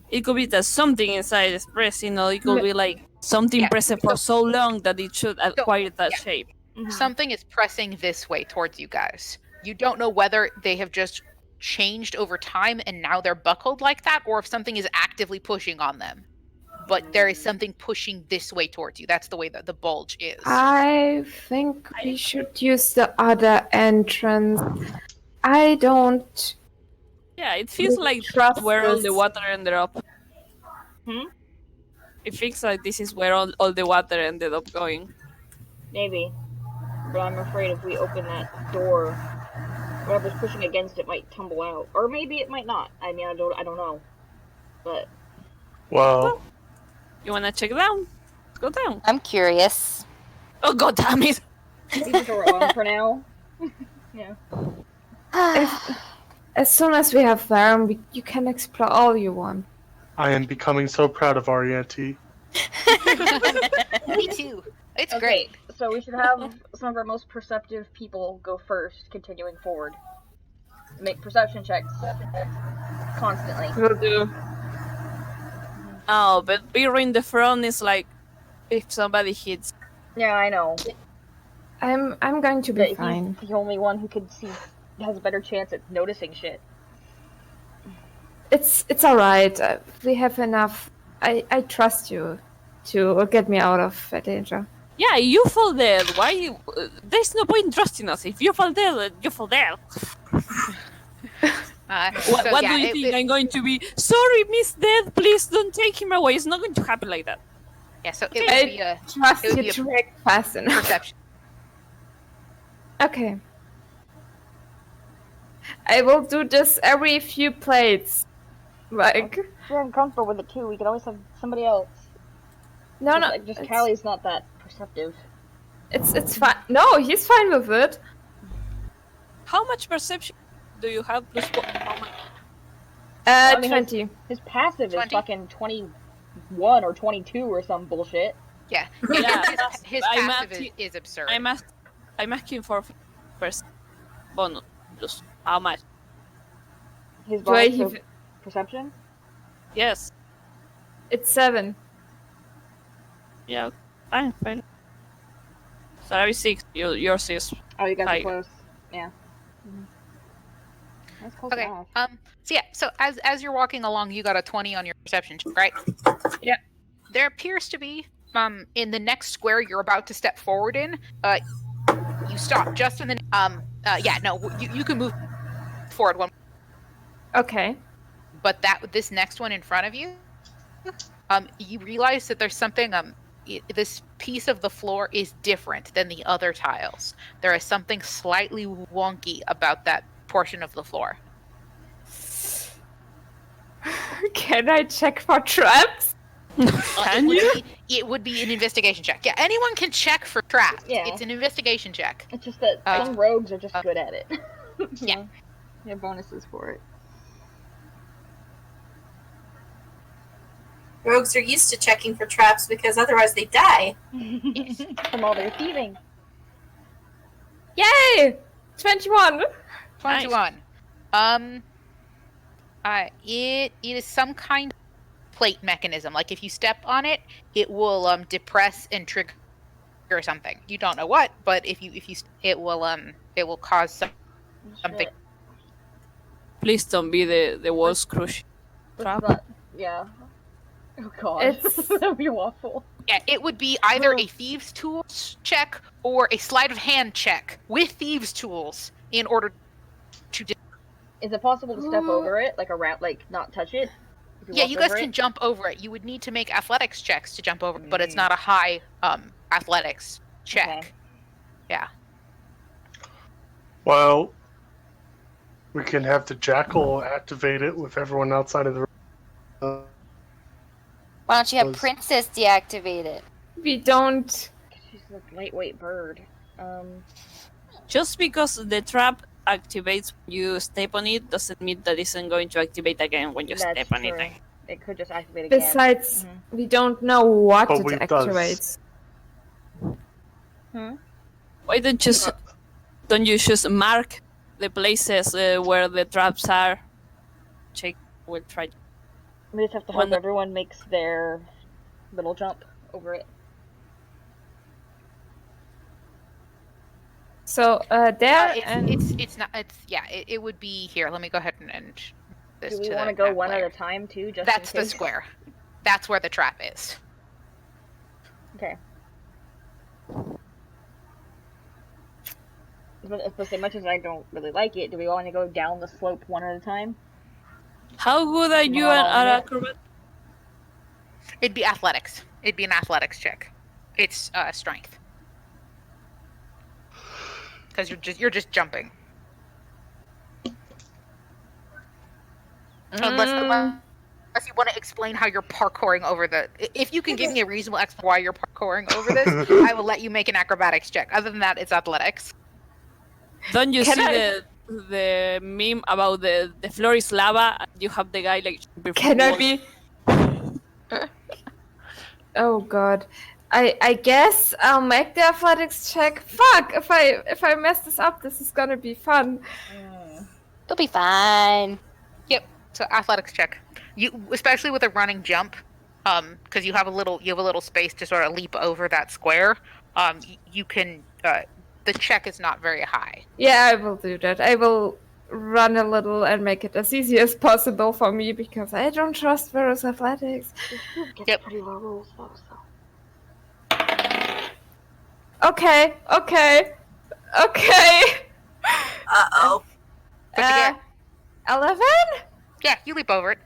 It could be that something inside is pressing, or it could be like something pressing for so long that it should acquire that shape. Mhm. Something is pressing this way towards you guys. You don't know whether they have just changed over time and now they're buckled like that, or if something is actively pushing on them. But there is something pushing this way towards you. That's the way that the bulge is. I think we should use the other entrance. I don't. Yeah, it feels like trust where all the this. water ended up. It feels like this is where all the water ended up going. Maybe, but I'm afraid if we open that door, whatever's pushing against it might tumble out, or maybe it might not. I mean, I don't know, but Well, You wanna check down? Let's go down. I'm curious. Oh god damn it! leave the door alone for now. Yeah. As soon as we have Varum, you can explore all you want. I am becoming so proud of Arianti. Me too. It's Okay, great. so we should have some of our most perceptive people go first, continuing forward. Make perception checks constantly. Will do. Oh, but being in the front is like if somebody hits. Yeah, I know. I'm going to But be fine. he's the only one who can see, has a better chance at noticing shit. It's all right. We have enough. I trust you to get me out of danger. Yeah, you fall dead. Why? There's no point in trusting us. If you fall dead, you fall dead. What do you think? I'm going to be sorry, Miss Dead. Please don't take him away. It's not going to happen like that. Yeah, so it would be a Trust it would you be a to react fast enough. perception. Okay. I will do this every few plates. Like, If you're uncomfortable with it too, we could always have somebody else. no, Just it's, Callie's not that perceptive. it's fine. No, he's fine with it. How much perception do you have? Plus what? How much? I mean, 20. His passive 20? is fucking 21 or 22 or some bullshit. Yeah, Yeah, his I'm passive asking- is absurd. I'm asking for percent bonus. Just how much? His Do I bonus have- of perception? Yes. It's 7. Yeah. Fine. So I was 6. You're 6. Oh, you guys Hi. are close. Yeah. That's close Okay. enough. So yeah. So as you're walking along, you got a 20 on your perception check, right? Yeah. There appears to be in the next square you're about to step forward in. You stop just in the yeah. No, you can move forward one, Okay. but this next one in front of you, you realize that there's something this piece of the floor is different than the other tiles. There is something slightly wonky about that portion of the floor. Can I check for traps? Can you? It would be an investigation check. Yeah, anyone can check for traps. Yeah. It's an investigation check. It's just that some rogues are just good at it. Yeah. You have bonuses for it. Rogues are used to checking for traps because otherwise they die. From all their thieving. Yay! 21. 21. It is some kind plate mechanism. Like if you step on it, it will depress and trigger something. You don't know what, but if you it will cause something. Shit. Please don't be the walls crush That's trap. not. Yeah. Oh god. It's- That'd be awful. Yeah, it would be either a thieves' tools check or a sleight of hand check with thieves' tools in order to. Is it possible to step over it, like around, like not touch it? If Yeah, walk you guys over can it? jump over it. You would need to make athletics checks to jump over it, but it's not a high athletics check. Okay. Yeah. Well, we can have the jackal activate it with everyone outside of the room. Why don't you have Was- Princess deactivate it? We don't. She's a lightweight bird. Just because the trap activates when you step on it doesn't mean that it isn't going to activate again when you That's step on it. true. It could just activate again. Besides, we don't know what But it we've done- activates. Why don't you just mark the places where the traps are? Check. We'll try. We just have to hope everyone makes their little jump over it. So there and it would be here. Let me go ahead and this Do we to want to the go map one layer. at a time too? Just That's in the case? square. That's where the trap is. Okay. But as much as I don't really like it, do we want to go down the slope one at a time? How good are you Not all at of it. acrobat? It'd be athletics. It'd be an athletics check. It's strength. Because you're just jumping. Unless you want to explain how you're parkouring over the. If you can give me a reasonable explanation why you're parkouring over this, I will let you make an acrobatics check. Other than that, it's athletics. Don't you Can see the meme about the floor is lava and you have the guy like can I be? Oh god. I guess I'll make the athletics check. Fuck! If I mess this up, this is gonna be fun. You'll be fine. Yep. So athletics check. You especially with a running jump, because you have a little space to sort of leap over that square. You can. The check is not very high. Yeah, I will do that. I will run a little and make it as easy as possible for me because I don't trust Vero's athletics. Yep. Pretty low rolls though, so. Okay. Uh-oh. What'd you get? 11? Yeah, you leap over it.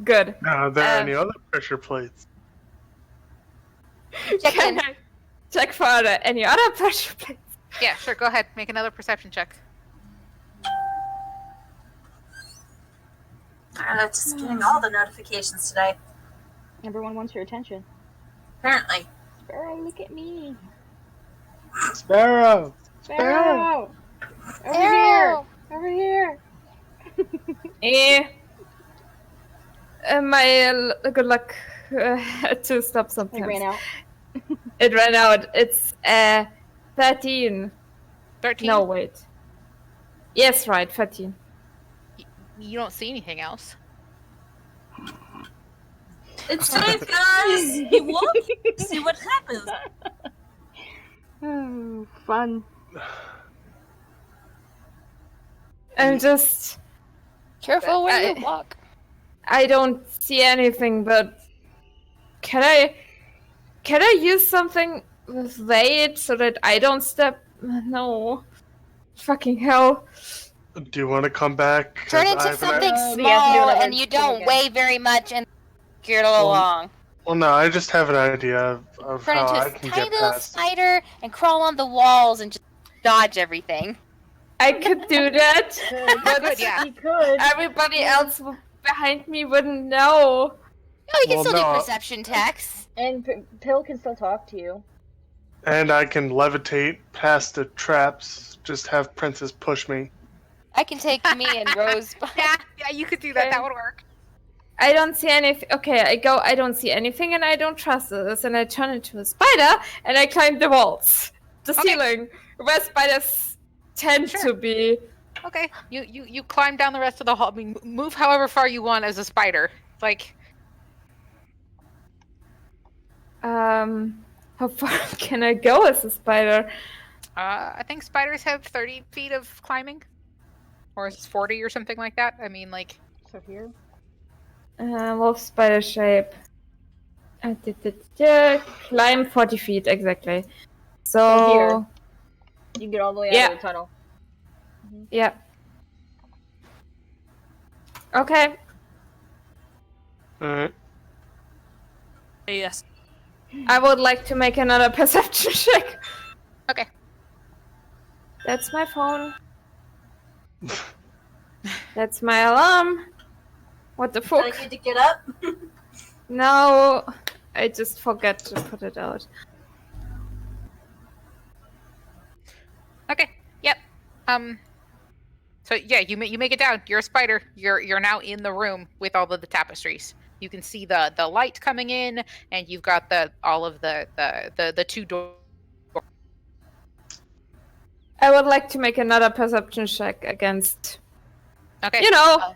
Good. Are there any other pressure plates? Check Can in. I check for any other pressure plates? Yeah, sure. Go ahead. Make another perception check. Just getting all the notifications today. Everyone wants your attention. Apparently. Sparrow, look at me. Sparrow! Sparrow! Over Arrow! here! Over here! My good luck to stop It sometimes. ran out. It ran out. It's 13. 13. No, wait. Yes, right, 13. You don't see anything else. It's time, guys! You walk, see what happens. Oh, fun. I'm just. Careful where you walk. I don't see anything, but can I use something with weight so that I don't step? No. Fucking hell. Do you want to come back? 'Cause Turn I into have an something yeah, do small another and you don't thing weigh very much and get along. Well, no, I just have an idea of Turn how into I a can tiny get little past. spider and crawl on the walls and just dodge everything. I could do that, Good, yeah. He could. everybody else behind me wouldn't know. No, you can Well, still no. do perception checks. And Pill can still talk to you. And I can levitate past the traps. Just have Princess push me. I can take me and Rose. Yeah, you could do that. Okay. That would work. I don't see anything. Okay, I don't see anything and I don't trust this. And I turn into a spider and I climb the walls. The Okay. ceiling, where spiders tend Sure. to be. Okay. You climb down the rest of the hall. I mean, move however far you want as a spider. Like, How far can I go as a spider? I think spiders have 30 feet of climbing, or is it 40 or something like that? I mean, like, So here. Wolf spider shape. Climb 40 feet, exactly. So here. So, You can get all the way out Yeah. of the tunnel. yeah. Okay. Alright. Yes. I would like to make another perception check. okay. That's my phone. That's my alarm. What the Telling fuck? you to get up. No, I just forget to put it out. Okay. Yep. So yeah, you make it down. You're a spider. You're now in the room with all of the tapestries. You can see the light coming in, and you've got all of the two doors. I would like to make another perception check against. Okay. You know.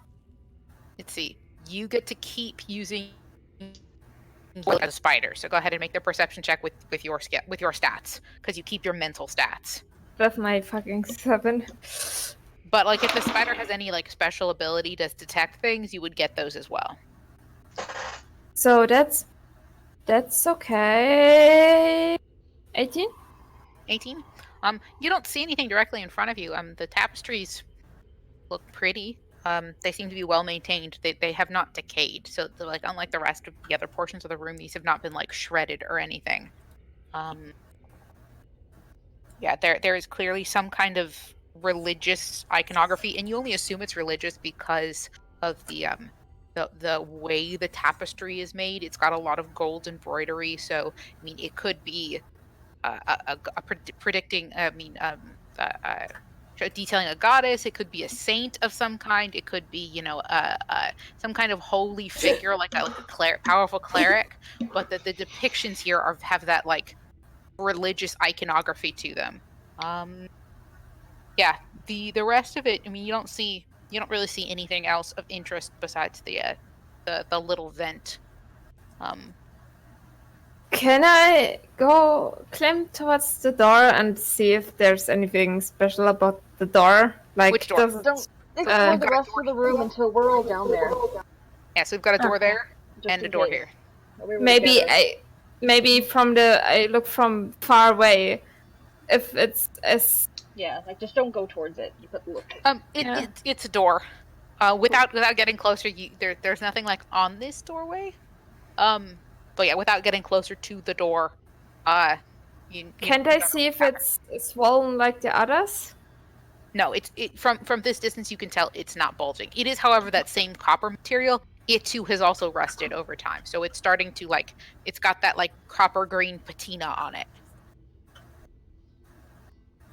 Let's see. You get to keep using as a spider. So go ahead and make the perception check with your stats, because you keep your mental stats. With my fucking 7. But like, if the spider has any like special ability to detect things, you would get those as well. So that's okay. 18? 18. You don't see anything directly in front of you. The tapestries look pretty. They seem to be well maintained. They have not decayed. So they're, like, unlike the rest of the other portions of the room, these have not been like shredded or anything. Yeah, there is clearly some kind of religious iconography, and you only assume it's religious because of the way the tapestry is made. It's got a lot of gold embroidery, so I mean, it could be predicting. Detailing a goddess. It could be a saint of some kind. It could be, some kind of holy figure, like a powerful cleric. But the depictions here have that like religious iconography to them. Yeah, the rest of it, I mean, you don't really see anything else of interest besides the little vent. Can I go climb towards the door and see if there's anything special about the door? Like, Which door? does it- Don't explore the rest of the room until we're all down there. Yeah, so we've got a door Okay. there Just and a in door case. here. Nobody maybe gathers. I look from far away. If it's as Yeah, like just don't go towards it. You put look. Yeah. It's a door. Without getting closer, there's nothing like on this doorway. But yeah, without getting closer to the door, can't I see if it's swollen like the others? No, from this distance you can tell it's not bulging. It is, however, that same copper material. It too has also rusted over time, so it's starting to it's got that like copper green patina on it.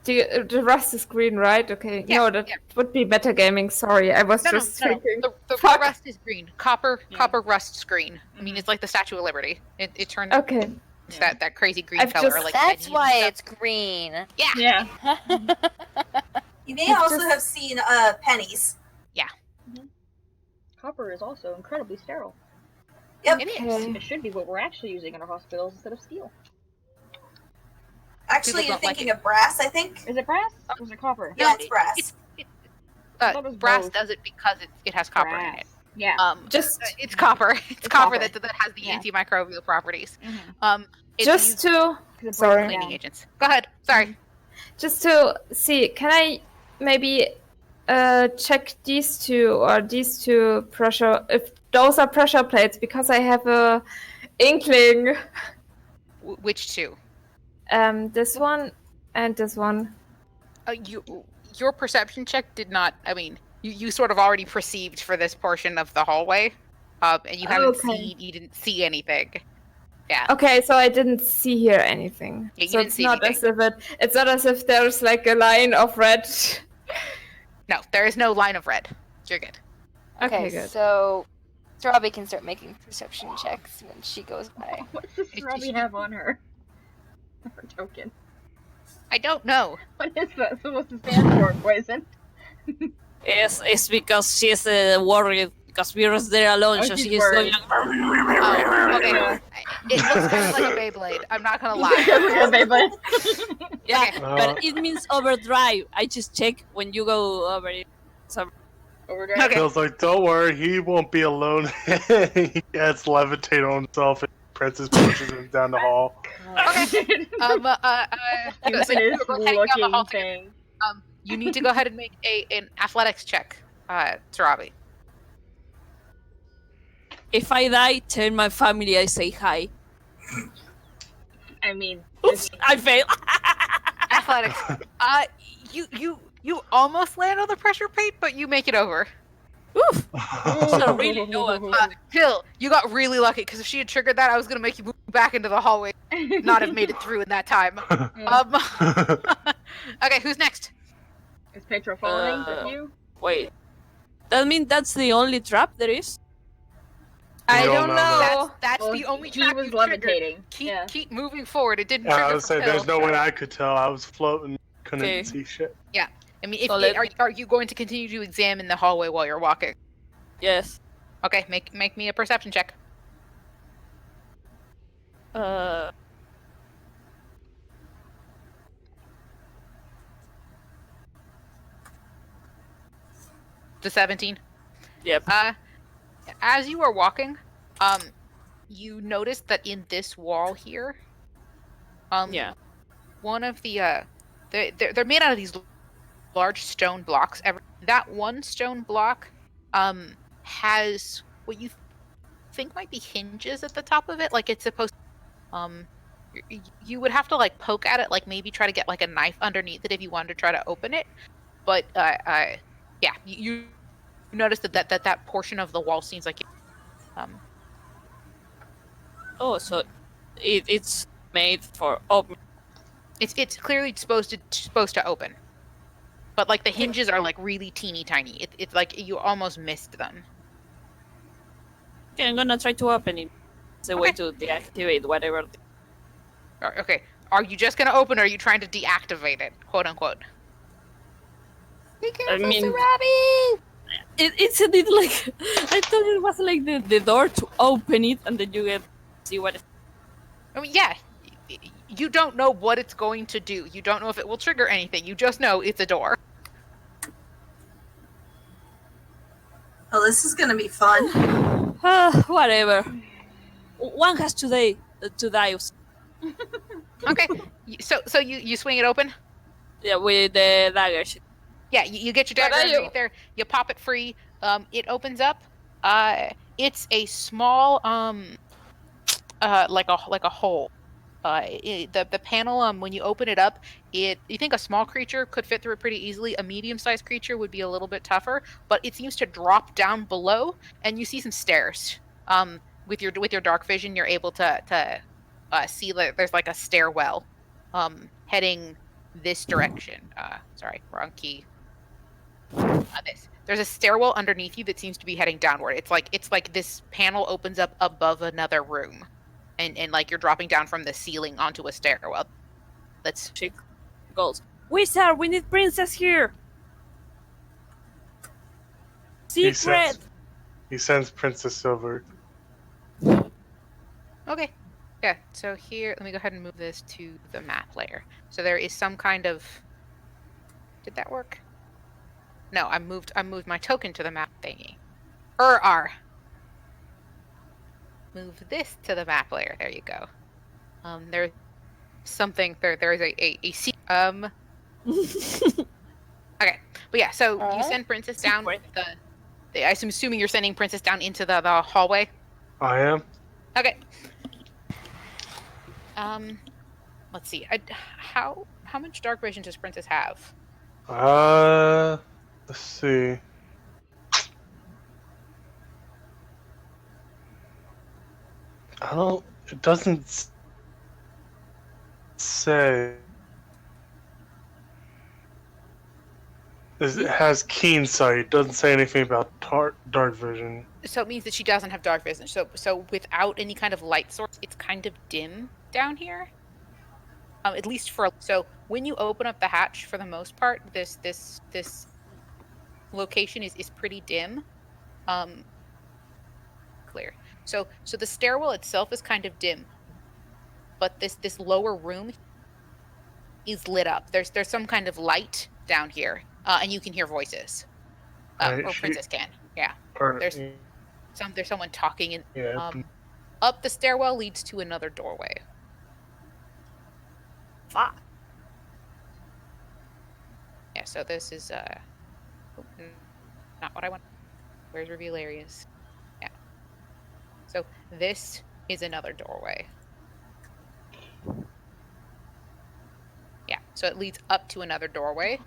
The rust is green, right? Okay. Yeah, No, that would be metagaming. Sorry, I was just No. thinking. The Fuck. rust is green. Copper rust's green. I mean, it's like the Statue of Liberty. It turned Okay. it's that crazy green I've color. just- Like That's pennies why and it's green. stuff. Yeah. Yeah. You may It's also just- have seen pennies. Copper is also incredibly sterile. Yep. It is. Okay. It should be what we're actually using in our hospitals instead of steel. Actually, People you're don't like thinking of brass, I think. Is it brass? Or is it copper? Yeah, it's brass. thought it was Brass both. does it because it has copper in it. Yeah. Just It's copper. It's copper copper. that has the Yeah. antimicrobial properties. Mhm. It's just used to Because it breaks Sorry. cleaning down. agents. Go ahead. Sorry. just to see, can I maybe check these two pressure, if those are pressure plates, because I have a inkling. Which two? This one and this one. Your perception check did not. I mean, you sort of already perceived for this portion of the hallway, and you haven't Okay. you didn't see anything. Yeah. Okay, so I didn't see here anything. Yeah, you So didn't it's see not anything. it's not as if there's like a line of red. No, there is no line of red. You're good. Okay, good. So Robbie can start making perception checks when she goes by. What does Robbie have on her? Her token. I don't know. What is that supposed to stand for? Poison? It's because she's worried because Vera's there alone, Oh, so she's she's worried. going. Oh, okay. Yeah. It looks kind of like a Beyblade. I'm not gonna lie. Yeah, Beyblade. Yeah, Okay. but it means overdrive. I just check when you go over it. So Overdrive. Okay. Feels like, don't worry, he won't be alone. He gets levitate on himself, and Princess pushes him down the hall. Okay. So you Stupidest are both heading down the hall looking together. thing. You need to go ahead and make an athletics check, Sarabi. if I die, tell my family I say hi. I mean, Oops, I fail. Athletics. You almost land on the pressure plate, but you make it over. Oof. So really low. Hill, you got really lucky because if she had triggered that, I was gonna make you move back into the hallway, not have made it through in that time. Okay, who's next? Is Petra falling? Is that you? Wait, that means that's the only trap there is? I You don't don't know know. That's Well, the only he trap was you triggered. levitating. Keep moving forward. It didn't Yeah, trigger. I was saying, for Hill. there's no way I could tell. I was floating, couldn't Okay. see shit. I mean, if So let- are you going to continue to examine the hallway while you're walking? Yes. Okay, make me a perception check. To 17. Yep. As you are walking, you notice that in this wall here, Yeah. one of the they're made out of these large stone blocks. That one stone block, has what you think might be hinges at the top of it. Like it's supposed. You would have to like poke at it, like maybe try to get like a knife underneath it if you wanted to try to open it. But yeah, you notice that portion of the wall seems like Oh, so it's made for open. it's clearly supposed to open, but like the hinges are like really teeny tiny. It's like you almost missed them. Okay, I'm gonna try to open it. It's a way to deactivate whatever. Okay, are you just gonna open, or are you trying to deactivate it, quote unquote? Be careful, mean- Sarabi! It's a bit like I thought it was like the door to open it and then you get see what. I mean, yeah, you don't know what it's going to do. You don't know if it will trigger anything. You just know it's a door. Oh, this is gonna be fun. Whatever. One has to die. Okay, so you swing it open. Yeah, with the dagger. Yeah, you get your dagger underneath there. You pop it free. It opens up. It's a small like a hole. The panel, when you open it up, you think a small creature could fit through it pretty easily. A medium-sized creature would be a little bit tougher, but it seems to drop down below, and you see some stairs. With your dark vision, you're able to see that there's like a stairwell, heading this direction. Sorry, wrong key. There's a stairwell underneath you that seems to be heading downward. It's like this panel opens up above another room. And like you're dropping down from the ceiling onto a stairwell. That's She goes, Wizard, we need princess here. Secret. He sends Princess Silver. okay. Yeah. So here, let me go ahead and move this to the map layer. So there is some kind of. Did that work? No, I moved my token to the map thingy. R. Move this to the map layer. There you go. There's something there is a okay, but yeah, so you send Princess down I'm assuming you're sending Princess down into the hallway. I am. Okay. Let's see. How much dark vision does Princess have? Let's see. It doesn't say. It has keen sight. It doesn't say anything about dark vision. So it means that she doesn't have dark vision. So without any kind of light source, it's kind of dim down here. At least so when you open up the hatch, for the most part, this location is pretty dim. Clear. So the stairwell itself is kind of dim, but this lower room is lit up. There's some kind of light down here, and you can hear voices. Alright, Or Princess can. Yeah. There's someone talking, and yeah. up the stairwell leads to another doorway. Fuck. Yeah. So this is not what I want. Where's reveal areas? Yeah. So this is another doorway. Yeah. So it leads up to another doorway.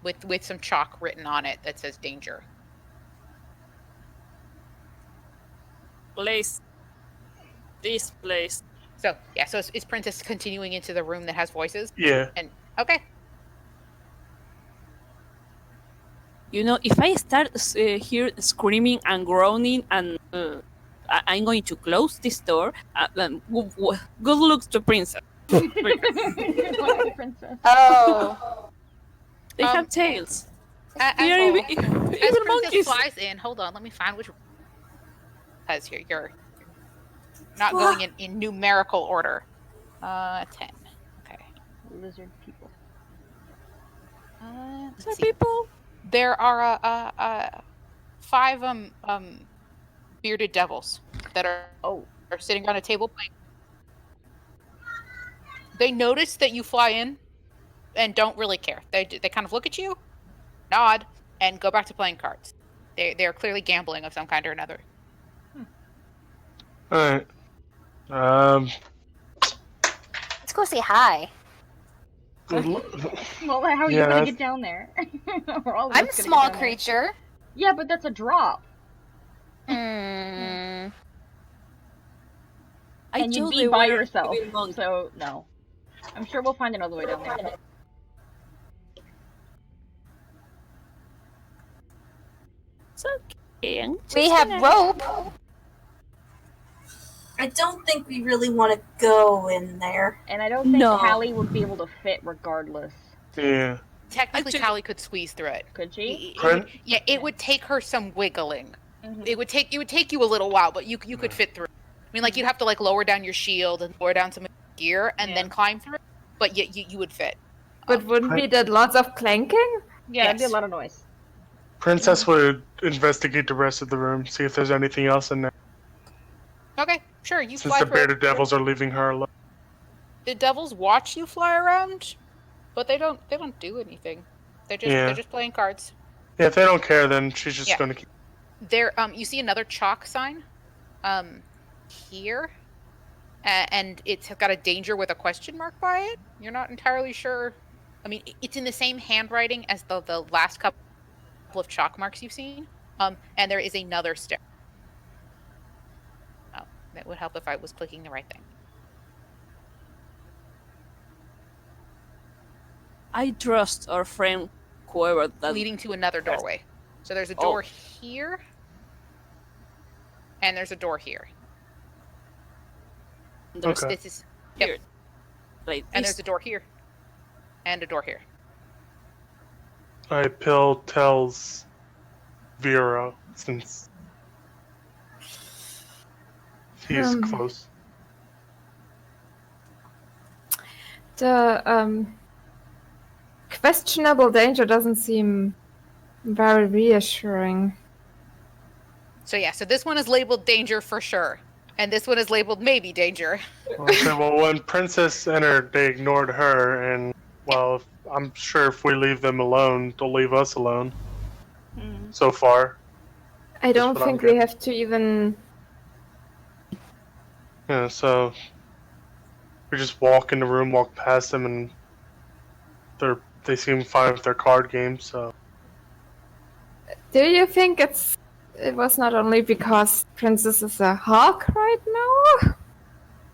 With some chalk written on it that says danger. Place. This place. So yeah, so is Princess continuing into the room that has voices? Yeah. And okay. You know, if I start here screaming and groaning, and I'm going to close this door. Good looks to Princess. Princess. Oh. They have tails. As They are Princess evil monkeys. flies in, hold on, let me find which. Because you're not going in numerical order. 10. Okay. Lizard people. Let's Some see. people. There are 5 bearded devils that are sitting around a table playing. They notice that you fly in and don't really care. They kind of look at you, nod, and go back to playing cards. They're clearly gambling of some kind or another. Alright. Let's go say hi. Well, how are you gonna get down there? I'm a small creature. Yeah, but that's a drop. Hmm. And you'd be by yourself, so no. I'm sure we'll find another way down there. It's okay. We have rope. I don't think we really want to go in there. And I don't think Callie would be able to fit regardless. Yeah. Technically, Callie could squeeze through it. Could she? It would take her some wiggling. Mm-hmm. It would take you a little while, but you could fit through. I mean, like, you'd have to like lower down your shield and lower down some gear and then climb through. But you would fit. But wouldn't be that lots of clanking? Yeah, it'd be a lot of noise. Princess would investigate the rest of the room, see if there's anything else in there. Okay, sure. You Since fly the through. bearded devils are leaving her alone. The devils watch you fly around, but they don't do anything. They're just playing cards. Yeah, if they don't care, then she's just gonna keep. There, you see another chalk sign, here, and it's got a danger with a question mark by it. You're not entirely sure. I mean, it's in the same handwriting as the last couple of chalk marks you've seen. And there is another stair. Oh, that would help if I was clicking the right thing. I trust our friend, whoever that. Leading to another doorway. So there's a door here, and there's a door here. There's This is here. Like and this. there's a door here, and a door here. Pill tells Vera, since he's close. The questionable danger doesn't seem very reassuring. So this one is labeled danger for sure, and this one is labeled maybe danger. Okay, well, when Princess entered, they ignored her, and well, I'm sure if we leave them alone, they'll leave us alone. So far. I don't think we have to even. Yeah, so we just walk in the room, walk past them, and they seem fine with their card game. So. Do you think it was not only because Princess is a hawk right now?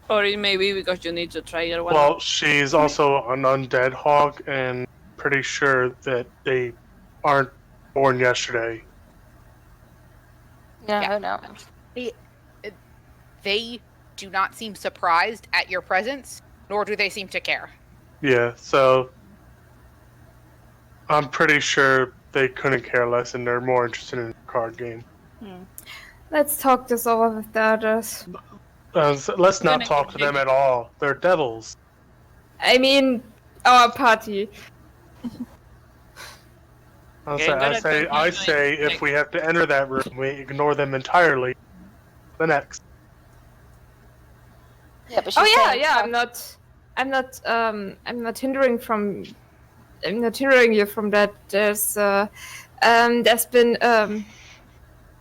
Or it may be because you need to try your one. Well, she's also an undead hawk, and pretty sure that they aren't born yesterday. No. They do not seem surprised at your presence, nor do they seem to care. Yeah, so I'm pretty sure they couldn't care less, and they're more interested in the card game. Let's talk this over with the others. So let's not Gonna talk to them continue. at all. They're devils. I mean, our party. Okay, I say, if we have to enter that room, we ignore them entirely. The next. Yeah, but she's Oh yeah, saying yeah. stuff. I'm not hindering you from that. There's been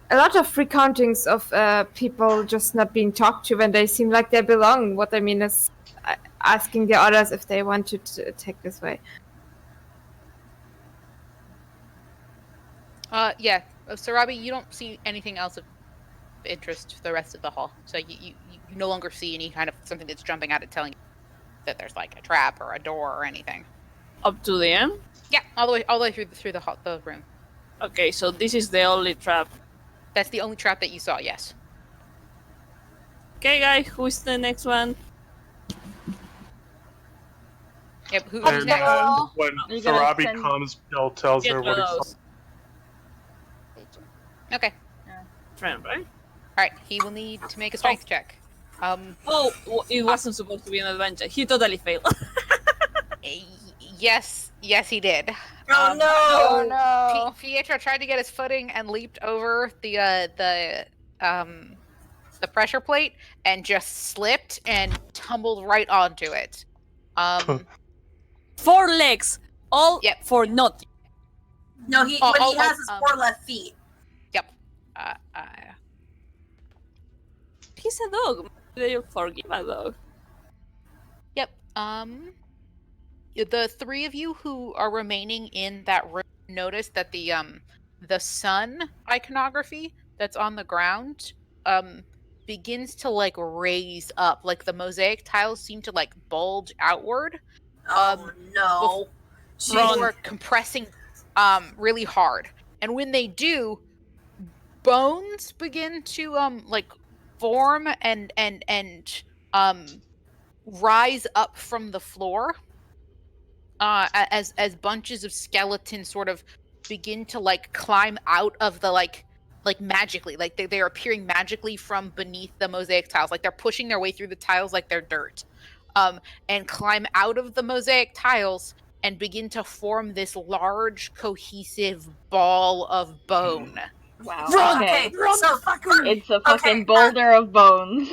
a lot of recountings of people just not being talked to when they seem like they belong. What I mean is asking the others if they want to take this way. Yeah. Sarabi, you don't see anything else of interest for the rest of the hall. So you no longer see any kind of something that's jumping out and telling you that there's like a trap or a door or anything. Up to the end? Yeah, all the way through the room. Okay, so this is the only trap. That's the only trap that you saw. Yes. Okay, guys, who's the next one? Yep. Who's And next? when You gonna Sarabi send- comes, Bill tells Get her rid what of he saw. those. Okay. Friend, right? All right. He will need to make a strength check. Oh, it wasn't supposed to be an adventure. He totally failed. Yes, he did. Oh no! Oh no! Pietro tried to get his footing and leaped over the pressure plate and just slipped and tumbled right onto it. 4 legs, all Yep. for nothing. No, he has his 4 left feet. Yep. He's a dog. They'll forgive a dog. Yep. The 3 of you who are remaining in that room notice that the sun iconography that's on the ground begins to like raise up. Like the mosaic tiles seem to like bulge outward. Oh no! Before compressing really hard. And when they do, bones begin to like form and rise up from the floor. As bunches of skeletons sort of begin to like climb out of the like magically, like they're appearing magically from beneath the mosaic tiles, like they're pushing their way through the tiles like they're dirt, and climb out of the mosaic tiles and begin to form this large cohesive ball of bone. Wow. Run, Okay. so It's a fucking Okay, boulder of bones.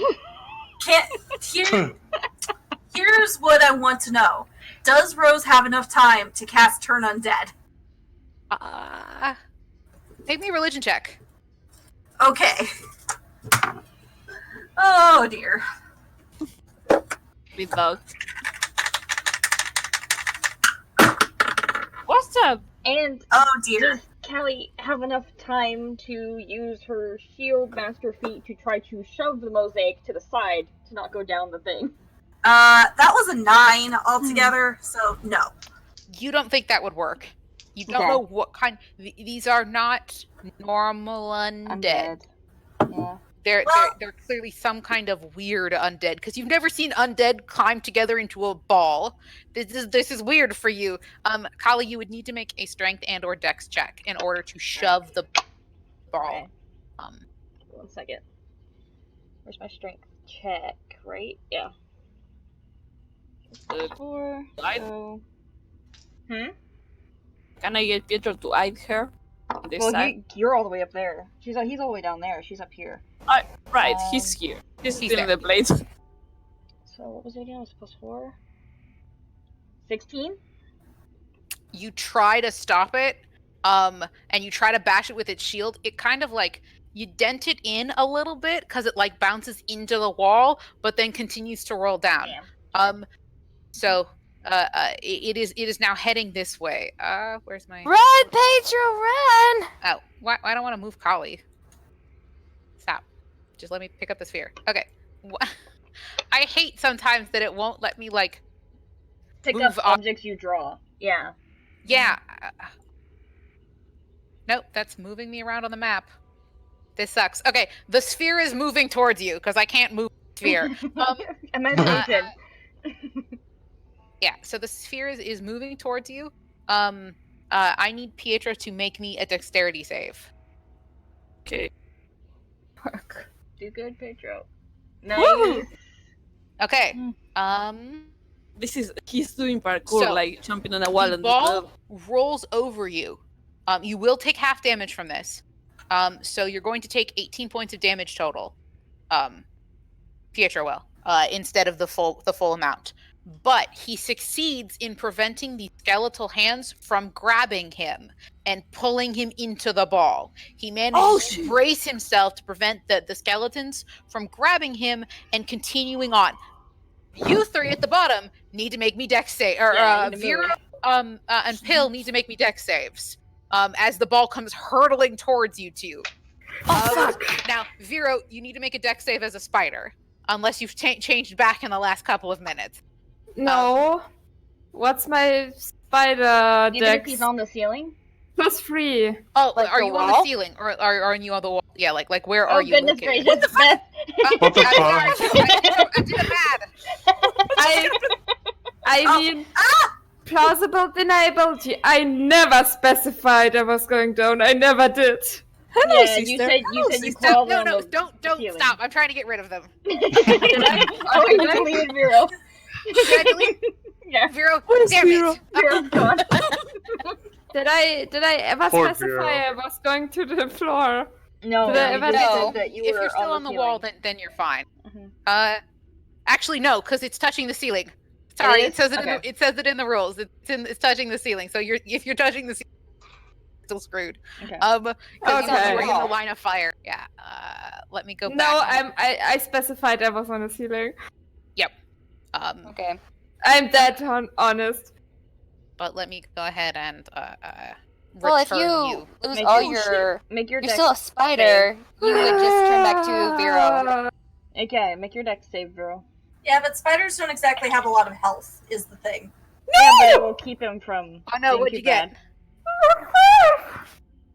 Here's what I want to know. Does Rose have enough time to cast Turn Undead? Make me a religion check. Okay. Oh dear. With dog. What's up? And Oh dear. does Callie have enough time to use her shield master feat to try to shove the mosaic to the side to not go down the thing? That was a 9 altogether, so no. You don't think that would work. You don't Okay. know what kind. These are not normal undead. Yeah. They're Well- they're clearly some kind of weird undead because you've never seen undead climb together into a ball. This is weird for you. Kali, you would need to make a strength and or dex check in order to shove the ball. Okay. 1 second. Where's my strength check? Right? Yeah. 4. I- So... Can I get Pietro to hide her on this Well, side? you're all the way up there. He's all the way down there. She's up here. Right, he's here. He's He's still in there. the plate. So what was it again? It was plus 4? 16? You try to stop it, and you try to bash it with its shield. It kind of like you dent it in a little bit because it like bounces into the wall, but then continues to roll down. Damn. So it is now heading this way. Where's my? Run, Pedro, run! Oh, why I don't want to move Kali. Stop. Just let me pick up the sphere. Okay. I hate sometimes that it won't let me like. Pick Move up on. objects you draw. Yeah. Yeah. Nope, that's moving me around on the map. This sucks. Okay, the sphere is moving towards you because I can't move the sphere. Imagination. Yeah, so the sphere is moving towards you. I need Pietro to make me a dexterity save. Okay. Fuck. Do good, Pedro. Nice. Woo! Okay. Mm. He's doing parkour, So, like jumping on a wall The and ball rolls over you. You will take half damage from this. So you're going to take 18 points of damage total. Pietro will, instead of the full amount. But he succeeds in preventing the skeletal hands from grabbing him and pulling him into the ball. He manages to brace himself to prevent the skeletons from grabbing him and continuing on. You three at the bottom need to make me dex save, or Vera and Pill need to make me dex saves. As the ball comes hurtling towards you two. Now, Vero, you need to make a dex save as a spider, unless you've changed back in the last couple of minutes. No. What's my spider Even if dex? he's on the ceiling? +3. Oh, Like are the you on the wall? ceiling, or are you on the wall? Yeah, like where Oh are you goodness located? gracious! Beth. What the I'm sorry, fuck? I did the math. I mean, plausible deniability. I never specified I was going down. I never did. Hello, Yeah, sister. you said you Stop, crawled no, on no, the don't ceiling. stop. I'm trying to get rid of them. Oh, you deleted Vero. Should I delete Yeah, Vero? Where's Damn Vero? it. Vero's gone. Did I ever Poor specify Vero. I was going to the floor? No, Did I you ever just No. said that you If were you're still on the wall, ceiling. then you're fine. Mhm. Actually, no, because it's touching the ceiling. Sorry, It it is? says it. Okay. It says it in the rules. It's touching the ceiling. So if you're touching the ceiling, you're still screwed. Okay. Because Okay. you were in the line of fire. Yeah. Let me go No, back. I specified I was on the ceiling. Okay. I'm dead honest. But let me go ahead and Well, if return you lose Make all your- Make your you're dex still a spider, you would just turn back to Vero. Okay, make your dex save, Vero. Yeah, but spiders don't exactly have a lot of health, is the thing. Yeah, but it will keep him from. Oh no, being what'd too you get? bad.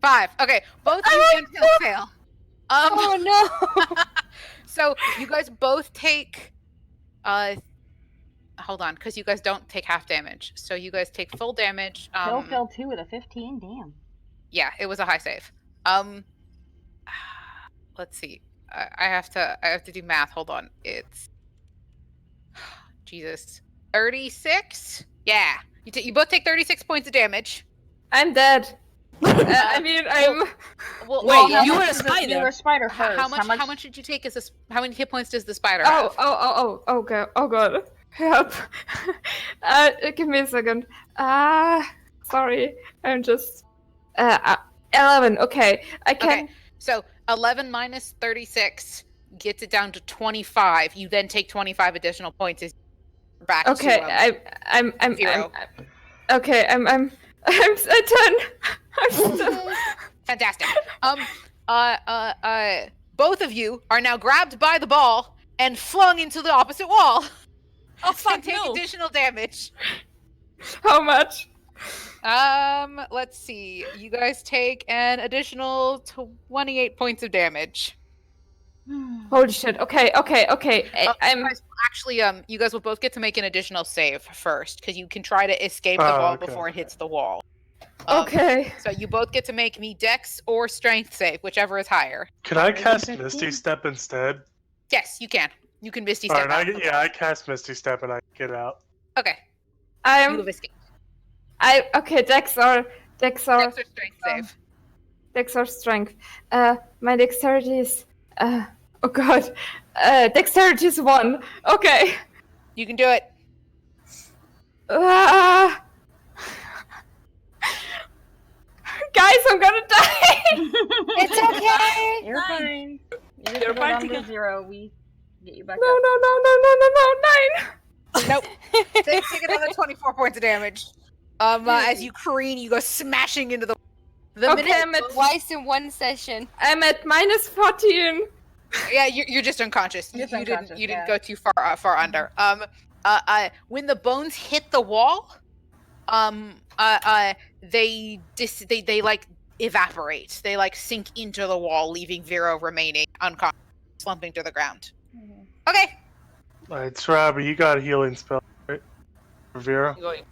5. Okay, both you and Phil fail. Oh no! So you guys both take hold on, because you guys don't take half damage. So you guys take full damage. Phil fell 2 with a 15. Damn. Yeah, it was a high save. Let's see. I have to do math. Hold on. It's Jesus. 36? Yeah. You both take 36 points of damage. I'm dead. I mean, I'm. Well, Wait, well, you were a You were spider. a spider first. how much did you take as how many hit points does the spider Oh, have? oh, god, oh god, help! Give me a second. Sorry, I'm just 11. Okay, I can. Okay. So 11 minus 36 gets it down to 25. You then take 25 additional points as you're back Okay, to I'm 0. okay, I'm done. I'm still. Fantastic. Both of you are now grabbed by the ball and flung into the opposite wall. Oh fuck And take no! additional damage. How much? Let's see. You guys take an additional 28 points of damage. Holy shit! Okay. I'm. Actually, you guys will both get to make an additional save first, because you can try to escape the Oh, wall okay. before it hits the wall. Okay. So you both get to make me Dex or Strength save, whichever is higher. Can I cast Misty Step instead? Yes, you can. You can Misty Step. Alright, out. I cast Misty Step and I get out. Okay. You I'm. have escaped. Okay. Dex or Dex or Strength save. Dex or strength. My dexterity is. Oh god. Dexterity is 1. Okay. You can do it. Guys, I'm gonna die. It's okay. You're fine. You just You're go down fine. to 0. We get you back No, up. no. 9. Nope. Take another 24 points of damage. As you careen, you go smashing into the. Okay, I'm at Twice in one session. -14. Yeah, you're just unconscious. Just You unconscious, didn't yeah. go too far under. When the bones hit the wall, they like evaporate. They like sink into the wall, leaving Vero remaining unconscious, slumping to the ground. Mhm. Okay. Alright, Robbie, you got a healing spell, right? For Vera? Going.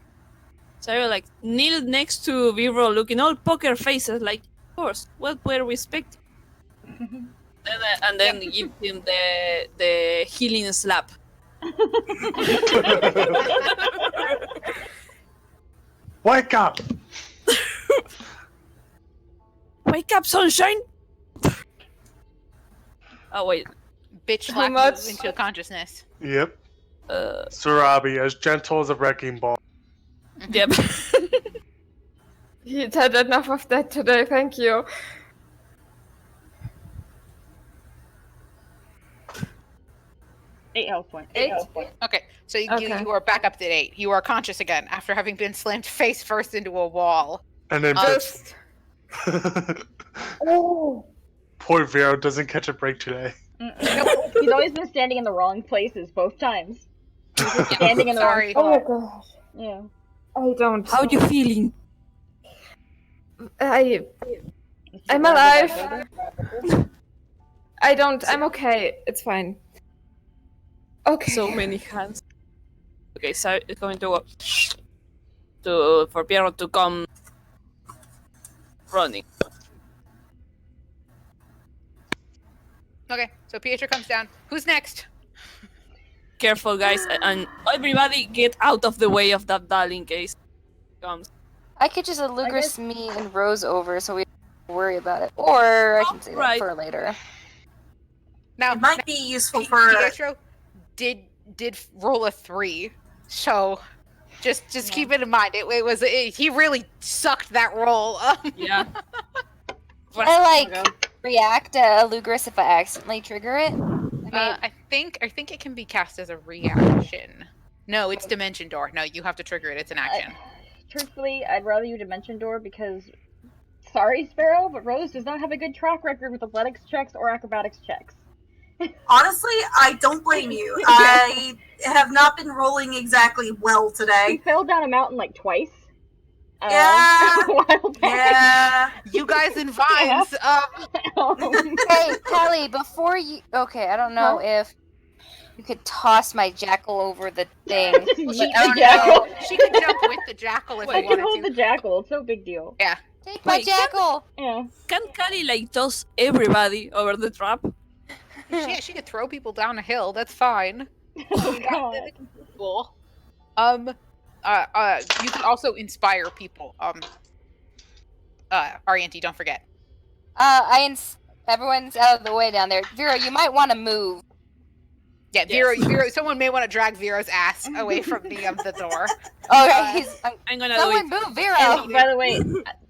So I will like kneel next to Vero, looking all poker faces, like, of course, what were we expecting? And then give him the healing slap. Wake up! Wake up, sunshine! Oh wait. Bitch How slap much? you into consciousness. Yep. Uh, Sarabi, as gentle as a wrecking ball. yep. He's had enough of that today, thank you. Eight health points. Okay, so Okay. you are back up to 8. You are conscious again after having been slammed face first into a wall. And then Just... poor Vero doesn't catch a break today. He's always been standing in the wrong places both times. He's just standing in the Sorry. wrong Oh my spot. gosh. Yeah. I don't... How you feeling? I'm alive. I'm okay. It's fine. Okay. So many hands. Okay, so it's going to for Piero to come running. Okay, so Pietro comes down. Who's next? Careful, guys, and everybody get out of the way of that doll in case it comes. I could just Alugrus me and Rose over so we don't worry about it. Or I can save Right. it for later. Now, It might be useful for. Pietro did roll a 3, so just keep it in mind. He really sucked that roll. Yeah. I react to Alugrus if I accidentally trigger it. I think it can be cast as a reaction. No, it's Dimension Door. No, you have to trigger it. It's an action. Truthfully, I'd rather you Dimension Door because, sorry, Sparrow, but Rose does not have a good track record with athletics checks or acrobatics checks. Honestly, I don't blame you. I have not been rolling exactly well He today. fell down a mountain like twice. Yeah. A while back. Yeah. You guys in vines. Hey, Kelly, before you... Okay, I don't know if you could toss my jackal over the thing. Yeet I the don't jackal. know. She could jump with the jackal if I you can hold wanted the jackal. It's no big deal. to. Yeah. Take my Wait, jackal! Yeah. Can Kali like toss everybody over the trap? She could throw people down a hill. That's fine. Oh god. Cool. You can also inspire people. Arianti, don't forget. Everyone's out of the way down there. Vera, you might want to move. Yeah, Vero. Someone may want to drag Vero's ass away from the door. Okay, I'm gonna do someone it. move Vera! And by the way,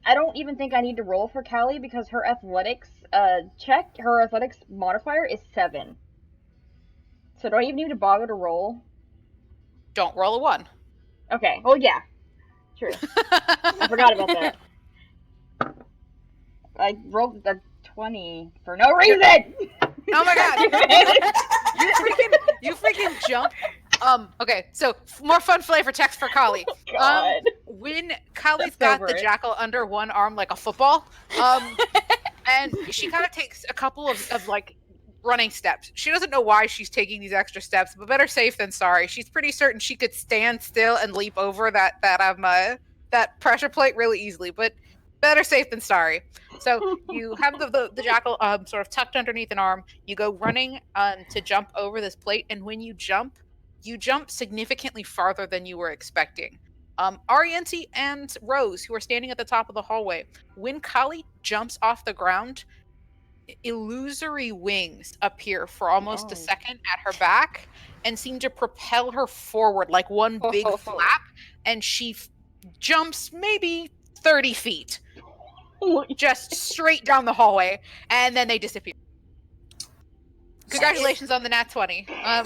I don't even think I need to roll for Callie because her athletics her athletics modifier is 7. So do I even need to bother to roll? Don't roll a 1. Okay. Oh yeah. True. I forgot about that. I rolled a 20 for no reason. Oh my god! you freaking jump. Okay, so more fun flavor text for Kali. God. When Kali's That's got over the it. jackal under one arm like a football, and she kind of takes a couple of like running steps. She doesn't know why she's taking these extra steps, but better safe than sorry. She's pretty certain she could stand still and leap over that pressure plate really easily, but better safe than sorry. So you have the jackal sort of tucked underneath an arm. You go running to jump over this plate, and when you jump significantly farther than you were expecting. Arianti and Rose, who are standing at the top of the hallway, when Kali jumps off the ground, illusory wings appear for almost a second at her back and seem to propel her forward like one big flap, and she jumps maybe 30 feet just straight down the hallway, and then they disappear. Congratulations on the nat 20. Well,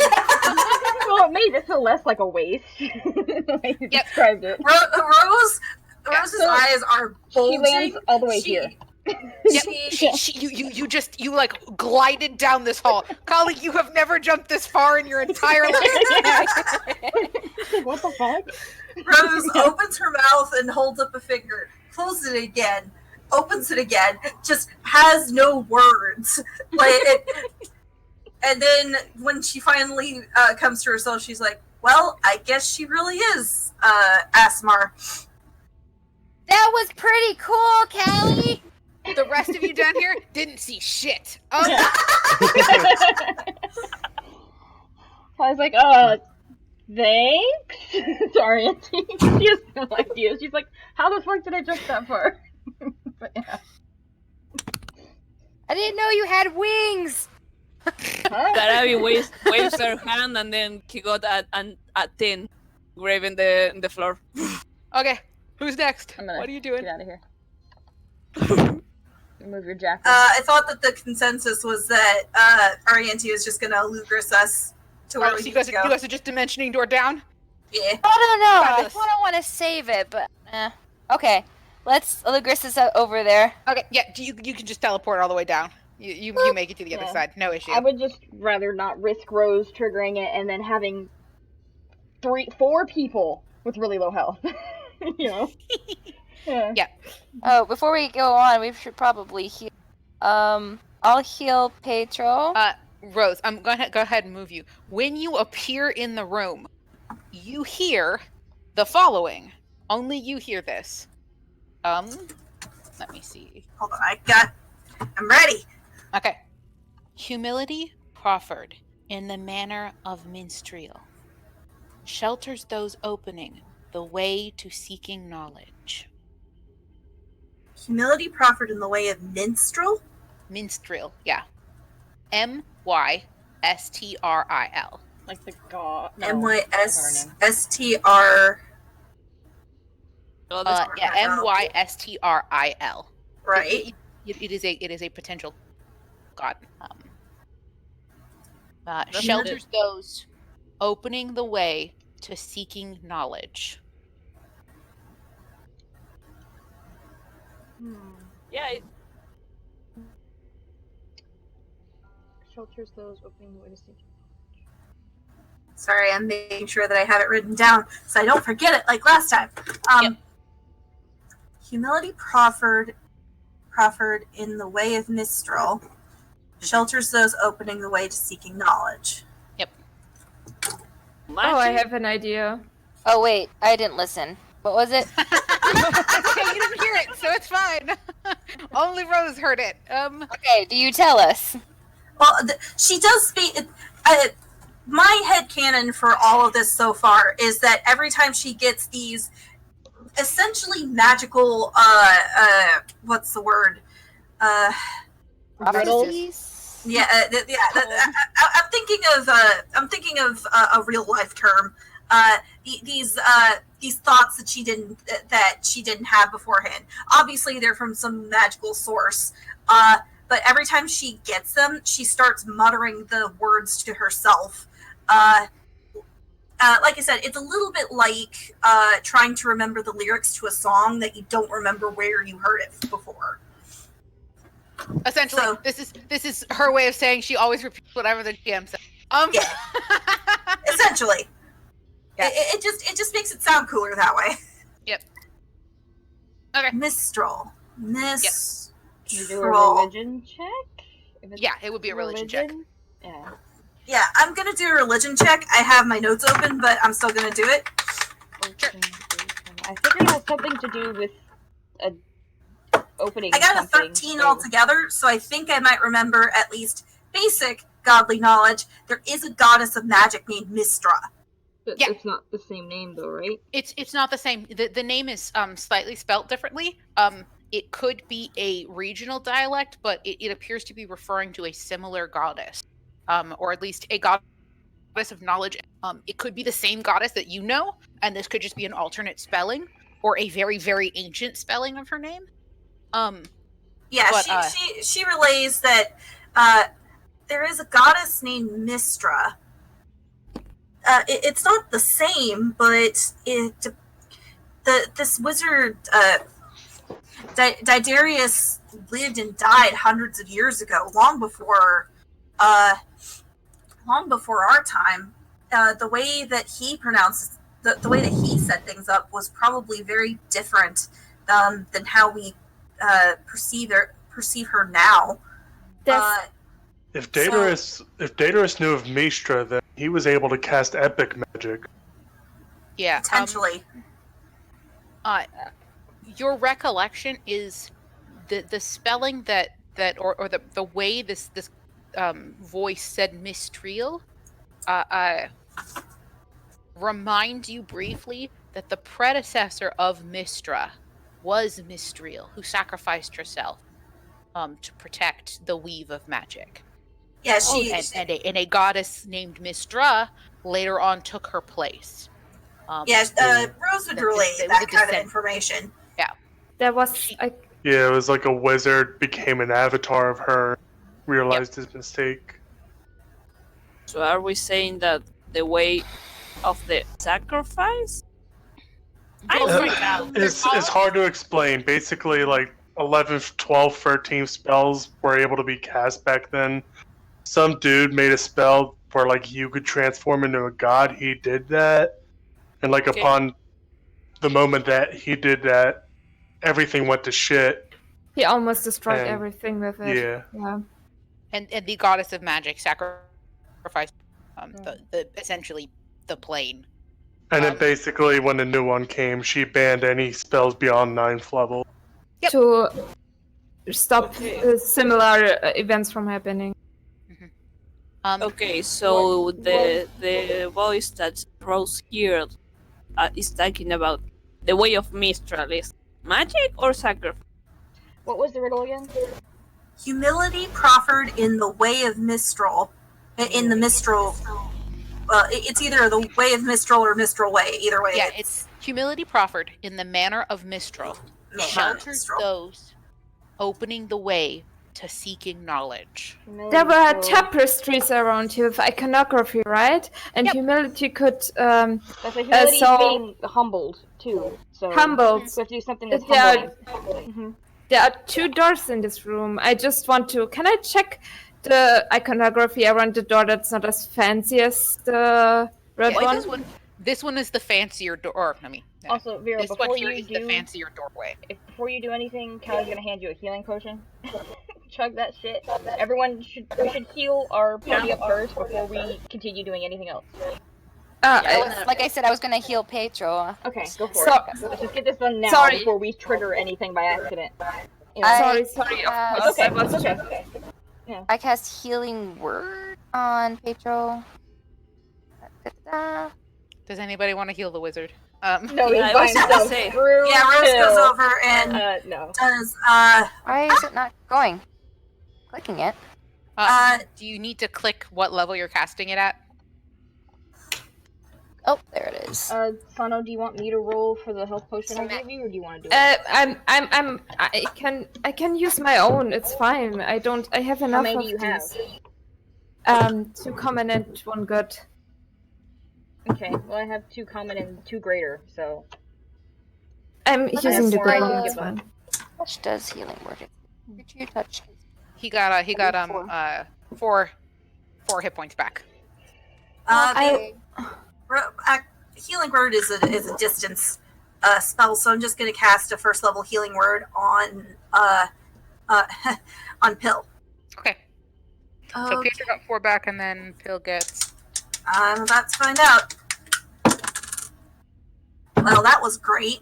it made it feel less like a waste. The way you described it. Rose's eyes are bulging. She lands all the way here. You like glided down this hall. Kali, you have never jumped this far in your entire life. What the fuck? Rose opens her mouth and holds up a finger, closes it again, opens it again, just has no words. And then when she finally comes to herself, she's like, "Well, I guess she really is Asmar." That was pretty cool, Callie. The rest of you down here didn't see shit. I was like, thanks. Sorry, Auntie. She has no idea. She's like, how the fuck did I jump that far? But yeah. I didn't know you had wings. Garabi waves her hand, and then he got a tin grave in the floor. Okay, who's next? I'm gonna What are you doing? Get out of here. Move your jacket. I thought that the consensus was that Arianti was just gonna Lugris us to where we So you need guys, to you go. guys are just dimensioning door down? Yeah. I don't know. I Fabulous. don't want to save it, but okay. Let's Lugris is over there. Okay, yeah, you can just teleport all the way down. You make it to the other Yeah. side, no issue. I would just rather not risk Rose triggering it and then having 4 people with really low health. You know? Yeah. Oh, before we go on, we should probably heal. I'll heal Petro. Rose, I'm gonna go ahead and move you. When you appear in the room, you hear the following. Only you hear this. Let me see. Hold on, I'm ready. Okay. Humility proffered in the manner of minstrel shelters those opening the way to seeking knowledge. Humility proffered in the way of minstrel? Minstrel, yeah. Mystril. Like the god. No, MYSSTR. Yeah, Mystril. Right. It is a potential god. Shelters those opening the way to seeking knowledge. Yeah, Shelters those opening the way to seek. Sorry, I'm making sure that I have it written down so I don't forget it like last time. Yep. Humility proffered in the way of Mistral shelters those opening the way to seeking knowledge. Yep. Oh, I have an idea. Oh wait, I didn't listen. What was it? Okay, you didn't hear it, so it's fine. Only Rose heard it. Okay, do you tell us? Well, she does speak. My headcanon for all of this so far is that every time she gets these essentially magical, what's the word? Prophecies? Yeah, I'm thinking of a real life term. These thoughts that she didn't have beforehand. Obviously, they're from some magical source. But every time she gets them, she starts muttering the words to herself. Like I said, it's a little bit like trying to remember the lyrics to a song that you don't remember where you heard it before. Essentially, So- this is her way of saying she always repeats whatever the GM says. Yeah. Essentially. Yeah. It just makes it sound cooler that way. Yep. Okay. Mistral. Can you do a Mistral. religion check? If it's Yeah, it would be a religion check. Yeah. Yeah, I'm gonna do a religion check. I have my notes open, but I'm still gonna do it. I think it has something to do with a opening. I got a something, 13 so- altogether, so I think I might remember at least basic godly knowledge. There is a goddess of magic named Mistra. But Yeah. it's not the same name though, right? It's not the same. The name is slightly spelt differently. It could be a regional dialect, but it appears to be referring to a similar goddess, or at least a goddess of knowledge. It could be the same goddess that you know, and this could just be an alternate spelling or a very, very ancient spelling of her name. Yeah, But, she relays that there is a goddess named Mistra. It's not the same, but this wizard Diderius lived and died hundreds of years ago, long before our time. The way that he pronounced the way that he set things up was probably very different than how we perceive her now. That's- If Diderius knew of Mistra, then he was able to cast epic magic. Yeah. Potentially. your recollection is the spelling or the way this voice said Mistriel remind you briefly that the predecessor of Mistra was Mistriel, who sacrificed herself to protect the weave of magic. Yeah, And a goddess named Mistra later on took her place. Rose would relay that kind of information. Yeah. There was Yeah, it was like a wizard became an avatar of her, realized his mistake. So are we saying that the way of the sacrifice? It's hard to explain. Basically, like 11, 12, 13 spells were able to be cast back then. Some dude made a spell where like you could transform into a god. He did that, and like upon the moment that he did that, everything went to shit. he almost destroyed everything with it. Yeah. And the goddess of magic sacrificed the essentially the plane. And then basically, when the new one came, she banned any spells beyond 9th level. Yep. To stop similar events from happening. Okay, so the voice that Rose heard is talking about the way of Mistral is magic or sacrifice? What was the riddle again? Humility proffered in the way of Mistral. In the Mistral. It's either the way of Mistral or Mistral way. Either way. Yeah, it's humility proffered in the manner of Mistral. Shelters those opening the way to seeking knowledge. There were tapestries around here with iconography, right? And humility could That's like humility being humbled too. So humbled. We have to do something that's humbling. There are 2 doors in this room. I just want to. Can I check the iconography around the door that's not as fancy as the red one? This one is the fancier door. Also, Vera, this before one here you is do the fancier doorway. Before you do anything, Callie's gonna hand you a healing potion. Chug that shit. We should heal our party up first before we continue doing anything else. Like I said, I was gonna heal Pedro. Okay, go for it. Let's just get this done now before we trigger anything by accident. You know? Sorry. It's okay. Yeah. I cast Healing Word on Pedro. Does anybody want to heal the wizard? No, he's by himself. Rose goes over and does. Why is it not going? Clicking it. Do you need to click what level you're casting it at? Oh, there it is. Sano, do you want me to roll for the health potion I gave you, or do you want to do it? I can use my own. It's fine. I have enough. How many of do you these. have? 2 common and 1 good. Okay, well I have 2 common and 2 greater, so I'm using the good one. How That's fine. Much does Healing Word? Did you touch? He got 4 hit points back. Healing Word is a distance spell, so I'm just going to cast a first level Healing Word on on Pill. Okay. So Pedro got 4 back, and then Pill gets. I'm about to find out. Well, that was great.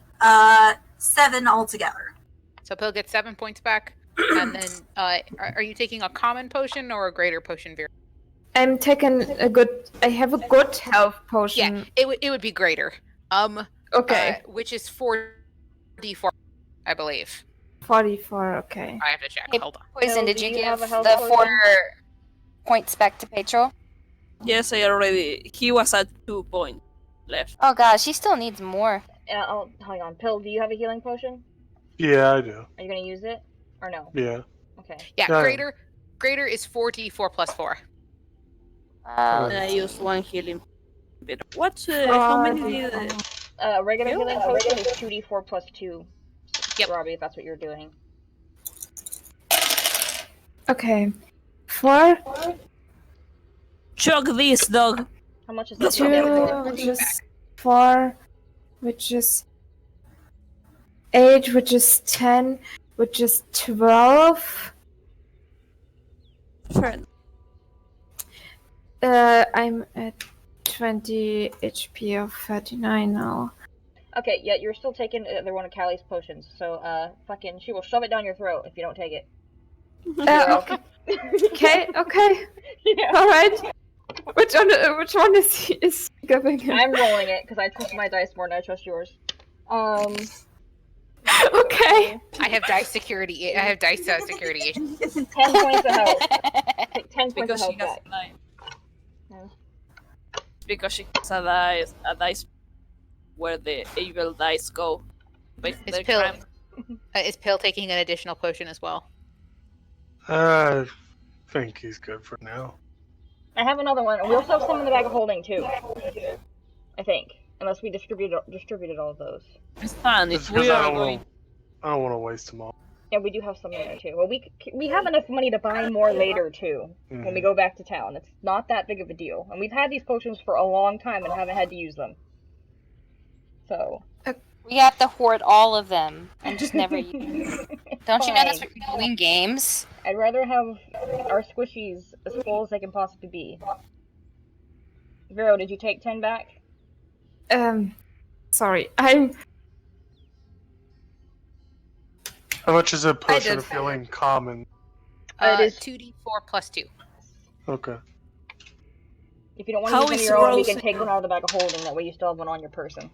7 altogether. So Pill gets 7 points back, and then are you taking a common potion or a greater potion, Vera? I'm taking I have a good health potion. Yeah, it would be greater. Okay. Which is 4d4, I believe. 44. Okay. I have to check. Hey, Hold on. Poison, So did do you you give have a health the potion? 4 points back to Pedro? Yes, I already. He was at 2 points left. Oh gosh, he still needs more. Hang on. Pill, do you have a healing potion? Yeah, I do. Are you gonna use it? Or no? Yeah. Okay. Yeah, Yeah. greater is 4d4 plus 4. And I used 1 healing. But what? How many did? Regular healing potion is 2d4 plus 2. Yep. Robbie, if that's what you're doing. Okay. 4, Chug this, dog. How much is that? 2, which is 4, which is 8, which is 10, which is 12. Friend. I'm at 20 HP of 39 now. Okay, yeah, you're still taking they're one of Callie's potions, so fucking she will shove it down your throat if you don't take it. Okay. Okay. Yeah. All right. Which one is he giving him? I'm rolling it because I trust my dice more than I trust yours. Okay. I have dice security. I have dice security agent. 10 points of health. Take 10 points Because of she health has back. a dice. Yeah. Because she has a dice where the evil dice go. With Is their Pill crime. is Pill taking an additional potion as well? I think he's good for now. I have another one. We also have some in the bag of holding too. I think, unless we distributed all of those. It's fun. Just If because we I are don't going, want to waste them all. Yeah, we do have some in there too. Well, we have enough money to buy more later too when we go back to town. It's not that big of a deal, and we've had these potions for a long time and haven't had to use them. So We have to hoard all of them and just never use them. Don't you know that's Fine. what you're doing games? I'd rather have our squishies as full as they can possibly be. Vero, did you take 10 back? Sorry. I'm. How much is a potion did. of healing common? It is 2d4 plus 2. Okay. If you don't want to How use one of is your own, we Rose- can take one out of the bag of holding. That way you still have one on your person.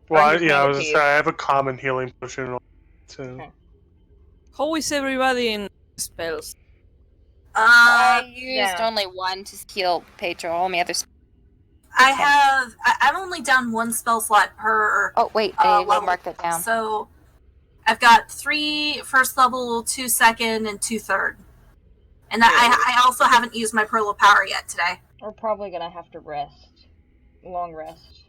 Well, I just I hand it was to gonna you. say I have a common healing potion too. Okay. how is everybody in spells? I used yeah. only one to heal Pedro. All my others. I'm only down one spell slot per Oh wait, I will level. mark that down. So I've got 3 first level, 2 second, and 2 third. And I also haven't used my Pearl of Power yet today. We're probably gonna have to rest. Long rest.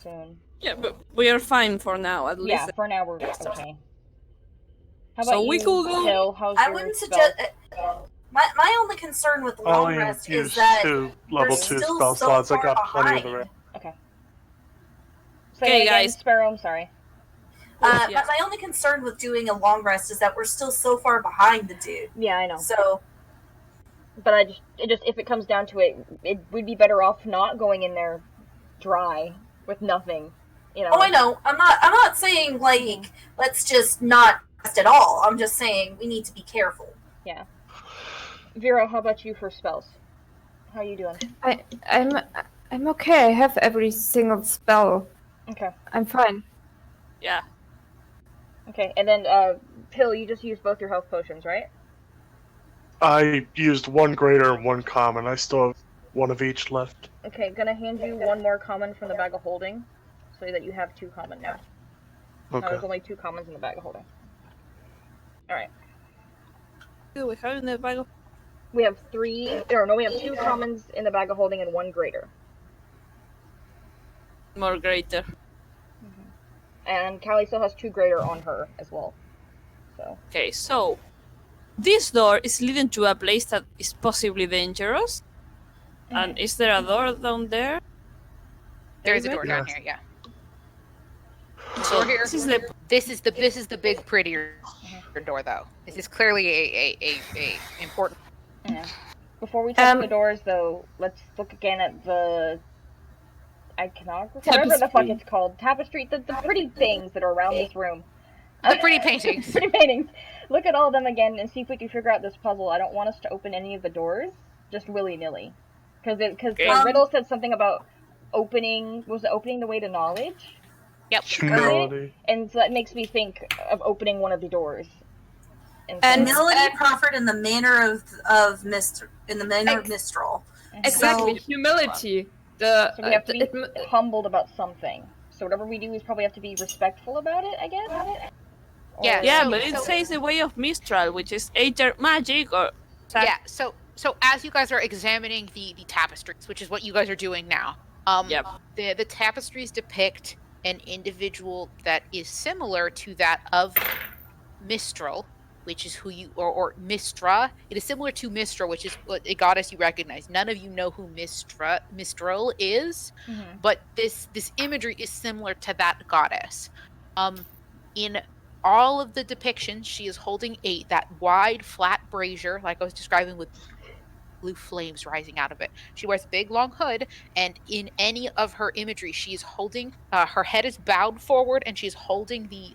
Soon. Yeah, but we are fine for now. At Yeah, least. for now we're okay. How about So we you, could go- Hill? How's I your wouldn't spell? suggest. My only concern with the I long only rest is used that 2 level there's 2 still spell so slots. I far got plenty of the behind. rest. Okay. Say Okay, that again, guys. Sparrow, I'm sorry. Yeah. My only concern with doing a long rest is that we're still so far behind the dude. Yeah, I know. So But if it comes down to it, we'd be better off not going in there dry with nothing. You know. oh, I know. I'm not saying like let's just not rest at all. I'm just saying we need to be careful. Yeah. Vero, how about you for spells? How are you doing? I'm okay. I have every single spell. Okay. I'm fine. Yeah. Okay, and then Pill, you just used both your health potions, right? I used 1 greater and 1 common. I still have 1 of each left. Okay, gonna hand you one more common from the bag of holding, so that you have 2 common now. Now Okay. there's only 2 commons in the bag of holding. Alright. Do we have in the bag of... We have 2 commons in the bag of holding and 1 greater. more greater? And Callie still has 2 greater on her as well. So. Okay, so this door is leading to a place that is possibly dangerous. And is there a door down there? There is a door David? down here, yeah. So Door here. this is the This is the big prettier door though. This is clearly a important. Yeah. Before we touch the doors, though, let's look again at the iconography, whatever the fuck Tapestry. it's called. Tapestry, the pretty things that are around this room. The pretty paintings. Pretty paintings. Look at all of them again and see if we can figure out this puzzle. I don't want us to open any of the doors just willy-nilly. Because the riddle said something about opening the way to knowledge? Yep. Humility. And so that makes me think of opening one of the doors. And- Humility proffered in the manner of Mistral. Exactly. Humility. So we have to be humbled about something. So whatever we do, we probably have to be respectful about it, I guess? Yeah. Yeah, So- but it so- says the way of Mistral, which is either magic or... Yeah. So as you guys are examining the tapestries, which is what you guys are doing now, Yep. the tapestries depict an individual that is similar to that of Mistral, which is who you or Mistra. It is similar to Mistra, which is a goddess you recognize. None of you know who Mistral is, but this imagery is similar to that goddess. In all of the depictions, she is holding that wide, flat brazier, like I was describing with blue flames rising out of it. She wears a big long hood, and in any of her imagery, she's holding her head is bowed forward, and she's holding the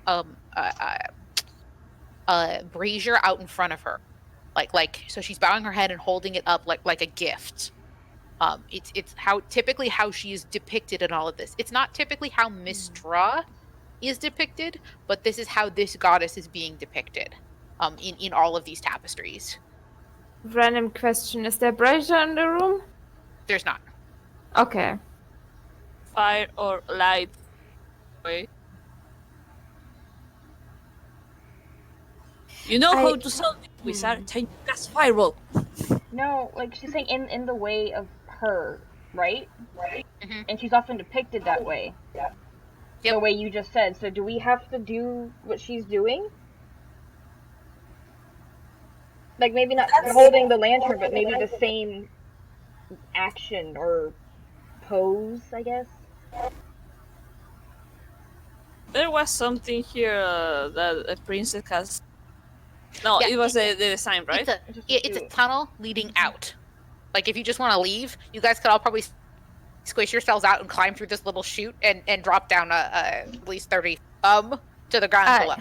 brazier out in front of her, like so she's bowing her head and holding it up like a gift. It's how typically how she is depicted in all of this. It's not typically how Mistra is depicted, but this is how this goddess is being depicted in all of these tapestries. Random question: is there brazier in the room? There's not. Okay. Fire or light? Way. You know how to solve it, wizard. Time to cast fireball. No, like she's saying in the way of her, right? Mhm. And she's often depicted that way. Yep. The way you just said. So do we have to do what she's doing? Like maybe not holding the lantern, but maybe the same action or pose, I guess. There was something here that a princess has. No, Yeah, it was the design, right? It's a tunnel leading out. Like if you just want to leave, you guys could all probably squish yourselves out and climb through this little chute and drop down at least 30 to the ground below.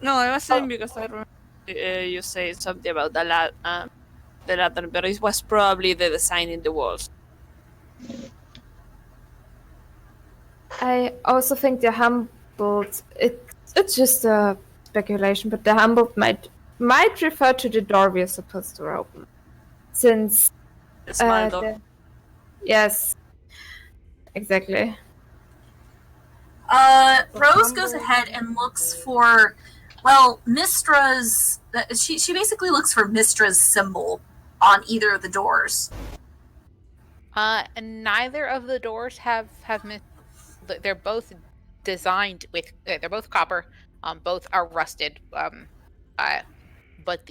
No, I was saying because I remember you said something about the lantern, but it was probably the design in the walls. I also think the humbled. It's just a speculation, but the humbled might refer to the door we're supposed to open, since The small door. yes, exactly. Rose goes ahead and looks for, well, Mistra's. She basically looks for Mistra's symbol on either of the doors. And neither of the doors have they're both designed with they're both copper. Both are rusted. But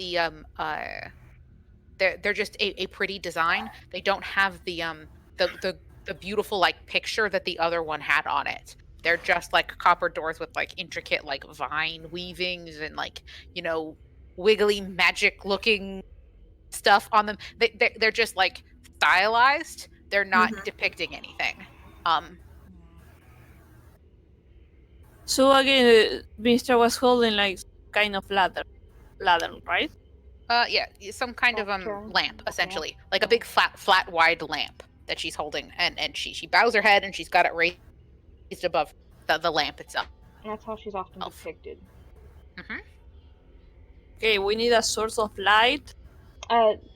they're just a pretty design. They don't have the beautiful like picture that the other one had on it. They're just like copper doors with like intricate like vine weavings and like, you know, wiggly magic looking stuff on them. They're just like stylized. They're not depicting anything. So again, Mister was holding like kind of ladder, right? Yeah, some kind of Sure. lamp essentially, like a big flat wide lamp that she's holding, and she bows her head and she's got it raised above the lamp itself. And that's how she's often depicted. Mm-hmm. Okay, we need a source of light.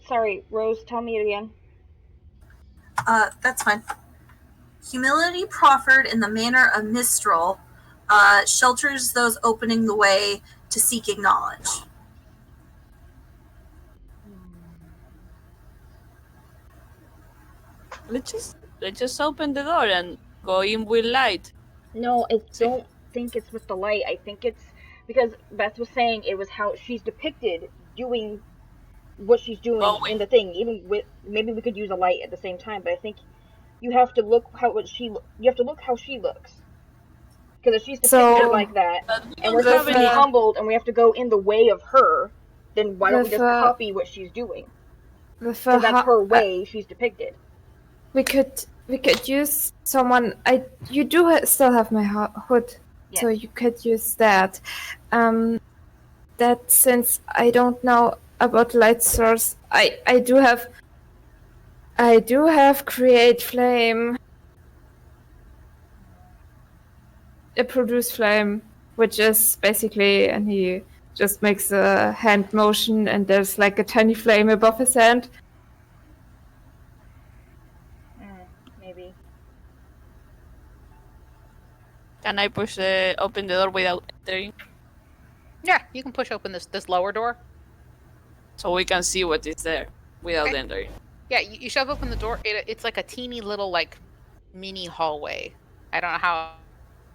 Sorry, Rose, tell me it again. That's fine. Humility proffered in the manner of Mistral shelters those opening the way to seeking knowledge. Let's just open the door and go in with light. No, I don't think it's with the light. I think it's because Beth was saying it was how she's depicted doing what she's doing in the thing. Even with maybe we could use a light at the same time, but I think you have to look how she looks. Because if she's depicted like that, and we're supposed to be humbled, and we have to go in the way of her, then why don't we just copy what she's doing? Because that's her way she's depicted. We could use someone. You do still have my hood, Yes. so you could use that. That since I don't know about light source, I do have create flame. A produce flame, which is basically, and he just makes a hand motion, and there's like a tiny flame above his hand. Maybe. Can I open the door without entering? Yeah, you can push open this lower door. So we can see what is there without entering. Yeah, you shove open the door. It's like a teeny little like mini hallway. I don't know how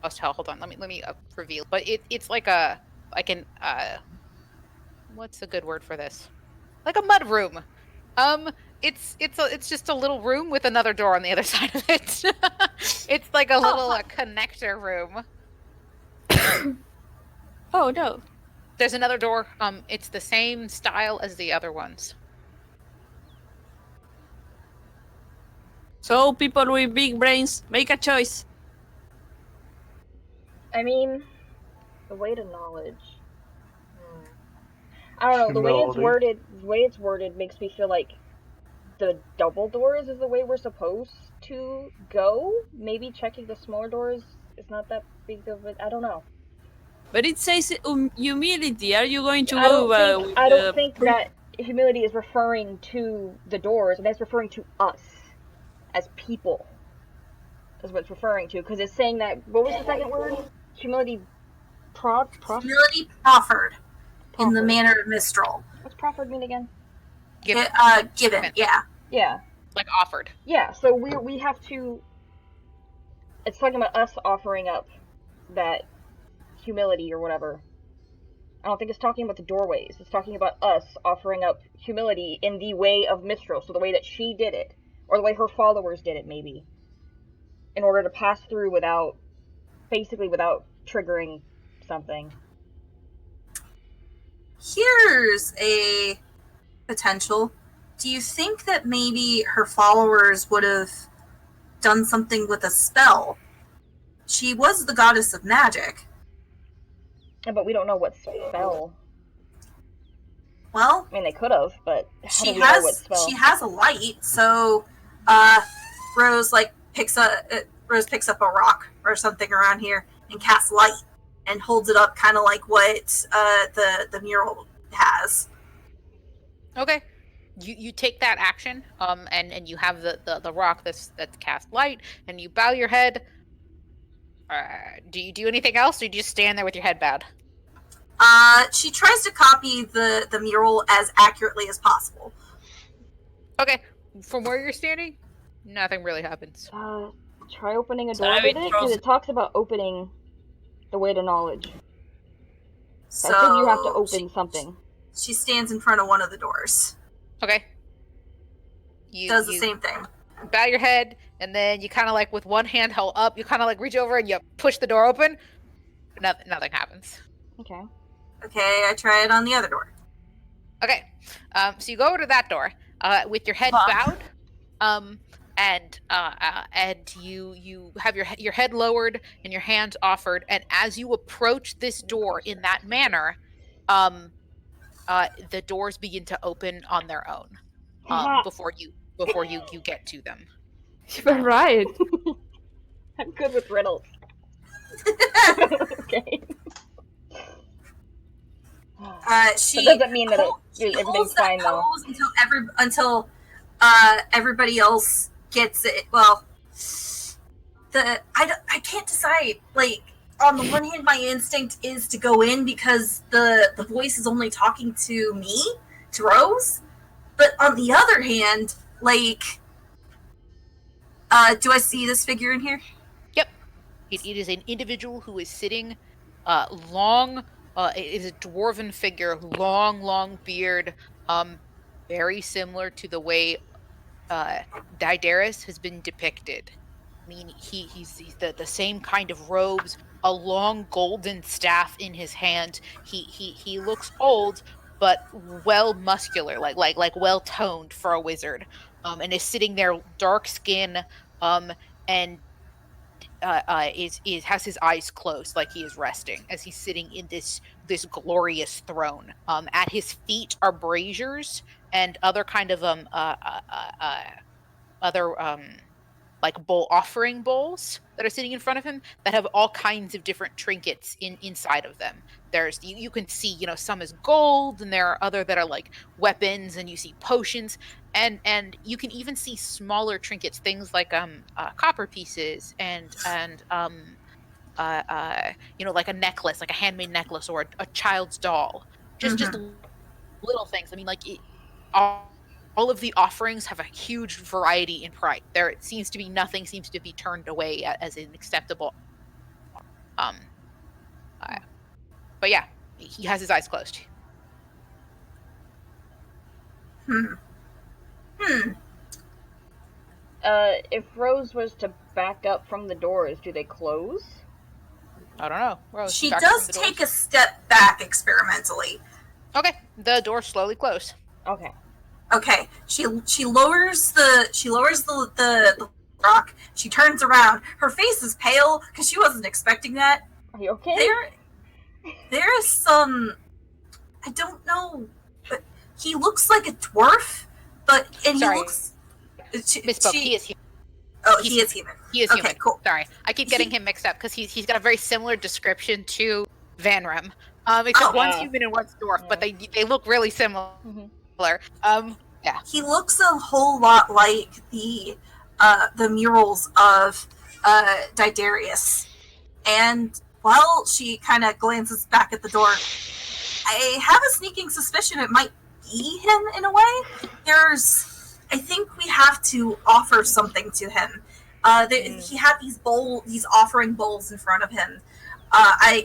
else to tell. Hold on, let me reveal. But it's like an what's a good word for this? Like a mud room. It's just a little room with another door on the other side of it. It's like a little connector room. Oh no. There's another door. It's the same style as the other ones. So, people with big brains, make a choice. I mean, the way to knowledge. I don't know. The way it's worded makes me feel like the double doors is the way we're supposed to go. Maybe checking the smaller doors is not that big of it. I don't know. But it says humility. Are you going to I go don't think with I don't think that humility is referring to the doors, and that's referring to us as people. Is what it's referring to, because it's saying that. What was the second word? Humility. Humility proffered in the Proffered. manner of Mistral. What's proffered mean again? Given. Given, yeah. Yeah. Like offered. Yeah. So we have to. It's talking about us offering up that humility or whatever. I don't think it's talking about the doorways. It's talking about us offering up humility in the way of Mistral, so the way that she did it, or the way her followers did it, maybe, in order to pass through without triggering something. Here's a potential. Do you think that maybe her followers would have done something with a spell? She was the goddess of magic. Yeah, but we don't know what spell. Well, I mean, they could have, but how do we know what spell? she has a light, so Rose picks up a rock or something around here and casts light and holds it up, kind of like what the mural has. Okay. You take that action, and you have the rock that's cast light, and you bow your head. Do you do anything else, or do you just stand there with your head bowed? She tries to copy the mural as accurately as possible. Okay. From where you're standing, nothing really happens. Try opening a door with it, because it talks about opening the way to knowledge. So I think you have to open something. She stands in front of one of the doors. Okay. Does the same thing. Bow your head, and then you kind of with one hand held up, you kind of reach over and you push the door open. Nothing happens. Okay. Okay, I try it on the other door. Okay. So you go over to that door, with your head bowed, and you have your head lowered and your hands offered, and as you approach this door in that manner, the doors begin to open on their own, before you get to them. You're right. I'm good with riddles. Okay. She that doesn't mean that everything's fine though. Until everybody else gets it. Well, I can't decide. On the one hand, my instinct is to go in because the voice is only talking to me, to Rose. But on the other hand, do I see this figure in here? Yep. It is an individual who is sitting, long. It is a dwarven figure, long beard, very similar to the way Diderius has been depicted. I mean, he's the same kind of robes, a long golden staff in his hand. He looks old, but well muscular, like well toned for a wizard, and is sitting there, dark skin, and has his eyes closed, like he is resting as he's sitting in this glorious throne. At his feet are braziers and other kind of bowl offering bowls that are sitting in front of him that have all kinds of different trinkets inside of them. There's you can see, some is gold, and there are other that are like weapons, and you see potions, and you can even see smaller trinkets, things like copper pieces and like a necklace, like a handmade necklace or a child's doll. Just little things. I mean, all of the offerings have a huge variety in price. Nothing seems to be turned away as an acceptable. But yeah, he has his eyes closed. If Rose was to back up from the doors, do they close? I don't know. Rose, she does take a step back experimentally. Okay, the doors slowly close. Okay. Okay, she lowers the rock. She turns around. Her face is pale because she wasn't expecting that. Are you okay? There is some. I don't know. But he looks like a dwarf, and Sorry. he looks. Misspoke. He is human. Oh, he is human. He is Okay, human. cool. Sorry, I keep getting him mixed up because he's got a very similar description to Vanram. Except one's human and one's dwarf, but they look really similar. Yeah. He looks a whole lot like the murals of Diderius. And while she kind of glances back at the door, I have a sneaking suspicion it might be him in a way. I think we have to offer something to him. He had these offering bowls in front of him. I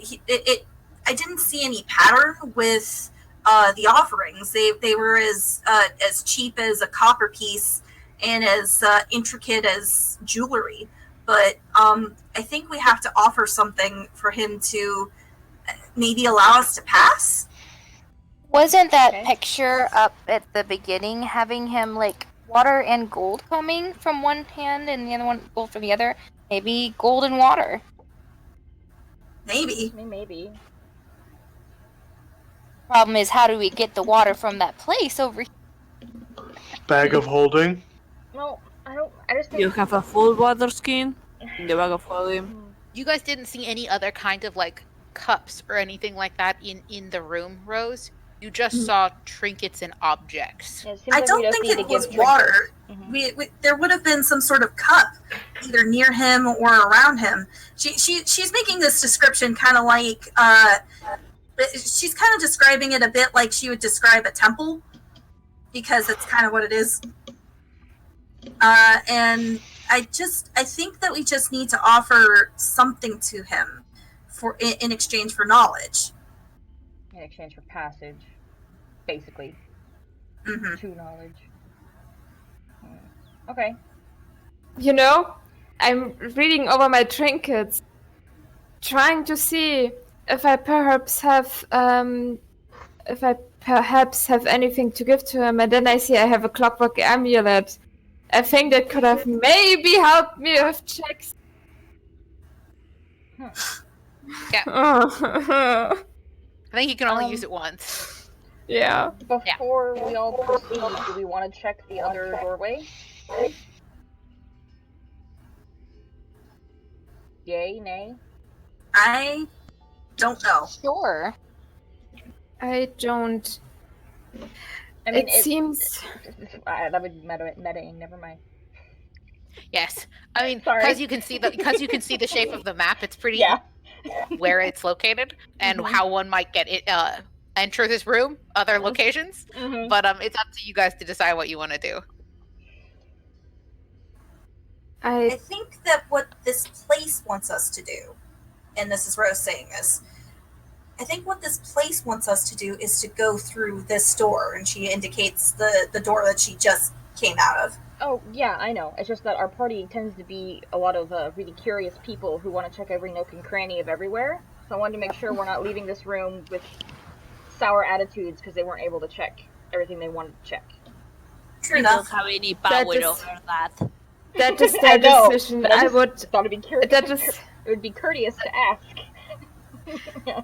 didn't see any pattern with the offerings. They were as cheap as a copper piece and as intricate as jewelry. But I think we have to offer something for him to maybe allow us to pass. Wasn't that picture up at the beginning having him like water and gold coming from one hand and the other one gold from the other? Maybe gold and water. Maybe. Maybe. Problem is, how do we get the water from that place over here? Bag of holding. No, I just think... You have a full water skin in the bag of holding. You guys didn't see any other kind of like cups or anything like that in the room, Rose? You just saw trinkets and objects. I don't think it was water. There would have been some sort of cup, either near him or around him. She's making this description kind of like she's kind of describing it a bit like she would describe a temple, because it's kind of what it is. And I think that we just need to offer something to him in exchange for knowledge. In exchange for passage, basically. To knowledge. Okay. You know, I'm reading over my trinkets, trying to see if I perhaps have anything to give to him, and then I see I have a clockwork amulet. I think that could have maybe helped me with checks. Yeah. I think you can only use it once. Yeah. Before we all proceed, do we want to check the other doorway? Yay, nay? I don't know. Sure. I don't. I mean, it seems... that would be metaing, never mind. Yes. I mean, Sorry. because you can see the shape of the map, it's pretty where it's located and how one might get it enter this room, other locations. But it's up to you guys to decide what you want to do. I think that what this place wants us to do, and this is Rose saying this, I think what this place wants us to do is to go through this door, and she indicates the door that she just came out of. Oh, yeah, I know. It's just that our party tends to be a lot of really curious people who want to check every nook and cranny of everywhere. So I wanted to make sure we're not leaving this room with sour attitudes because they weren't able to check everything they wanted to check. True We enough. don't have any power over that. That is their decision. I would. thought it'd be curious. It would be courteous to ask.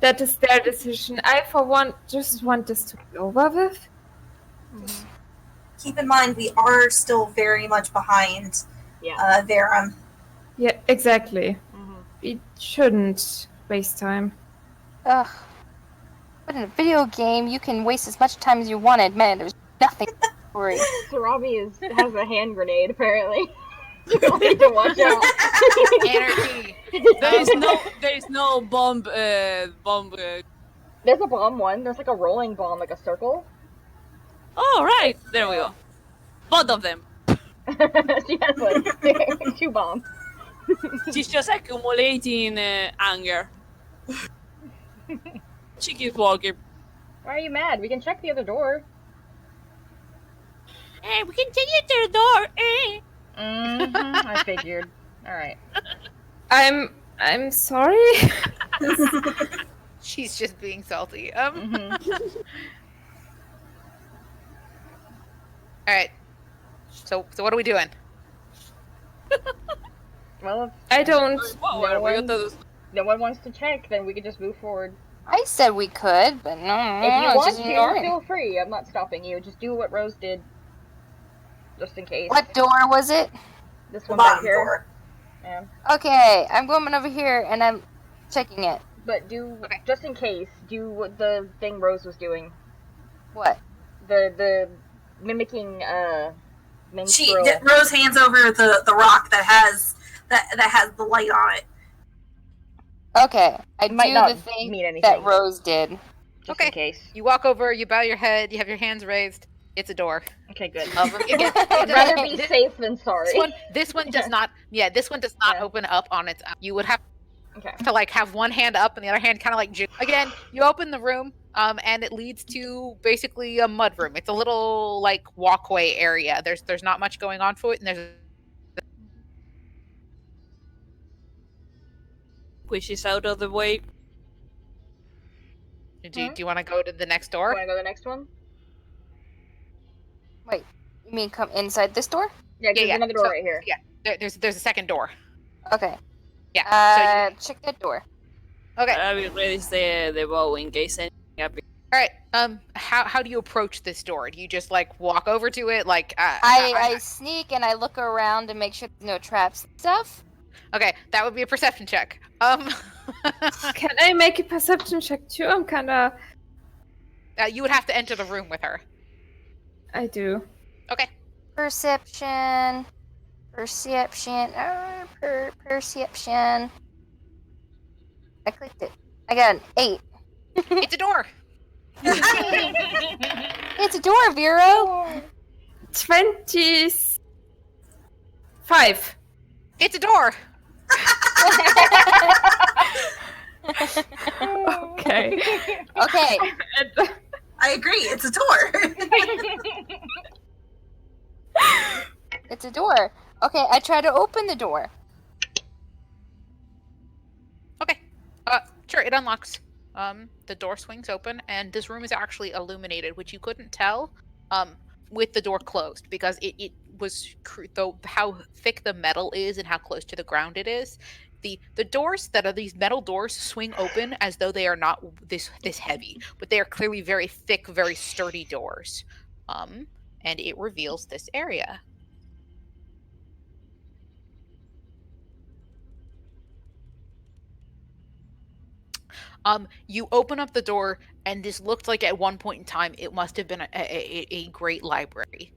That is their decision. I, for one, just want this to be over with. Keep in mind, we are still very much behind Verum. Yeah, exactly. We shouldn't waste time. Ugh. But in a video game, you can waste as much time as you wanted. Man, there's nothing to worry. Sarabi has a hand grenade, apparently. You need to watch out. Anarchy. There is no bomb. There's a bomb one. There's like a rolling bomb, like a circle. Oh right, there we go. Both of them. She has like 2 bombs. She's just accumulating anger. She keeps walking. Why are you mad? We can check the other door. Hey, we can take you to the door. I figured. Alright. I'm sorry. She's just being salty. All right. So what are we doing? Well, I don't. Whoa, No we got one- the- no one wants to check, then we could just move forward. I said we could, but no. If you it's want just to, ignoring. feel free. I'm not stopping you. Just do what Rose did. Just in case. What door was it? This The one right bottom here. door. Yeah. Okay, I'm going over here and I'm checking it. But do, Okay. just in case, do what the thing Rose was doing. What? The mimicking, minstrel. Rose hands over the rock that has the light on it. Okay, I Might do not the thing mean anything. that Rose did. Just Okay. in case. You walk over, you bow your head, you have your hands raised. It's a door. Okay, good. Again, I'd rather be safe than sorry. This one does not. Yeah, this one does not Yeah. open up on its own. You would have Okay. to like have one hand up and the other hand kind of like again. You open the room, and it leads to basically a mud room. It's a little like walkway area. There's not much going on for it, and there's Pushes out of the way. do you want to go to the next door? Want to go to the next one? You mean come inside this door? Yeah, there's yeah. another door So- right here. There's a second door. Okay. Yeah. Check that door. Okay. I will raise the bow in case anything happens. All right. How do you approach this door? Do you just like walk over to it? Like I sneak and I look around to make sure there's no traps and stuff. Okay, that would be a perception check. Can I make a perception check too? I'm kinda. You would have to enter the room with her. I do. Okay. Perception. Perception. Perception. I clicked it. I got an 8. It's a door. It's a door, Vero. 25. It's a door. Okay. Okay. I agree. It's a door. It's a door. Okay, I try to open the door. Okay. Sure, it unlocks. The door swings open, and this room is actually illuminated, which you couldn't tell, with the door closed, because it was though how thick the metal is and how close to the ground it is. The doors that are these metal doors swing open as though they are not this heavy, but they are clearly very thick, very sturdy doors. And it reveals this area. You open up the door, and this looked like at one point in time it must have been a great library.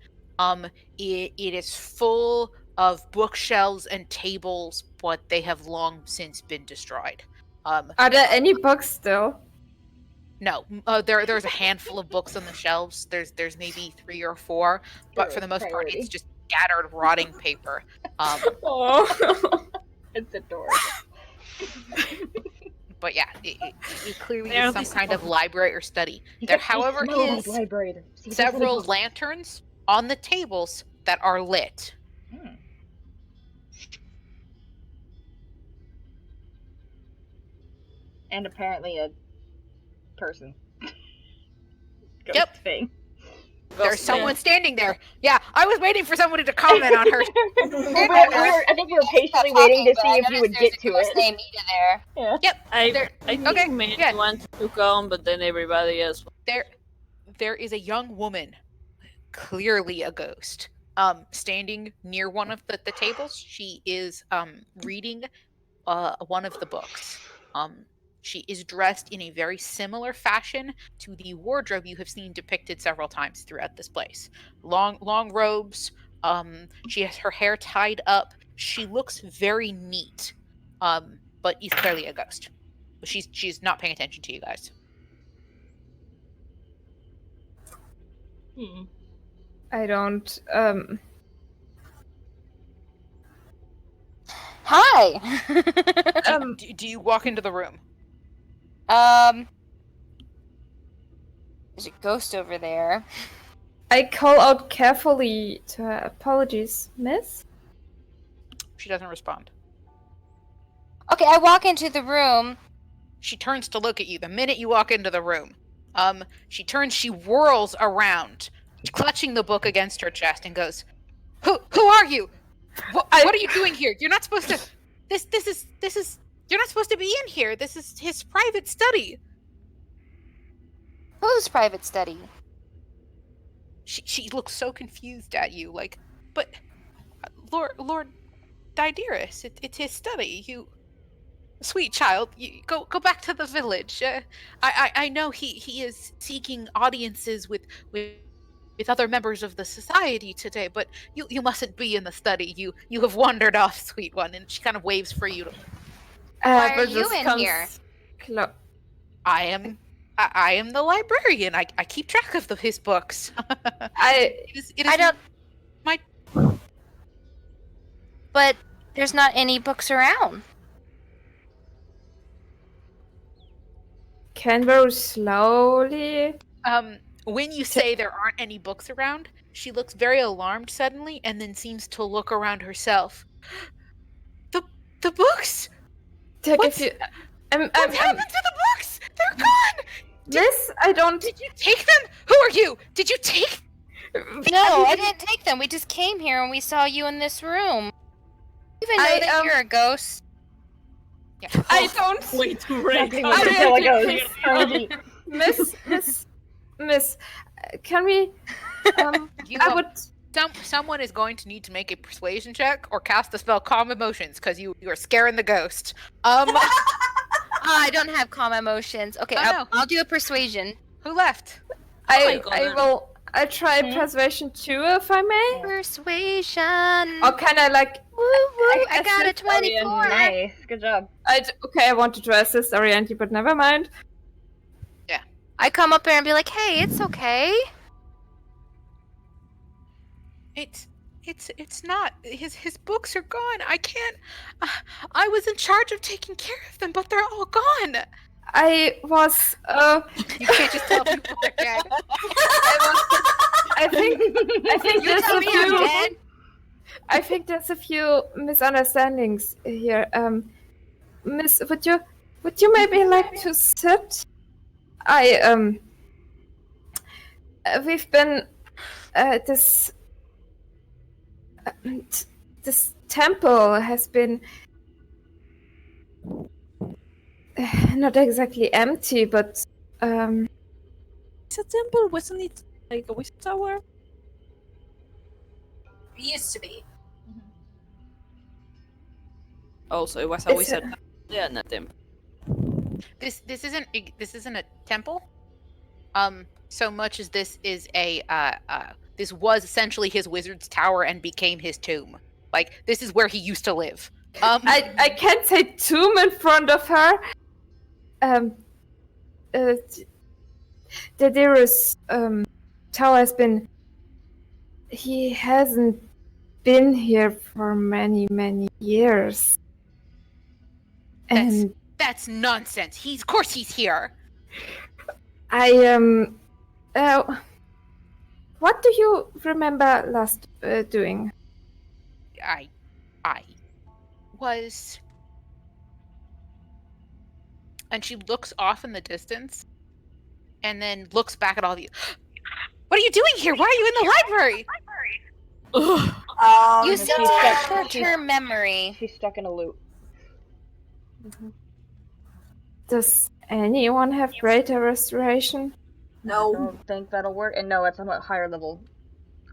It is full of bookshelves and tables, but they have long since been destroyed. Are there any books still? No, there's a handful of books on the shelves. There's maybe 3 or 4, but for the most part, Priority. it's just scattered, rotting paper. Oh. It's a door. But yeah, it clearly There is are some these kind of books. library or study. There, however, is library. See, several lanterns on the tables that are lit. And apparently a person. Yep. Ghost thing. There's someone standing there. Yeah, I was waiting for somebody to comment on her. I think we were patiently waiting to see if you would get to it. Name Nita there. Yep. I There- think okay, May yeah. wanted to come, but then everybody else. There is a young woman, clearly a ghost, standing near one of the tables. She is reading one of the books. She is dressed in a very similar fashion to the wardrobe you have seen depicted several times throughout this place. Long robes. She has her hair tied up. She looks very neat, but is clearly a ghost. She's not paying attention to you guys. I don't. Hi. Do you walk into the room? There's a ghost over there. I call out carefully to her. Apologies, miss. She doesn't respond. Okay, I walk into the room. She turns to look at you the minute you walk into the room. She whirls around, clutching the book against her chest, and goes, Who are you? What are you doing here? You're not supposed to. This is. You're not supposed to be in here. This is his private study. Whose private study? She looks so confused at you, like, but Lord Diderius, it's his study. You, sweet child, you go back to the village. I know he is seeking audiences with other members of the society today, but you mustn't be in the study. You have wandered off, sweet one. And she kind of waves for you to. Why are but you this in comes here? I am the librarian. I keep track of his books. It is I don't. my. But there's not any books around. Can very slowly. When you say there aren't any books around, she looks very alarmed suddenly, and then seems to look around herself. The books. Take What's- a few. What happened to the books? They're gone. Miss, I don't. Did you take them? Who are you? Did you take? No, I didn't take them. We just came here and we saw you in this room. You even know that you're a ghost. Yeah. I don't. Wait, right. Nothing I was until I don't goes. Miss, can we? You, I would. someone is going to need to make a persuasion check or cast the spell Calm Emotions because you are scaring the ghost. I don't have calm emotions. Okay, Oh, no. I'll do a persuasion. Who left? I God. will. I try persuasion too, if I may. Persuasion. Or can I like? I got a assist 24. Nice. Good job. Okay, I wanted to assist Arianti, but never mind. I come up there and be like, "Hey, it's okay." It's not. His books are gone. I can't. I was in charge of taking care of them, but they're all gone. I was. You can't just tell people they're dead. I think You there's tell a me I'm few. dead. I think there's a few misunderstandings here. Miss, would you maybe like to sit? We've been this temple has been not exactly empty, but It's a temple, wasn't it? Like a wizard tower? It used to be. Also, it was a It's wizard. Yeah, not temple. This isn't a temple. So much as this is a this was essentially his wizard's tower and became his tomb. Like, this is where he used to live. I can't say tomb in front of her. Diderius tower has been. He hasn't been here for many years. And That's nonsense. Of course he's here. what do you remember last doing? I was. And she looks off in the distance, and then looks back at all of you. What are you doing here? Why are you in the library? You she's seem to have stuck- short-term memory. She's stuck in a loop. Does anyone have greater restoration? I No. don't think that'll work. And no, it's a higher level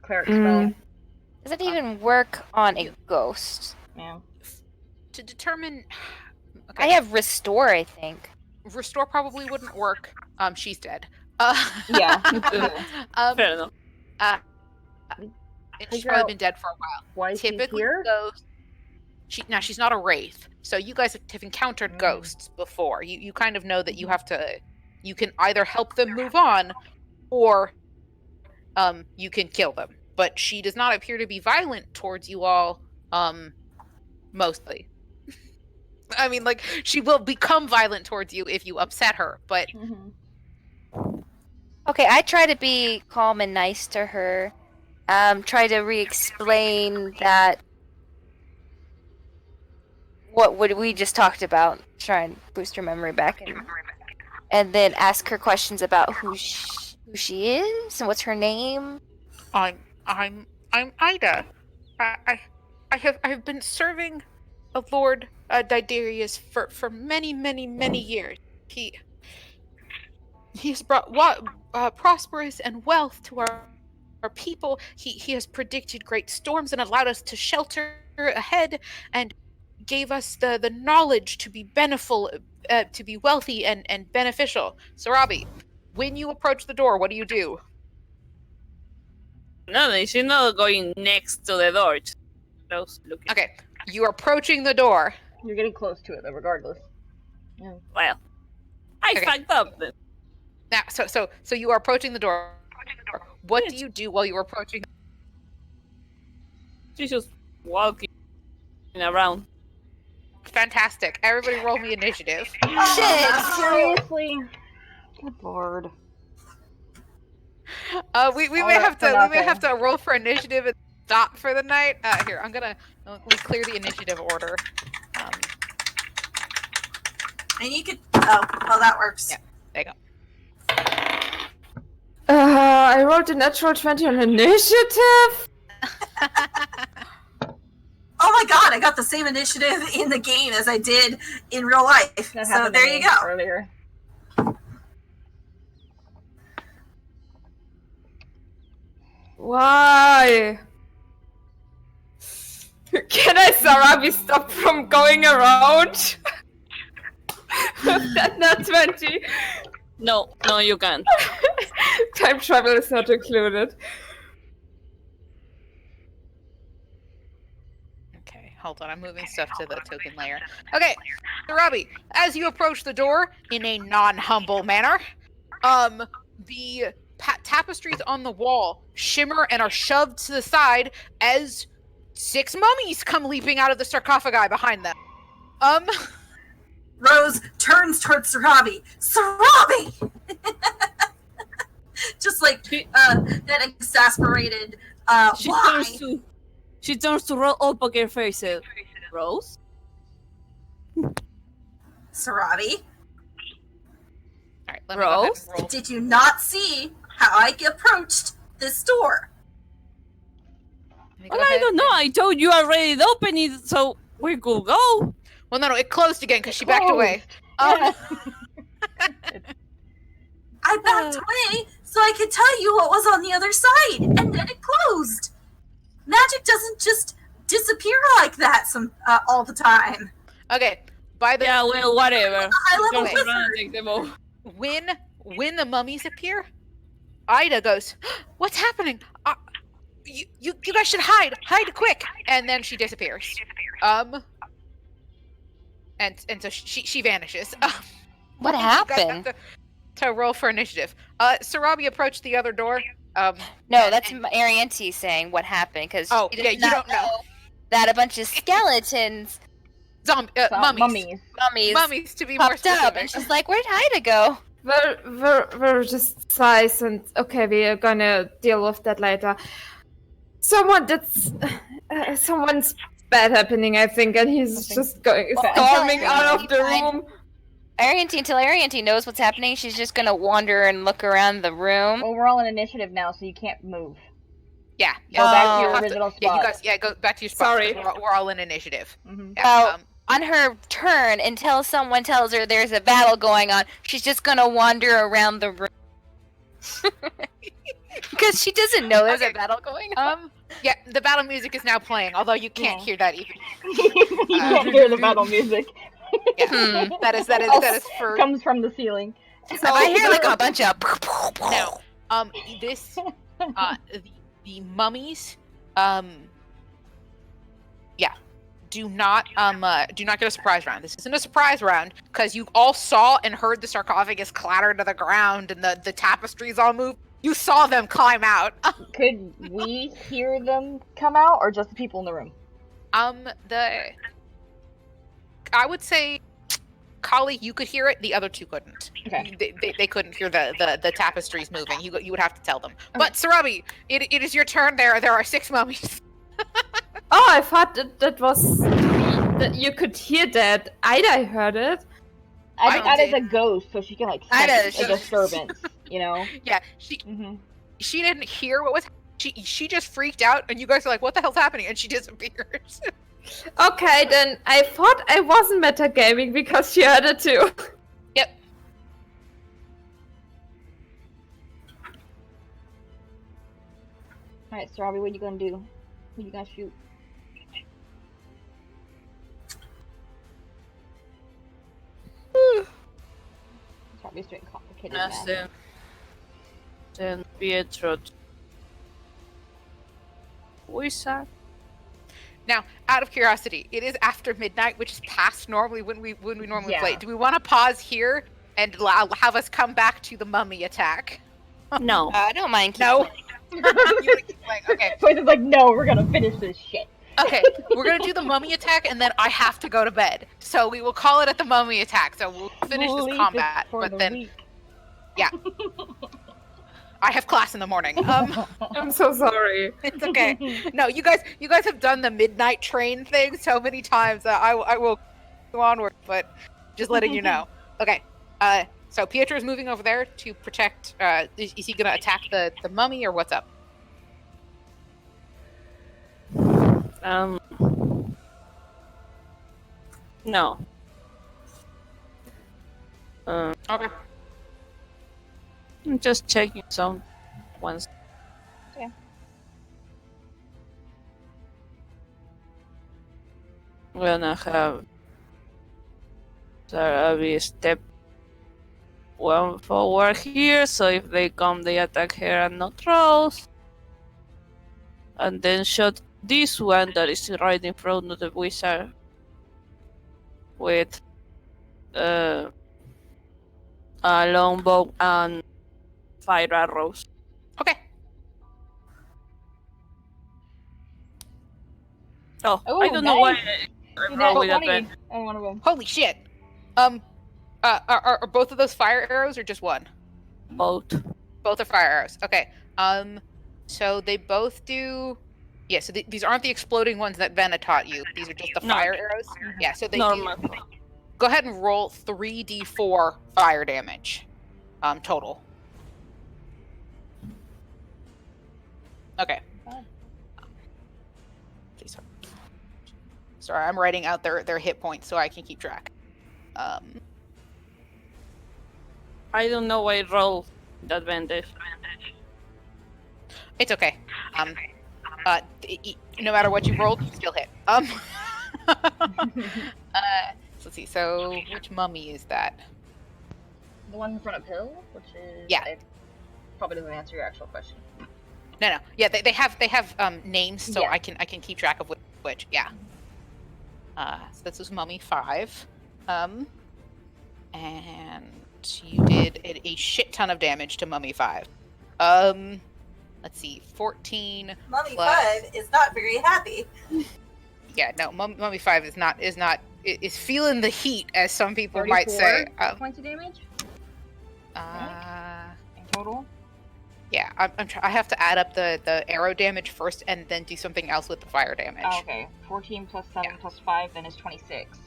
cleric Mm. spell. Does it even work on a ghost? Yeah. To determine. I have restore, I think. Restore probably wouldn't work. She's dead. Yeah. Fair enough. She's Figure probably out been dead for a while. Why is he Typically, here? ghosts. She's not a wraith, so you guys have encountered Mm. ghosts before. You kind of know that you have to. You can either help them move on, or you can kill them. But she does not appear to be violent towards you all. Mostly. I mean, like, she will become violent towards you if you upset her, but Mhm. Okay, I try to be calm and nice to her. Try to re-explain that what we just talked about. Try and boost her memory back, and then ask her questions about who she is and what's her name. I'm Ida. I I have been serving a Lord Diderius for many, many, many years. He has brought prosperous and wealth to our people. He has predicted great storms and allowed us to shelter ahead, and gave us the knowledge to be beneficial, to be wealthy and beneficial. Sarabi, when you approach the door, what do you do? No, she's not going next to the door. Just close looking. Okay, you are approaching the door. You're getting close to it, though, regardless. Yeah. Well, I Okay. fucked up then. Now, so you are approaching the door. What do you do while you are approaching? She's just walking around. Fantastic! Everybody, roll me initiative. Shit! Seriously? Good lord. We All may right, have for to we may nothing. have to roll for initiative and stop for the night. Here, let me clear the initiative order. And you could. Oh, that works. Yeah. There you go. I rolled a natural 20 on initiative. Oh my god, I got the same initiative in the game as I did in real life. That So happened to there me you go. Earlier. Why? Can I, Sarabi, stop from going around? With that nat 20. No, you can't. Time travel is not included. Okay, hold on. I'm moving stuff to the token layer. Okay, Sarabi, as you approach the door in a non-humble manner, the tapestries on the wall shimmer and are shoved to the side as 6 mummies come leaping out of the sarcophagi behind them. Rose turns towards Sarabi. Sarabi! Just like that exasperated. She Why? turns to roll all poker faces. Rose? Sarabi, All right, let me go ahead Rose? and roll. did you not see how I approached this door? Let me go Well, I ahead don't know. and- I told you already to open it, so we could go. Well, no, it closed again because she backed away. Yeah. I backed away so I could tell you what was on the other side, and then it closed. Magic doesn't just disappear like that all the time. Okay, by the Yeah, well, whatever. High level Okay. Just run and wizard. take them all. when the mummies appear, Ida goes, "What's happening? You guys should hide quick!" And then she disappears. And so she vanishes. What You guys have happened? to roll for initiative. Sarabi approached the other door. No, that's Arianti saying what happened because Oh, yeah, you don't know. that a bunch of skeletons, Mummies. Mummies, to be more popped up, specific. and she's like, "Where'd Ida go?" We're just size, and okay, we are gonna deal with that later. Someone's bad happening, I think, and he's just going Okay. storming out of the Fine. room. Until Arianti knows what's happening, she's just gonna wander and look around the room. Well, we're all in initiative now, so you can't move. Yeah. Go back to Oh. your You'll have to- original Yeah, spot. you guys. Go back to your spot. Sorry. We're all in initiative. Mhm. Yeah, Well, on her turn, until someone tells her there's a battle going on, she's just gonna wander around the room. Because she doesn't know there's a Okay. battle going on. Yeah, the battle music is now playing, although you can't Yeah. hear that even. You can't hear the battle music. Yeah. That is for Comes from the ceiling. So I hear like a bunch of. no. This the mummies do not get a surprise round. This isn't a surprise round because you all saw and heard the sarcophagus clatter to the ground and the tapestries all move. You saw them climb out. Could we hear them come out, or just the people in the room? I would say, Kali, you could hear it. The other two couldn't. Okay. They couldn't hear the tapestries moving. You would have to tell them. But Sarabi, it is your turn. There are 6 mummies. Oh, I thought that was that you could hear that. Ida heard it. I think I Ida's did. a ghost, so she can like Ida sense is a disturbance, you know? Yeah, Mm-hmm. she didn't hear what was She just freaked out, and you guys are like, "What the hell's happening?" And she disappears. Okay, then I thought I wasn't metagaming because she heard it too. Yep. Alright, so Robbie, what you gonna do? Who you gonna shoot? It's probably straight complicated math. Then Pietro. Wizard. Now, out of curiosity, it is after midnight, which is past normally when we normally Yeah. play. Do we want to pause here and have us come back to the mummy attack? No. I don't mind. No. You wanna keep playing? Okay. Toys is like, no, we're gonna finish this shit. Okay, we're gonna do the mummy attack, and then I have to go to bed. So we will call it at the mummy attack. So we'll finish We'll leave this this combat, for but the then week. I have class in the morning. I'm so sorry. It's okay. No, you guys have done the midnight train thing so many times that I will go onward. But just letting you know. Okay. So Pietro's moving over there to protect. Is he gonna attack the mummy or what's up? No. Okay. I'm just checking some ones. Okay. I'm gonna have Sarabi step one forward here, so if they come, they attack her and not Rose. And then shot this one that is right in front of the wizard with a longbow and fire arrows. Okay. Oh, Oh, I don't know nice. why I You roll got with 20 advantage. on one of them. Holy shit. Are both of those fire arrows or just one? Both. Both are fire arrows. Okay. So they both do. Yeah. So these aren't the exploding ones that Venna taught you. These are just the No. fire arrows. Yeah. So they Normal. do. Go ahead and roll 3d4 fire damage, total. Okay. Please. Sorry, I'm writing out their hit points so I can keep track. I don't know why I roll with advantage. It's okay. No matter what you rolled, you still hit. So let's see. So, which mummy is that? The one in front of Hill, which is Yeah. it probably doesn't answer your actual question. No. Yeah, they have names, so Yeah. I can keep track of which. Yeah. So this was Mummy 5, and you did a shit ton of damage to Mummy 5. Let's see, 14. Mummy plus- 5 is not very happy. Yeah, no, Mummy 5 is feeling the heat, as some people might say. 34 points of damage Uh, in total. yeah, I have to add up the arrow damage first, and then do something else with the fire damage. Oh, okay. 14 plus 7 Yeah. plus 5 then is 26.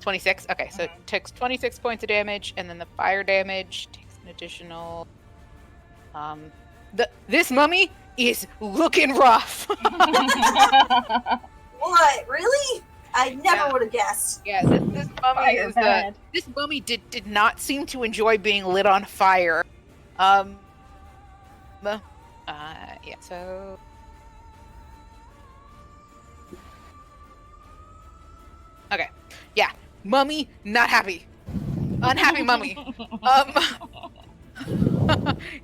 26. Okay, so it takes 26 points of damage, and then the fire damage takes an additional. This mummy is looking rough. What? Really? I never Yeah. would have guessed. Yeah, this mummy Fire is bad. this mummy did not seem to enjoy being lit on fire. Yeah, so okay. Yeah, mummy not happy. Unhappy mummy.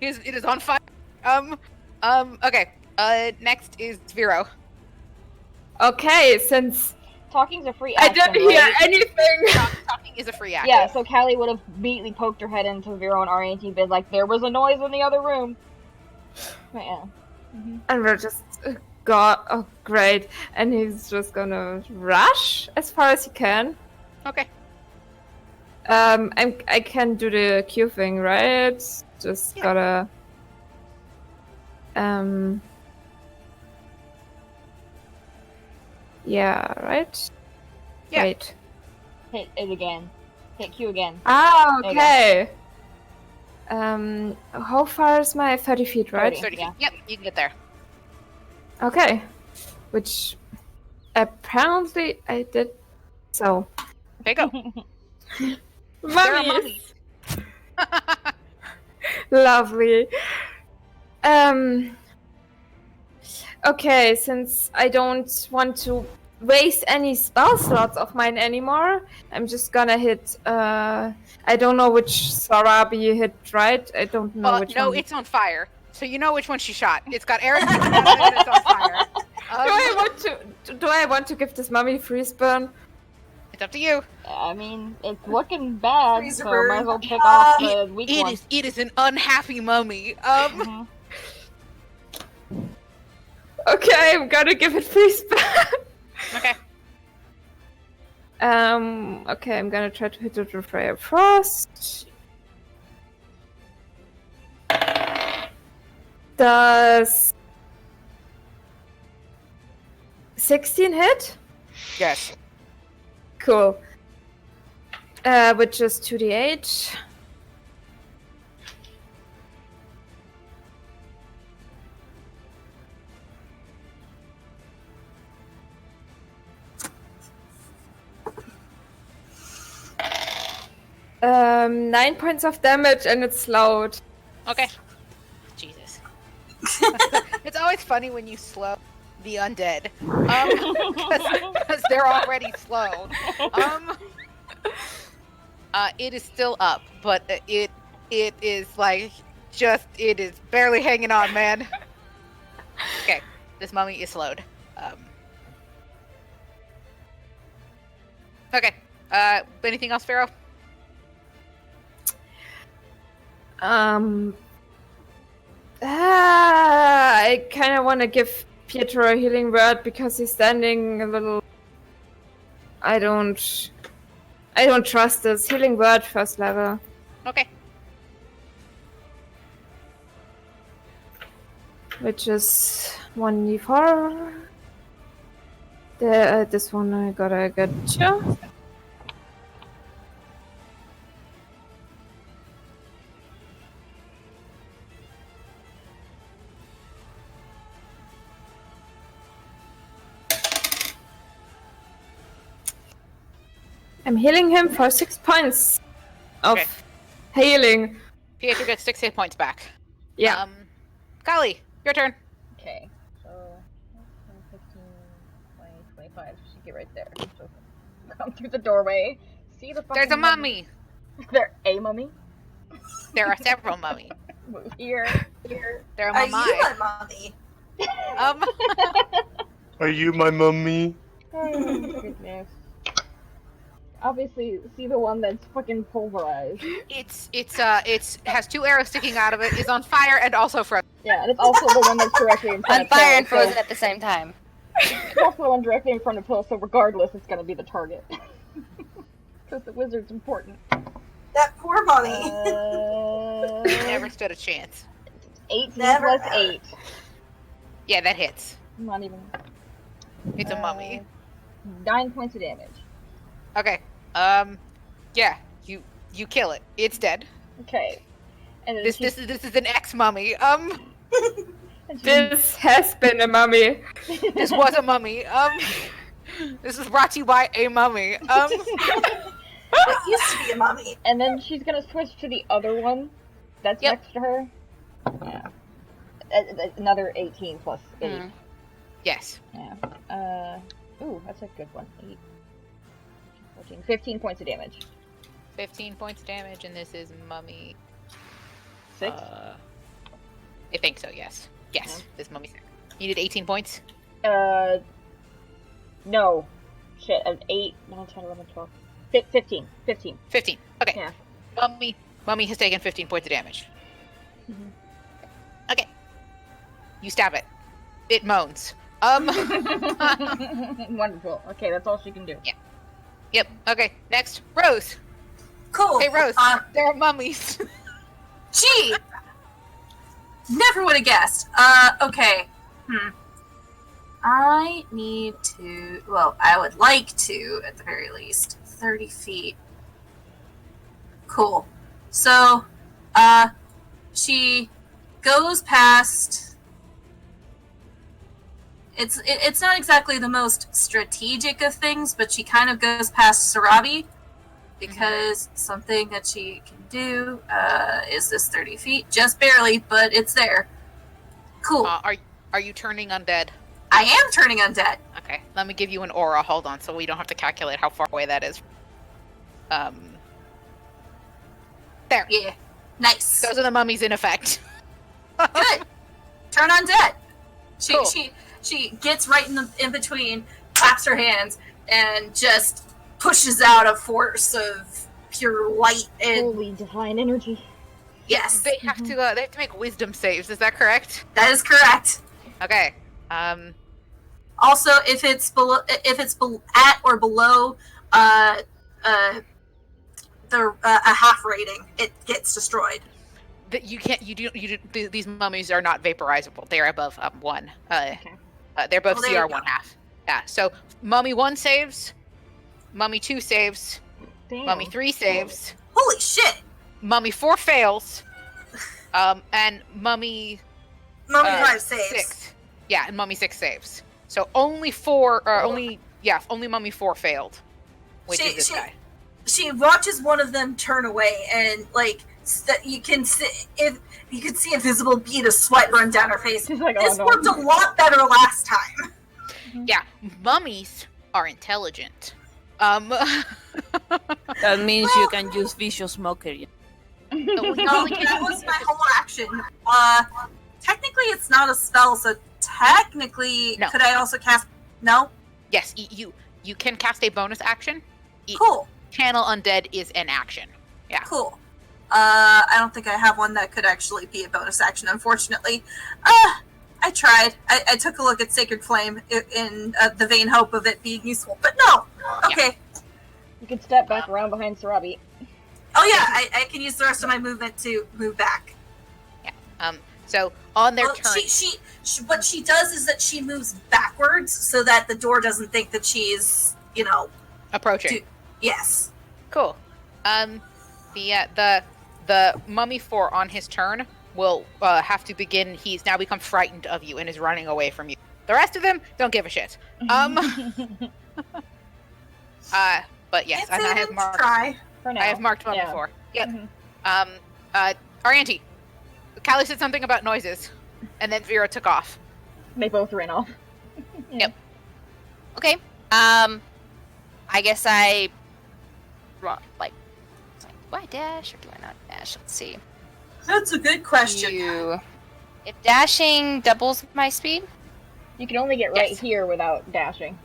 It is on fire. Okay. Next is Vero. Okay, since Talking's a free I action, didn't hear right? anything. Talking is a free action. Yeah, so Callie would have immediately poked her head into Vero and Arianty and been like, there was a noise in the other room. But yeah. And we're just oh great. And he's just gonna rush as far as he can. Okay. I can do the Q thing, right? Just gotta yeah, right? Yeah. Wait. Hit it again. Hit Q again. Ah, There you go. okay. How far is my 30 feet, right? 30. 30 Yeah. feet. Yep, you can get there. Okay. Which apparently I did so. There you go. There are Mummies! mummies. Lovely. Okay, since I don't want to waste any spell slots of mine anymore, I'm just gonna hit, I don't know which Sarabi you hit, right? I don't know which no, one. it's on fire. So you know which one she shot. It's got arrows sticking out of it and it's on fire. Do I want to give this mummy freeze burn? It's up to you. I mean, it's looking bad, Freezer so bird. might as well pick off the weak It one. it is an unhappy mummy. Mhm. Okay, I'm gonna give it freeze burn. Okay. Okay, I'm gonna try to hit it with Ray of Frost. Does 16 hit? Yes. Cool. Which is 2d8. Um, 9 points of damage and it's slowed. Okay. Jesus. It's always funny when you slow the undead. Because they're already slow. It is still up, but it is like it is barely hanging on, man. Okay, this mummy is slowed. Okay. Anything else, Pharaoh? I kind of want to give Pietro a healing word because he's standing a little. I don't trust this healing word first level. Okay. Which is 1d4. This one I got a gotcha. I'm healing him for 6 points of Okay. healing. Pietro gets 6 hit points back. Yeah. Kali, your turn. Okay, so 10, 15, 20, 25. She should get right there. So come through the doorway. See the fucking There's a mummy. There a mummy? There are several mummy. Move here. There are Are you mummy. my mommy? Are you my mummy? Oh, goodness. Obviously, see the one that's fucking pulverized. It has 2 arrows sticking out of it, is on fire and also frozen. Yeah, and it's also the one that's directly in front On of Pill. fire and frozen So at the same time. it's also the one directly in front of Pill, so regardless, it's gonna be the target. Because the wizard's important. That poor mommy. Never stood a chance. 18 Never plus have. 8. Yeah, that hits. Not even. It's a mummy. 9 points of damage. Okay. Yeah, you kill it. It's dead. Okay. And then This is an ex-mummy. and she- This has been a mummy. This was a mummy. This is brought to you by a mummy. It used to be a mommy. And then she's gonna switch to the other one that's Yep. next to her. Yeah. Another 18 plus 8. Mm. Yes. Yeah. Ooh, that's a good one. 8, 14, 15 points of damage. 15 points damage, and this is mummy. 6? I think so. Yes. Yes. This mummy's sick. You did 18 points. No. Shit, 8, 9, 10, 11, 12. 15. 15. 15. Okay. Yeah. Mummy has taken 15 points of damage. Mhm. Okay. You stab it. It moans. Wonderful. Okay, that's all she can do. Yep. Okay. Next, Rose. Cool. Hey, Rose. There are mummies. Gee! Never would have guessed. Okay. I need to... Well, I would like to, at the very least. 30 feet. Cool. So, she goes past it's not exactly the most strategic of things, but she kind of goes past Sarabi because something that she can do is this 30 feet, just barely, but it's there. Cool. Are you turning undead? I am turning undead. Okay, let me give you an aura. Hold on, so we don't have to calculate how far away that is. There. Yeah, nice. Those are the mummies in effect. Good. Turn undead. Cool. She gets right in between, claps her hands, and just pushes out a force of pure light and Holy divine energy. yes, They have to make wisdom saves. Is that correct? that is correct. Okay. Also, if it's at or below a half rating, it gets destroyed. That you can't. These mummies are not vaporizable. They are above 1. They're above Well, there you CR 1/2. Yeah. So mummy 1 saves, mummy 2 saves, Damn. mummy 3 saves, Holy shit! mummy 4 fails, and mummy 5 saves. 6. Yeah, and mummy 6 saves. So only 4, or only mummy 4 failed, which is this guy. She watches one of them turn away, and you can see invisible bead of sweat run down her face. She's like, This oh, no. worked a lot better last time. Yeah, mummies are intelligent. That means you can use visual smoker. Yeah. No, that was my whole action. Technically, it's not a spell, so technically, No. could I also cast? No. Yes, you can cast a bonus action. Cool. Channel undead is an action. Yeah. Cool. I don't think I have one that could actually be a bonus action, unfortunately. I tried. I took a look at Sacred Flame in the vain hope of it being useful, but no. Okay. You can step back around behind Sarabi. Oh yeah, I can use the rest of my movement to move back. Yeah. So on their turn, she what she does is that she moves backwards so that the door doesn't think that she's, approaching. Yes. Cool. The mummy 4 on his turn will have to begin. He's now become frightened of you and is running away from you. The rest of them don't give a shit. But yes, and I have marked. Try. For now. I have marked mummy Yeah. 4. Yep. Mhm. Arianti, Callie said something about noises, and then Vera took off. They both ran off. Okay. I guess I run, do I dash or do I not dash? Let's see. That's a good question. If dashing doubles my speed? You can only get right Yes. here without dashing.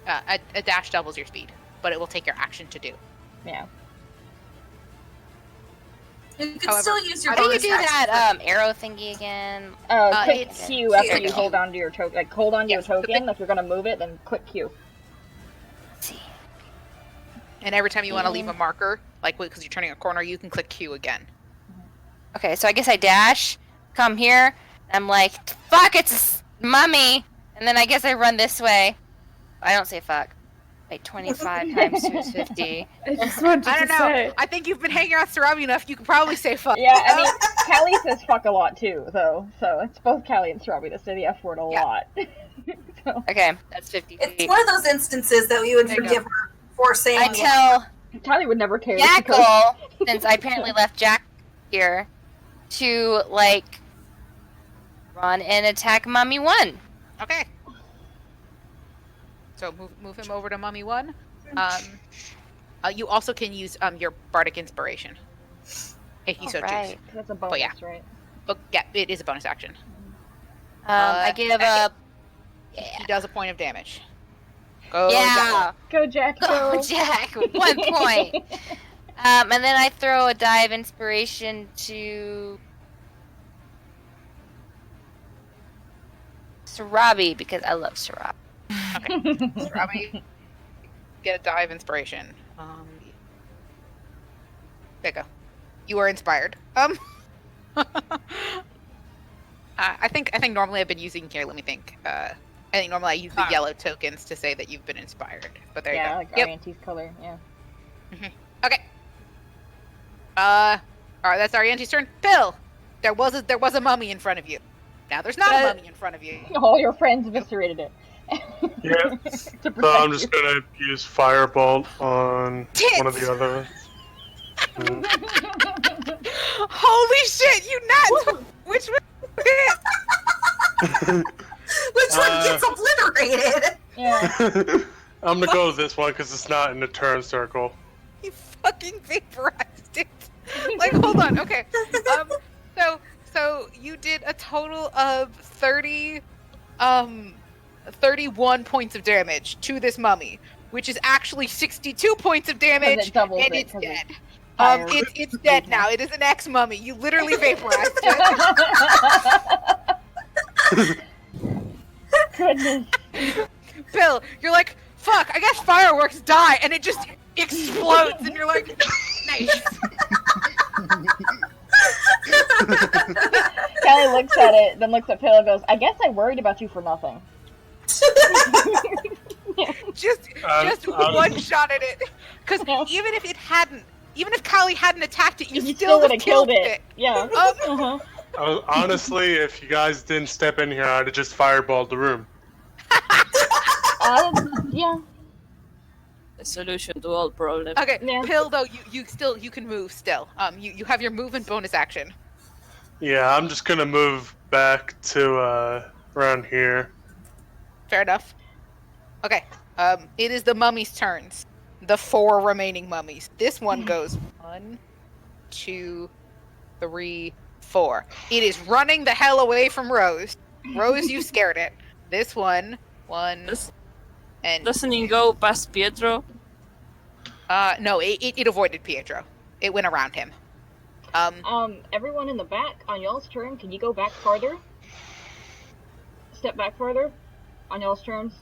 A dash doubles your speed, but it will take your action to do. Yeah. You can However, still use your How do you bonus do action. that arrow thingy again? Click it's Q after Q. you hold on to your token. Like, hold on to your Yes, so token. If you're gonna move it, then click Q. Let's see. And every time you want to leave a marker, because you're turning a corner, you can click Q again. Okay, so I guess I dash, come here, I'm like, fuck, it's a mummy! And then I guess I run this way. I don't say fuck. Wait, 25 times 2 is 50. I just wanted I don't to know. say. I think you've been hanging out with Sarabi enough. You can probably say fuck. Yeah, I mean, Callie says fuck a lot too, though. So it's both Callie and Strawberry that say the F word a Yeah. lot. So, Okay, that's 50 It's feet. one of those instances that we would There you forgive her for saying. I tell Callie would never care. because- Jackal, since I apparently left Jack here, to, run and attack Mummy 1. Okay. So move him over to Mummy 1. You also can use your Bardic Inspiration. If you so choose. Alright. That's a bonus, yeah. right? But yeah, it is a bonus action. I give a... He does a point of damage. Go Yeah! Go, Jack, Go, go! Jack! 1 point! And then I throw a die of inspiration to... Sarabi, because I love Sarabi. Okay. Robbie, get a die of inspiration. There you go. You are inspired. I think normally I've been using here. Let me think. I think normally I use the yellow tokens to say that you've been inspired. But there Yeah, you go. like Yep. Arianti's color, yeah. Okay. All right. That's Arianti's turn. Bill, there was a mummy in front of you. Now there's not a But- mummy in front of you. All your friends eviscerated it. Yeah. To So protect I'm just you. gonna use Firebolt on one of Tits! the other ones. Mm. Holy shit, you nuts! Which one hit? Which one gets obliterated? Yeah. I'm gonna go with this one because it's not in the turn circle. You fucking vaporized it. Like, hold on. Okay. So you did a total of 31 points of damage to this mummy, which is actually 62 points of damage, doubles and it, it's 'cause dead. fire. It's dead now. It is an ex-mummy. You literally vaporized it. Goodness. Bill, you're like, fuck, I guess fireworks die, and it just explodes, and you're like, nice. Callie looks at it, then looks at Phil and goes, I guess I worried about you for nothing. Just one shot at it. Because even if Callie hadn't attacked it, you still would have killed it. Yeah. Honestly, if you guys didn't step in here, I'd have just fireballed the room. Yeah. The solution to all problems. Okay, Yeah. Pill though, you can move still. You have your movement bonus action. Yeah, I'm just gonna move back to around here. Fair enough. Okay. It is the mummy's turns. The 4 remaining mummies. This one goes 1, 2, 3, 4. It is running the hell away from Rose. Rose, you scared it. This one, and Doesn't it go past Pietro? no, it avoided Pietro. It went around him. Everyone in the back, on y'all's turn, can you go back farther? Step back further on y'all's turns.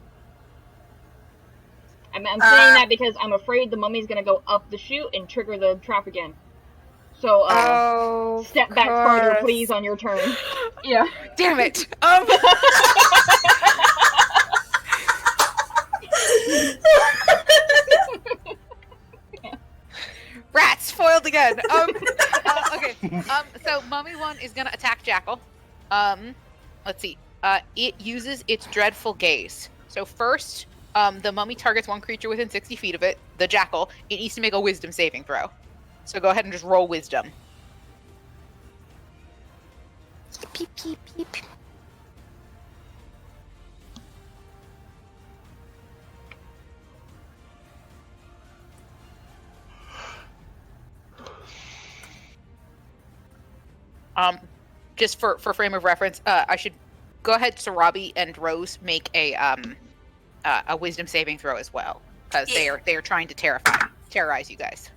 I'm saying that because I'm afraid the mummy's gonna go up the chute and trigger the trap again. So, step back farther, please, on your turn. Yeah. Damn it. Rats foiled again. Okay. So Mummy 1 is gonna attack Jackal. Let's see. It uses its dreadful gaze. So first, the mummy targets one creature within 60 feet of it, the Jackal. It needs to make a Wisdom saving throw. So go ahead and just roll Wisdom. Peep, peep, peep. Just for frame of reference, I should go ahead, Sarabi and Rose make a Wisdom saving throw as well, because they are trying to terrorize you guys.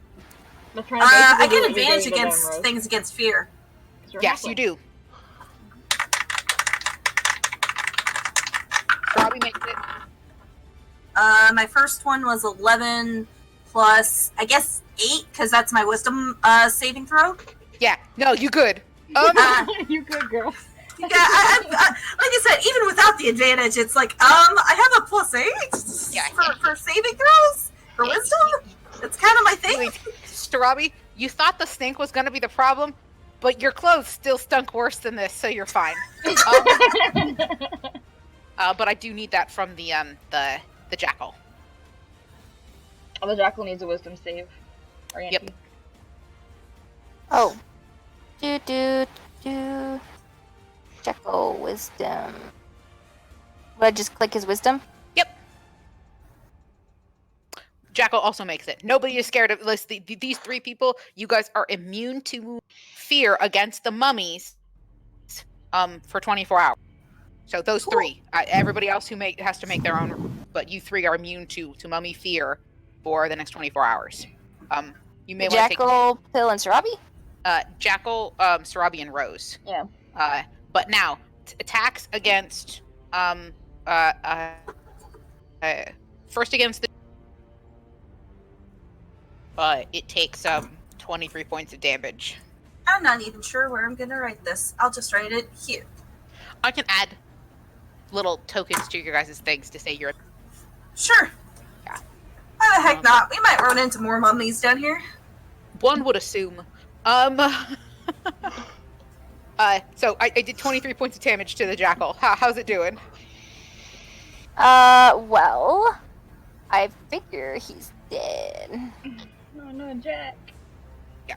I get advantage against things against fear. Yes, you do. Sarabi makes it. My first one was 11 plus, I guess, 8, because that's my Wisdom saving throw. Yeah, no, you good. You good, girl. Yeah, I, like I said, even without the advantage, it's like, I have a +8 for saving throws for wisdom. It's kind of my thing. Sarabi, you thought the stink was going to be the problem, but your clothes still stunk worse than this, so you're fine. But I do need that from the Jackal. Oh, the Jackal needs a Wisdom save. Yep. Oh. Do. Jackal Wisdom. Would I just click his Wisdom? Yep. Jackal also makes it. Nobody is scared of these 3 people. You guys are immune to fear against the mummies for 24 hours. So those 3. Everybody else who has to make their own, but you 3 are immune to mummy fear for the next 24 hours. You may want to take Jackal, Pill, and Sarabi? Jackal, Sarabi, and Rose. Yeah. But now, attacks against, first against the, it takes, 23 points of damage. I'm not even sure where I'm gonna write this. I'll just write it here. I can add little tokens to your guys' things to say you're... Sure. Yeah. Why the heck not? We might run into more mummies down here. One would assume. So I did 23 points of damage to the jackal. How's it doing? Well, I figure he's dead. Oh no, Jack.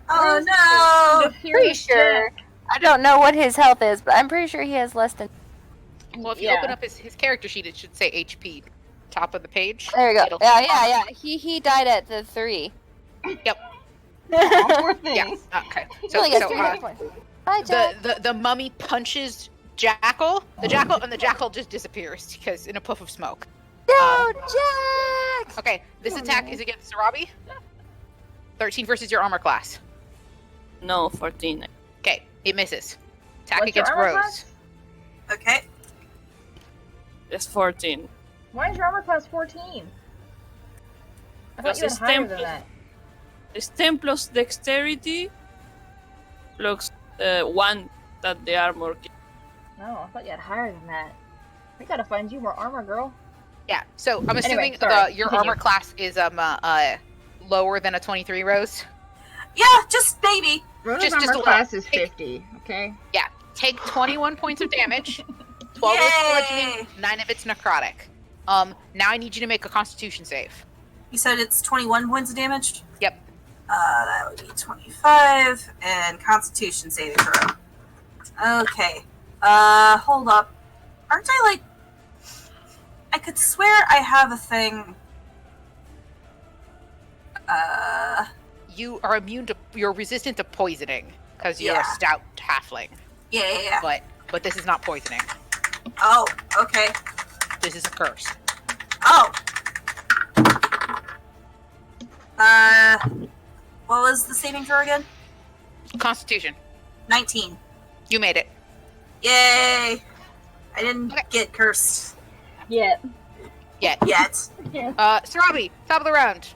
Oh no! The Pretty furious sure. Jack. I don't know what his health is, but I'm pretty sure he has less than. Well, if you open up his character sheet, it should say HP, top of the page. There you go. It'll- Yeah. He died at the 3. Yep. Oh, poor thing. Yeah. Okay. He So, only gets so 3 hit points. Bye, Jack. the mummy punches jackal, and the jackal just disappears because in a puff of smoke. No, Jack! Okay, this attack is against Sarabi. 13 versus your armor class. No, 14. Okay, it misses. Attack What's your against armor Rose. class? Okay. It's 14. Why is your armor class 14? I thought Because you had it's higher temp- than that. It's 10 plus dexterity plus 1 that the armor gives. No, I thought you had higher than that. We gotta find you more armor, girl. Yeah, so I'm assuming sorry, your continue. armor class is lower than a 23 Rose. Yeah, just maybe. Rona's Just a armor little. class is 50, okay? Yeah, take 21 points of damage. 12 is Yay! bludgeoning, 9 of it's necrotic. Now I need you to make a Constitution save. You said it's 21 points of damage? Yep. That would be 25, and Constitution saving throw. Okay. Hold up. Aren't I, like... I could swear I have a thing... You are immune to. You're resistant to poisoning because you're Yeah. a stout halfling. Yeah. But this is not poisoning. Oh, okay. This is a curse. Oh. What was the saving throw again? Constitution. 19. You made it. Yay! I didn't Okay. get cursed Yeah. Yet. yet. Sarabi, top of the round.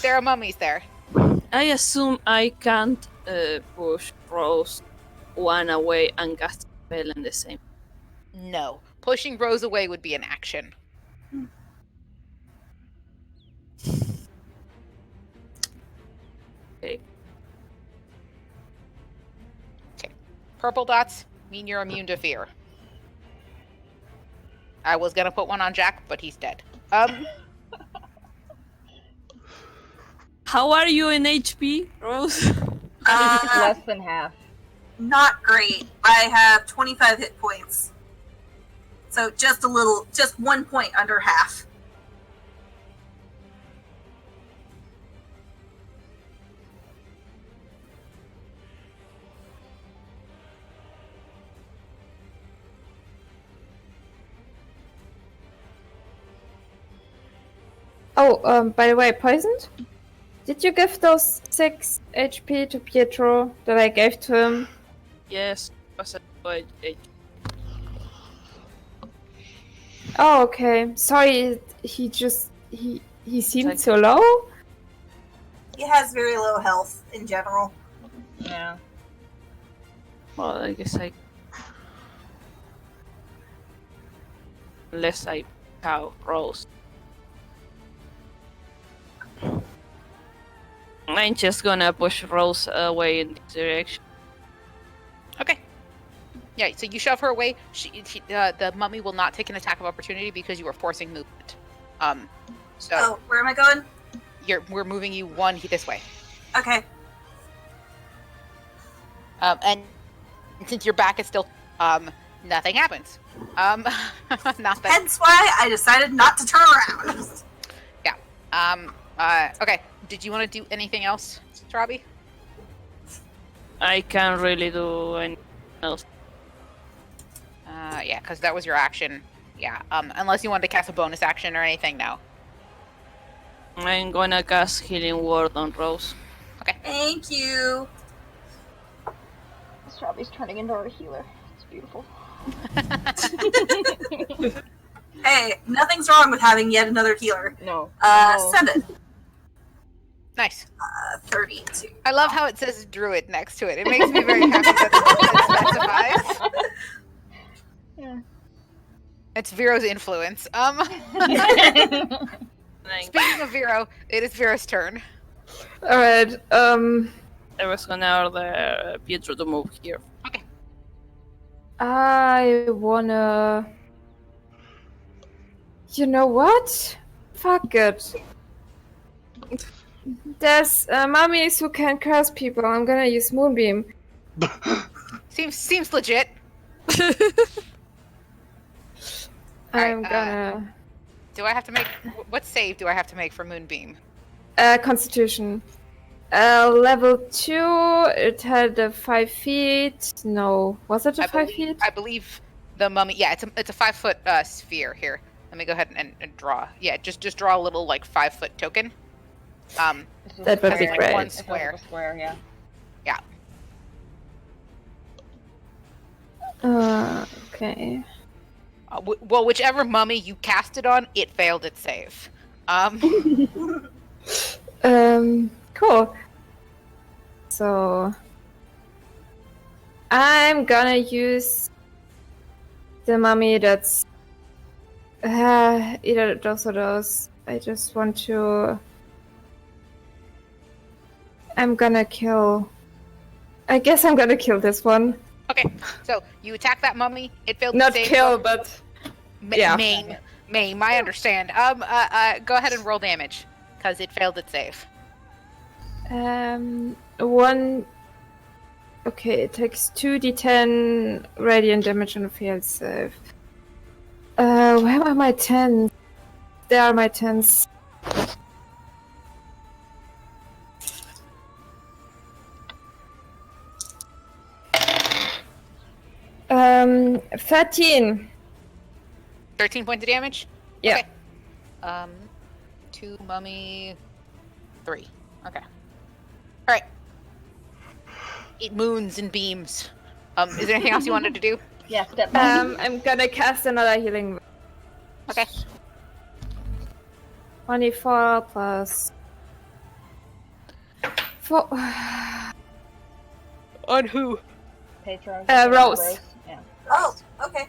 There are mummies there. I assume I can't push Rose one away and cast a spell in the same. No. Pushing Rose away would be an action. Okay. Purple dots mean you're immune to fear. I was gonna put one on Jack, but he's dead. How are you in HP, Rose? Less than half. Not great. I have 25 hit points. So just 1 point under half. Oh, by the way, poisoned? Did you give those 6 HP to Pietro that I gave to him? Yes, was a Oh, okay. Sorry, he seemed Like- so low. He has very low health in general. Yeah. Well, I guess I. Unless I cow Rose. I'm just gonna push Rose away in this direction. Okay. Yeah, so you shove her away. The mummy will not take an attack of opportunity because you are forcing movement. So Oh, where am I going? we're moving you one this way. Okay. And since your back is still, nothing happens. Not that. Hence why I decided not to turn around. Okay. Did you want to do anything else, Strabi? I can't really do anything else. Yeah, because that was your action. Yeah. Unless you wanted to cast a bonus action or anything, no. I'm gonna cast Healing Word on Rose. Thank you. Strawberry's turning into our healer. It's beautiful. Hey, nothing's wrong with having yet another healer. No. 7. Nice. 32. I love how it says druid next to it. It makes me very happy that it specifies. Yeah. It's Vero's influence. Speaking of Vero, it is Vero's turn. Alright, I was gonna order Pietro to move here. I wanna. You know what? Fuck it. There's mummies who can curse people. I'm gonna use Moonbeam. Seems legit. I'm gonna. Do I have to make what save do I have to make for Moonbeam? Constitution. Level 2. It had 5 feet. No, was it a 5 feet? I believe the mummy. Yeah, it's a 5 foot sphere here. Let me go ahead and draw. Yeah, just draw a little like 5 foot token. That would be like great. one It's square. a square, yeah. Yeah. Okay. Well, whichever mummy you cast it on, it failed its save. Cool. So I'm gonna use the mummy that's either those or those. I just want to. I'm gonna kill. I guess I'm gonna kill this one. Okay, so you attack that mummy. It failed Not its save. kill, but yeah. Maim. I understand. Go ahead and roll damage because it failed its save. One. Okay, it takes 2d10 radiant damage on a failed save. Where are my 10s? There are my 10s. 13. 13 points of damage. Yeah. Okay. 2 mummy, 3. Okay. All right. It moons and beams. Is there anything else you wanted to do? Yeah, step back. I'm gonna cast another healing. Okay. 24 plus 4. On who? Petro. Rose. Yeah. Oh, okay.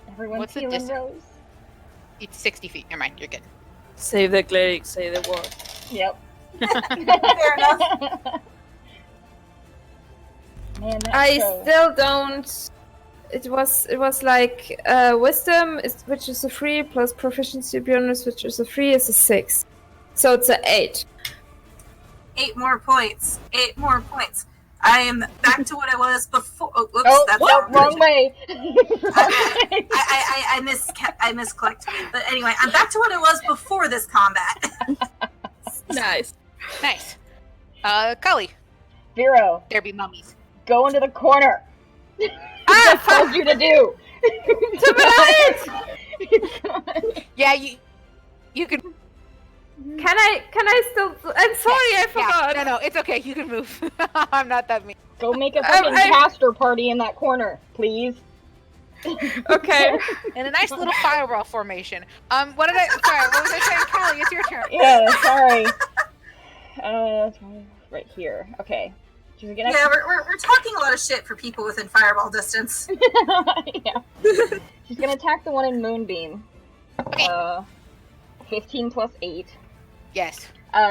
Everyone's What's the healing distance? Rose. It's 60 feet. Never mind. You're good. Save the cleric, save the ward. Yep. Fair enough. Man, that I show. still don't. It was like wisdom, which is a 3, plus proficiency bonus, which is a 3, is a 6. So it's a 8. 8 more points. 8 more points. I am back to what I was before. Oh, whoops, Oh, that's nope, wrong way. I misclicked. But anyway, I'm back to what I was before this combat. Nice. Nice. Cully. Vero, There be mummies. go into the corner. I told you to do. Yeah, you can. Can I still? I'm sorry, I forgot. Yeah, no, it's okay. You can move. I'm not that mean. Go make a fucking caster party in that corner, please. Okay. In a nice little fireball formation. Sorry, what was I saying? Callie, it's your turn. Yeah, sorry. Right here. Okay. She's gonna. Yeah, we're talking a lot of shit for people within fireball distance. Yeah. She's gonna attack the one in Moonbeam. Okay. 15 plus 8. Yes.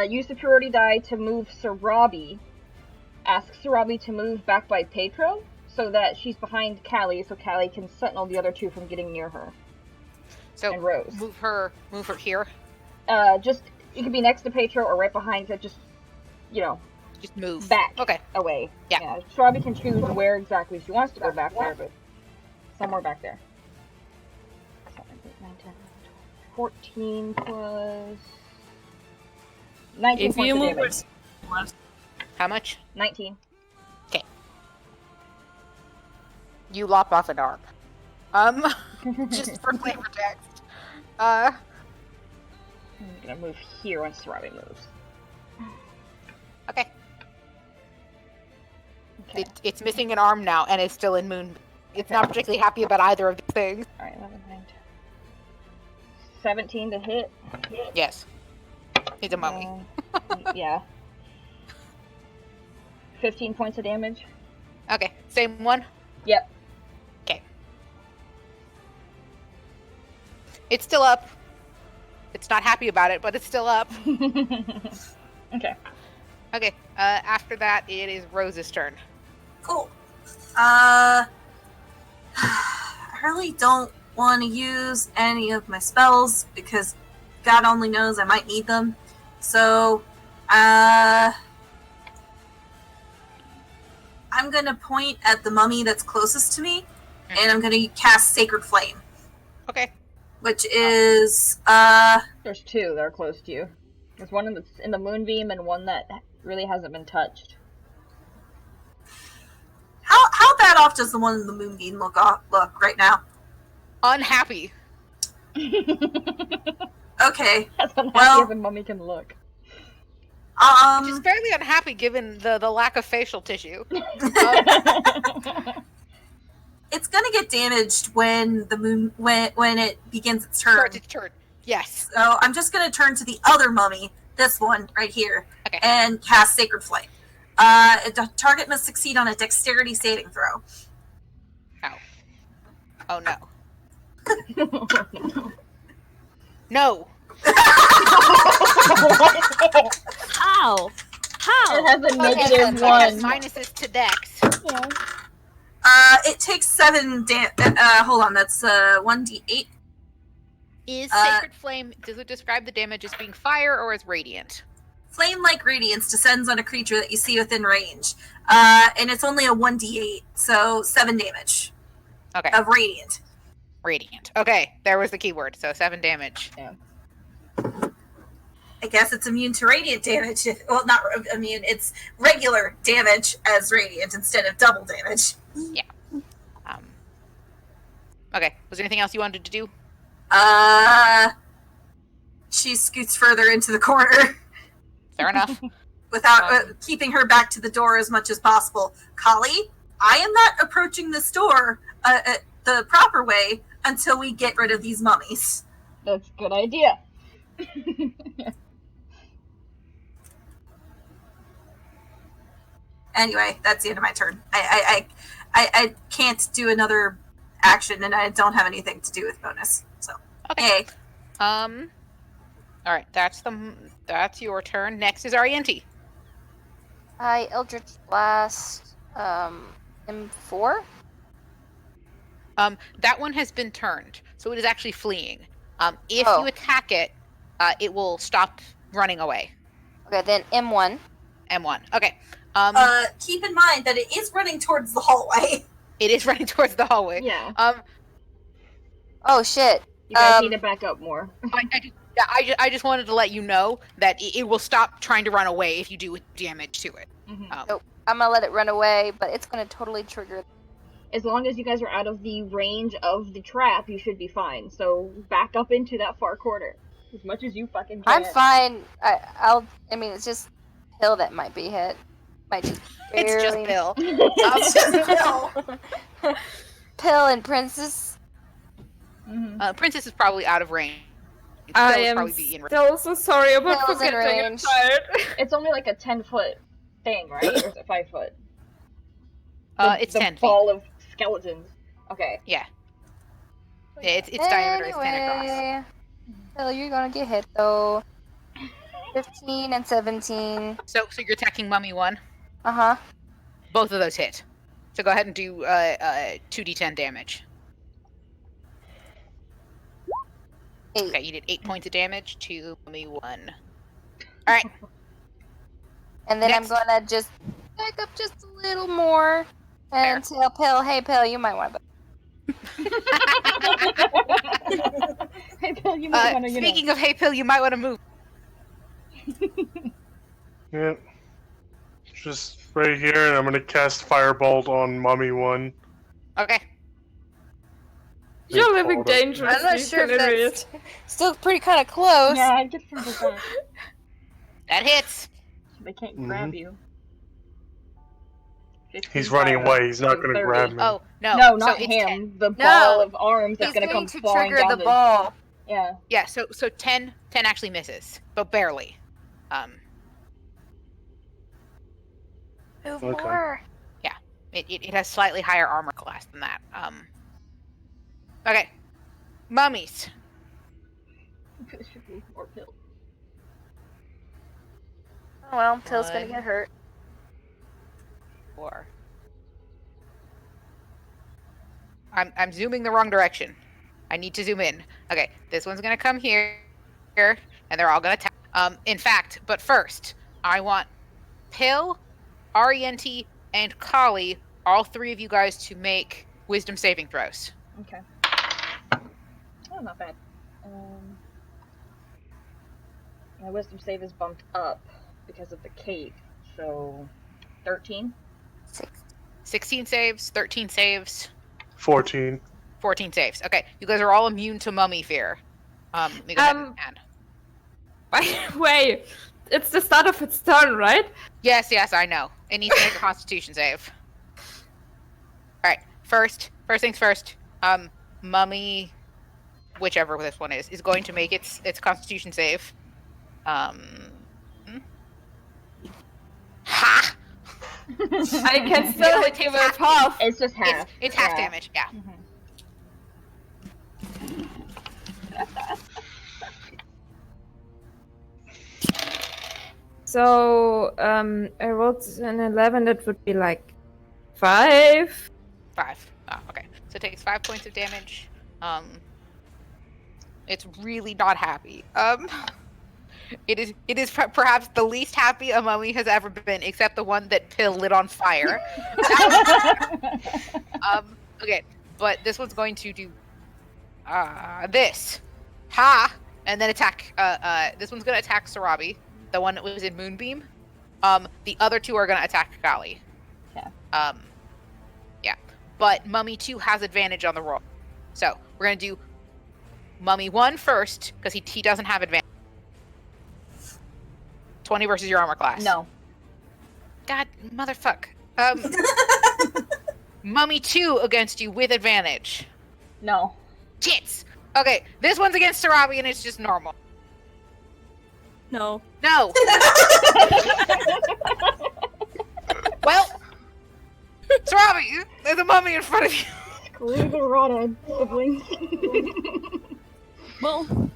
Use the purity die to move Sarabi. Ask Sarabi to move back by Petro, so that she's behind Callie, so Callie can sentinel the other two from getting near her. So And Rose. move her here. Just, it could be next to Petro or right behind her, just, Just move. back Okay. away. Yeah. Sarabi can choose where exactly she wants to go back there, but somewhere back there. 14 plus 19 If points you of move damage. How much? 19. You lop off an arm. Just for flavor text. I'm gonna move here once Sarabi moves. Okay. Okay. It's missing an arm now, and it's still in moon. It's not particularly happy about either of these things. Alright, 11, 9, 17 to hit. Yes. He's a mummy. Yeah. 15 points of damage. Okay, same one? Yep. Okay. It's still up. It's not happy about it, but it's still up. Okay. Okay, after that, it is Rose's turn. Cool. really don't want to use any of my spells because God only knows I might need them. So, I'm gonna point at the mummy that's closest to me, and I'm gonna cast Sacred Flame. Okay. Which is, There's two that are close to you. There's one that's in the moonbeam and one that really hasn't been touched. how bad off does the one in the moonbeam look right now? Unhappy. Okay. As unhappy Well, as a mummy can look. Which is fairly unhappy given the lack of facial tissue. It's gonna get damaged when the moon when it begins its turn. Its turn. Yes. So I'm just gonna turn to the other mummy, this one right here, Okay. and cast Sacred Flame. The target must succeed on a Dexterity saving throw. Ow. Oh no. No. How? How? It has a negative So it has one. minuses to Dex. Yeah. It takes 7 hold on, that's 1d8. Is Sacred Flame, does it describe the damage as being fire or as radiant? Flame-like radiance descends on a creature that you see within range. And it's only a 1d8, so 7 damage. Okay. Of radiant. Radiant. Okay, there was the keyword. So 7 damage. Yeah. I guess it's immune to radiant damage. Well, not immune, it's regular damage as radiant instead of double damage. Yeah. Okay, was there anything else you wanted to do? She scoots further into the corner. Fair enough. Without keeping her back to the door as much as possible. Kali, I am not approaching this door the proper way until we get rid of these mummies. That's a good idea. Anyway, that's the end of my turn. I can't do another action, and I don't have anything to do with bonus. So, Okay. hey. All right, that's your turn. Next is Arienti. I Eldritch Blast M4. That one has been turned, so it is actually fleeing. If Oh. you attack it, it will stop running away. Okay, then M1. M1. Okay. Keep in mind that it is running towards the hallway. It is running towards the hallway. Yeah. Oh shit. You guys need to back up more. I just wanted to let you know that it will stop trying to run away if you do damage to it. Nope. I'm gonna let it run away, but it's gonna totally trigger. As long as you guys are out of the range of the trap, you should be fine. So back up into that far corner as much as you fucking can. I'm fine. I mean, it's just Hill that might be hit. Might just It's just barely- Bill. It's just Bill. Pill and Princess. Princess is probably out of range. I Bill would am probably be in range. still so sorry about Bill's in forgetting. I'm range. tired. It's only like a 10-foot thing, right? Or is it 5 foot? It's the 10 feet. ball of skeletons. Okay. Yeah. Yeah, its diameter is 10 across. Anyway, Pill, you're gonna get hit though. 15 and 17. So you're attacking Mummy 1. Uh-huh. Both of those hit. So go ahead and do 2d10 damage. 8. Okay, you did 8 points of damage to Mummy 1. Alright. And then Next. I'm gonna just back up just a little more and tell Pill, hey Pill, you might want to. Hey, Bill, you might want to, Speaking of Hey Pill, you might want to move. Yeah. Just right here, and I'm gonna cast Firebolt on Mummy 1. Okay. You're living Hold up. dangerously, I'm not sure if Diderius. that's still pretty kind of close. Yeah, I'd get some percent. That hits. They can't grab you. He's running 55 away. He's not to gonna 30. grab me. Oh, no. No, so not it's him. 10. The ball of arms that's He's gonna going come to flying trigger down the ball. Yeah. Yeah, so 10 actually misses, but barely. Move Okay. more. It has slightly higher armor class than that. Okay. Mummies. Or Pill. Oh well, Pill's gonna One. get hurt. 4. I'm zooming the wrong direction. I need to zoom in. Okay, this one's gonna come here, and they're all gonna attack. In fact, but first, I want Pill, Arienti, and Kali, all three of you guys, to make wisdom saving throws. Okay. Oh, not bad. My wisdom save is bumped up because of the cape, so 13. 16 saves, 13 saves, 14. 14 saves. Okay, you guys are all immune to mummy fear. Let me go ahead and add. By the way, it's the start of its turn, right? Yes, I know. It needs to make a Constitution save. All right, first things first. Mummy, whichever this one is going to make its Constitution save. Ha! I can still hit you with half. It's just half. It's half damage. Yeah. So, I rolled an 11, that would be like 5. 5. Oh, okay. So it takes 5 points of damage. It's really not happy. It is perhaps the least happy a mummy has ever been, except the one that Pill lit on fire. Okay, but this one's going to do this. Ha! And then attack. This one's going to attack Sarabi, the one that was in Moonbeam. The other two are going to attack Kali. Okay. Yeah. But Mummy 2 has advantage on the roll. So, we're going to do Mummy 1 first, because he doesn't have advantage. 20 versus your armor class. No. God, motherfuck. Mummy 2 against you with advantage. No. Tits! Okay, this one's against Sarabi and it's just normal. No. No! Well, Sarabi, there's a mummy in front of you. Screw the rotted siblings. Well,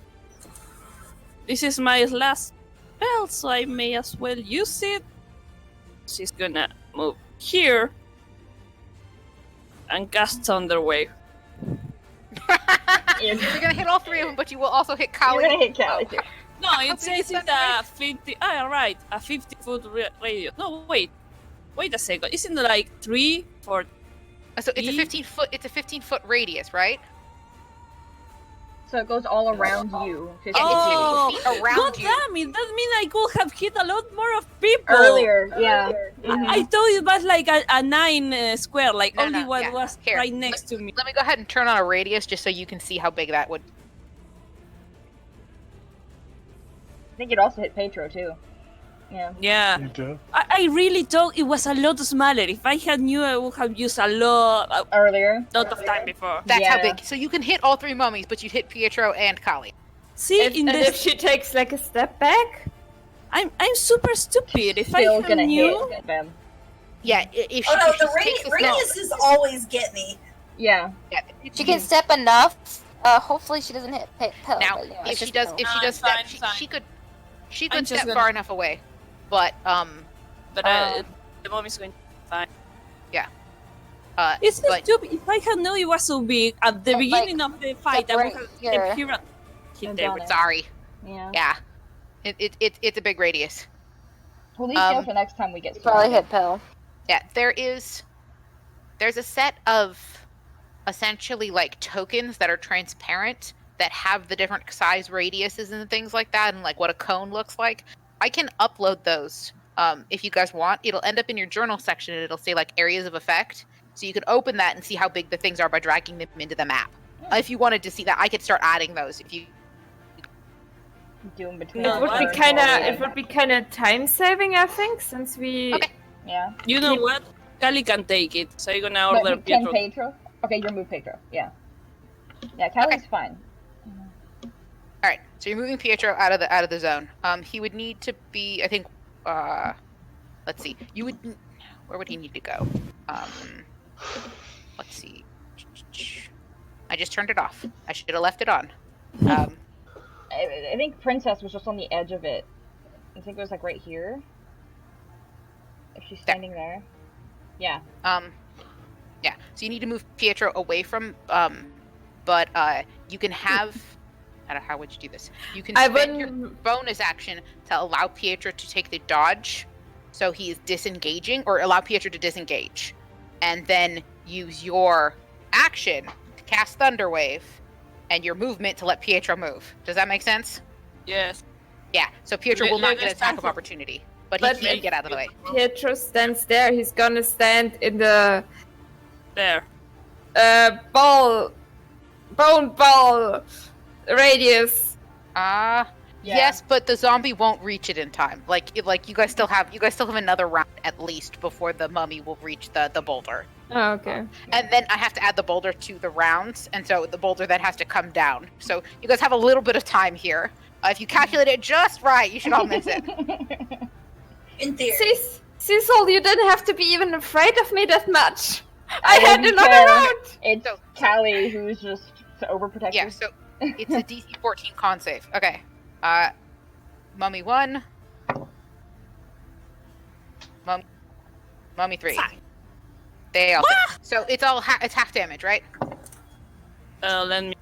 this is my last spell, so I may as well use it. She's gonna move here and cast Thunder Wave. You're gonna hit all three of them, but you will also hit Kali. You're gonna hit Callie too. No, it says it's a 50. Ah, right, a 50-foot radius. No, wait a second. Isn't it like 3 for? So it's a 15-foot. It's a 15-foot radius, right? So it goes all around you. 15 Oh, feet around God you. damn it! That means I could have hit a lot more of people. Earlier, yeah. I thought it was like a 9 square, like No, only no, one yeah. was Here, right next to me. Let me go ahead and turn on a radius just so you can see how big that would. I think it also hit Petro too. Yeah. Yeah, You do? I really thought it was a lot smaller. If I had knew, I would have used a lot Earlier. of time before. That's how Yeah. big. So you can hit all three mummies, but you'd hit Pietro and Kali. See, in And if this, she takes like a step back, I'm super stupid. If I Still had gonna knew, hit them. Yeah, if she, Oh no, if she the takes the radiuses always get me. Yeah. yeah, She can step enough. Hopefully she doesn't hit Pill. Now, but, you know, if it's she just does, Pill. if she Fine, does step, fine, fine. she I'm could just step gonna- far enough away. But but the mom is going to fine. It's so but stupid. If I had known it was so big at the Like, beginning of the fight, I would have here. stepped here and hit And them. done it. sorry, Yeah. yeah, it's a big radius. Well, at least know Um, for next time we get You probably started. hit Pill. Yeah, there's a set of essentially like tokens that are transparent that have the different size radiuses and things like that, and like what a cone looks like. I can upload those if you guys want. It'll end up in your journal section and it'll say like areas of effect. So you can open that and see how big the things are by dragging them into the map. If you wanted to see that, I could start adding those if you. Do them between. No, it would be what? kind of time saving, I think, since we. Okay. Yeah. You know what? Kali can take it, so you're gonna But order who can Pietro. Petro? Okay, you remove Petro. Yeah. Yeah, Callie's fine. All right, so you're moving Pietro out of the zone. He would need to be, I think. Let's see. Where would he need to go? Let's see. I just turned it off. I should have left it on. I think Princess was just on the edge of it. I think it was like right here. If she's standing there. Yeah. Yeah, so you need to move Pietro away from. But you can have. How would you do this? You can I spend your wouldn't. bonus action to allow Pietro to take the dodge, so he is disengaging, or allow Pietro to disengage, and then use your action to cast Thunderwave, and your movement to let Pietro move. Does that make sense? Yes. Yeah. So Pietro will not get an attack of for- opportunity, but But he can if- get out of the way. Pietro stands there. He's gonna stand in the There. bone ball radius. Yeah. Yes, but the zombie won't reach it in time. Like you guys still have another round at least before the mummy will reach the boulder. Oh, okay. And then I have to add the boulder to the rounds, and so the boulder then has to come down. So you guys have a little bit of time here. If you calculate it just right, you should all miss it. In theory. Cecil, you didn't have to be even afraid of me that much. I had wouldn't another care. round. It's So- Callie who's just overprotective. Yeah, so it's a DC 14 con save. Okay. Mummy 1. Mummy 3. They all. So it's all it's half damage, right? Let me.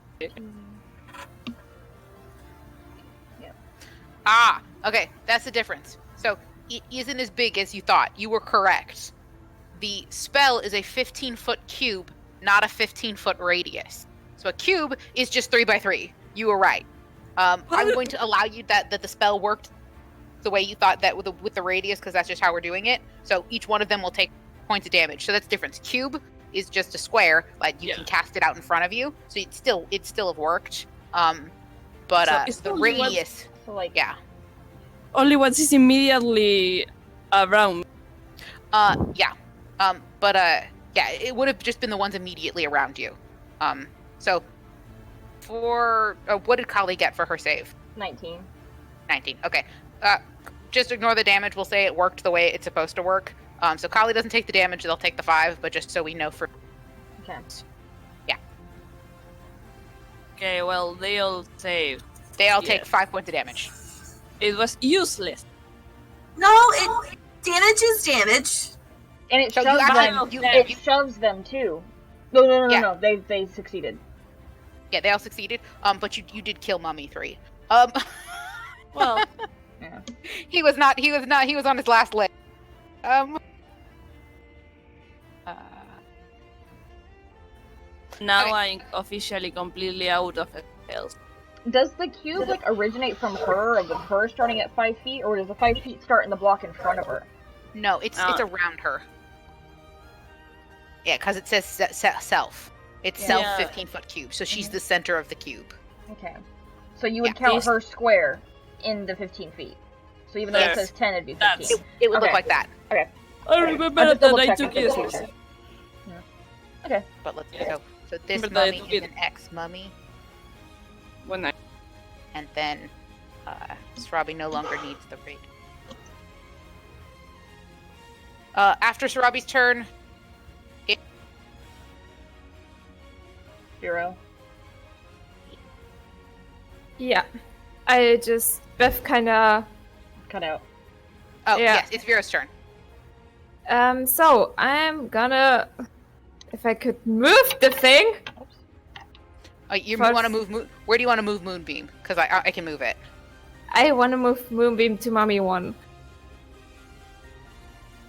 Okay, that's the difference. So it isn't as big as you thought. You were correct. The spell is a 15-foot cube, not a 15-foot radius. So a cube is just 3 by 3. You were right. I'm going to allow you that the spell worked the way you thought that with the radius, because that's just how we're doing it. So each one of them will take points of damage. So that's the difference. Cube is just a square, like you can cast it out in front of you. So it still have worked. But So it's the only one- radius, So like, yeah. Only once is immediately around. Yeah. Yeah, it would have just been the ones immediately around you. So for what did Kali get for her save? 19. 19. Okay. Just ignore the damage. We'll say it worked the way it's supposed to work. So Kali doesn't take the damage, they'll take the 5, but just so we know for Okay. Okay, well, they all saved. they all take Yes. 5 points of damage. It was useless. No, damage is damage. And it So shoves you them. actually It shoves them too. No. Yeah. They succeeded. Yeah, they all succeeded. But you did kill Mummy 3. Well, Yeah. He was on his last leg. now Okay. I'm officially completely out of spells. Does the cube like originate from her, of her starting at 5 feet, or does the 5 feet start in the block in front of her? No, it's around her. Yeah, because it says self. It's self Yeah. 15-foot cube, so she's the center of the cube. Okay. So you would Yeah, count these- her square in the 15 feet. So even though Yes. it says 10, it'd be That's- 15. It would look Okay. like that. I remember I'll just that double I check took it it. for the future. Okay. But let's go. So this Remember that I mummy took is it. an ex-mummy, When I and then Sarabi no longer needs the raid. After Sarabi's turn, 0. Yeah. I just Beth kinda Cut out. oh Yeah. yes, it's Vera's turn. so I'm gonna, if I could move the thing. You First- want to move? Where do you want to move Moonbeam? Because I can move it. I want to move Moonbeam to Mommy 1.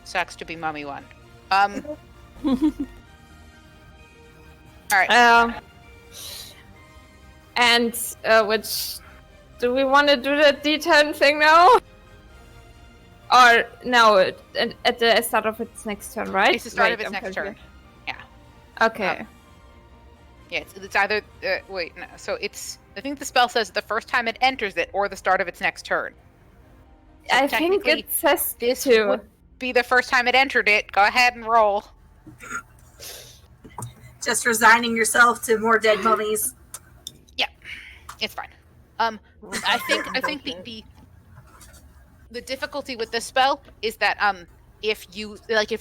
Sucks to be Mummy 1. All right. And which do we want to do the D10 thing now? Or no, at the start of its next turn, right? It's the start of Wait, its I'm next confused. turn. Okay. Yeah, it's either wait. No, so it's I think the spell says the first time it enters it or the start of its next turn. So I think technically, it says this two. would be the first time it entered it. Go ahead and roll. Just resigning yourself to more dead mummies. It's fine. I think the difficulty with this spell is that if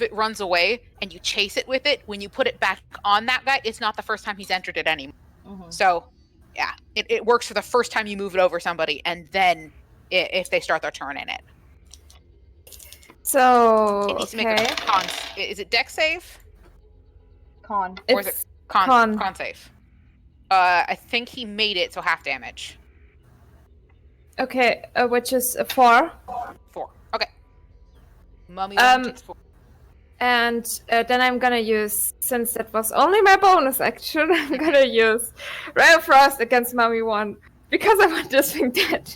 it runs away and you chase it with it, when you put it back on that guy, it's not the first time he's entered it anymore. Mhm. So yeah, it works for the first time you move it over somebody, and then if they start their turn in it. So It needs to make okay. a con. Is it dex save? Con. Or is it It's con con. save? I think he made it, so half damage. Okay, which is 4. 4. Okay. Mummy one takes 4. And then I'm gonna use, since that was only my bonus action, I'm gonna use Ray of Frost against Mummy 1 because I want this thing dead.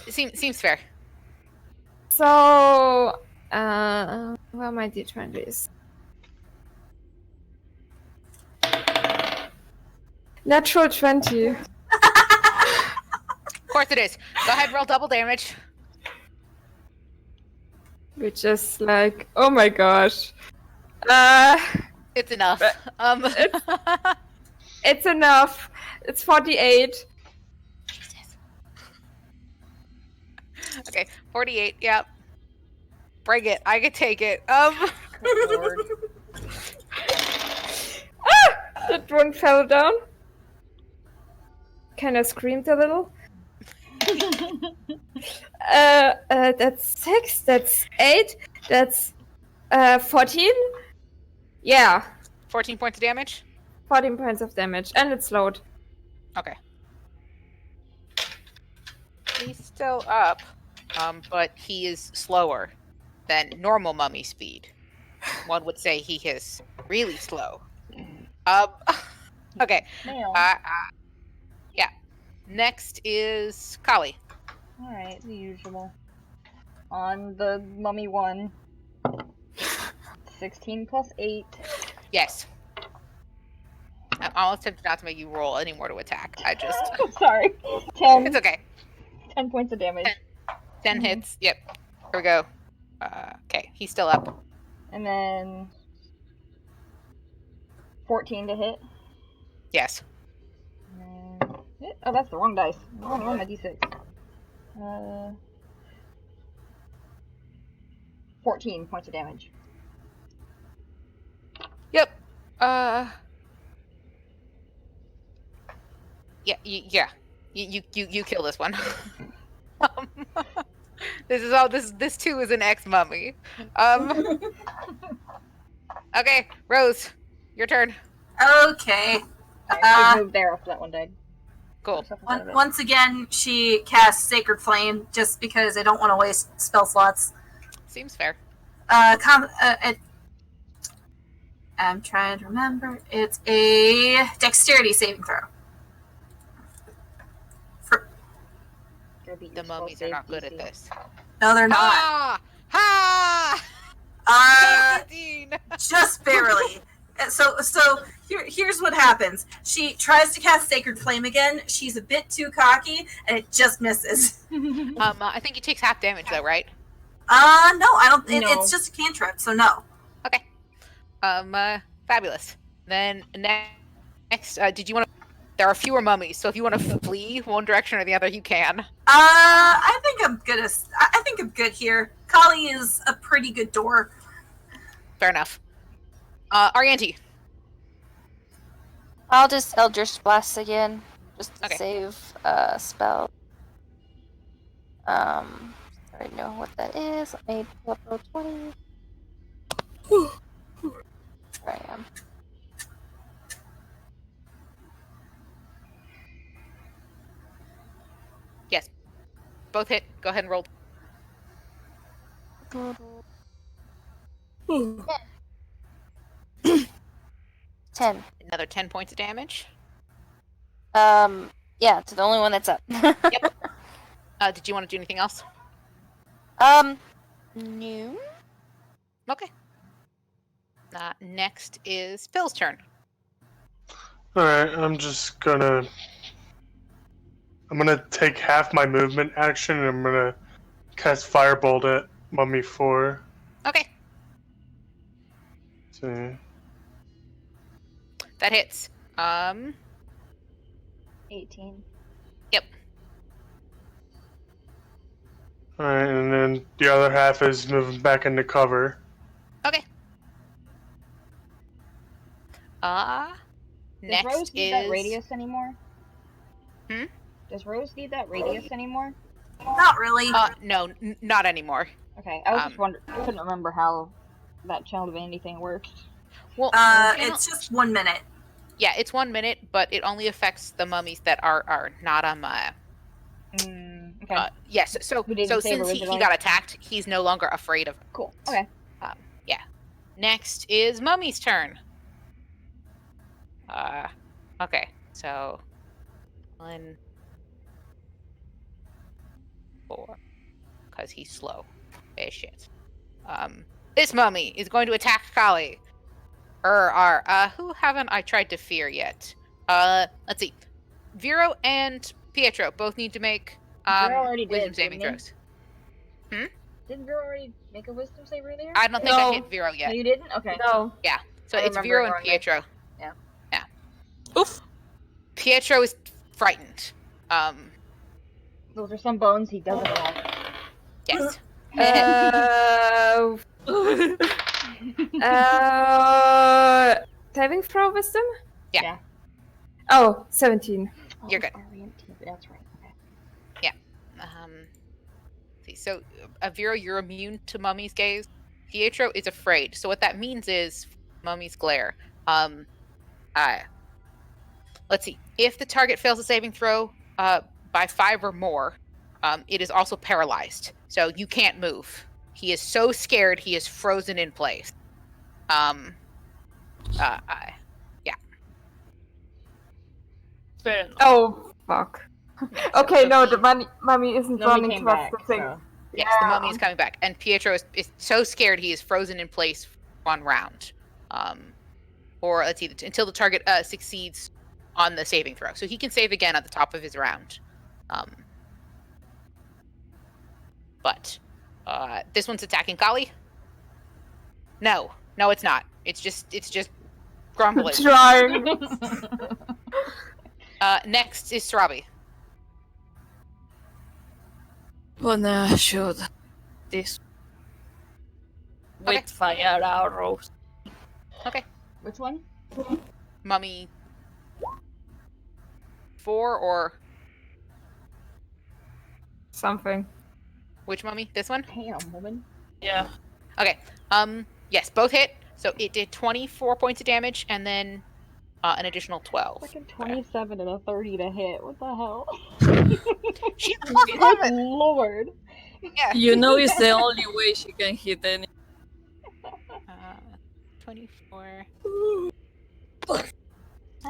It seems fair. So, where are my d20s? Natural 20. Of course it is. Go ahead, roll double damage. Which is like, oh my gosh. It's enough. It's enough. It's 48. Okay, 48. Yep. Bring it. I can take it. Lord. That one fell down. Kind of screamed a little. That's 6. That's 8. That's 14. Yeah, 14 points of damage. 14 points of damage, and it's slowed. Okay. He's still up, but he is slower than normal mummy speed. One would say he is really slow. Okay. Nail. Yeah. Next is Kali. Alright, the usual. On the mummy 1. 16 plus 8. Yes. I'm almost tempted not to make you roll anymore to attack. Sorry. 10. It's okay. 10 points of damage. 10 hits. Yep. Here we go. Okay, he's still up. And then 14 to hit. Yes. Oh, that's the wrong dice. I want to roll my d6. 14 points of damage. Yep. Yeah. You kill this one. This too is an ex-mummy. Okay, Rose, your turn. Okay. I moved there after that one died. Cool. Once again, she casts Sacred Flame just because I don't want to waste spell slots. Seems fair. I'm trying to remember. It's a Dexterity saving throw. The mummies are not good at this. No, they're not. Ha! 17! Just barely. So here's what happens. She tries to cast Sacred Flame again. She's a bit too cocky, and it just misses. I think he takes half damage though, right? No, I don't. No. It's just a cantrip, so no. Okay. Fabulous. Then next, did you want to? There are fewer mummies, so if you want to flee one direction or the other, you can. I think I'm good. I think I'm good here. Kali is a pretty good door. Fair enough. Arianti. I'll just Eldritch Blast again, just to Okay. save spell. I already know what that is. Let me pull up roll 20. There I am. Yes. Both hit. Go ahead and roll. 10. Another 10 points of damage. Yeah, it's the only one that's up. Yep. Did you want to do anything else? No. Okay. Next is Phil's turn. Alright, I'm gonna take half my movement action and I'm gonna cast Firebolt at Mummy 4. Okay. See. That hits. 18. Yep. Alright, and then the other half is moving back into cover. Okay. Does Next Rose need is that radius anymore? Hmm? Does Rose need that radius anymore? Not really. No, not anymore. Okay, I was just wondering. I couldn't remember how that Channel Divinity thing worked. Well, It's just 1 minute. yeah, it's 1 minute, but it only affects the mummies that are not Okay. yes. So Who didn't save since he originally? got attacked, he's no longer afraid of. Cool. Okay. Yeah. Next is Mummy's turn. Okay. So 1, 4, because he's slow. Shit. This mummy is going to attack Kali. Who haven't I tried to fear yet? Let's see. Vero and Pietro both need to make Vero already wisdom did, saving didn't throws. Didn't Vero already make a wisdom save earlier? I don't think I No. hit Vero No, yet. you didn't? Okay. No. So I it's remember Vero and ignoring it. Pietro. Yeah. Yeah. Oof. Pietro is frightened. Those are some bones he doesn't have. Yes. Saving throw wisdom? Yeah. Oh, 17. You're good. That's right. Okay. See, so Vero, you're immune to Mummy's gaze. Pietro is afraid. So what that means is Mummy's glare. Let's see. If the target fails a saving throw by 5 or more, it is also paralyzed. So you can't move. He is so scared he is frozen in place. Yeah. Fair enough. Oh, fuck. Okay, no, the mummy isn't Nobody running came towards back, the thing. so. Yes, the mummy is coming back, and Pietro is so scared he is frozen in place for 1 round. Or let's see, until the target succeeds on the saving throw. So he can save again at the top of his round. But this one's attacking Kali. No, it's not. It's just grumbling. Trying. Next is Sarabi. Wanna shoot this with Okay. fire arrows. Okay. Which one? Mummy 4 or Something. which mummy? This one? Damn, woman. Yeah. Okay. Yes, both hit. So it did 24 points of damage and then an additional 12. Fucking 27 and a 30 to hit. What the hell? She's Good lord. Yeah. You know it's the only way she can hit any. 24.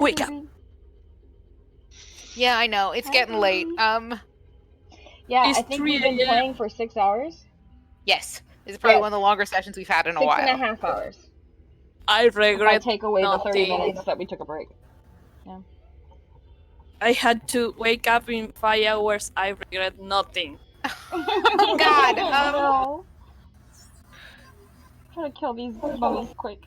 Wake up. Yeah, I know. It's getting late. Yeah, It's I think 3 we've been a.m. playing for 6 hours. Yes. This is probably Yes. one of the longer sessions we've had in a 6 while. and a half hours. I If I regret take away the 30 nothing. minutes that we took a break. I had to wake up in 5 hours. I regret nothing. Oh God. No. Try to kill these mummies quick.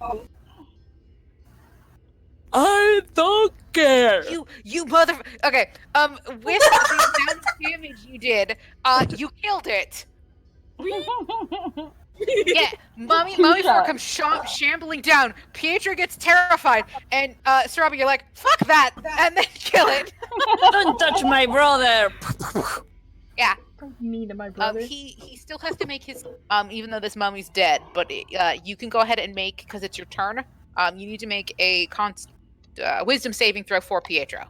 I don't care. You mother. Okay. With the amount of damage you did, you killed it. Yeah, Mummy 4 shots. comes shambling down. Pietro gets terrified, and Sarabi, you're like, "Fuck that," and then kill it. Don't touch my brother. Yeah. Me to my brother. He still has to make his even though this mummy's dead, but you can go ahead and make, because it's your turn. You need to make a wisdom saving throw for Pietro.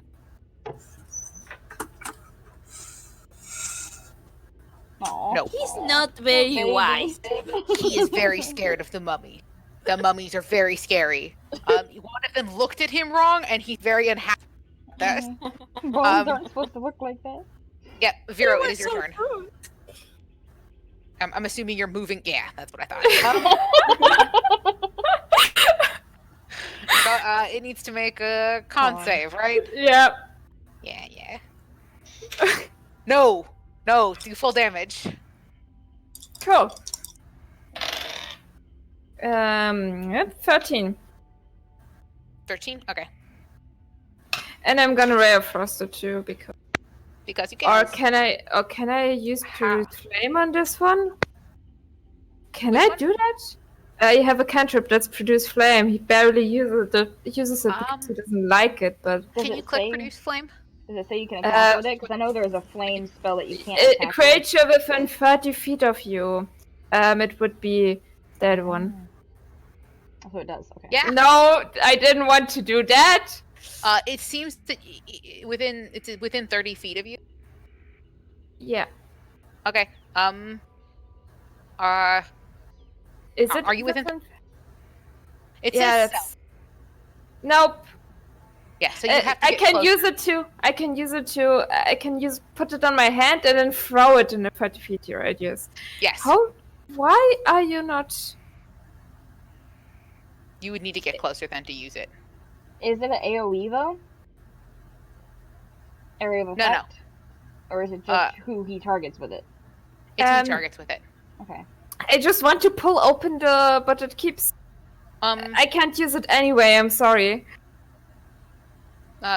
Aw. No, He's not very Baby. wise. he is very scared of the mummy. The mummies are very scary. One of them looked at him wrong, and he's very unhappy. That's, Bones aren't supposed to look like that. yeah, Vero, it is your So turn. rude. I'm assuming you're moving. Yeah, that's what I thought. So, it needs to make a con save, right? Yep. Yeah. No, do full damage. Cool. 13. 13? Okay. And I'm gonna Ray of Frost too, Because you or can. can I use How? Produce Flame on this one? Can Which I one? do that? You have a cantrip that's Produce Flame. He barely uses it because he doesn't like it, but Does Can it you click say- produce flame? Does it say you can attack with it? Because I know there's a flame spell that you can't a attack with. creature within 30 feet of you. It would be that one. So it does. Okay. Yeah. No, I didn't want to do that. It seems that it's within 30 feet of you. Yeah. Okay. Is it? Are you within? different? It Yeah. says That's... south. Nope. Yeah. So you have to I get can closer. use it to. I can use it to. I can put it on my hand and then throw it in a 30 feet radius. Yes. How? Why are you not? You would need to get closer then to use it. Is it an AOE though? Area of No, effect? Or is it just who he targets with it? It's who targets with it. Okay. I just want to pull open the, but it keeps. I can't use it anyway. I'm sorry.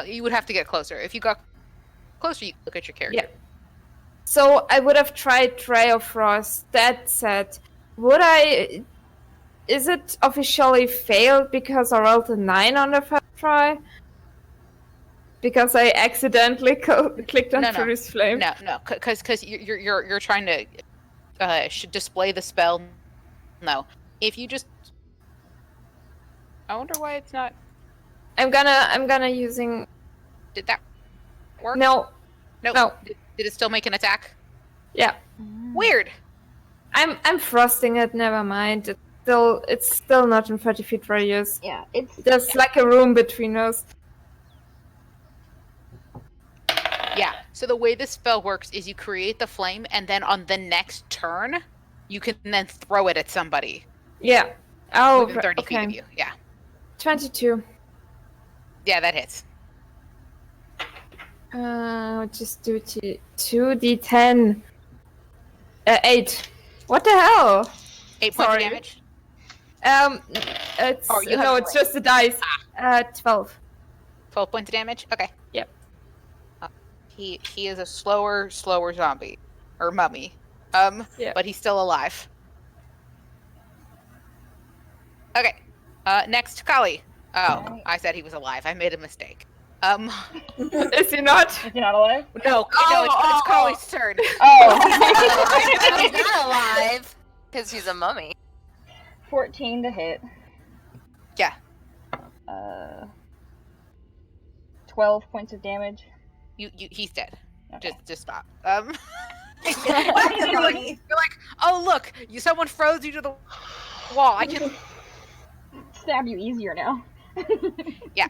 You would have to get closer. If you got closer, you look at your character. Yeah. So I would have tried Ray of Frost. That said, would I? Is it officially failed because I rolled a 9 on the first try? Because I accidentally clicked on Furious Flame. No, because you're trying to should display the spell. No, if you just, I wonder why it's not. I'm gonna using. Did that work? No. Nope. No. Did it still make an attack? Yeah. Weird. I'm frosting it. Never mind. It's still not in 30 feet radius. Yeah, it's. There's like a room between us. Yeah. So the way this spell works is you create the flame, and then on the next turn, you can then throw it at somebody. Yeah. Oh, within 30 okay. feet of you. Yeah. 22. Yeah, that hits. Just do 2d10. 8. What the hell? 8 points of Sorry. damage. It's you have no, to it's just the dice. 12. 12 points of damage. Okay. Yep. He is a slower zombie or mummy. Yeah. But he's still alive. Okay. Next, Kali. Oh, Alright. I said he was alive. I made a mistake. Is he not? Is he not alive? No, it's Kali's turn. Oh. He's not alive because he's a mummy. 14 to hit. Yeah. 12 points of damage. He's dead. Okay. Just stop. You're You're like, oh look, someone froze you to the wall. I can. Stab you easier now. Yeah.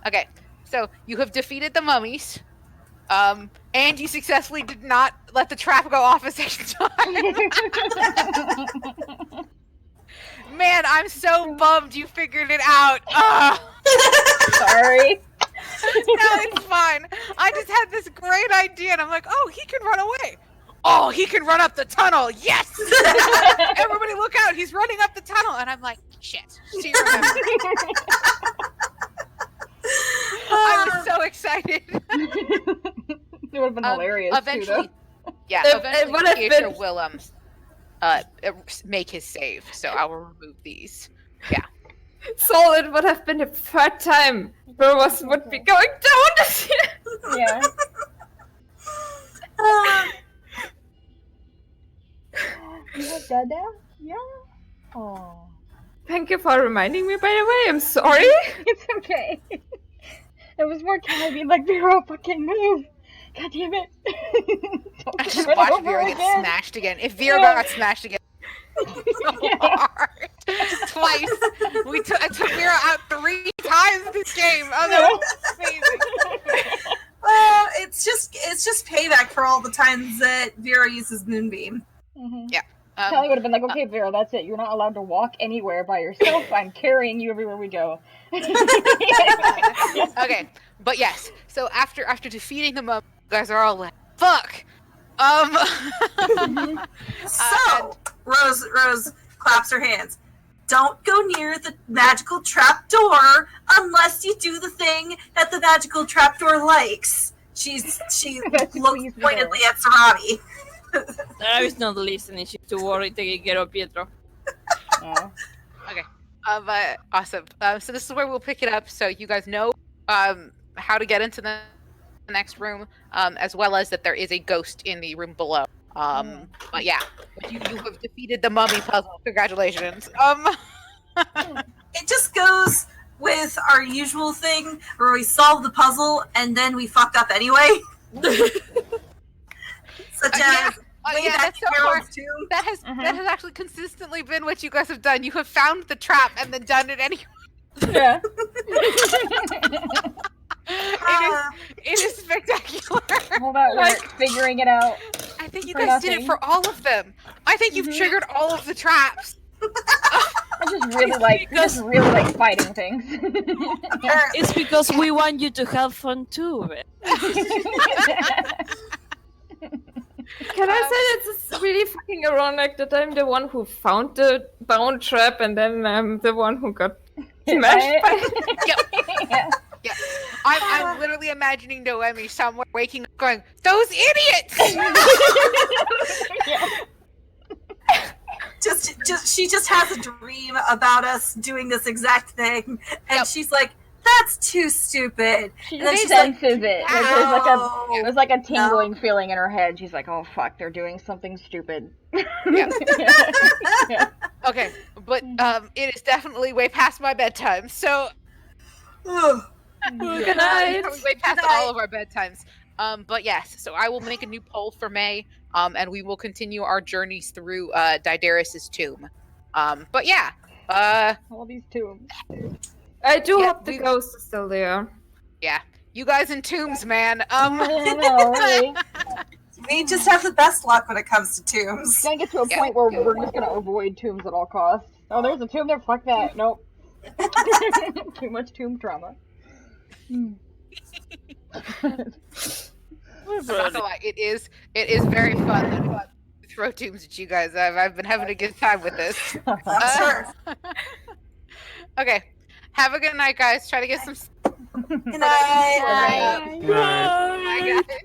Okay. So you have defeated the mummies, and you successfully did not let the trap go off a second time. Man, I'm so bummed you figured it out. Sorry. No, it's fine. I just had this great idea, and I'm like, oh, he can run away. Oh, he can run up the tunnel. Yes! Everybody look out. He's running up the tunnel. And I'm like, shit. She remembers. I was so excited. It would have been hilarious Eventually, too, though. yeah, It eventually would have Pietro been- will make his save, so I will remove these. Yeah. So it would have been the third time Burwas would be going down this year. Yeah. You were dead now? Yeah. Oh. Thank you for reminding me, by the way. I'm sorry. It's okay. It was more time being like, Vera, fucking move. God damn it. Don't I get just run watched over Vera get again. smashed again. If Vera Yeah. got smashed again so Yeah. hard, twice, I took Vera out 3 times this game. Oh, that was amazing. Well, it's just payback for all the times that Vera uses Moonbeam. Mhm. Um, Kelly would have been like, okay, Vera, that's it. You're not allowed to walk anywhere by yourself. I'm carrying you everywhere we go. Okay, but yes. So after defeating the mum, you guys are all like, "Fuck." So Rose claps her hands. Don't go near the magical trapdoor unless you do the thing that the magical trapdoor likes. She looks pointedly at Sarabi. There is not listening. She's too worried taking care of Pietro. Oh. Awesome. So this is where we'll pick it up. So you guys know how to get into the next room, as well as that there is a ghost in the room below. But yeah, you have defeated the mummy puzzle. Congratulations. It goes with our usual thing where we solve the puzzle and then we fuck up anyway. Such as way back that's in so Harold's hard. tomb. That has actually consistently been what you guys have done. You have found the trap and then done it anyway. Yeah. It is spectacular. All that work figuring it out. I think you For guys did it nothing. for all of them. I think you've triggered all of the traps. I just really like fighting things. It's because we want you to have fun too. Can I say that it's really fucking ironic that I'm the one who found the bound trap and then I'm the one who got smashed by Yep. Yeah. I'm literally imagining Noemi somewhere waking up going, those idiots! She just has a dream about us doing this exact thing, and she's like, "That's too stupid." She And then just she's like, senses it. Like, "Ow." there's like a tingling feeling in her head. She's like, "Oh fuck, they're doing something stupid." Yeah. Okay, but it is definitely way past my bedtime, so Good night. probably way past all of our bedtimes. But yes, so I will make a new poll for May, and we will continue our journeys through Diderius' tomb. But yeah, All these tombs. I do Yeah, hope the ghost is still there. yeah, you guys in tombs, man. I know, really. We just have the best luck when it comes to tombs. It's gonna get to a point where we're just gonna avoid tombs at all costs. Oh, there's a tomb there. Fuck that. Nope. Too much tomb trauma. I'm not gonna lie, it is very fun to throw tombs at you guys. I've been having a good time with this. I'm sure. Okay, have a good night, guys. Try to get some. Good night. Right. Bye, guys.